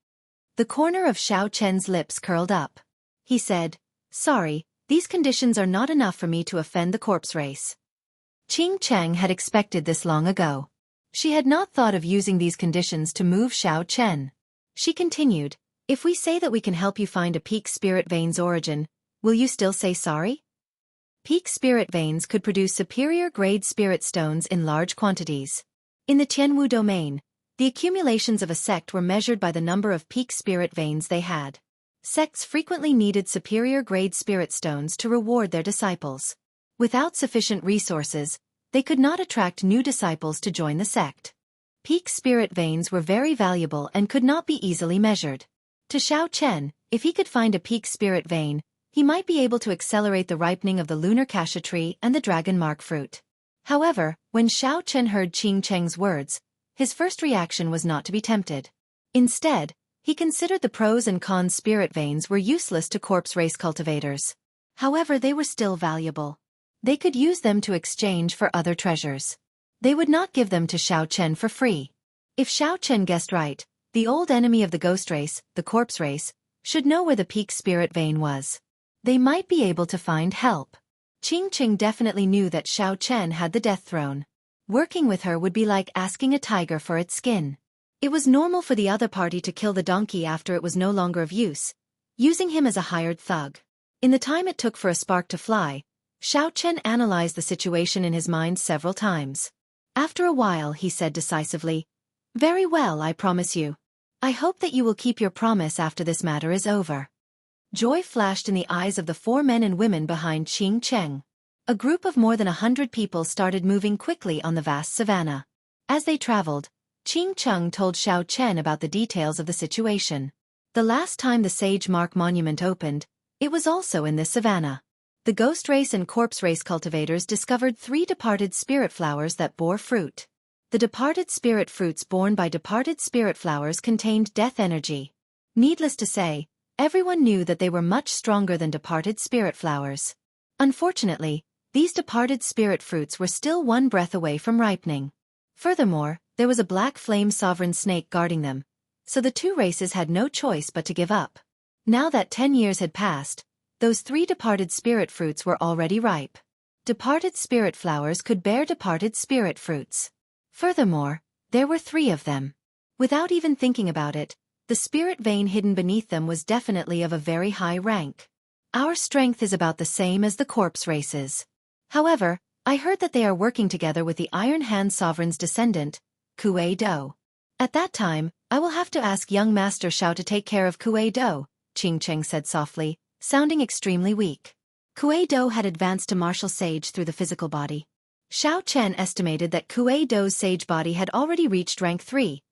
The corner of Xiao Chen's lips curled up. He said, "Sorry, these conditions are not enough for me to offend the corpse race." Qing Cheng had expected this long ago. She had not thought of using these conditions to move Xiao Chen. She continued, "If we say that we can help you find a peak spirit vein's origin, will you still say sorry?" Peak spirit veins could produce superior grade spirit stones in large quantities. In the Tianwu domain, the accumulations of a sect were measured by the number of peak spirit veins they had. Sects frequently needed superior grade spirit stones to reward their disciples. Without sufficient resources, they could not attract new disciples to join the sect. Peak spirit veins were very valuable and could not be easily measured. To Xiao Chen, if he could find a peak spirit vein, he might be able to accelerate the ripening of the lunar cassia tree and the dragon mark fruit. However, when Xiao Chen heard Qing Cheng's words, his first reaction was not to be tempted. Instead, he considered the pros and cons spirit veins were useless to corpse race cultivators. However, they were still valuable. They could use them to exchange for other treasures. They would not give them to Xiao Chen for free. If Xiao Chen guessed right, the old enemy of the ghost race, the corpse race, should know where the peak spirit vein was. They might be able to find help. Qing definitely knew that Xiao Chen had the death throne. Working with her would be like asking a tiger for its skin. It was normal for the other party to kill the donkey after it was no longer of use, using him as a hired thug. In the time it took for a spark to fly, Xiao Chen analyzed the situation in his mind several times. After a while he said decisively, "Very well, I promise you. I hope that you will keep your promise after this matter is over." Joy flashed in the eyes of the 4 men and women behind Qing. A group of more than 100 people started moving quickly on the vast savannah. As they traveled, Qing told Xiao Chen about the details of the situation. The last time the Sage Mark Monument opened, it was also in this savannah. The ghost race and corpse race cultivators discovered 3 departed spirit flowers that bore fruit. The departed spirit fruits borne by departed spirit flowers contained death energy. Needless to say, everyone knew that they were much stronger than departed spirit flowers. Unfortunately, these departed spirit fruits were still 1 breath away from ripening. Furthermore, there was a black flame sovereign snake guarding them, so the 2 races had no choice but to give up. Now that 10 years had passed, those 3 departed spirit fruits were already ripe. Departed spirit flowers could bear departed spirit fruits. Furthermore, there were 3 of them. Without even thinking about it, the spirit vein hidden beneath them was definitely of a very high rank. Our strength is about the same as the corpse races. However, I heard that they are working together with the Iron Hand Sovereign's descendant, Kuei Do. At that time, I will have to ask young Master Xiao to take care of Kuei Do, Qing said softly, sounding extremely weak. Kuei Do had advanced to martial sage through the physical body. Xiao Chen estimated that Kuei Do's sage body had already reached rank 3,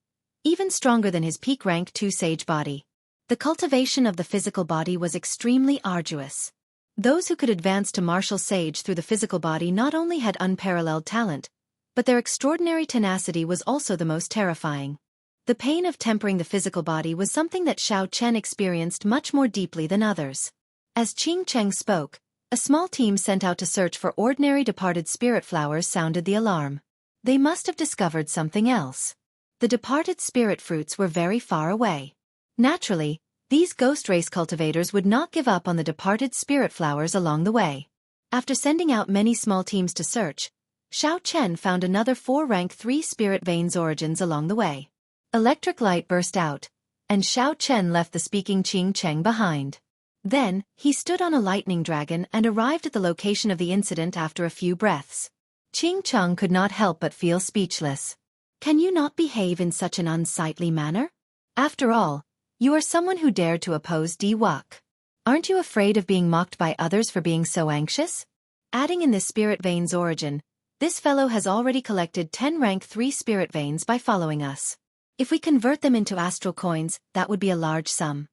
even stronger than his peak rank 2 sage body. The cultivation of the physical body was extremely arduous. Those who could advance to martial sage through the physical body not only had unparalleled talent, but their extraordinary tenacity was also the most terrifying. The pain of tempering the physical body was something that Xiao Chen experienced much more deeply than others. As Qing spoke, a small team sent out to search for ordinary departed spirit flowers sounded the alarm. They must have discovered something else. The departed spirit fruits were very far away. Naturally, these ghost race cultivators would not give up on the departed spirit flowers along the way. After sending out many small teams to search, Xiao Chen found another 4 rank 3 spirit veins origins along the way. Electric light burst out, and Xiao Chen left the speaking Qing behind. Then, he stood on a lightning dragon and arrived at the location of the incident after a few breaths. Qing could not help but feel speechless. Can you not behave in such an unsightly manner? After all, you are someone who dared to oppose Di Wuk. Aren't you afraid of being mocked by others for being so anxious? Adding in this spirit veins origin, this fellow has already collected 10 rank 3 spirit veins by following us. If we convert them into astral coins, that would be a large sum.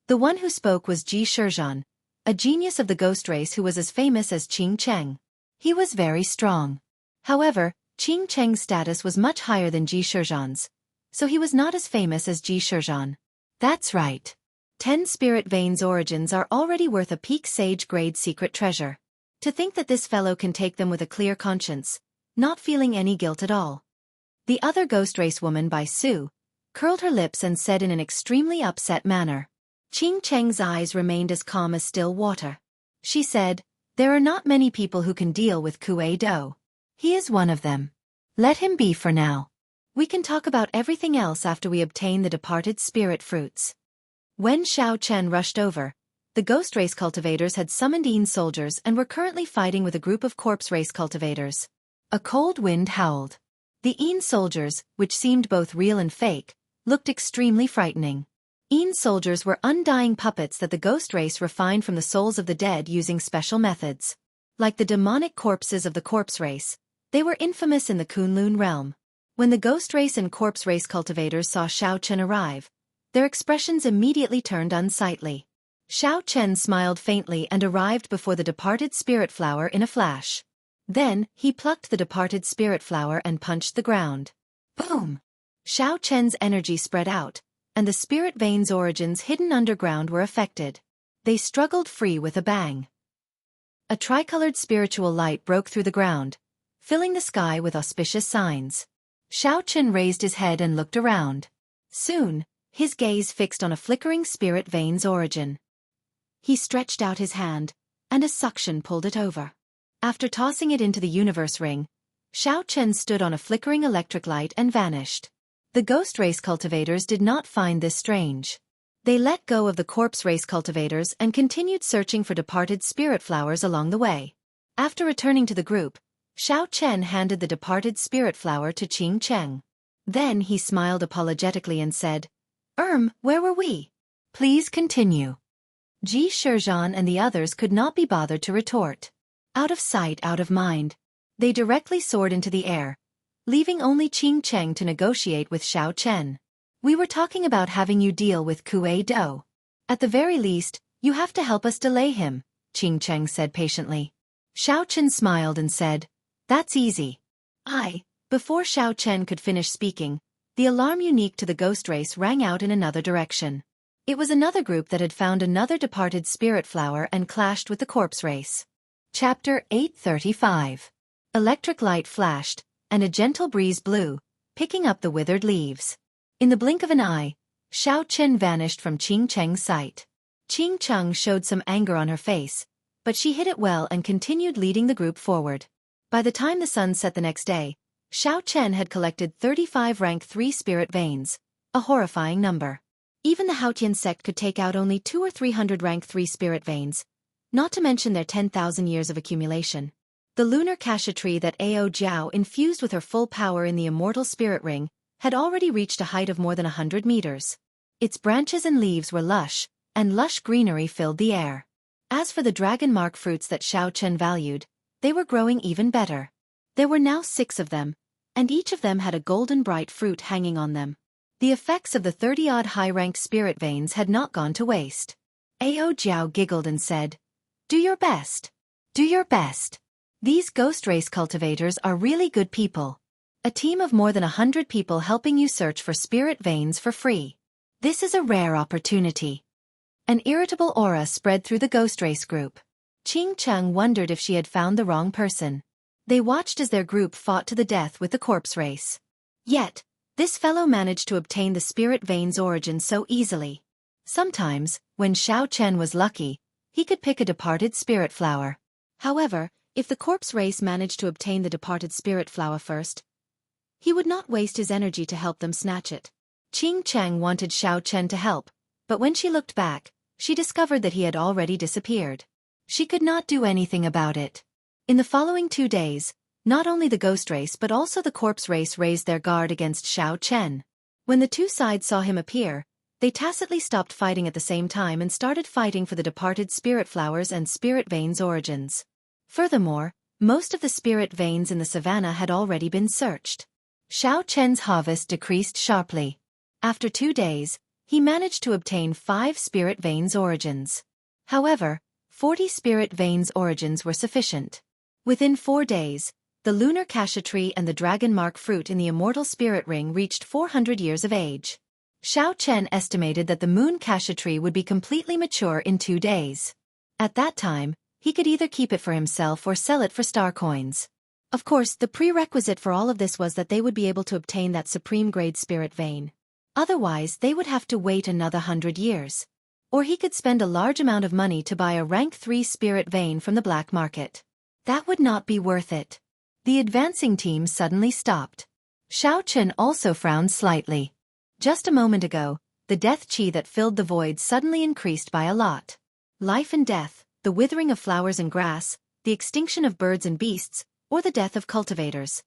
The one who spoke was Ji Shizhan, a genius of the ghost race who was as famous as Qing. He was very strong. However, Qing's status was much higher than Ji Shizhan's, so he was not as famous as Ji Shizhan. That's right. 10 spirit veins origins are already worth a peak sage grade secret treasure. To think that this fellow can take them with a clear conscience, not feeling any guilt at all. The other ghost race woman by Su curled her lips and said in an extremely upset manner. Qing's eyes remained as calm as still water. She said, "There are not many people who can deal with Kuei Do. He is one of them. Let him be for now. We can talk about everything else after we obtain the departed spirit fruits." When Xiao Chen rushed over, the ghost race cultivators had summoned Yin soldiers and were currently fighting with a group of corpse race cultivators. A cold wind howled. The Yin soldiers, which seemed both real and fake, looked extremely frightening. Yin soldiers were undying puppets that the ghost race refined from the souls of the dead using special methods. Like the demonic corpses of the corpse race, they were infamous in the Kunlun realm. When the ghost race and corpse race cultivators saw Xiao Chen arrive, their expressions immediately turned unsightly. Xiao Chen smiled faintly and arrived before the departed spirit flower in a flash. Then, he plucked the departed spirit flower and punched the ground. Boom! Xiao Chen's energy spread out, and the spirit veins' origins hidden underground were affected. They struggled free with a bang. A tricolored spiritual light broke through the ground, filling the sky with auspicious signs. Xiao Chen raised his head and looked around. Soon, his gaze fixed on a flickering spirit vein's origin. He stretched out his hand, and a suction pulled it over. After tossing it into the universe ring, Xiao Chen stood on a flickering electric light and vanished. The ghost race cultivators did not find this strange. They let go of the corpse race cultivators and continued searching for departed spirit flowers along the way. After returning to the group, Xiao Chen handed the departed spirit flower to Qing Cheng. Then he smiled apologetically and said, Where were we? Please continue. Ji Shizhan and the others could not be bothered to retort. Out of sight, out of mind. They directly soared into the air, leaving only Qing Cheng to negotiate with Xiao Chen. We were talking about having you deal with Kuei Do. At the very least, you have to help us delay him, Qing Cheng said patiently. Xiao Chen smiled and said, That's easy. Before Xiao Chen could finish speaking, the alarm unique to the ghost race rang out in another direction. It was another group that had found another departed spirit flower and clashed with the corpse race. Chapter 835. Electric light flashed, and a gentle breeze blew, picking up the withered leaves. In the blink of an eye, Xiao Chen vanished from Qing Cheng's sight. Qing Cheng showed some anger on her face, but she hid it well and continued leading the group forward. By the time the sun set the next day, Xiao Chen had collected 35 rank 3 spirit veins, a horrifying number. Even the Haotian sect could take out only 200 or 300 rank 3 spirit veins, not to mention their 10,000 years of accumulation. The lunar cassia tree that Ao Jiao infused with her full power in the immortal spirit ring had already reached a height of more than 100 meters. Its branches and leaves were lush, and lush greenery filled the air. As for the dragon mark fruits that Xiao Chen valued, they were growing even better. There were now 6 of them, and each of them had a golden bright fruit hanging on them. The effects of the 30-odd high-ranked spirit veins had not gone to waste. Ao Jiao giggled and said, Do your best. Do your best. These ghost race cultivators are really good people. A team of more than 100 people helping you search for spirit veins for free. This is a rare opportunity. An irritable aura spread through the ghost race group. Qing Cheng wondered if she had found the wrong person. They watched as their group fought to the death with the corpse race. Yet, this fellow managed to obtain the spirit vein's origin so easily. Sometimes, when Xiao Chen was lucky, he could pick a departed spirit flower. However, if the corpse race managed to obtain the departed spirit flower first, he would not waste his energy to help them snatch it. Qing Cheng wanted Xiao Chen to help, but when she looked back, she discovered that he had already disappeared. She could not do anything about it. In the following 2 days, not only the ghost race but also the corpse race raised their guard against Xiao Chen. When the two sides saw him appear, they tacitly stopped fighting at the same time and started fighting for the departed spirit flowers and spirit veins' origins. Furthermore, most of the spirit veins in the savannah had already been searched. Xiao Chen's harvest decreased sharply. After 2 days, he managed to obtain 5 spirit veins' origins. However, 40 spirit veins' origins were sufficient. Within 4 days, the lunar cassia tree and the dragon mark fruit in the immortal spirit ring reached 400 years of age. Xiao Chen estimated that the moon cassia tree would be completely mature in 2 days. At that time, he could either keep it for himself or sell it for star coins. Of course, the prerequisite for all of this was that they would be able to obtain that supreme-grade spirit vein. Otherwise, they would have to wait another 100 years. Or he could spend a large amount of money to buy a rank 3 spirit vein from the black market. That would not be worth it. The advancing team suddenly stopped. Xiao Chen also frowned slightly. Just a moment ago, the death chi that filled the void suddenly increased by a lot. Life and death, the withering of flowers and grass, the extinction of birds and beasts, or the death of cultivators.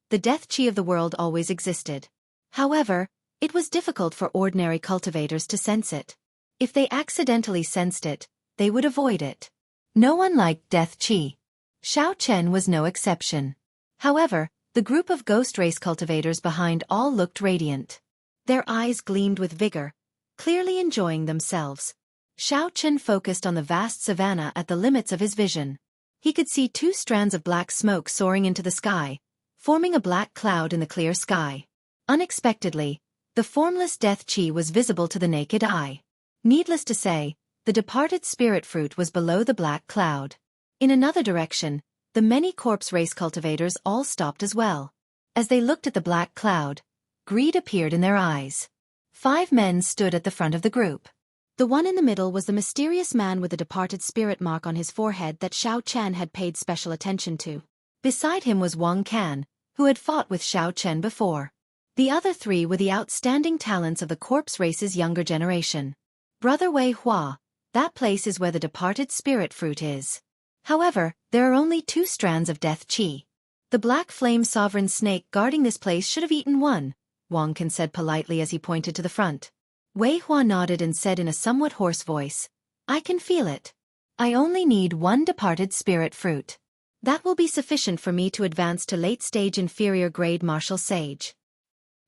The death chi of the world always existed. However, it was difficult for ordinary cultivators to sense it. If they accidentally sensed it, they would avoid it. No one liked death chi. Xiao Chen was no exception. However, the group of ghost race cultivators behind all looked radiant. Their eyes gleamed with vigor, clearly enjoying themselves. Xiao Chen focused on the vast savannah at the limits of his vision. He could see 2 strands of black smoke soaring into the sky, forming a black cloud in the clear sky. Unexpectedly, the formless death chi was visible to the naked eye. Needless to say, the departed spirit fruit was below the black cloud. In another direction, the many corpse race cultivators all stopped as well. As they looked at the black cloud, greed appeared in their eyes. 5 men stood at the front of the group. The one in the middle was the mysterious man with the departed spirit mark on his forehead that Xiao Chen had paid special attention to. Beside him was Wang Can, who had fought with Xiao Chen before. The other 3 were the outstanding talents of the corpse race's younger generation. Brother Wei Hua, that place is where the departed spirit fruit is. However, there are only 2 strands of death chi. The black flame sovereign snake guarding this place should have eaten one, Wang Can said politely as he pointed to the front. Wei Hua nodded and said in a somewhat hoarse voice, I can feel it. I only need 1 departed spirit fruit. That will be sufficient for me to advance to late-stage inferior grade martial sage.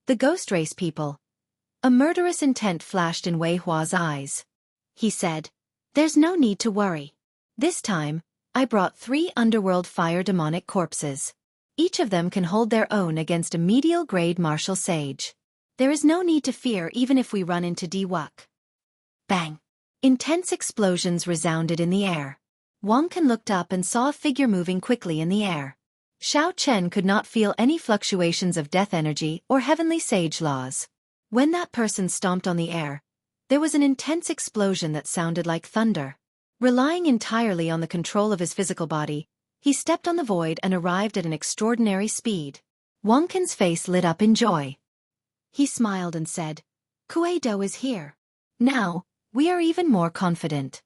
The ghost race people. A murderous intent flashed in Wei Hua's eyes. He said, There's no need to worry. This time, I brought 3 underworld fire demonic corpses. Each of them can hold their own against a medial grade martial sage. There is no need to fear even if we run into Diwuk. Bang! Intense explosions resounded in the air. Wang Can looked up and saw a figure moving quickly in the air. Xiao Chen could not feel any fluctuations of death energy or heavenly sage laws. When that person stomped on the air, there was an intense explosion that sounded like thunder. Relying entirely on the control of his physical body, he stepped on the void and arrived at an extraordinary speed. Wang Can's face lit up in joy. He smiled and said, Kuei-do is here. Now, we are even more confident.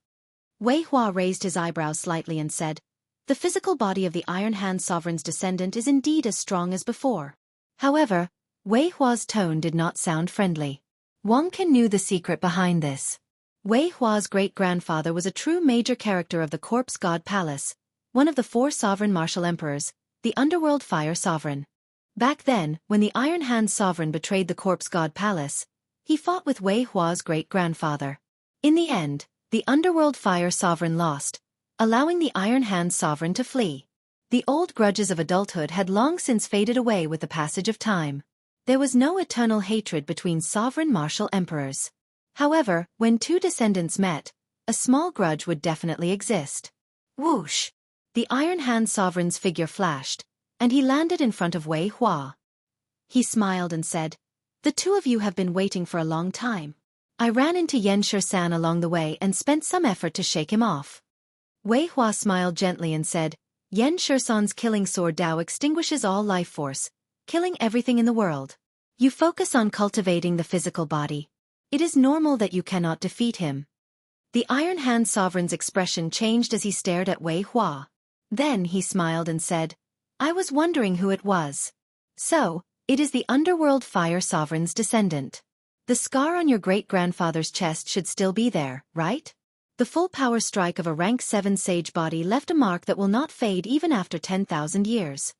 Wei Hua raised his eyebrows slightly and said, The physical body of the Iron Hand Sovereign's descendant is indeed as strong as before. However, Wei Hua's tone did not sound friendly. Wang Can knew the secret behind this. Wei Hua's great-grandfather was a true major character of the Corpse God Palace, one of the 4 sovereign martial emperors, the Underworld Fire Sovereign. Back then, when the Iron Hand Sovereign betrayed the Corpse God Palace, he fought with Wei Hua's great-grandfather. In the end, the Underworld Fire Sovereign lost, allowing the Iron Hand Sovereign to flee. The old grudges of adulthood had long since faded away with the passage of time. There was no eternal hatred between sovereign martial emperors. However, when 2 descendants met, a small grudge would definitely exist. Whoosh! The Iron Hand Sovereign's figure flashed, and he landed in front of Wei Hua. He smiled and said, The 2 of you have been waiting for a long time. I ran into Yan Shi-san along the way and spent some effort to shake him off. Wei Hua smiled gently and said, Yan Shi-san's killing sword Dao extinguishes all life force, killing everything in the world. You focus on cultivating the physical body. It is normal that you cannot defeat him. The Iron Hand Sovereign's expression changed as he stared at Wei Hua. Then he smiled and said, I was wondering who it was. So, it is the Underworld Fire Sovereign's descendant. The scar on your great-grandfather's chest should still be there, right? The full power strike of a rank 7 sage body left a mark that will not fade even after 10,000 years.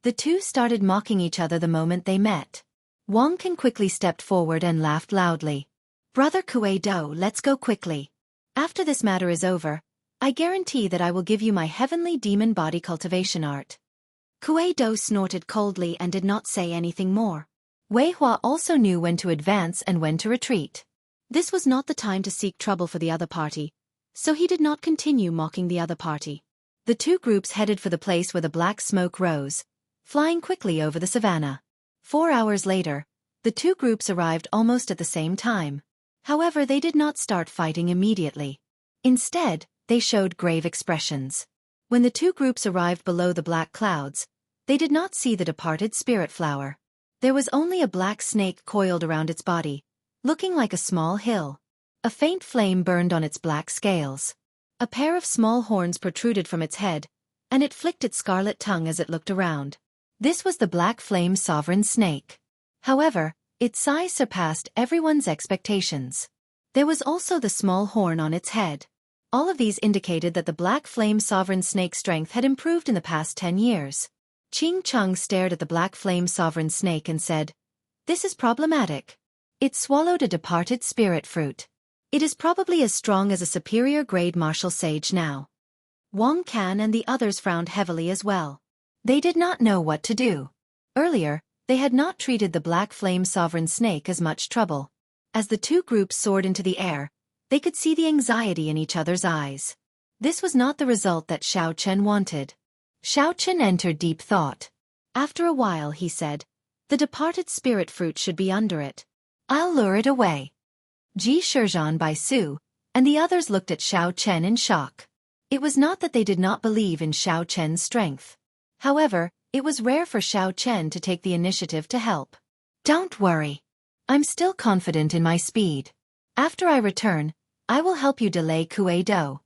The 2 started mocking each other the moment they met. Wang Can quickly stepped forward and laughed loudly. Brother Kuei-do, let's go quickly. After this matter is over, I guarantee that I will give you my heavenly demon body cultivation art. Kuei-do snorted coldly and did not say anything more. Wei Hua also knew when to advance and when to retreat. This was not the time to seek trouble for the other party, so he did not continue mocking the other party. The 2 groups headed for the place where the black smoke rose, flying quickly over the savannah. 4 hours later, the 2 groups arrived almost at the same time. However, they did not start fighting immediately. Instead, they showed grave expressions. When the 2 groups arrived below the black clouds, they did not see the departed spirit flower. There was only a black snake coiled around its body, looking like a small hill. A faint flame burned on its black scales. A pair of small horns protruded from its head, and it flicked its scarlet tongue as it looked around. This was the black flame sovereign snake. However, its size surpassed everyone's expectations. There was also the small horn on its head. All of these indicated that the black flame sovereign snake's strength had improved in the past 10 years. Ching Chung stared at the black flame sovereign snake and said, This is problematic. It swallowed a departed spirit fruit. It is probably as strong as a superior grade martial sage now. Wang Can and the others frowned heavily as well. They did not know what to do. Earlier, They had not treated the black flame sovereign snake as much trouble. As the two groups soared into the air, they could see the anxiety in each other's eyes. This was not the result that Xiao Chen wanted. Xiao Chen entered deep thought. After a while, he said, "The departed spirit fruit should be under it. I'll lure it away." Ji Shizhan Bai Su and the others looked at Xiao Chen in shock. It was not that they did not believe in Xiao Chen's strength. However, it was rare for Xiao Chen to take the initiative to help. "Don't worry. I'm still confident in my speed. After I return, I will help you delay Kuei Do."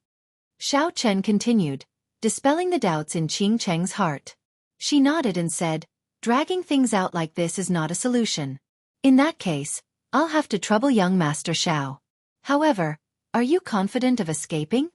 Xiao Chen continued, dispelling the doubts in Qing Cheng's heart. She nodded and said, "Dragging things out like this is not a solution. In that case, I'll have to trouble young Master Xiao. However, are you confident of escaping?"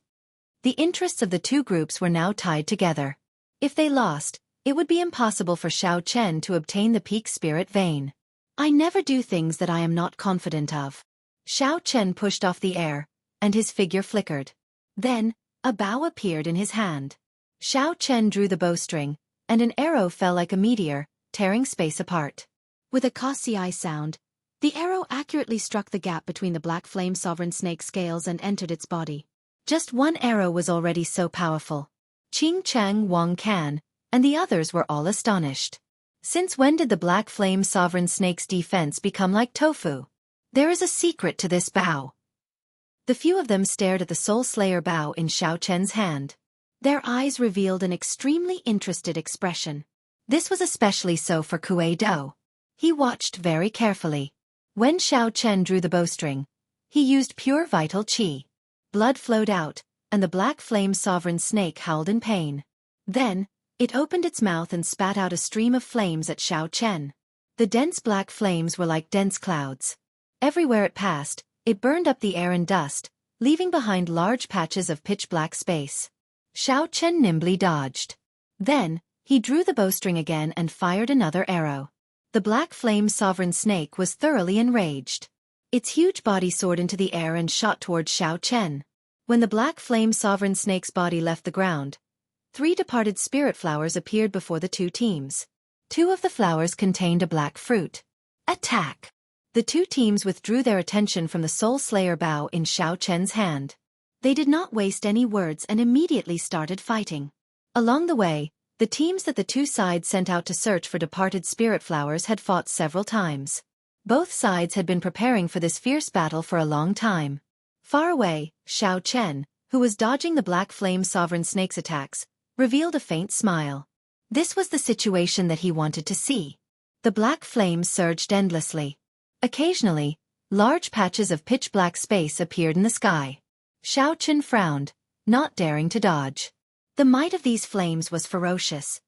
The interests of the two groups were now tied together. If they lost, it would be impossible for Xiao Chen to obtain the peak spirit vein. "I never do things that I am not confident of." Xiao Chen pushed off the air, and his figure flickered. Then, a bow appeared in his hand. Xiao Chen drew the bowstring, and an arrow fell like a meteor, tearing space apart. With a Kossei sound, the arrow accurately struck the gap between the black flame sovereign snake scales and entered its body. Just one arrow was already so powerful. Qing Chang, Wang Can, and the others were all astonished. Since when did the black flame sovereign snake's defense become like tofu? There is a secret to this bow. The few of them stared at the Soul Slayer bow in Xiao Chen's hand. Their eyes revealed an extremely interested expression. This was especially so for Kuei Do. He watched very carefully. When Xiao Chen drew the bowstring, he used pure vital qi. Blood flowed out, and the black flame sovereign snake howled in pain. Then, it opened its mouth and spat out a stream of flames at Xiao Chen. The dense black flames were like dense clouds. Everywhere it passed, it burned up the air and dust, leaving behind large patches of pitch-black space. Xiao Chen nimbly dodged. Then, he drew the bowstring again and fired another arrow. The black flame sovereign snake was thoroughly enraged. Its huge body soared into the air and shot towards Xiao Chen. When the black flame sovereign snake's body left the ground, 3 departed spirit flowers appeared before the two teams. 2 of the flowers contained a black fruit. Attack! The two teams withdrew their attention from the Soul Slayer bow in Xiao Chen's hand. They did not waste any words and immediately started fighting. Along the way, the teams that the two sides sent out to search for departed spirit flowers had fought several times. Both sides had been preparing for this fierce battle for a long time. Far away, Xiao Chen, who was dodging the black flame sovereign snake's attacks, revealed a faint smile. This was the situation that he wanted to see. The black flames surged endlessly. Occasionally, large patches of pitch-black space appeared in the sky. Xiao Chen frowned, not daring to dodge. The might of these flames was ferocious.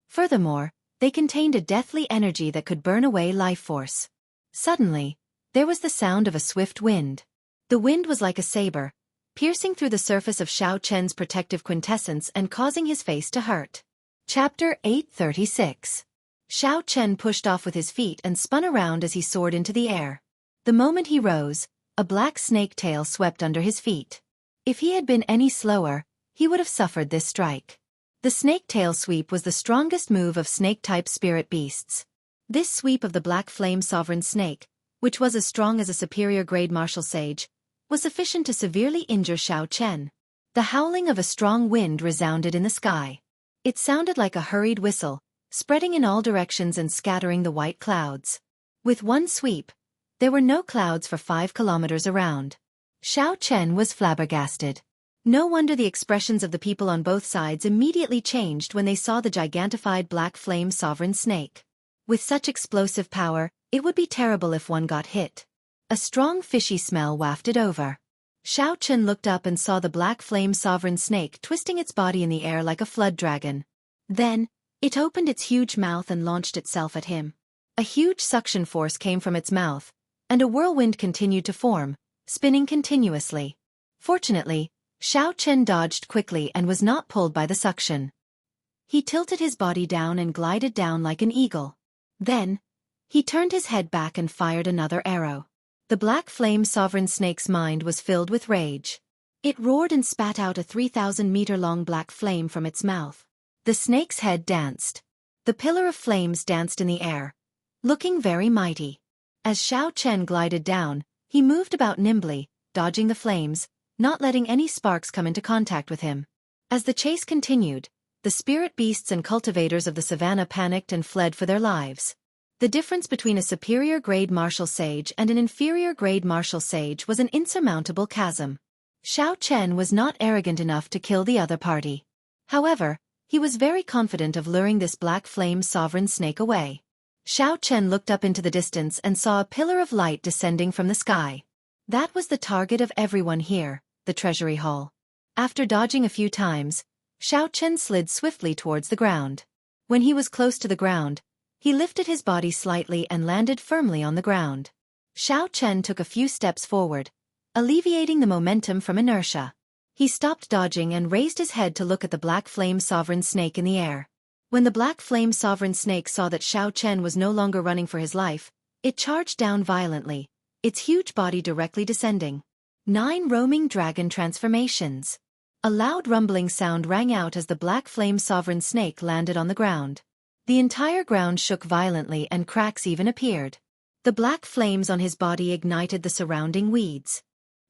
Furthermore, they contained a deathly energy that could burn away life force. Suddenly, there was the sound of a swift wind. The wind was like a saber, piercing through the surface of Xiao Chen's protective quintessence and causing his face to hurt. Chapter 836. Xiao Chen pushed off with his feet and spun around as he soared into the air. The moment he rose, a black snake tail swept under his feet. If he had been any slower, he would have suffered this strike. The snake tail sweep was the strongest move of snake-type spirit beasts. This sweep of the black flame sovereign snake, which was as strong as a superior grade martial sage, was sufficient to severely injure Xiao Chen. The howling of a strong wind resounded in the sky. It sounded like a hurried whistle, spreading in all directions and scattering the white clouds. With one sweep, there were no clouds for 5 kilometers around. Xiao Chen was flabbergasted. No wonder the expressions of the people on both sides immediately changed when they saw the gigantified black flame sovereign snake. With such explosive power, it would be terrible if one got hit. A strong fishy smell wafted over. Xiao Chen looked up and saw the black flame sovereign snake twisting its body in the air like a flood dragon. Then, it opened its huge mouth and launched itself at him. A huge suction force came from its mouth, and a whirlwind continued to form, spinning continuously. Fortunately, Xiao Chen dodged quickly and was not pulled by the suction. He tilted his body down and glided down like an eagle. Then, he turned his head back and fired another arrow. The black flame sovereign snake's mind was filled with rage. It roared and spat out a 3,000-meter-long black flame from its mouth. The snake's head danced. The pillar of flames danced in the air, looking very mighty. As Xiao Chen glided down, he moved about nimbly, dodging the flames, not letting any sparks come into contact with him. As the chase continued, the spirit beasts and cultivators of the savannah panicked and fled for their lives. The difference between a superior-grade martial sage and an inferior-grade martial sage was an insurmountable chasm. Xiao Chen was not arrogant enough to kill the other party. However, he was very confident of luring this black flame sovereign snake away. Xiao Chen looked up into the distance and saw a pillar of light descending from the sky. That was the target of everyone here, the treasury hall. After dodging a few times, Xiao Chen slid swiftly towards the ground. When he was close to the ground, he lifted his body slightly and landed firmly on the ground. Xiao Chen took a few steps forward, alleviating the momentum from inertia. He stopped dodging and raised his head to look at the black flame sovereign snake in the air. When the black flame sovereign snake saw that Xiao Chen was no longer running for his life, it charged down violently, its huge body directly descending. 9 roaming dragon transformations. A loud rumbling sound rang out as the black flame sovereign snake landed on the ground. The entire ground shook violently and cracks even appeared. The black flames on his body ignited the surrounding weeds.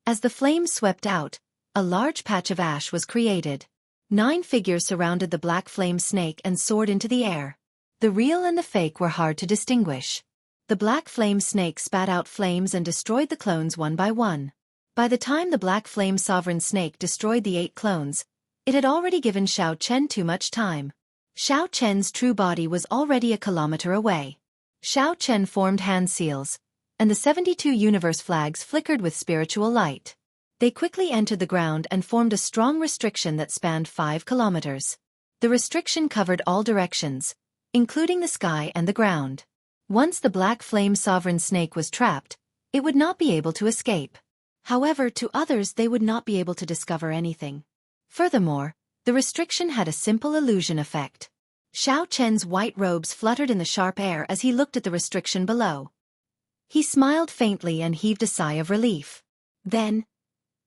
As the flames swept out, a large patch of ash was created. 9 figures surrounded the black flame snake and soared into the air. The real and the fake were hard to distinguish. The black flame snake spat out flames and destroyed the clones one by one. By the time the black flame sovereign snake destroyed the 8 clones, it had already given Xiao Chen too much time. Xiao Chen's true body was already a kilometer away. Xiao Chen formed hand seals, and the 72 universe flags flickered with spiritual light. They quickly entered the ground and formed a strong restriction that spanned 5 kilometers. The restriction covered all directions, including the sky and the ground. Once the black flame sovereign snake was trapped, it would not be able to escape. However, to others they would not be able to discover anything. Furthermore, the restriction had a simple illusion effect. Xiao Chen's white robes fluttered in the sharp air as he looked at the restriction below. He smiled faintly and heaved a sigh of relief. Then,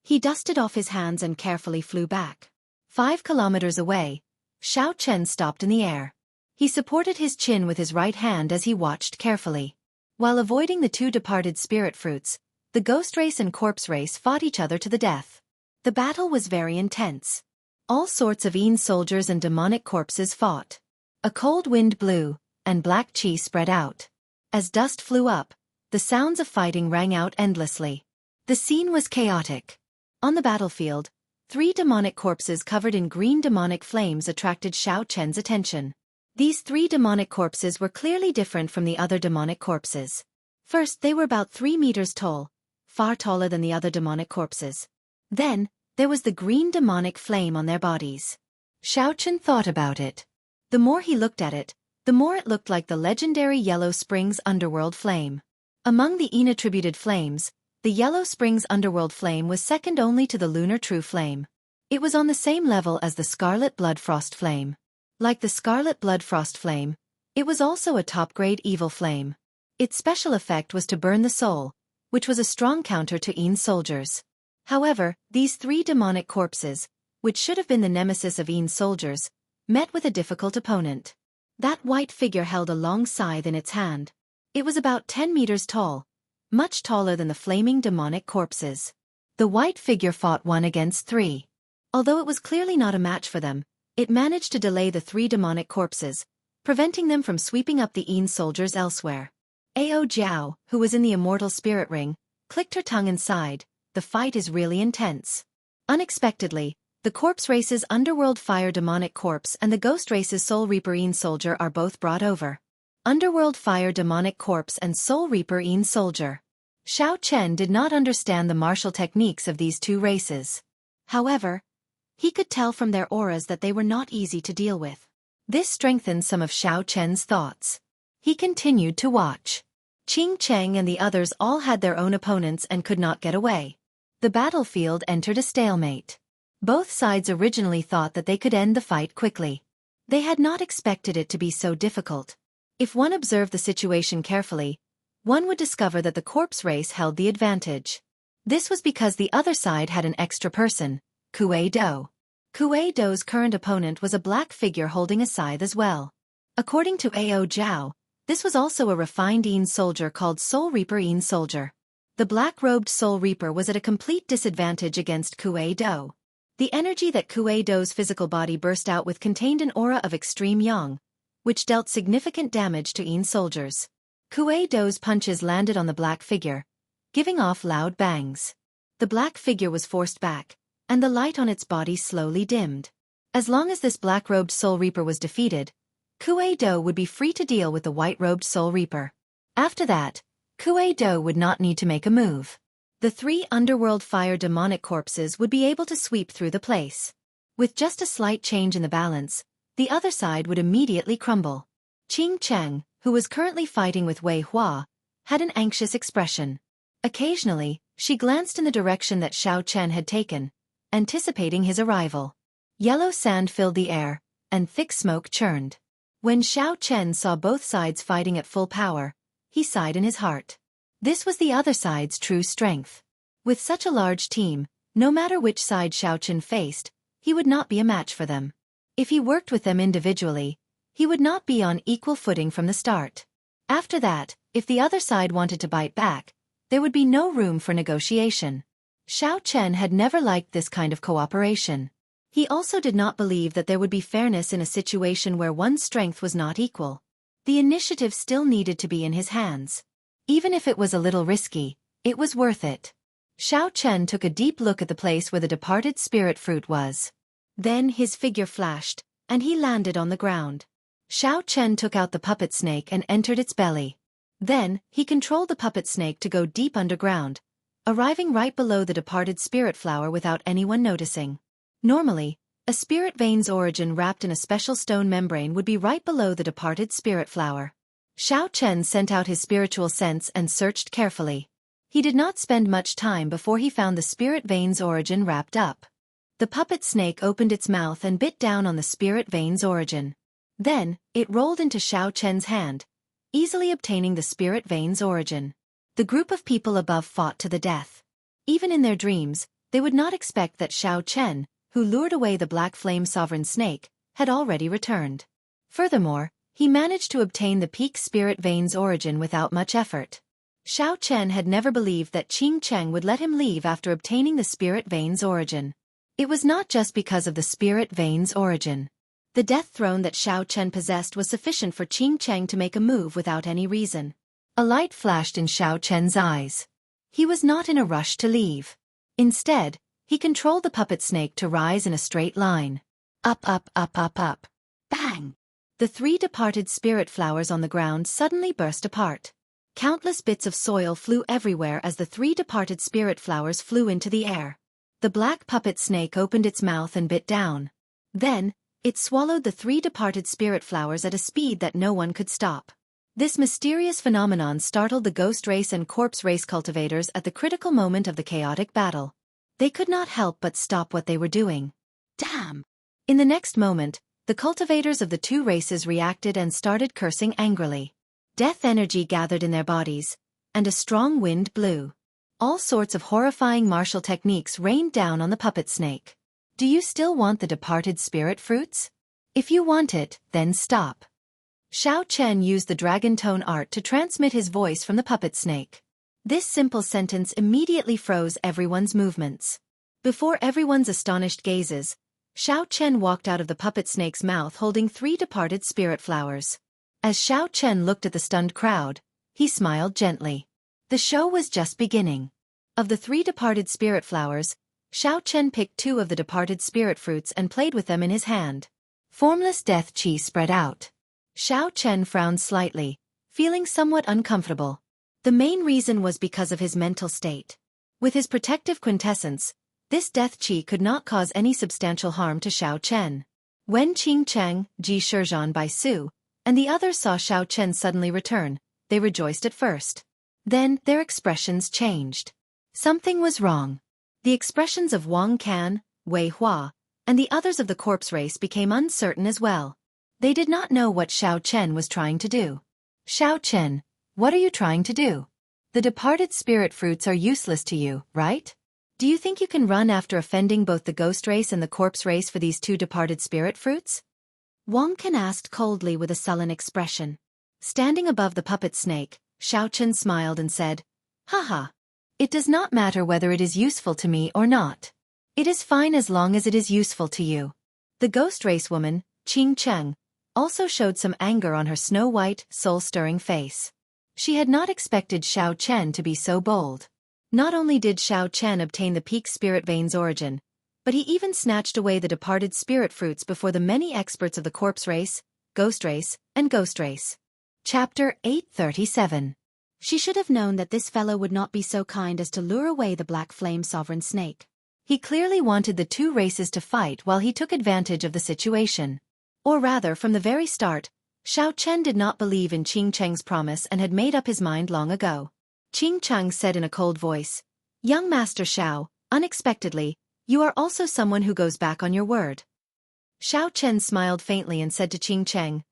he dusted off his hands and carefully flew back. 5 kilometers away, Xiao Chen stopped in the air. He supported his chin with his right hand as he watched carefully. While avoiding the 2 departed spirit fruits, the ghost race and corpse race fought each other to the death. The battle was very intense. All sorts of Een soldiers and demonic corpses fought. A cold wind blew, and black chi spread out. As dust flew up, the sounds of fighting rang out endlessly. The scene was chaotic. On the battlefield, 3 demonic corpses covered in green demonic flames attracted Xiao Chen's attention. These 3 demonic corpses were clearly different from the other demonic corpses. First, they were about 3 meters tall, far taller than the other demonic corpses. Then, there was the green demonic flame on their bodies. Xiao Chen thought about it. The more he looked at it, the more it looked like the legendary Yellow Springs Underworld flame. Among the Een-attributed flames, the Yellow Springs Underworld flame was second only to the Lunar True Flame. It was on the same level as the Scarlet Blood Frost flame. Like the Scarlet Blood Frost flame, it was also a top-grade evil flame. Its special effect was to burn the soul, which was a strong counter to Een soldiers. However, these 3 demonic corpses, which should have been the nemesis of Een soldiers, met with a difficult opponent. That white figure held a long scythe in its hand. It was about 10 meters tall, much taller than the flaming demonic corpses. The white figure fought 1 against 3. Although it was clearly not a match for them, it managed to delay the 3 demonic corpses, preventing them from sweeping up the Een soldiers elsewhere. Ao Jiao, who was in the immortal spirit ring, clicked her tongue and sighed. The fight is really intense. Unexpectedly, the corpse race's Underworld Fire Demonic Corpse and the Ghost race's Soul Reaper Een Soldier are both brought over. Underworld Fire Demonic Corpse and Soul Reaper Een Soldier. Xiao Chen did not understand the martial techniques of these 2 races. However, he could tell from their auras that they were not easy to deal with. This strengthened some of Xiao Chen's thoughts. He continued to watch. Qing Cheng and the others all had their own opponents and could not get away. The battlefield entered a stalemate. Both sides originally thought that they could end the fight quickly. They had not expected it to be so difficult. If one observed the situation carefully, one would discover that the corpse race held the advantage. This was because the other side had an extra person, Kuei Do. Kuei Do's current opponent was a black figure holding a scythe as well. According to Ao Jiao, This was also a refined Een soldier called Soul Reaper Een Soldier. The black-robed Soul Reaper was at a complete disadvantage against Kuei Do. The energy that Kuei Do's physical body burst out with contained an aura of extreme yang, which dealt significant damage to Een soldiers. Kuei Do's punches landed on the black figure, giving off loud bangs. The black figure was forced back, and the light on its body slowly dimmed. As long as this black-robed Soul Reaper was defeated, Kuei Do would be free to deal with the white-robed Soul Reaper. After that, Kuei Do would not need to make a move. The 3 underworld fire demonic corpses would be able to sweep through the place. With just a slight change in the balance, the other side would immediately crumble. Qing Cheng, who was currently fighting with Wei Hua, had an anxious expression. Occasionally, she glanced in the direction that Xiao Chen had taken, anticipating his arrival. Yellow sand filled the air, and thick smoke churned. When Xiao Chen saw both sides fighting at full power, he sighed in his heart. This was the other side's true strength. With such a large team, no matter which side Xiao Chen faced, he would not be a match for them. If he worked with them individually, he would not be on equal footing from the start. After that, if the other side wanted to bite back, there would be no room for negotiation. Xiao Chen had never liked this kind of cooperation. He also did not believe that there would be fairness in a situation where one's strength was not equal. The initiative still needed to be in his hands. Even if it was a little risky, it was worth it. Xiao Chen took a deep look at the place where the departed spirit fruit was. Then his figure flashed, and he landed on the ground. Xiao Chen took out the puppet snake and entered its belly. Then, he controlled the puppet snake to go deep underground, arriving right below the departed spirit flower without anyone noticing. Normally, a spirit vein's origin wrapped in a special stone membrane would be right below the departed spirit flower. Xiao Chen sent out his spiritual sense and searched carefully. He did not spend much time before he found the spirit vein's origin wrapped up. The puppet snake opened its mouth and bit down on the spirit vein's origin. Then, it rolled into Xiao Chen's hand, easily obtaining the spirit vein's origin. The group of people above fought to the death. Even in their dreams, they would not expect that Xiao Chen, who lured away the black flame sovereign snake, had already returned. Furthermore, he managed to obtain the peak spirit vein's origin without much effort. Xiao Chen had never believed that Qing Cheng would let him leave after obtaining the spirit vein's origin. It was not just because of the spirit vein's origin. The death throne that Xiao Chen possessed was sufficient for Qing Cheng to make a move without any reason. A light flashed in Xiao Chen's eyes. He was not in a rush to leave. Instead, he controlled the puppet snake to rise in a straight line. Up, up, up, up, up. Bang! The 3 departed spirit flowers on the ground suddenly burst apart. Countless bits of soil flew everywhere as the 3 departed spirit flowers flew into the air. The black puppet snake opened its mouth and bit down. Then, it swallowed the 3 departed spirit flowers at a speed that no one could stop. This mysterious phenomenon startled the ghost race and corpse race cultivators at the critical moment of the chaotic battle. They could not help but stop what they were doing. Damn! In the next moment, the cultivators of the 2 races reacted and started cursing angrily. Death energy gathered in their bodies, and a strong wind blew. All sorts of horrifying martial techniques rained down on the puppet snake. Do you still want the departed spirit fruits? If you want it, then stop. Xiao Chen used the dragon tone art to transmit his voice from the puppet snake. This simple sentence immediately froze everyone's movements. Before everyone's astonished gazes, Xiao Chen walked out of the puppet snake's mouth holding 3 departed spirit flowers. As Xiao Chen looked at the stunned crowd, he smiled gently. The show was just beginning. Of the 3 departed spirit flowers, Xiao Chen picked 2 of the departed spirit fruits and played with them in his hand. Formless death chi spread out. Xiao Chen frowned slightly, feeling somewhat uncomfortable. The main reason was because of his mental state. With his protective quintessence, this death chi could not cause any substantial harm to Xiao Chen. When Qing Cheng, Ji Shizhan Bai Su, and the others saw Xiao Chen suddenly return, they rejoiced at first. Then, their expressions changed. Something was wrong. The expressions of Wang Can, Wei Hua, and the others of the corpse race became uncertain as well. They did not know what Xiao Chen was trying to do. Xiao Chen, what are you trying to do? The departed spirit fruits are useless to you, right? Do you think you can run after offending both the ghost race and the corpse race for these 2 departed spirit fruits? Wang Can asked coldly with a sullen expression. Standing above the puppet snake, Xiao Chen smiled and said, "Haha. It does not matter whether it is useful to me or not. It is fine as long as it is useful to you." The ghost race woman, Qing Cheng, also showed some anger on her snow-white, soul-stirring face. She had not expected Xiao Chen to be so bold. Not only did Xiao Chen obtain the peak spirit vein's origin, but he even snatched away the departed spirit fruits before the many experts of the corpse race, ghost race, and ghost race. Chapter 837. She should have known that this fellow would not be so kind as to lure away the black flame sovereign snake. He clearly wanted the two races to fight while he took advantage of the situation. Or rather, from the very start, Xiao Chen did not believe in Qing Cheng's promise and had made up his mind long ago. Qing Cheng said in a cold voice, "Young Master Xiao, unexpectedly, you are also someone who goes back on your word." Xiao Chen smiled faintly and said to Qing Cheng,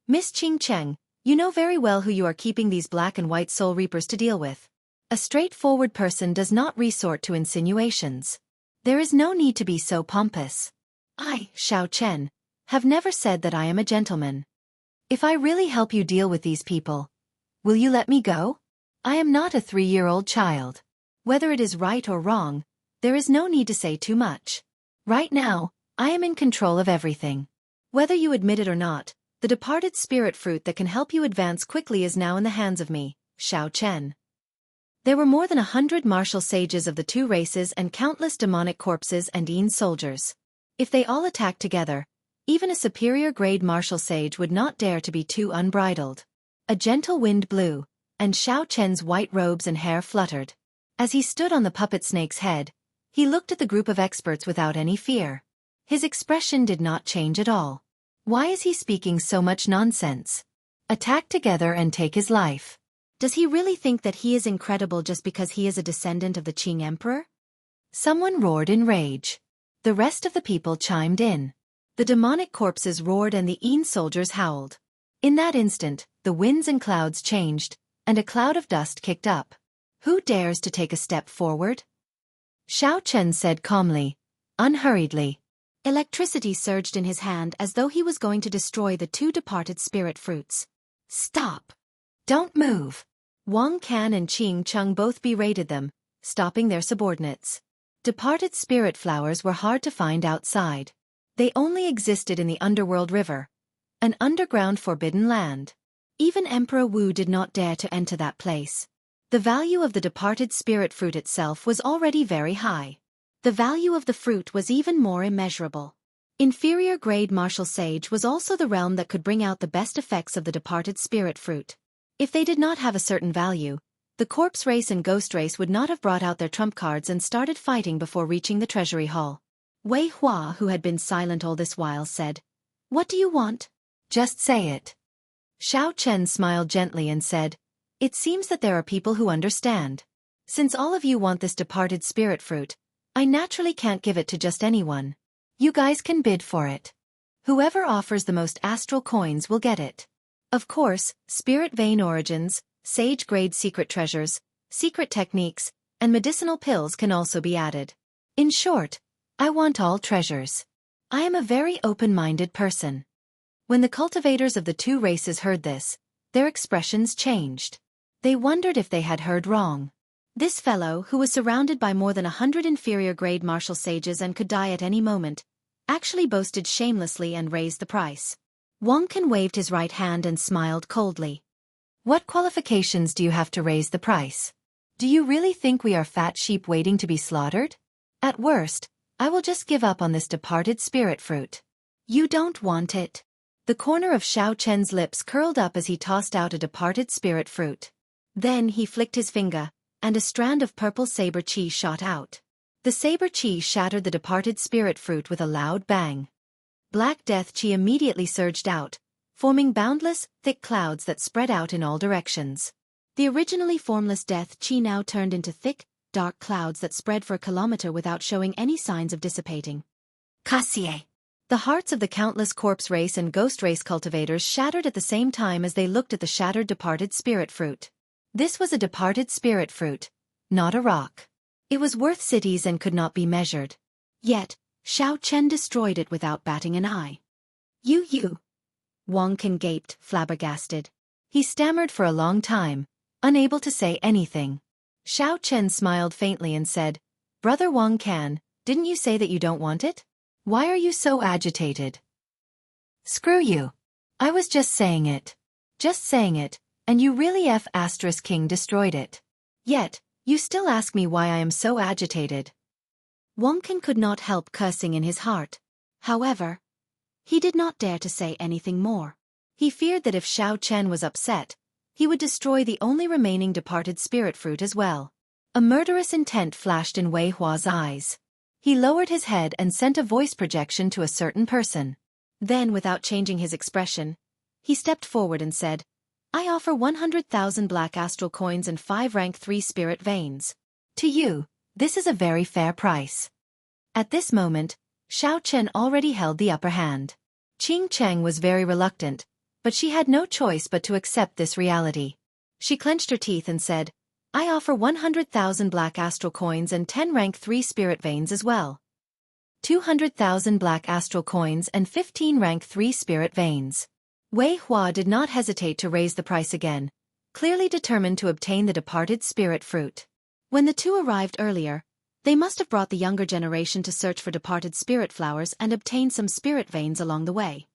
"Miss Qing Cheng, you know very well who you are keeping these black and white soul reapers to deal with. A straightforward person does not resort to insinuations. There is no need to be so pompous. I, Xiao Chen, have never said that I am a gentleman. If I really help you deal with these people, will you let me go? I am not a 3-year-old child. Whether it is right or wrong, there is no need to say too much. Right now, I am in control of everything. Whether you admit it or not, the departed spirit fruit that can help you advance quickly is now in the hands of me, Xiao Chen." There were more than 100 martial sages of the two races and countless demonic corpses and Yin soldiers. If they all attacked together, even a superior-grade martial sage would not dare to be too unbridled. A gentle wind blew, and Xiao Chen's white robes and hair fluttered. As he stood on the puppet snake's head, he looked at the group of experts without any fear. His expression did not change at all. Why is he speaking so much nonsense? Attack together and take his life. Does he really think that he is incredible just because he is a descendant of the Qing Emperor? Someone roared in rage. The rest of the people chimed in. The demonic corpses roared and the Yin soldiers howled. In that instant, the winds and clouds changed, and a cloud of dust kicked up. Who dares to take a step forward? Xiao Chen said calmly, unhurriedly. Electricity surged in his hand as though he was going to destroy the two departed spirit fruits. Stop! Don't move! Wang Can and Qing Cheng both berated them, stopping their subordinates. Departed spirit flowers were hard to find outside. They only existed in the underworld river, an underground forbidden land. Even Emperor Wu did not dare to enter that place. The value of the departed spirit fruit itself was already very high. The value of the fruit was even more immeasurable. Inferior grade martial sage was also the realm that could bring out the best effects of the departed spirit fruit. If they did not have a certain value, the corpse race and ghost race would not have brought out their trump cards and started fighting before reaching the treasury hall. Wei Hua, who had been silent all this while, said, "What do you want? Just say it." Xiao Chen smiled gently and said, "It seems that there are people who understand. Since all of you want this departed spirit fruit, I naturally can't give it to just anyone. You guys can bid for it. Whoever offers the most astral coins will get it. Of course, spirit vein origins, sage-grade secret treasures, secret techniques, and medicinal pills can also be added. In short, I want all treasures. I am a very open-minded person." When the cultivators of the two races heard this, their expressions changed. They wondered if they had heard wrong. This fellow, who was surrounded by more than 100 inferior-grade martial sages and could die at any moment, actually boasted shamelessly and raised the price. Wang Can waved his right hand and smiled coldly. "What qualifications do you have to raise the price? Do you really think we are fat sheep waiting to be slaughtered? At worst, I will just give up on this departed spirit fruit." "You don't want it." The corner of Xiao Chen's lips curled up as he tossed out a departed spirit fruit. Then he flicked his finger, and a strand of purple saber chi shot out. The saber chi shattered the departed spirit fruit with a loud bang. Black death chi immediately surged out, forming boundless, thick clouds that spread out in all directions. The originally formless death chi now turned into thick, dark clouds that spread for a kilometer without showing any signs of dissipating. Cassier! The hearts of the countless corpse race and ghost race cultivators shattered at the same time as they looked at the shattered departed spirit fruit. This was a departed spirit fruit, not a rock. It was worth cities and could not be measured. Yet, Xiao Chen destroyed it without batting an eye. You. Wang Can gaped, flabbergasted. He stammered for a long time, unable to say anything. Xiao Chen smiled faintly and said, "Brother Wang Can, didn't you say that you don't want it? Why are you so agitated?" "Screw you. I was just saying it. Just saying it, and you really King destroyed it. Yet, you still ask me why I am so agitated." Wang Can could not help cursing in his heart. However, he did not dare to say anything more. He feared that if Xiao Chen was upset, he would destroy the only remaining departed spirit fruit as well. A murderous intent flashed in Wei Hua's eyes. He lowered his head and sent a voice projection to a certain person. Then, without changing his expression, he stepped forward and said, "I offer 100,000 black astral coins and 5 rank 3 spirit veins. To you, this is a very fair price." At this moment, Xiao Chen already held the upper hand. Qing Cheng was very reluctant, but she had no choice but to accept this reality. She clenched her teeth and said, "I offer 100,000 black astral coins and 10 rank 3 spirit veins as well. 200,000 black astral coins and 15 rank 3 spirit veins." Wei Hua did not hesitate to raise the price again, clearly determined to obtain the departed spirit fruit. When the two arrived earlier, they must have brought the younger generation to search for departed spirit flowers and obtain some spirit veins along the way.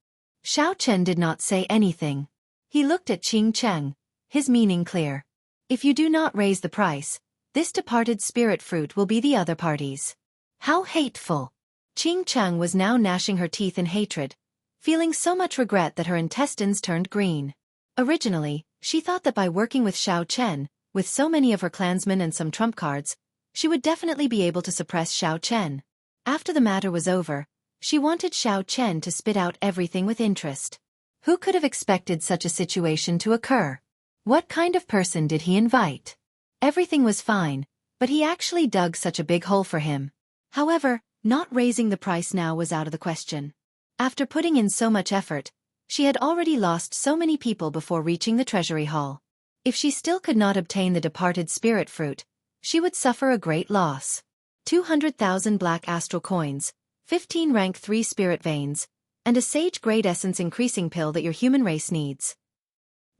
Xiao Chen did not say anything. He looked at Qing Cheng, his meaning clear. If you do not raise the price, this departed spirit fruit will be the other party's. How hateful! Qing Cheng was now gnashing her teeth in hatred, feeling so much regret that her intestines turned green. Originally, she thought that by working with Xiao Chen, with so many of her clansmen and some trump cards, she would definitely be able to suppress Xiao Chen. After the matter was over, she wanted Xiao Chen to spit out everything with interest. Who could have expected such a situation to occur? What kind of person did he invite? Everything was fine, but he actually dug such a big hole for him. However, not raising the price now was out of the question. After putting in so much effort, she had already lost so many people before reaching the treasury hall. If she still could not obtain the departed spirit fruit, she would suffer a great loss. 200,000 black astral coins, 15 rank 3 spirit veins, and a sage grade essence increasing pill that your human race needs.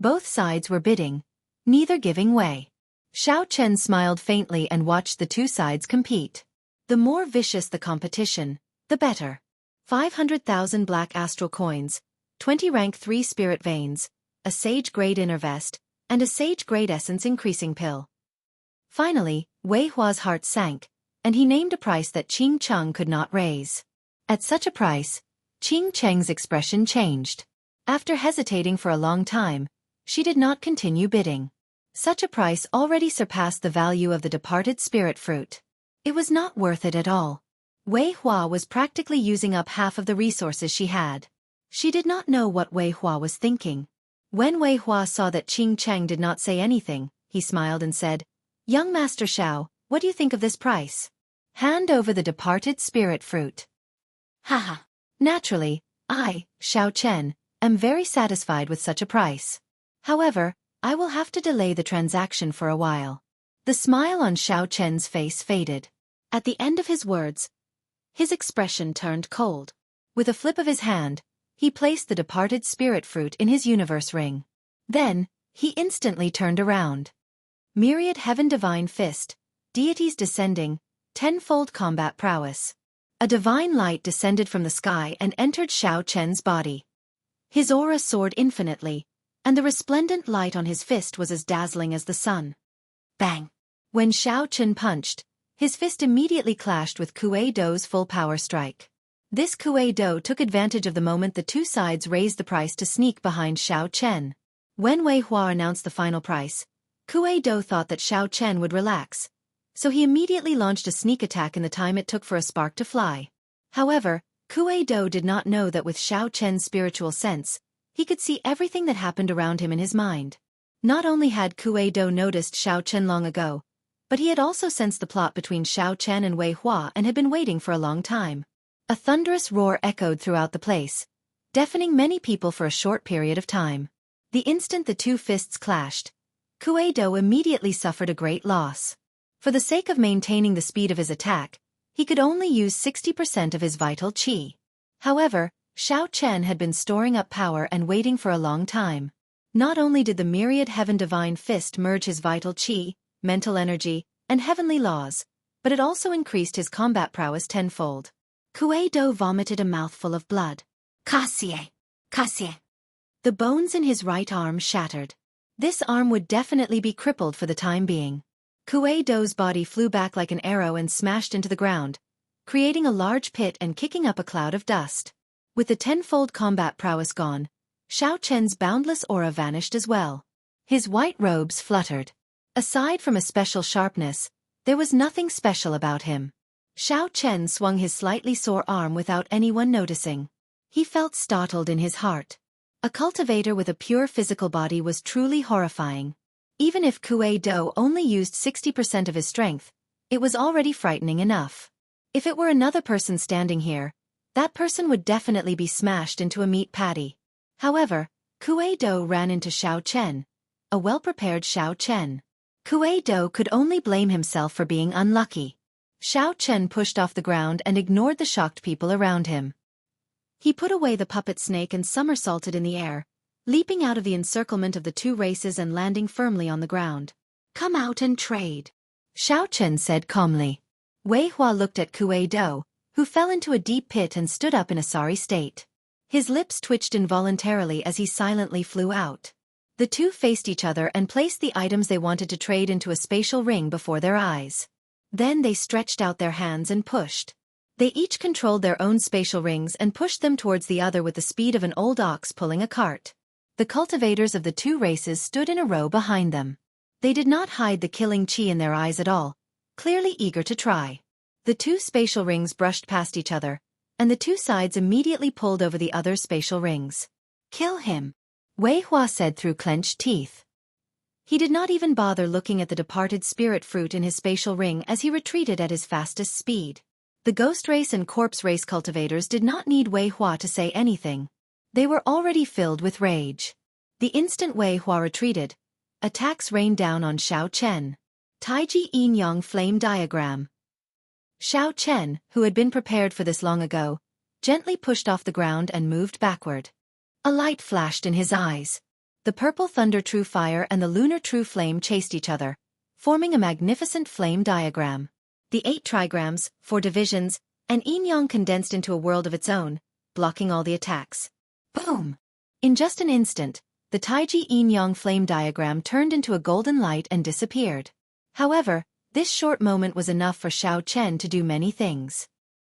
Both sides were bidding, neither giving way. Xiao Chen smiled faintly and watched the two sides compete. The more vicious the competition, the better. 500,000 black astral coins, 20 rank 3 spirit veins, a sage grade inner vest, and a sage grade essence increasing pill. Finally, Wei Hua's heart sank, and he named a price that Qing Cheng could not raise. At such a price, Qing Cheng's expression changed. After hesitating for a long time, she did not continue bidding. Such a price already surpassed the value of the departed spirit fruit. It was not worth it at all. Wei Hua was practically using up half of the resources she had. She did not know what Wei Hua was thinking. When Wei Hua saw that Qing Cheng did not say anything, he smiled and said, "Young Master Xiao, what do you think of this price? Hand over the departed spirit fruit." Haha. Naturally, I, Xiao Chen, am very satisfied with such a price. However, I will have to delay the transaction for a while. The smile on Xiao Chen's face faded. At the end of his words, his expression turned cold. With a flip of his hand, he placed the departed spirit fruit in his universe ring. Then, he instantly turned around. Myriad Heaven Divine Fist, deities descending, tenfold combat prowess. A divine light descended from the sky and entered Xiao Chen's body. His aura soared infinitely, and the resplendent light on his fist was as dazzling as the sun. Bang! When Xiao Chen punched, his fist immediately clashed with Kuei Dou's full power strike. This Kuei Dou took advantage of the moment the two sides raised the price to sneak behind Xiao Chen. When Wei Hua announced the final price, Kuei Dou thought that Xiao Chen would relax, so he immediately launched a sneak attack in the time it took for a spark to fly. However, Kuei Dou did not know that with Xiao Chen's spiritual sense, he could see everything that happened around him in his mind. Not only had Kuei Dou noticed Xiao Chen long ago, but he had also sensed the plot between Xiao Chen and Wei Hua and had been waiting for a long time. A thunderous roar echoed throughout the place, deafening many people for a short period of time. The instant the two fists clashed, Kuei Dou immediately suffered a great loss. For the sake of maintaining the speed of his attack, he could only use 60% of his vital qi. However, Xiao Chen had been storing up power and waiting for a long time. Not only did the myriad heaven divine fist merge his vital chi, mental energy, and heavenly laws, but it also increased his combat prowess tenfold. Kuei-do vomited a mouthful of blood. Kasie. Kasie. The bones in his right arm shattered. This arm would definitely be crippled for the time being. Kuei-do's body flew back like an arrow and smashed into the ground, creating a large pit and kicking up a cloud of dust. With the tenfold combat prowess gone, Xiao Chen's boundless aura vanished as well. His white robes fluttered. Aside from a special sharpness, there was nothing special about him. Xiao Chen swung his slightly sore arm without anyone noticing. He felt startled in his heart. A cultivator with a pure physical body was truly horrifying. Even if Kuei-do only used 60% of his strength, it was already frightening enough. If it were another person standing here, that person would definitely be smashed into a meat patty. However, Kuei-do ran into Xiao Chen, a well-prepared Xiao Chen. Kuei-do could only blame himself for being unlucky. Xiao Chen pushed off the ground and ignored the shocked people around him. He put away the puppet snake and somersaulted in the air, leaping out of the encirclement of the two races and landing firmly on the ground. Come out and trade, Xiao Chen said calmly. Wei Hua looked at Kuei-do, who fell into a deep pit and stood up in a sorry state. His lips twitched involuntarily as he silently flew out. The two faced each other and placed the items they wanted to trade into a spatial ring before their eyes. Then they stretched out their hands and pushed. They each controlled their own spatial rings and pushed them towards the other with the speed of an old ox pulling a cart. The cultivators of the two races stood in a row behind them. They did not hide the killing chi in their eyes at all, clearly eager to try. The two spatial rings brushed past each other, and the two sides immediately pulled over the other spatial rings. Kill him, Wei Hua said through clenched teeth. He did not even bother looking at the departed spirit fruit in his spatial ring as he retreated at his fastest speed. The ghost race and corpse race cultivators did not need Wei Hua to say anything. They were already filled with rage. The instant Wei Hua retreated, attacks rained down on Xiao Chen. Taiji Yin Yang Flame Diagram. Xiao Chen, who had been prepared for this long ago, gently pushed off the ground and moved backward. A light flashed in his eyes. The purple thunder true fire and the lunar true flame chased each other, forming a magnificent flame diagram. The 8 trigrams, 4 divisions, and Yin Yang condensed into a world of its own, blocking all the attacks. Boom! In just an instant, the Taiji Yin Yang flame diagram turned into a golden light and disappeared. However, this short moment was enough for Xiao Chen to do many things.